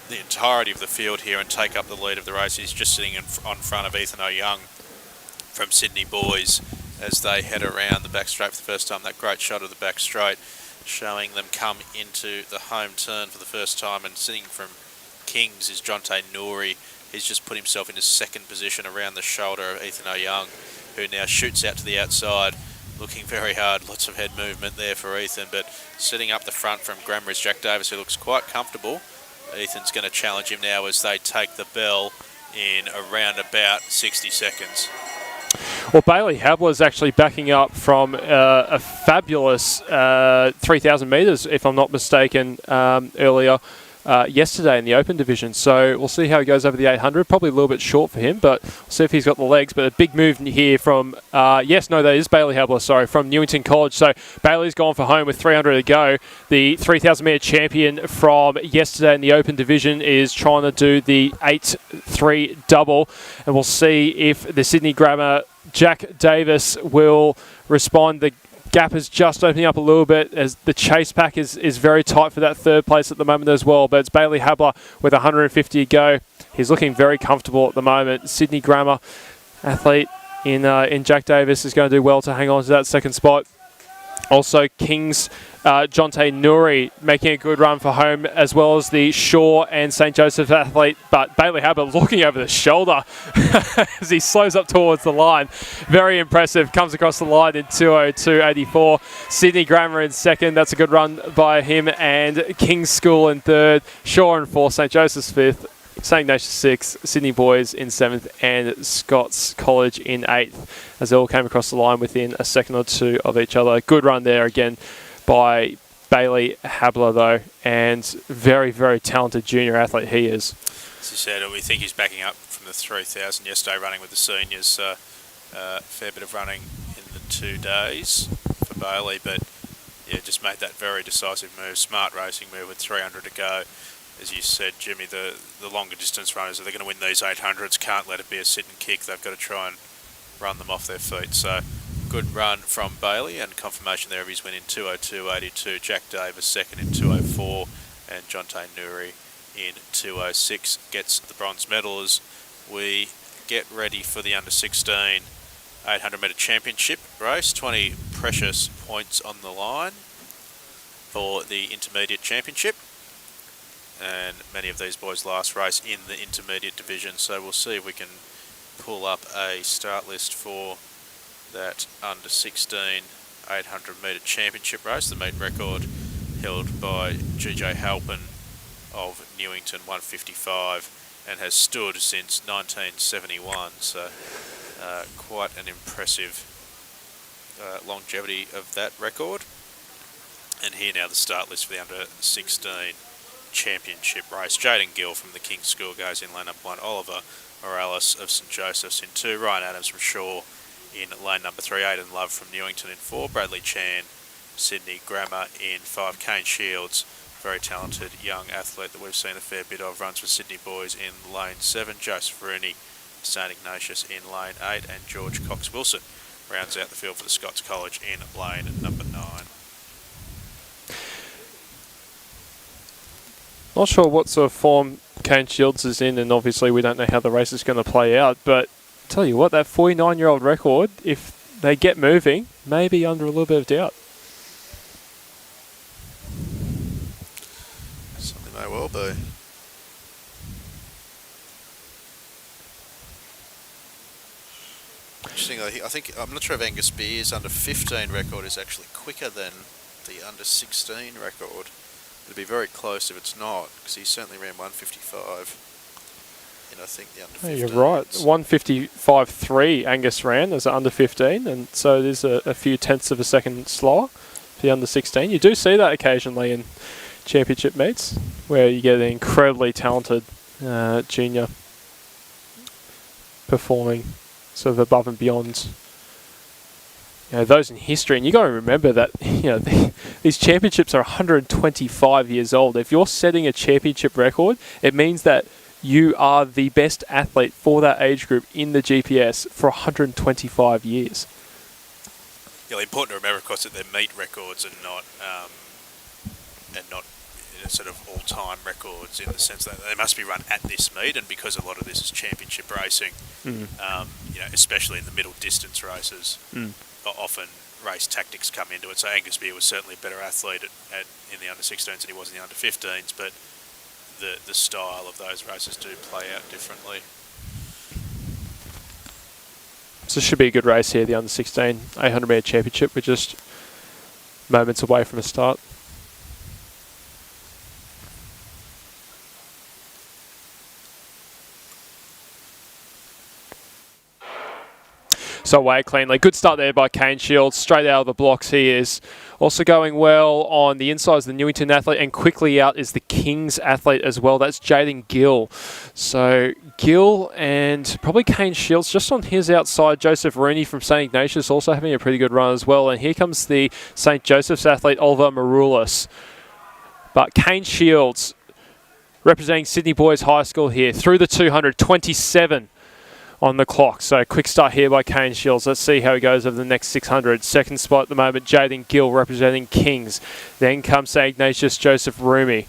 the entirety of the field here and take up the lead of the race. He's just sitting on front of Ethan O'Young from Sydney Boys as they head around the back straight for the first time. That great shot of the back straight showing them come into the home turn for the first time, and sitting from Kings is John Tate Norrie. He's just put himself into second position around the shoulder of Ethan O'Young, who now shoots out to the outside, looking very hard. Lots of head movement there for Ethan, but sitting up the front from Grammar is Jack Davis, who looks quite comfortable. Ethan's going to challenge him now as they take the bell in around about 60 seconds. Well, Bailey Habler is actually backing up from a fabulous 3,000 metres, if I'm not mistaken, earlier yesterday in the Open division. So we'll see how he goes over the 800. Probably a little bit short for him, but we'll see if he's got the legs. But a big move here from, that is Bailey Habler, from Newington College. So Bailey's gone for home with 300 to go. The 3,000 metre champion from yesterday in the Open division is trying to do the 8-3 double. And we'll see if the Sydney Grammar Jack Davis will respond. The gap is just opening up a little bit as the chase pack is very tight for that third place at the moment as well. But it's Bailey Habler with 150 to go. He's looking very comfortable at the moment. Sydney Grammar athlete in Jack Davis is going to do well to hang on to that second spot. Also, Kings John Tate Norrie making a good run for home, as well as the Shaw and St. Joseph athlete. But Bailey Habler looking over the shoulder as he slows up towards the line. Very impressive. Comes across the line in 2:02.84. Sydney Grammar in second. That's a good run by him. And King's School in third. Shaw in fourth. St. Joseph's fifth. St. Ignatius 6th, Sydney Boys in 7th, and Scots College in 8th, as they all came across the line within a second or two of each other. Good run there again by Bailey Habler, though, and very, very talented junior athlete he is. As you said, we think he's backing up from the 3,000 yesterday, running with the seniors. Fair bit of running in the 2 days for Bailey, but yeah, just made that very decisive move, smart racing move with 300 to go. As you said, Jimmy, the longer distance runners, if they're going to win these 800s, can't let it be a sit and kick. They've got to try and run them off their feet. So good run from Bailey, and confirmation there of his win in 2:02.82. Jack Davis second in 2:04, and John Tate Norrie in 2:06 gets the bronze medal as we get ready for the under 16 800 metre championship race. 20 precious points on the line for the intermediate championship. And many of these boys last race in the intermediate division, so we'll see if we can pull up a start list for that under 16 800 metre championship race. The meet record held by GJ Halpin of Newington, 155, and has stood since 1971, so quite an impressive longevity of that record. And here now the start list for the under 16 championship race. Jaden Gill from the King's School goes in lane number 1. Oliver Morales of St. Joseph's in 2. Ryan Adams from Shaw in lane number 3. Aidan Love from Newington in 4. Bradley Chan, Sydney Grammar in 5. Kane Shields, very talented young athlete that we've seen a fair bit of, runs for Sydney Boys in lane 7. Joseph Rooney St Ignatius in lane 8, and George Cox-Wilson rounds out the field for the Scots College in lane number 9. Not sure what sort of form Kane Shields is in, and obviously we don't know how the race is going to play out, but tell you what, that 49-year-old record, if they get moving, may be under a little bit of doubt. Something may well be. Interesting, I think, I'm not sure if Angus Beer's under 15 record is actually quicker than the under 16 record. It'd be very close if it's not, because he certainly ran 155 in, I think, the under 15. You're right. 155.3 Angus ran as an under 15, and so there's a few tenths of a second slower for the under 16. You do see that occasionally in championship meets, where you get an incredibly talented junior performing sort of above and beyond, you know, those in history. And you got to remember that, you know, these championships are 125 years old. If you're setting a championship record, it means that you are the best athlete for that age group in the GPS for 125 years. Yeah, important to remember, of course, that they're meet records and not sort of all-time records, in the sense that they must be run at this meet, and because a lot of this is championship racing, you know, especially in the middle distance races, often race tactics come into it. So Angus Beer was certainly a better athlete in the under 16s than he was in the under 15s, but the style of those races do play out differently. So it should be a good race here, the under 16 800 metre championship. We're just moments away from a start. So away cleanly. Good start there by Kane Shields. Straight out of the blocks he is. Also going well on the inside is the Newington athlete, and quickly out is the Kings athlete as well. That's Jaden Gill. So Gill and probably Kane Shields just on his outside. Joseph Rooney from St Ignatius also having a pretty good run as well. And here comes the St Joseph's athlete, Oliver Maroulis. But Kane Shields representing Sydney Boys High School here through the 200, 27 on the clock. So quick start here by Kane Shields. Let's see how he goes over the next 600. Second spot at the moment, Jaden Gill representing Kings. Then comes St Ignatius, Joseph Rumi.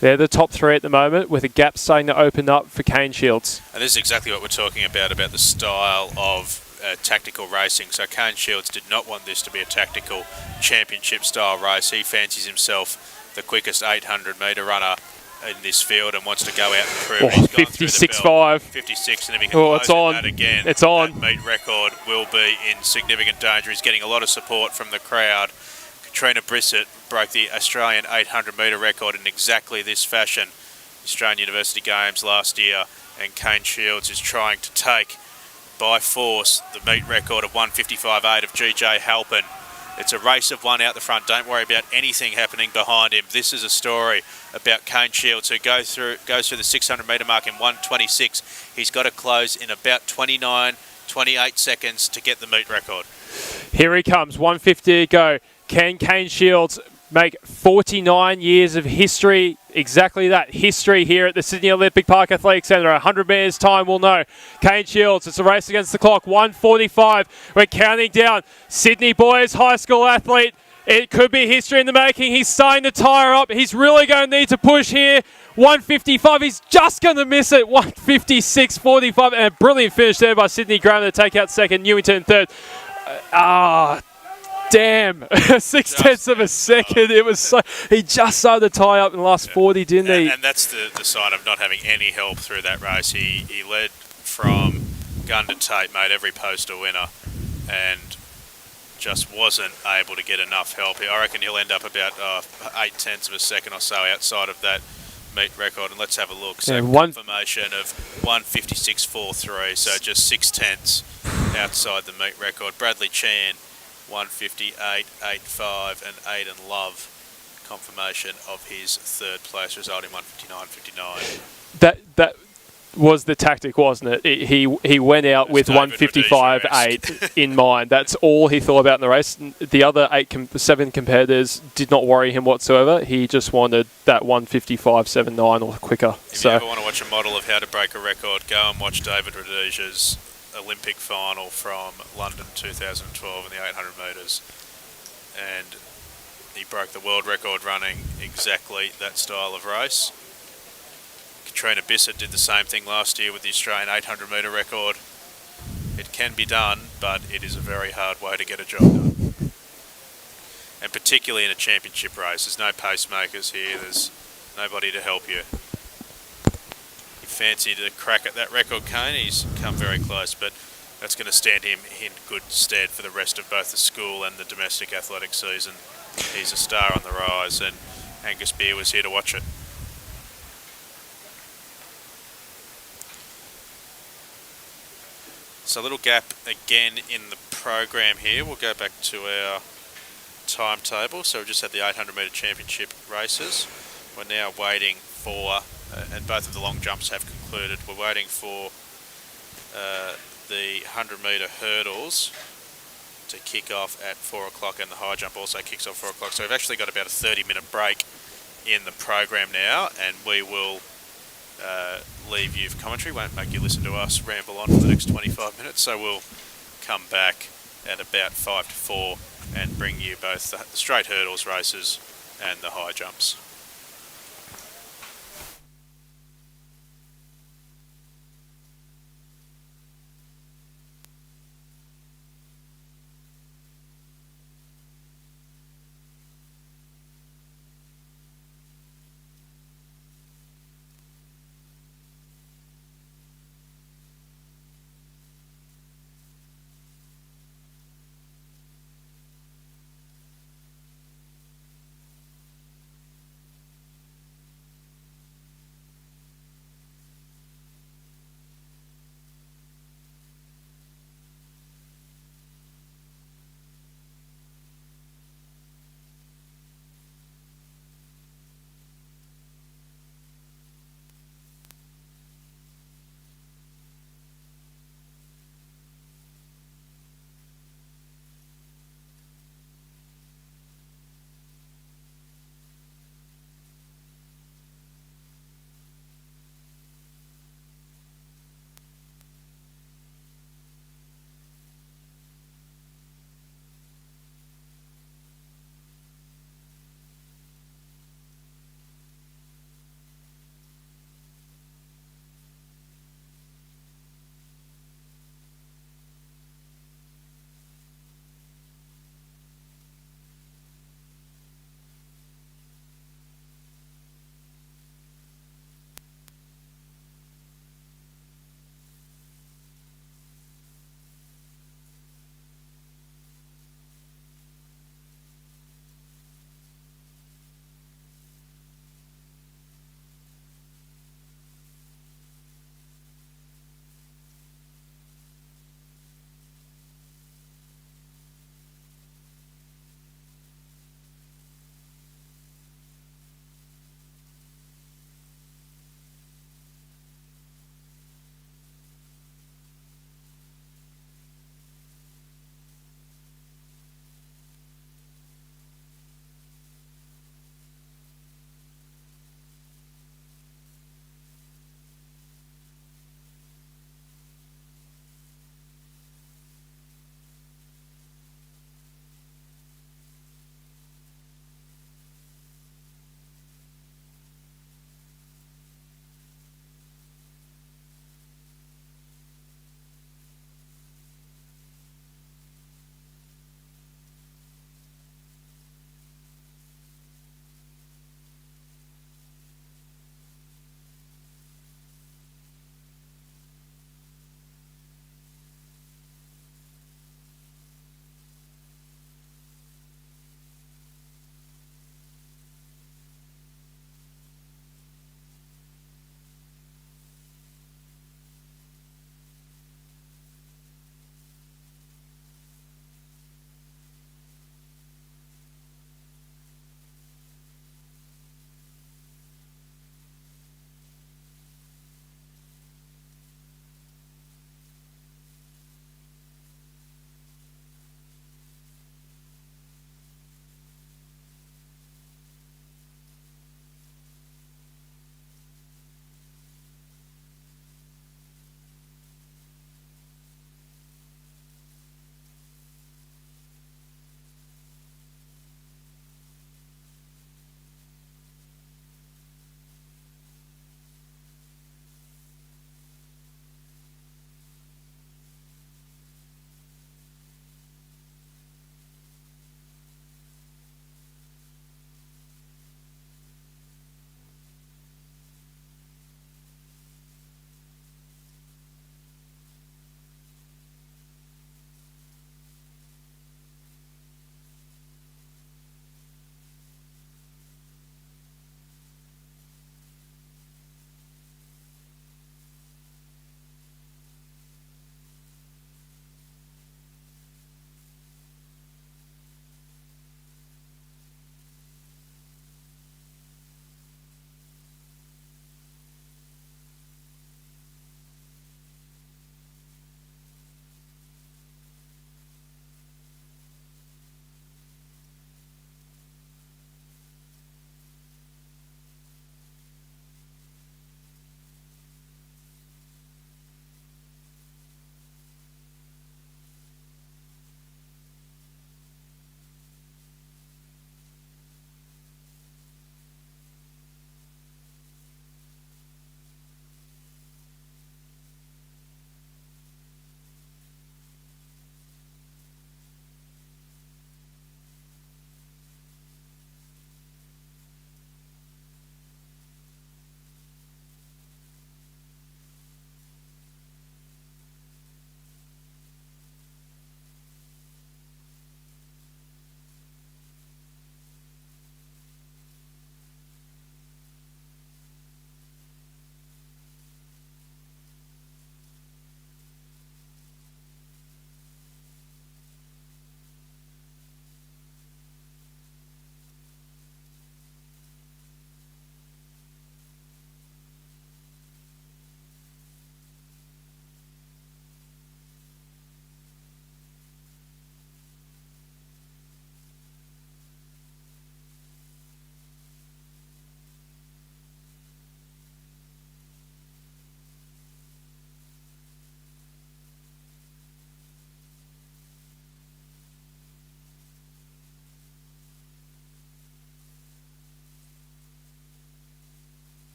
They're the top three at the moment, with a gap starting to open up for Kane Shields. And this is exactly what we're talking about the style of tactical racing. So Kane Shields did not want this to be a tactical championship style race. He fancies himself the quickest 800 metre runner in this field and wants to go out and prove he's gone through the belt. 56.5. 56, and if he can close that again, it's on. That meet record will be in significant danger. He's getting a lot of support from the crowd. Katrina Brissett broke the Australian 800 metre record in exactly this fashion, Australian University Games last year, and Kane Shields is trying to take by force the meet record of 155.8 of GJ Halpin. It's a race of one out the front. Don't worry about anything happening behind him. This is a story about Kane Shields, who goes through the 600 metre mark in 1:26. He's got to close in about 28 seconds to get the meet record. Here he comes, 150 to go. Can Kane Shields make 49 years of history? Exactly that, history here at the Sydney Olympic Park Athletic Centre. 100 metres time, we'll know. Kane Shields, it's a race against the clock, 1:45. We're counting down. Sydney Boys High School athlete. It could be history in the making. He's starting to tire up. He's really going to need to push here. 1:55, he's just going to miss it. 1:56.45, and a brilliant finish there by Sydney Graham to take out second. Newington third. Damn, 6/10 of a second. It was so, he just started to tie up in the last 40, didn't he? And that's the sign of not having any help through that race. He led from gun to tape, made every post a winner, and just wasn't able to get enough help. I reckon he'll end up about 0.8 of a second or so outside of that meet record. And let's have a look. So confirmation of 1:56.43, so just 0.6 outside the meet record. Bradley Chan, 1:58.85, and Aidan Love, confirmation of his third place result in 1:59.59. was the tactic, wasn't it? He went out with David 155.8 in mind. That's all he thought about in the race. The other 7 competitors did not worry him whatsoever. He just wanted that 155.79 or quicker. If you ever want to watch a model of how to break a record, go and watch David Rhodezia's Olympic final from London 2012 in the 800 metres. And he broke the world record running exactly that style of race. Katrina Bissett did the same thing last year with the Australian 800 metre record. It can be done, but it is a very hard way to get a job done. And particularly in a championship race, there's no pacemakers here, there's nobody to help you. He fancied a crack at that record, Kane. He's come very close, but that's going to stand him in good stead for the rest of both the school and the domestic athletic season. He's a star on the rise, and Angus Beer was here to watch it. So a little gap again in the program here. We'll go back to our timetable. So we've just had the 800 metre championship races. We're now waiting for, and both of the long jumps have concluded, we're waiting for the 100 metre hurdles to kick off at 4 o'clock, and the high jump also kicks off 4 o'clock. So we've actually got about a 30-minute break in the program now, and we will leave you for commentary. Won't make you listen to us ramble on for the next 25 minutes. So we'll come back at about 5 to 4 and bring you both the straight hurdles races and the high jumps.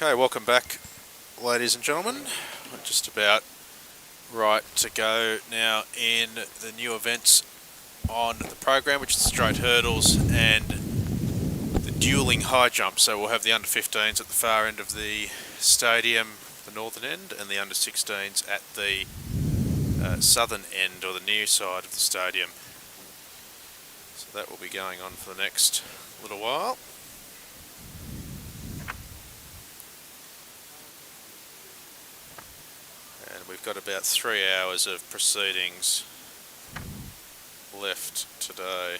Okay, welcome back, ladies and gentlemen. We're just about right to go now in the new events on the program, which is the straight hurdles and the dueling high jump. So we'll have the under 15s at the far end of the stadium, the northern end, and the under 16s at the southern end, or the near side of the stadium. So that will be going on for the next little while. And we've got about 3 hours of proceedings left today.